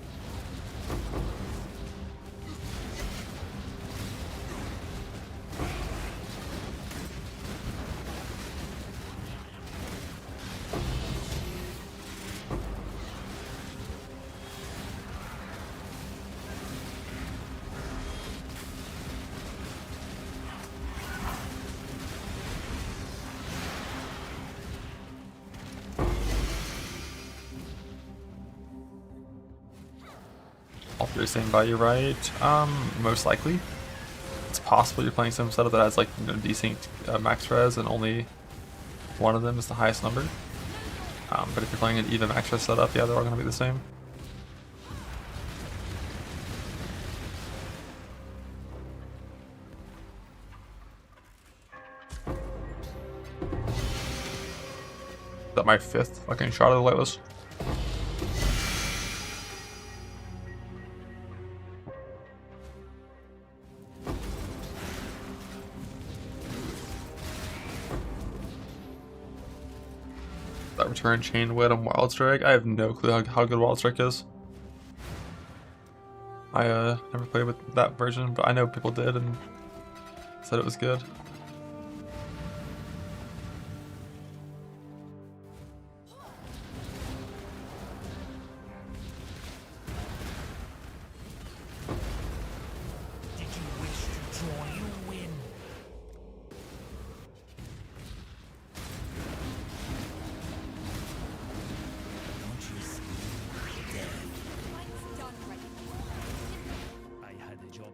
All 3 same value, right? Most likely. It's possible you're playing some setup that has like decent max res and only one of them is the highest number. But if you're playing an even max res setup, yeah, they're all going to be the same. Is that my 5th fucking shot of the Lightless? That return chain wit on Wild Strike. I have no clue how good Wild Strike is. I never played with that version, but I know people did and said it was good. Did you wish to draw your win? Don't you see? Death. Mine's done right. I had a job.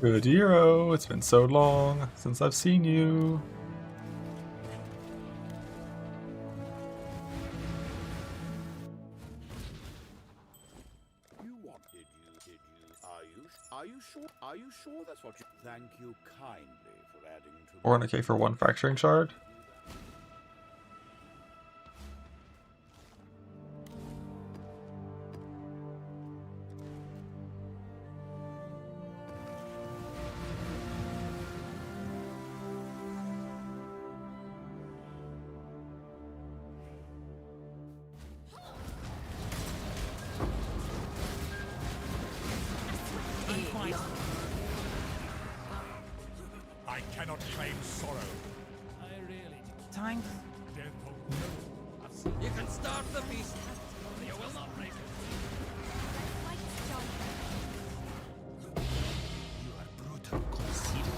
Good hero, it's been so long since I've seen you. Are you sure that's what you... Thank you kindly for adding to... 400k for one fracturing shard. I cannot claim sorrow. I really... Time? You can start the beast. You will not break it. You are brutal. Consider it.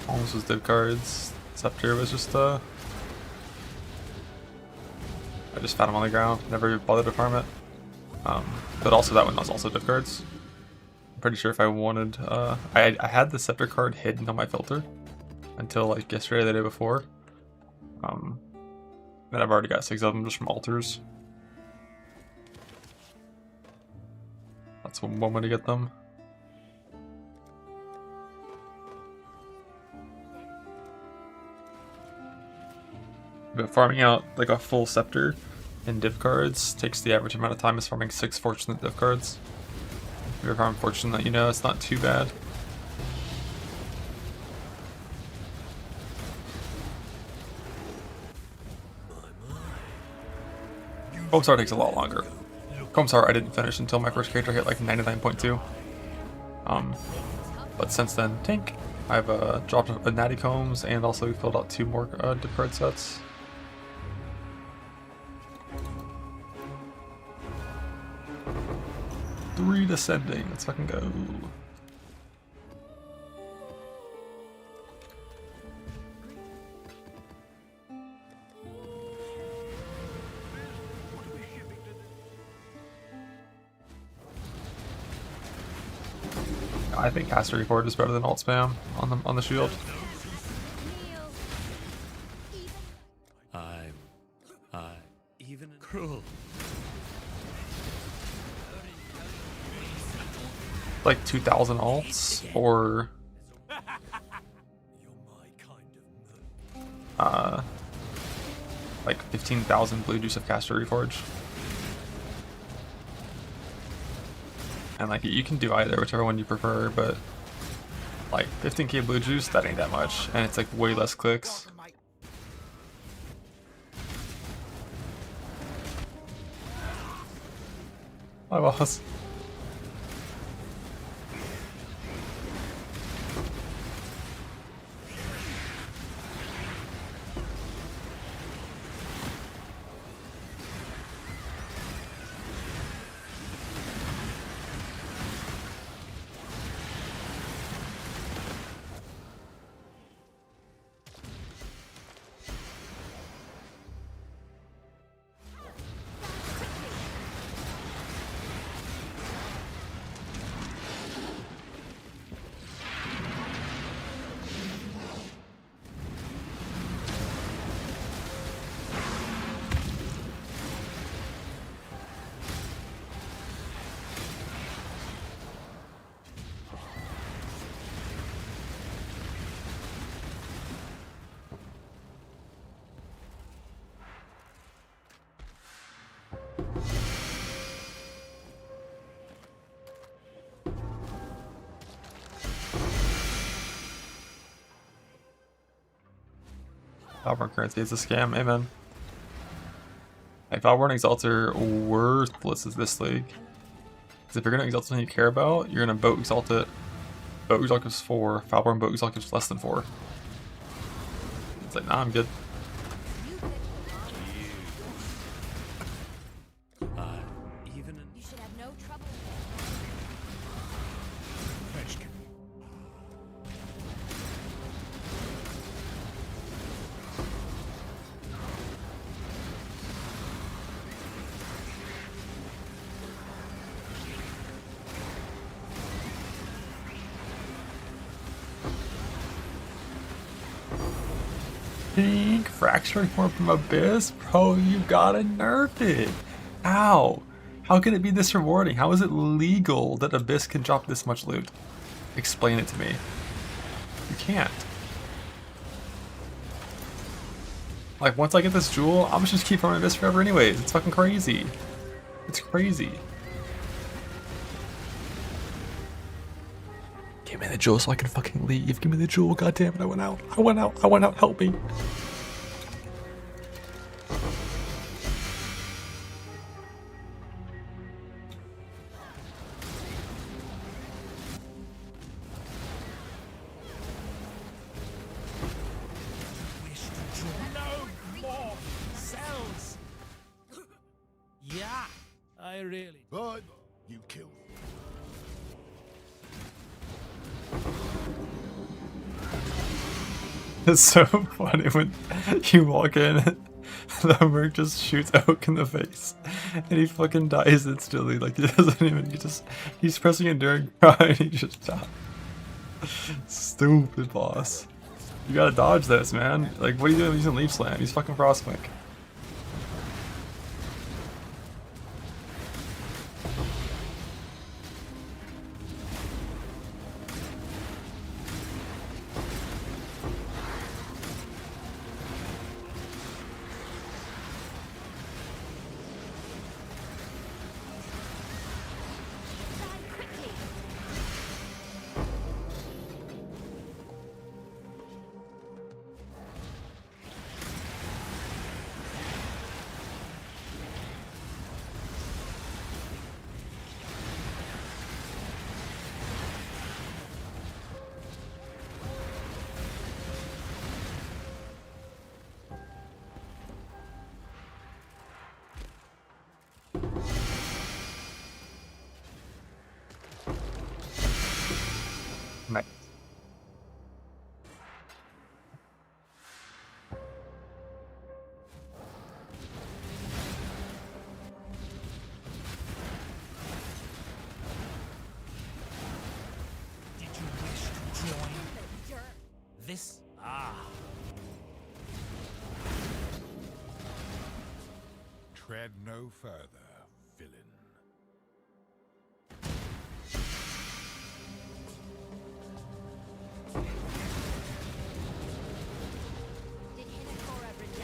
Almost was div cards. Scepter was just I just found him on the ground, never bothered to farm it. But also that one was also div cards. I'm pretty sure if I wanted, I had the Scepter card hidden on my filter until like yesterday or the day before. Then I've already got 6 of them just from altars. That's one way to get them. But farming out like a full Scepter in div cards takes the average amount of time as farming 6 Fortunate div cards. If you're farming Fortunate, you know it's not too bad. Comsar takes a lot longer. Comsar I didn't finish until my first character hit like 99.2. But since then, Tank. I've dropped a Natty Combs and also filled out 2 more div card sets. Three descending, let's fucking go. I think caster record is better than alt spam on the shield. Even cruel. Like 2,000 alts or like 15,000 blue juice of caster reforge. And like you can do either, whichever one you prefer, but like 15k blue juice, that ain't that much, and it's like way less clicks. My boss. Valborn currency is a scam, amen. Like, Valborn Exalts are worthless as this league. Because if you're gonna exalt something you care about, you're gonna boat exalt it. Boat exalt gives 4, Valborn boat exalt gives less than 4. It's like, nah, I'm good. You should have no trouble. Pink fracturing form from Abyss? Bro, you gotta nerf it. How? How can it be this rewarding? How is it legal that Abyss can drop this much loot? Explain it to me. You can't. Like, once I get this jewel, I'm just keep farming Abyss forever anyways. It's fucking crazy. It's crazy. Give me the jewel so I can fucking leave. Give me the jewel, goddammit, I went out. I went out, help me. No more cells. Yeah, I really. But you killed me. It's so funny when you walk in, the merc just shoots Oak in the face, and he fucking dies instantly. Like, he doesn't even, he's pressing enduring cry and he just dies. Stupid boss. You gotta dodge this, man. Like, what are you doing using Leaf Slam? He's fucking Frostwing. Nice. Did you wish to join? This? Ah. Tread no further, villain.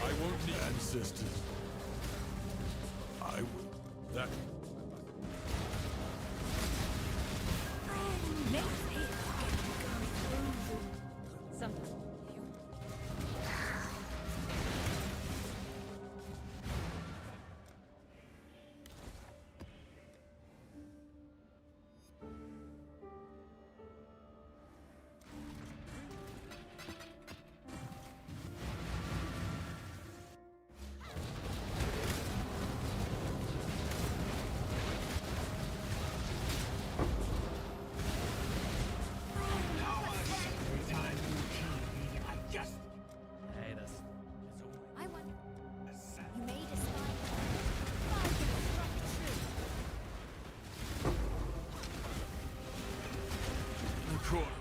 I won't need ancestors. I will. That. Sometimes. Hey, that's. I wonder. You made a spy. Five years struck true. Record.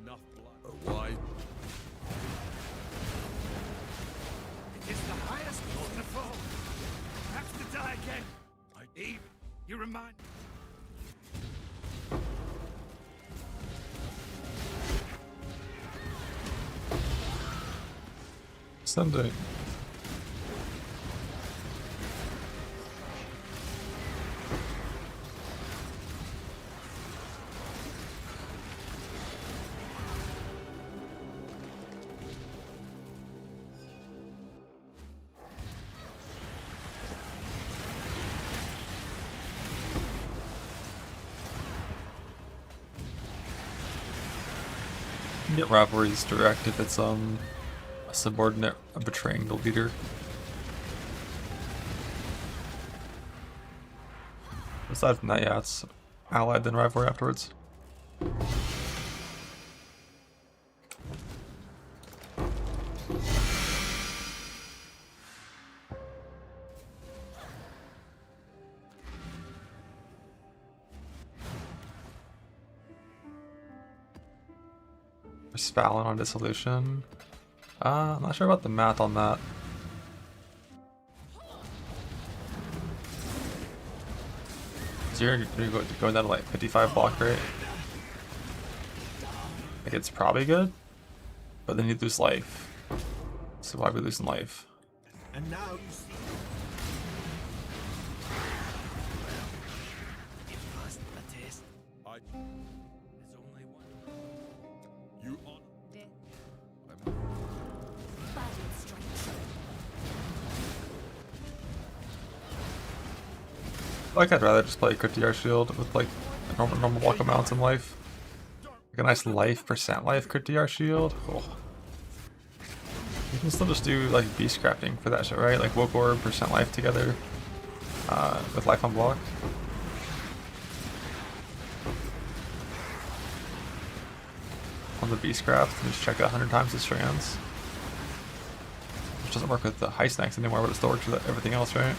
Enough blood. Why? It is the highest order to fall. Perhaps to die again. Eve, you remind. Sunday. can get rivalries direct if it's a subordinate betraying the leader. Aside from that, yeah, it's allied then rivalry afterwards. There's Fallon on Dissolution. I'm not sure about the math on that. So you're going down to like 55 block rate. Like it's probably good, but then you lose life. So why are we losing life? And now you see. It was a test. There's only one. You on. Like I'd rather just play a crit DR shield with like a normal block amounts in life. Like a nice life, percent life crit DR shield. Oh. You can still just do like beast crafting for that shit, right? Like woke orb, percent life together with life on block. On the beast craft, and just check it 100 times the strands. Which doesn't work with the high snacks anymore, but it still works with everything else, right?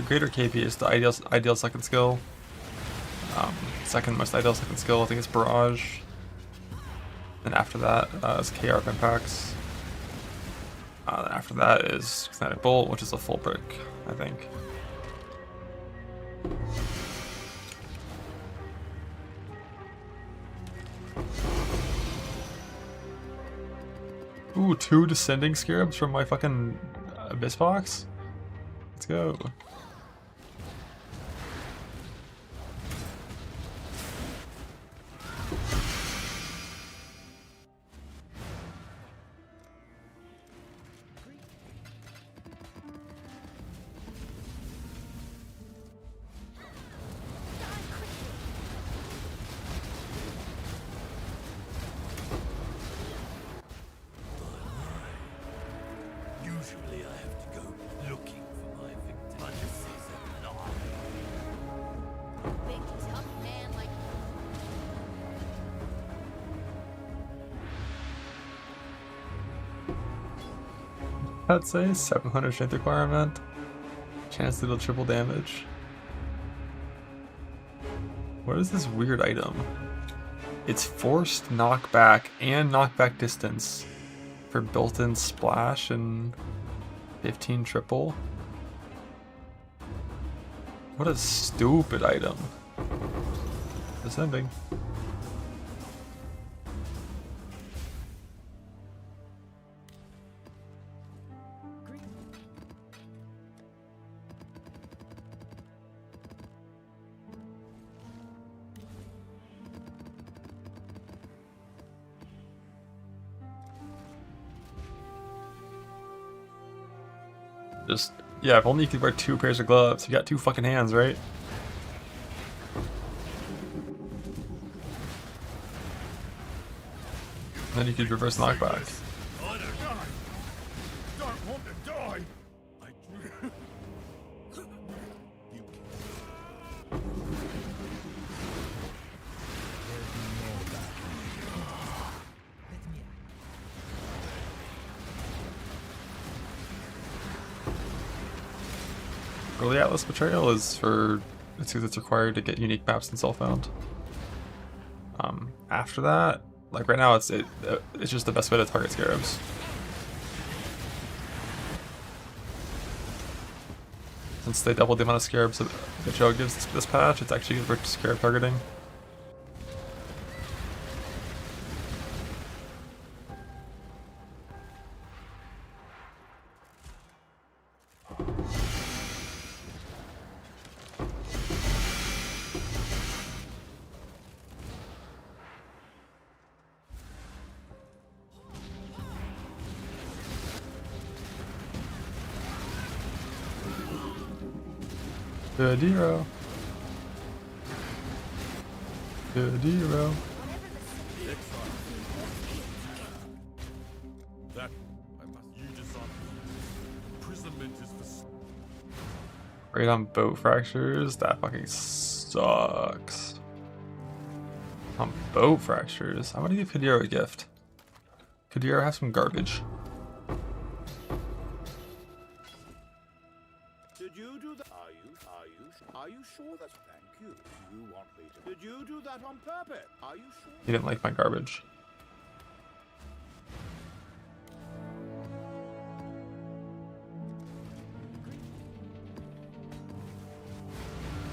Greater KP is the ideal second skill. Second most ideal second skill, I think it's Barrage. And after that is KR impacts. After that is Kinetic Bolt, which is a full brick, I think. Ooh, 2 Descending Scarabs from my fucking Abyss box? Let's go. Usually I have to go looking for my victim, but this is a lie. Big tough man like I'd say 700 strength requirement. Chance to deal triple damage. What is this weird item? It's forced knockback and knockback distance for built-in splash and 15 triple. What a stupid item. Descending. Just, yeah, if only you could wear 2 pairs of gloves. You got 2 fucking hands, right? And then you could reverse knockback. I don't want to die. Early Atlas Betrayal is for it's because it's required to get unique maps and self-found. After that, like right now, it's just the best way to target scarabs. Since they doubled the amount of scarabs that Joe gives this patch, it's actually good for scarab targeting. Good hero. Good hero. That I must. You decide. Imprisonment is for. Great on boat fractures. That fucking sucks. On boat fractures. I want to give Kadiro a gift. Kadiro has some garbage. Did you do that? Are you sure that's thank you? You want me to? Did you do that on purpose? Are you sure? He didn't like my garbage.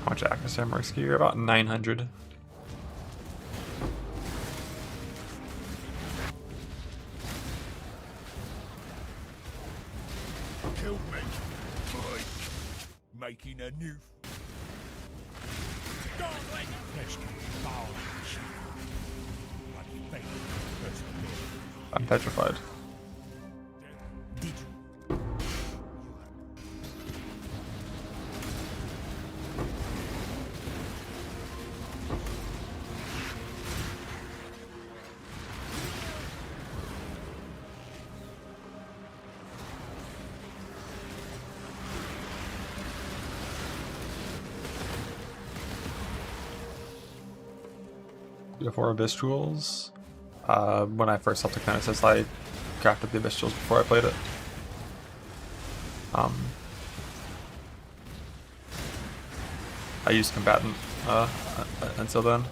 How much accuracy am I risking? About 900. Killed me by making a new. I'm petrified. Before Abyss Jewels. When I first helped the Kinesis, I crafted the Abyss Jewels before I played it. I used Combatant until then.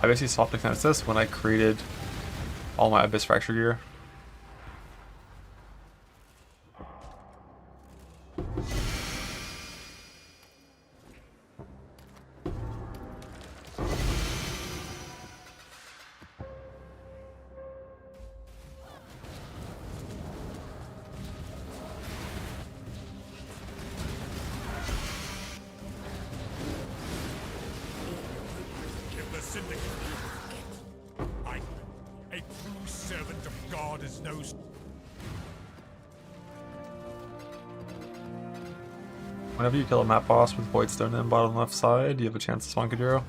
I basically swapped the Kinesis when I created all my Abyss Fracture gear. Give the syndicate. I, a true servant of God, is no. Whenever you kill a map boss with Voidstone in bottom left side, you have a chance to spawn Kadiro.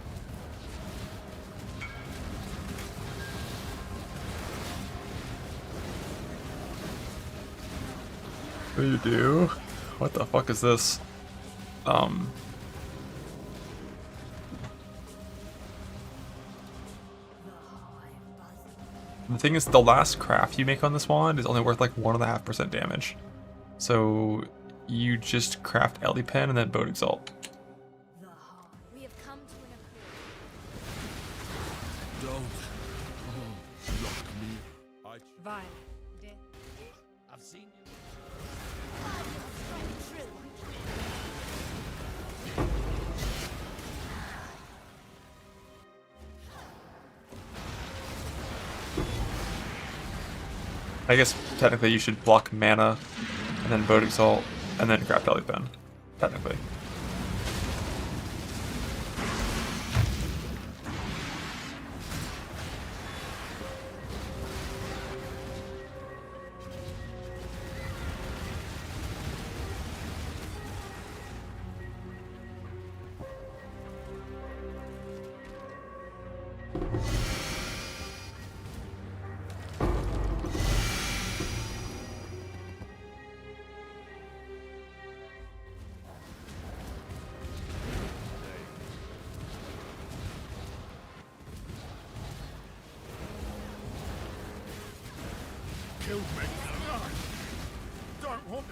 What do you do? What the fuck is this? The thing is, the last craft you make on this wand is only worth like 1.5% damage. So you just craft Ellie Pen and then Boat Exalt. We have come to an Don't. Lock me. Vile. I've seen you. I guess technically you should block mana and then Boat Exalt and then craft Ellie Pen. Technically. Killed me. Don't want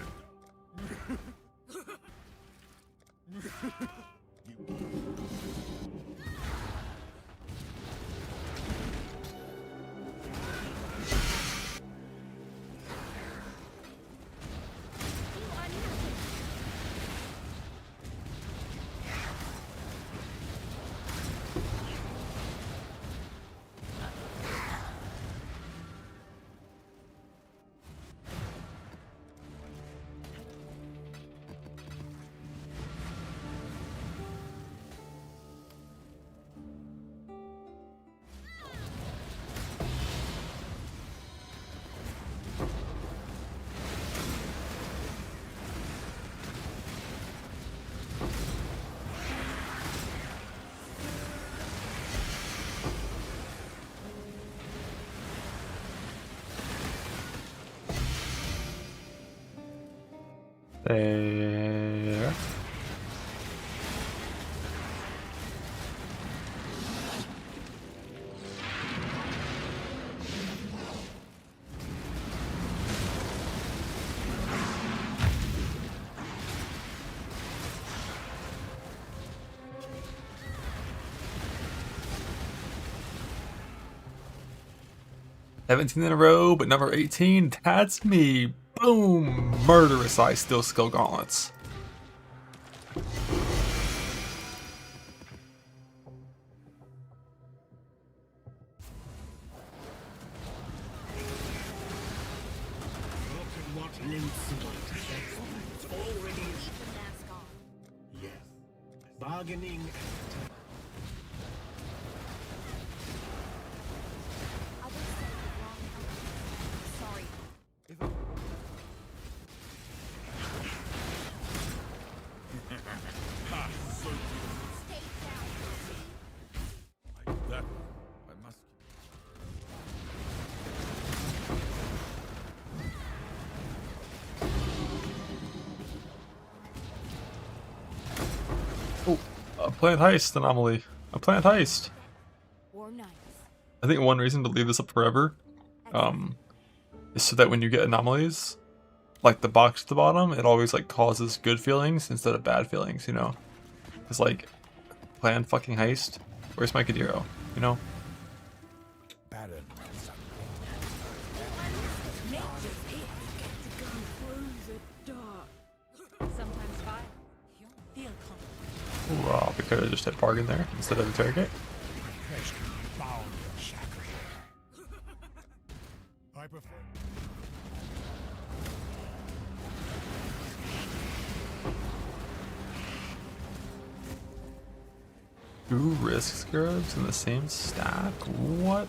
There. "17 in a row, but number 18, that's me. Boom! Murderous Ice Steel Skill Gauntlets." Look at what it's already yes. Bargaining Sorry. That I must. Oh, a plant heist anomaly. A plant heist. Or nice. I think one reason to leave this up forever, is so that when you get anomalies, like the box at the bottom, it always like causes good feelings instead of bad feelings, you know? It's like, planned fucking heist. Where's my Kadiro? You know? Baron. Sometimes fire. Feel Wow, we could have just hit bargain there instead of interrogate. I prefer. Two risk scarabs in the same stack? What?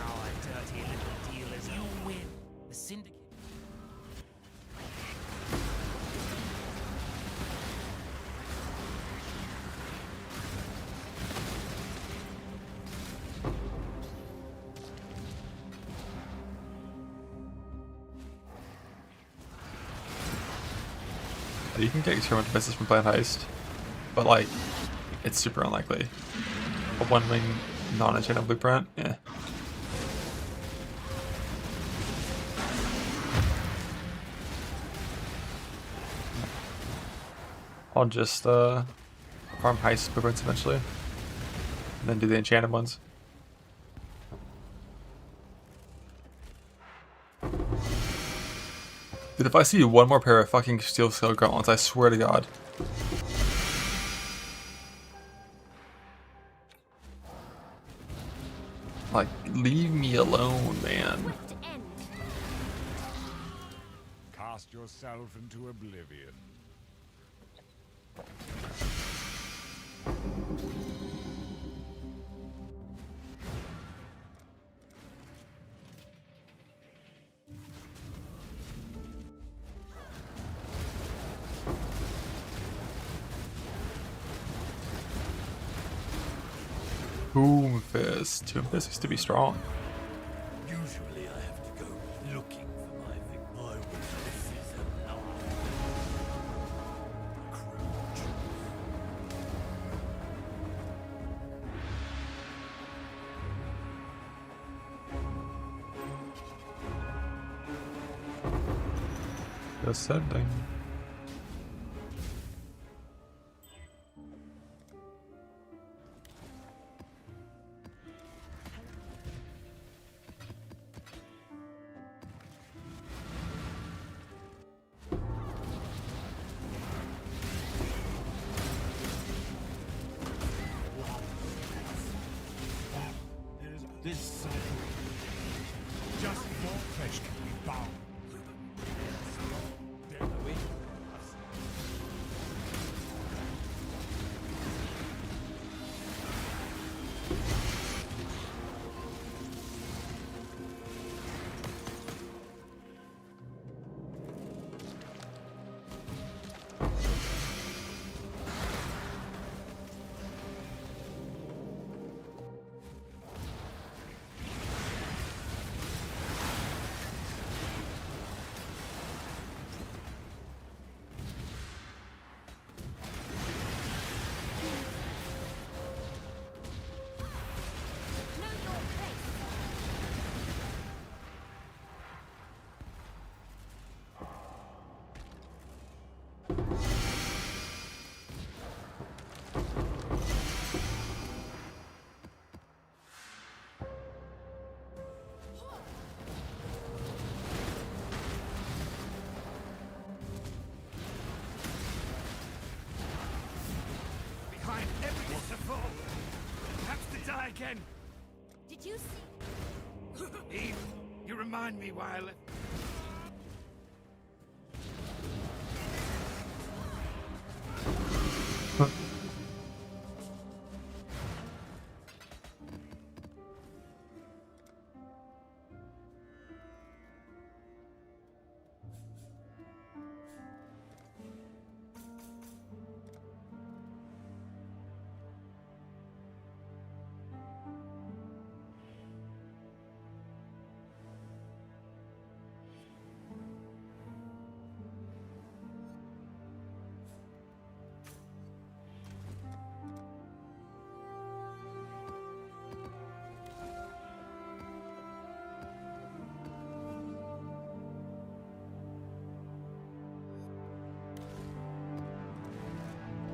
Our dirty little dealers, you win. The syndicate. You can get experimental devices from Plant Heist, but like, it's super unlikely. A one-wing non-enchanted blueprint? Yeah. I'll just farm heist blueprints eventually, and then do the enchanted ones. Dude, if I see one more pair of fucking steel skill gauntlets, I swear to God. Like, leave me alone, man. Cast yourself into oblivion. Tomb Fist. Tomb Fist used to be strong. Usually I have to go looking for my victim. This is a lot. Ascending. this cycle. Just more flesh can be bound. die again. Did you see? Eve, you remind me why I left.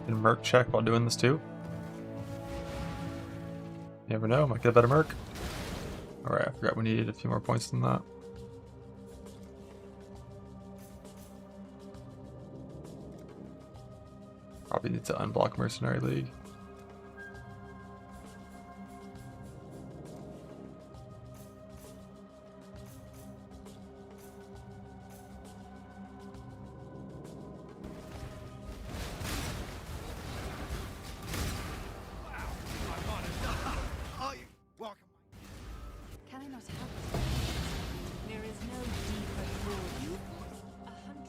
Can Merc check while doing this too? You never know, might get a better Merc. Alright, I forgot we needed a few more points than that. Probably need to unblock Mercenary League. Can I not have it? There is no deeper for you. 100.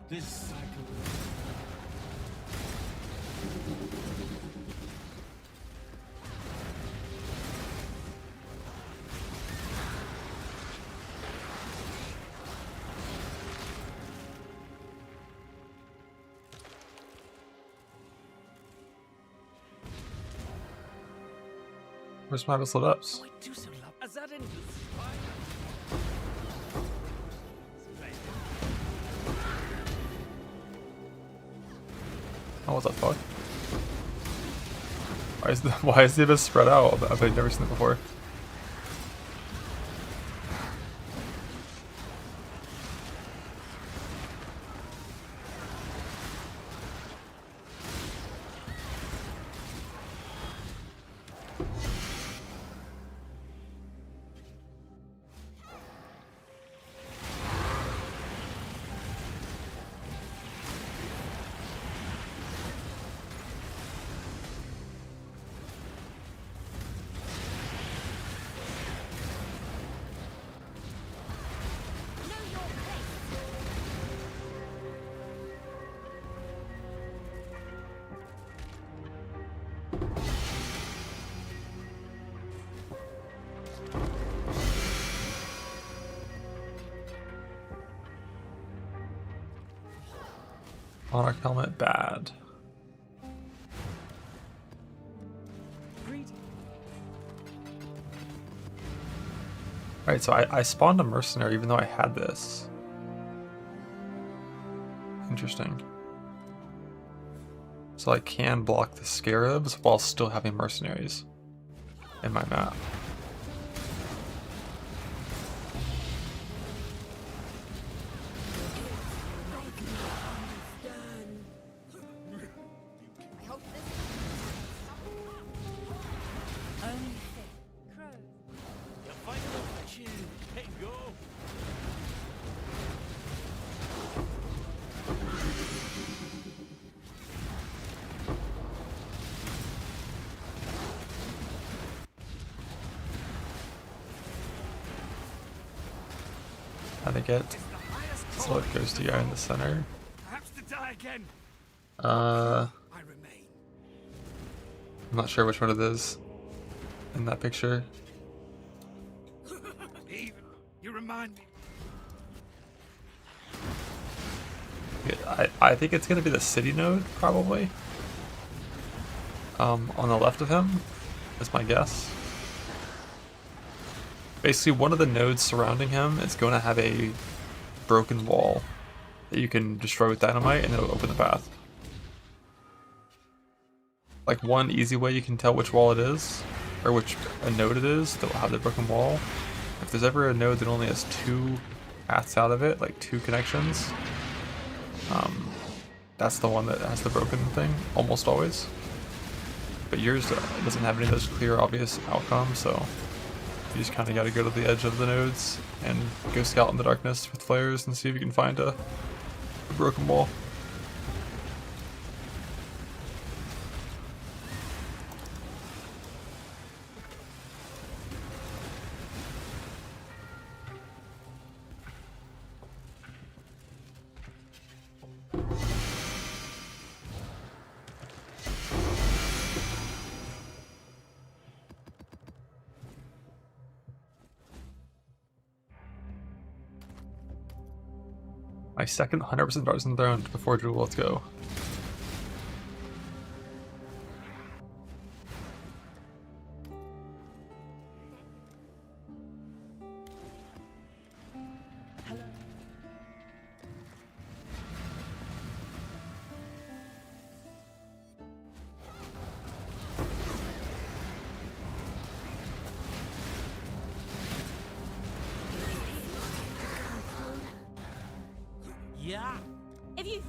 This cycle. Where's my whistled ups? Is that in? Oh, what the fuck? Why is the abyss spread out? I've never seen it before. Monarch helmet, bad. Alright, so I spawned a mercenary even though I had this. Interesting. So I can block the scarabs while still having mercenaries in my map. I think it. So it goes to guy in the center. Perhaps to die again. I'm not sure which one it is in that picture. Eve, you remind me. I think it's gonna be the city node, probably. On the left of him, is my guess. Basically, one of the nodes surrounding him is going to have a broken wall that you can destroy with dynamite and it'll open the path. Like, one easy way you can tell which wall it is, or which node it is that will have the broken wall. If there's ever a node that only has 2 paths out of it, like 2 connections, that's the one that has the broken thing, almost always. But yours doesn't have any of those clear, obvious outcomes, so you just kind of got to go to the edge of the nodes and go scout in the darkness with flares and see if you can find a broken wall. My second 100% Darts in the Throne before Jewel, let's go. Yeah. If you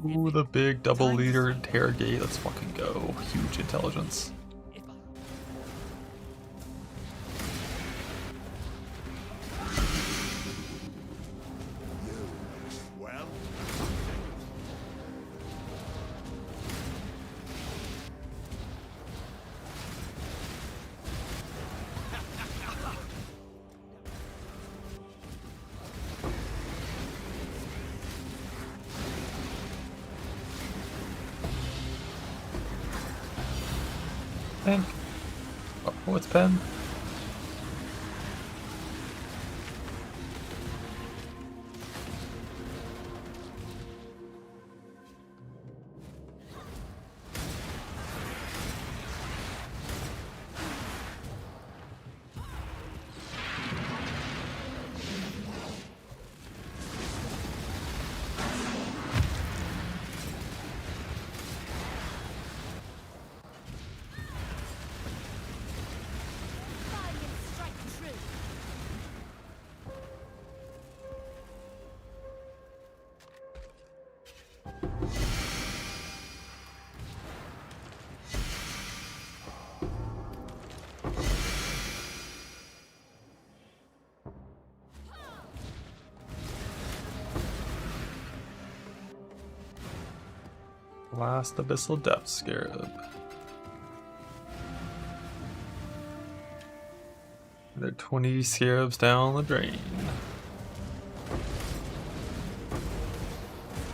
Ooh, the big double leader interrogate. Let's fucking go. Huge intelligence. Well, Pen. Oh, it's Pen. Last Abyssal Depth Scarab. There are 20 scarabs down the drain.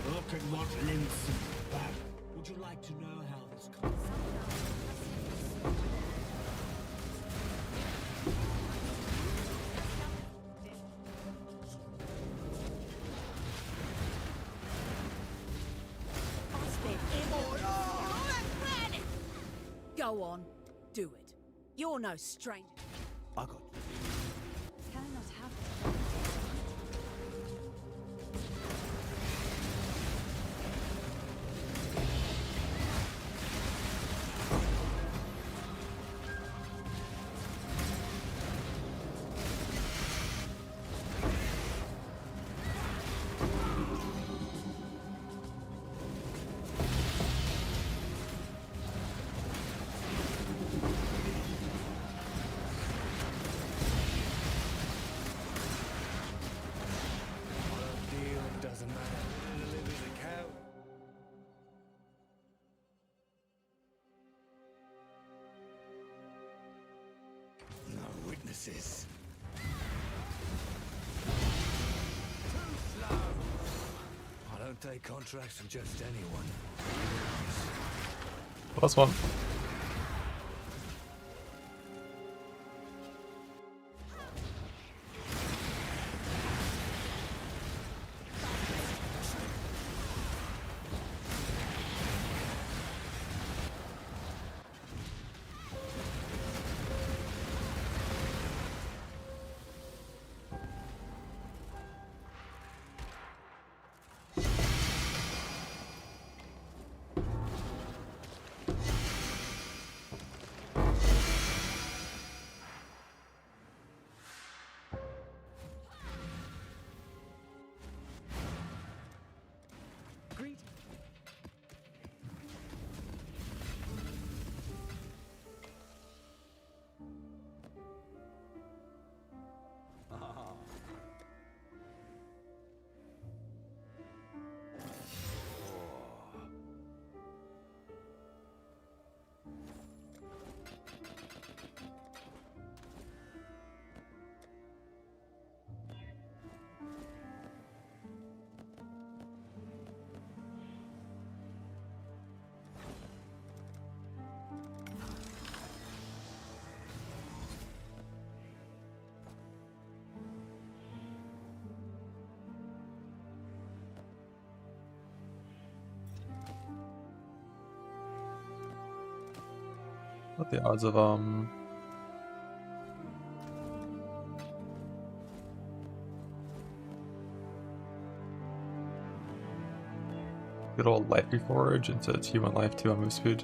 Look at what an innocent bag. Would you like to know how this comes? Go on, do it. You're no stranger. I got Can I not have it? doesn't matter. Live as a cow. No witnesses. Too slow. I don't take contracts from just anyone. Plus one. What the odds of good old life reforge into T1 life 2 on move speed?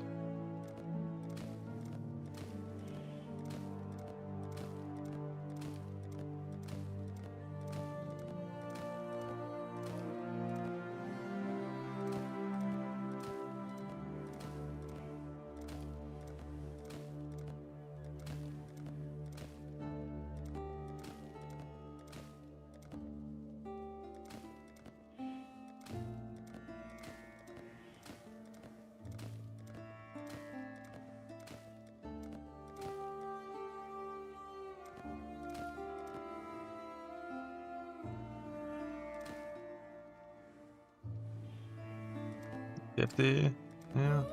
$50, yeah.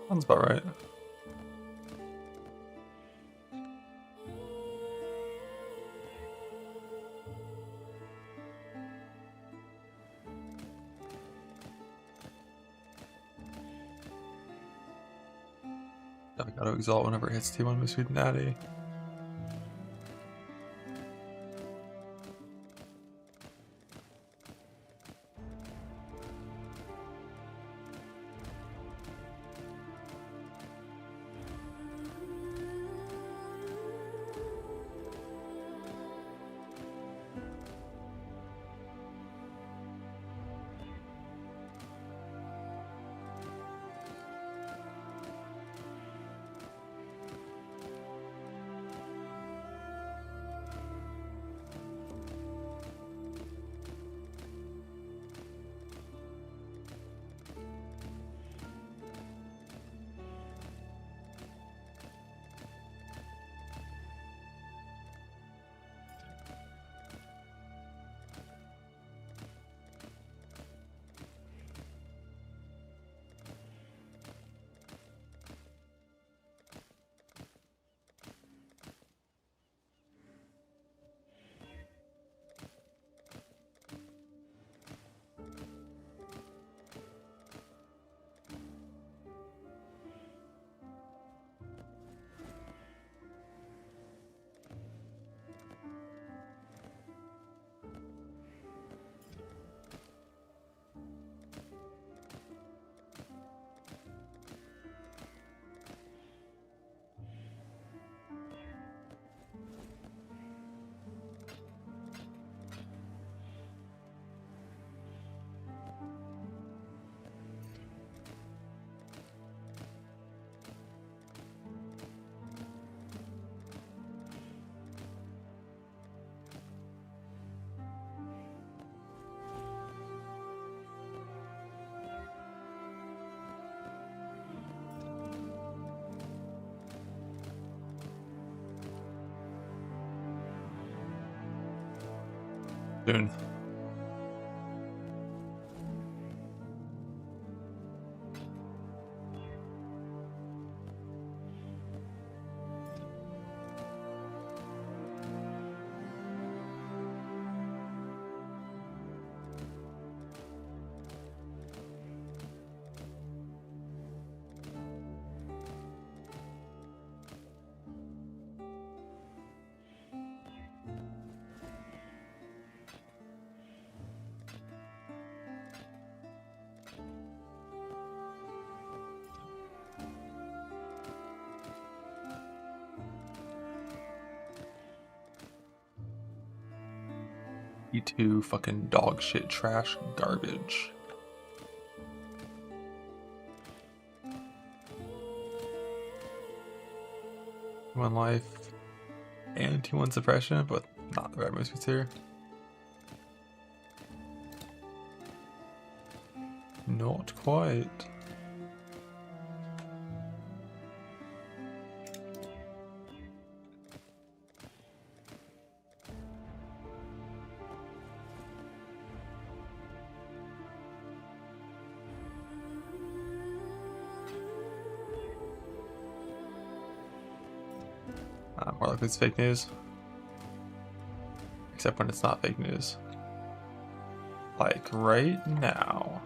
Sounds about right. I gotta exalt whenever it hits T1 with Sweet Natty. Soon. E2 fucking dog shit trash garbage. One life and T1 suppression, but not the right moves here. Not quite. More likely it's fake news. Except when it's not fake news. Like right now.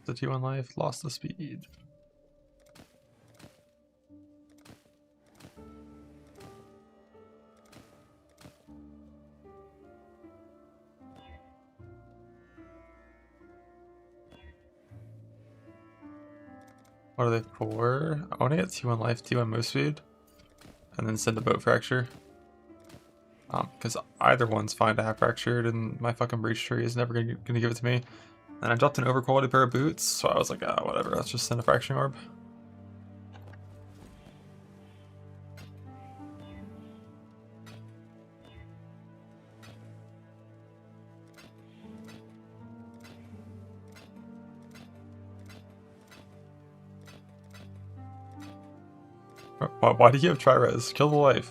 Kept the T1 life, lost the speed. What are they for? I want to get T1 life, T1 move speed, and then send a boat fracture. Because either one's fine to have fractured, and my fucking breach tree is never gonna give it to me. And I dropped an overquality pair of boots, so I was like, ah, whatever, let's just send a fracturing orb. Why do you have tri-res? Kill the life.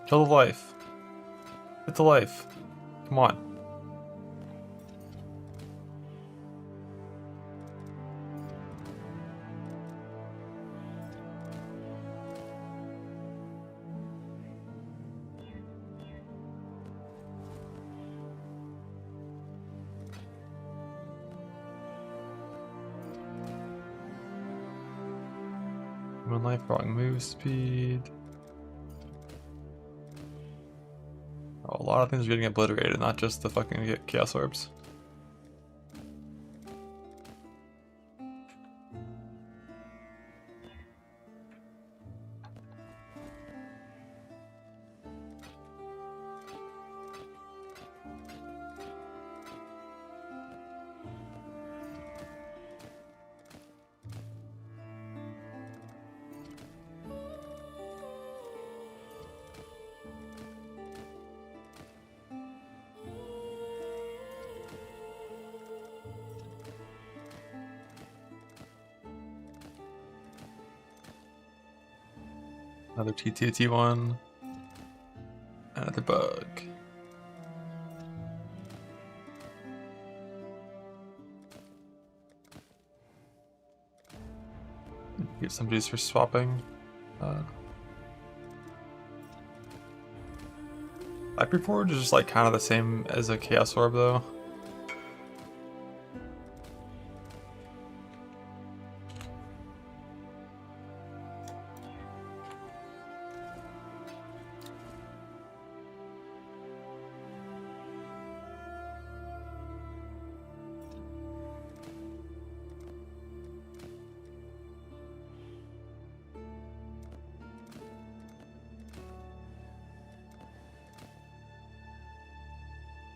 Kill the life. Hit the life. Come on. One life, wrong move speed. Oh, a lot of things are getting obliterated, not just the fucking chaos orbs. Another T1. Another bug. Get some juice for swapping. Viper Forge is just like kind of the same as a Chaos Orb though.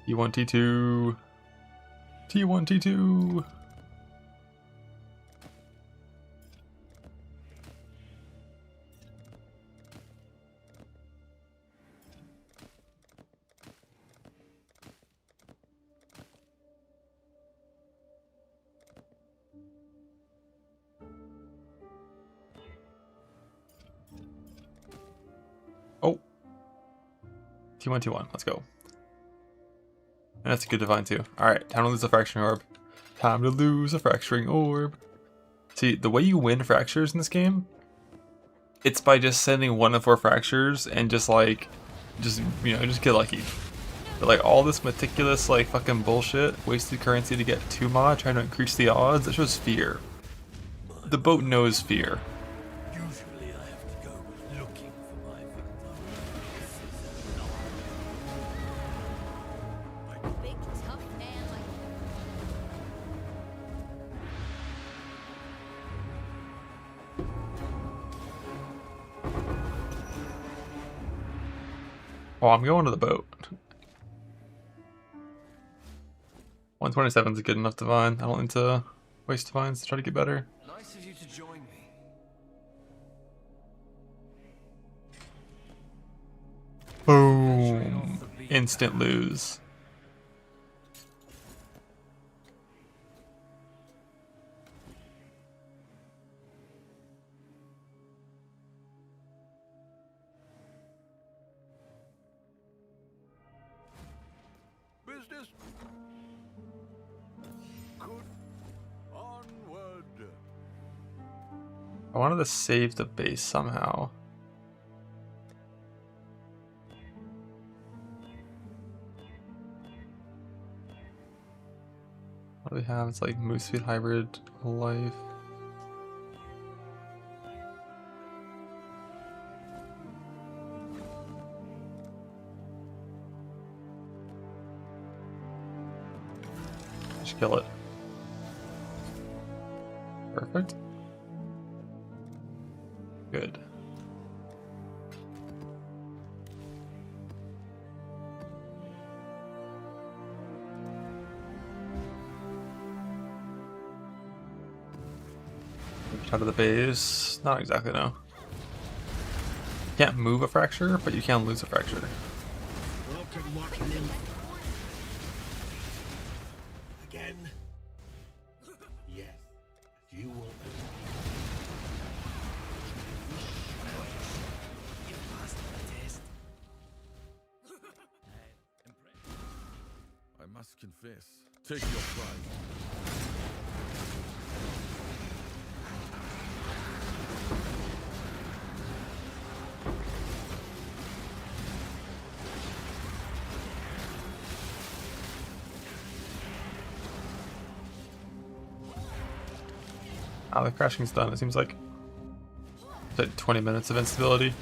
T1, T2. T1, T2. Oh. T1, T1. Let's go. And that's a good divine too. Alright, time to lose a fracturing orb. Time to lose a fracturing orb. See, the way you win fractures in this game, it's by just sending 1 of 4 fractures and just get lucky. But like all this meticulous like fucking bullshit, wasted currency to get 2 mod, trying to increase the odds, that shows fear. The boat knows fear. Usually I have to go looking for my victim. Big tough man like Oh, I'm going to the boat. 127 is a good enough divine. I don't need to waste divines to try to get better. Nice of you to join me. Boom. Instant lose. Business. Good. Onward. I wanted to save the base somehow. What do we have? It's like move speed, hybrid, life. Just kill it. Perfect. Good. Out of the base? Not exactly, no. You can't move a fracture, but you can lose a fracture. Welcome, Martin. Again. Yes, you will. You passed the test. I must confess. Take your pride. Ah, the crashing's done. It seems like it's like 20 minutes of instability.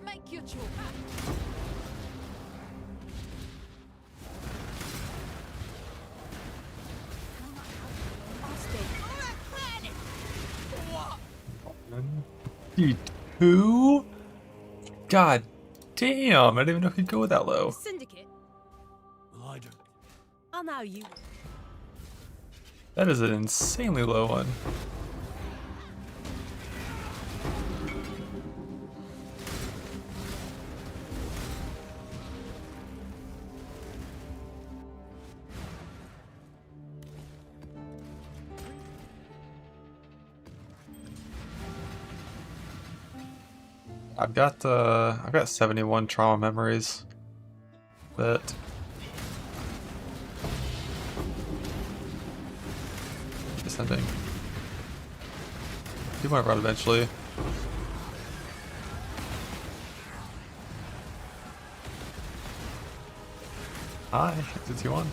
Make your choice. Two? God damn, I didn't even know he'd go that low. Syndicate. Well, I don't. I'll know you. That is an insanely low one. I've got 71 trauma memories that descending. Do want to run eventually. Hi, it's T1.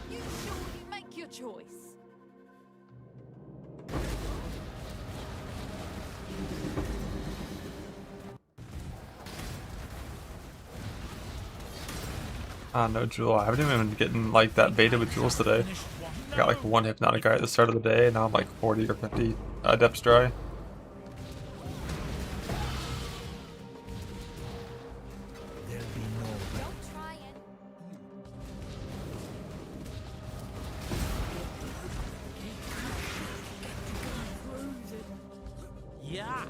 You surely make your choice. Ah, no jewel. I haven't even been getting like that beta with jewels today. I got like one hypnotic guy at the start of the day, and now I'm like 40 or 50 depths dry. Yeah.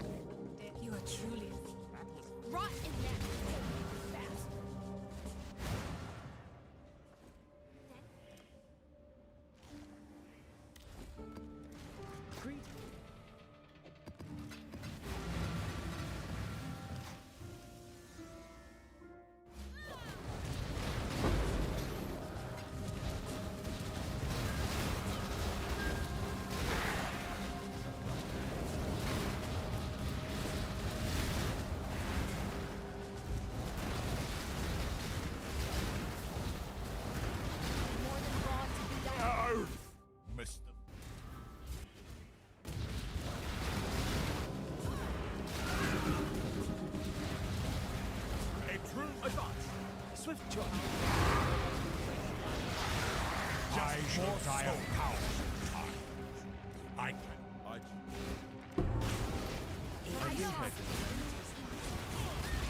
You are truly right in there. Fast. should I have power? I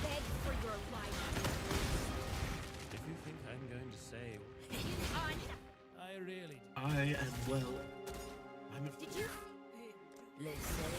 Beg for your life. If you think I'm going to say, I really. I am well. Did you? Listen.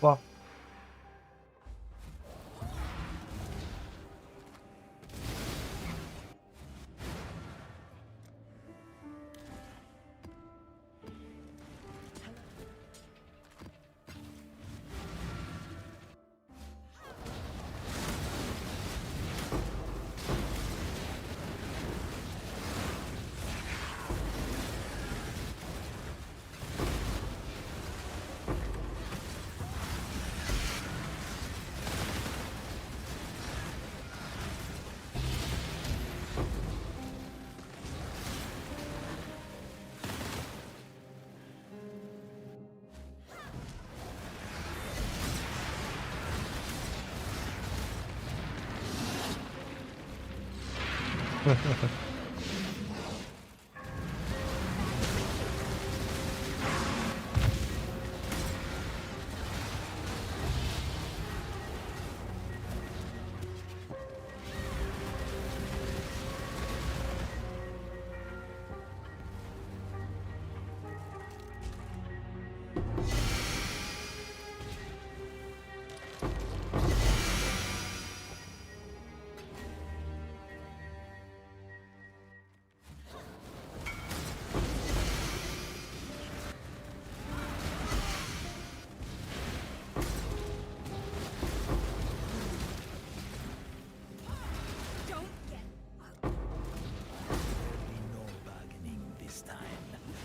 Well.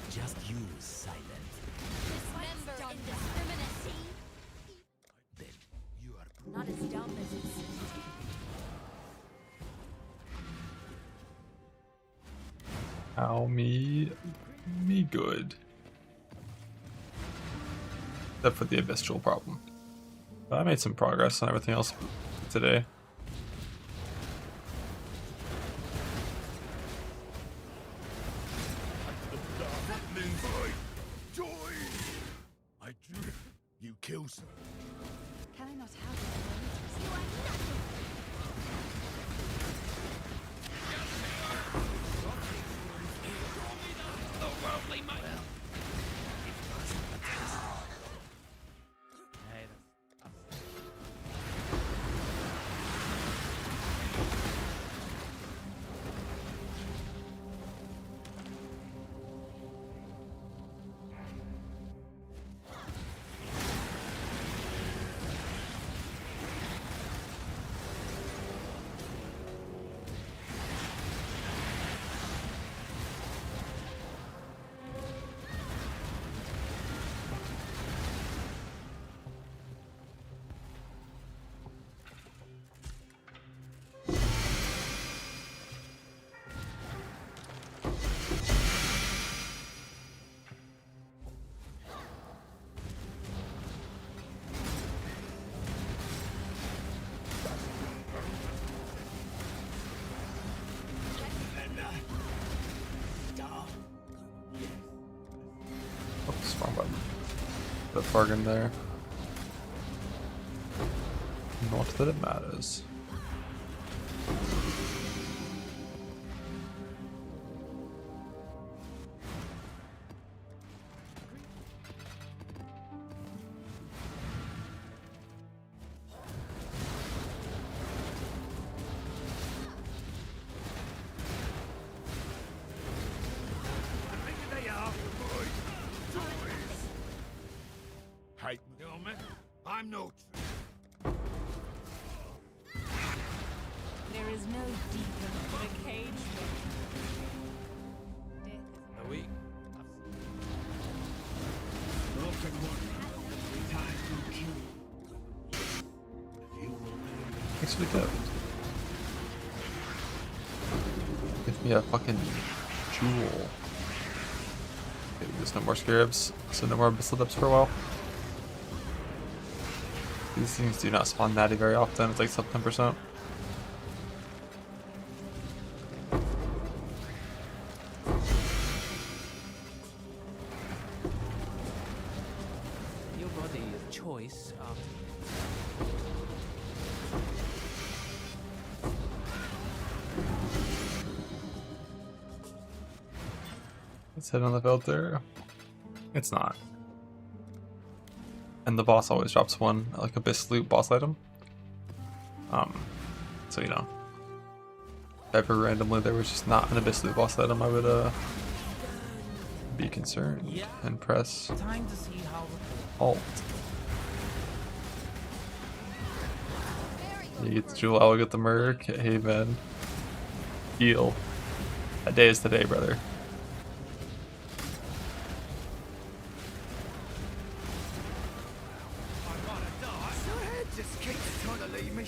Just use silent. Dismember indiscriminacy. Then you are Not as dumb as it seems. Ow, me good. Except for the Abyssal problem. But I made some progress on everything else today. I do. You kill some. Can I not have it? You are nothing. The worldly might. Oops, wrong button. The bargain there. Not that it matters. no There is no deeper than a cage. Are we? Look at what every time you kill. You will Thanks for the gift. Give me a fucking jewel. Okay, there's no more scarabs, so no more abyssal depths for a while. These things do not spawn natty very often, it's like sub 10%. Your body is choice after. Let's hit on the filter. It's not. And the boss always drops one, like Abyss Loot boss item. So you know, if ever randomly there was just not an Abyss Loot boss item, I would be concerned and press Time to see how Alt. You get the jewel, I'll get the merc. Hey man, heal. That day is today, brother. Just keeps trying to leave me.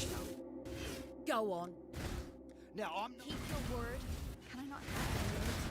Go on. Now I'm Keep your word. Can I not have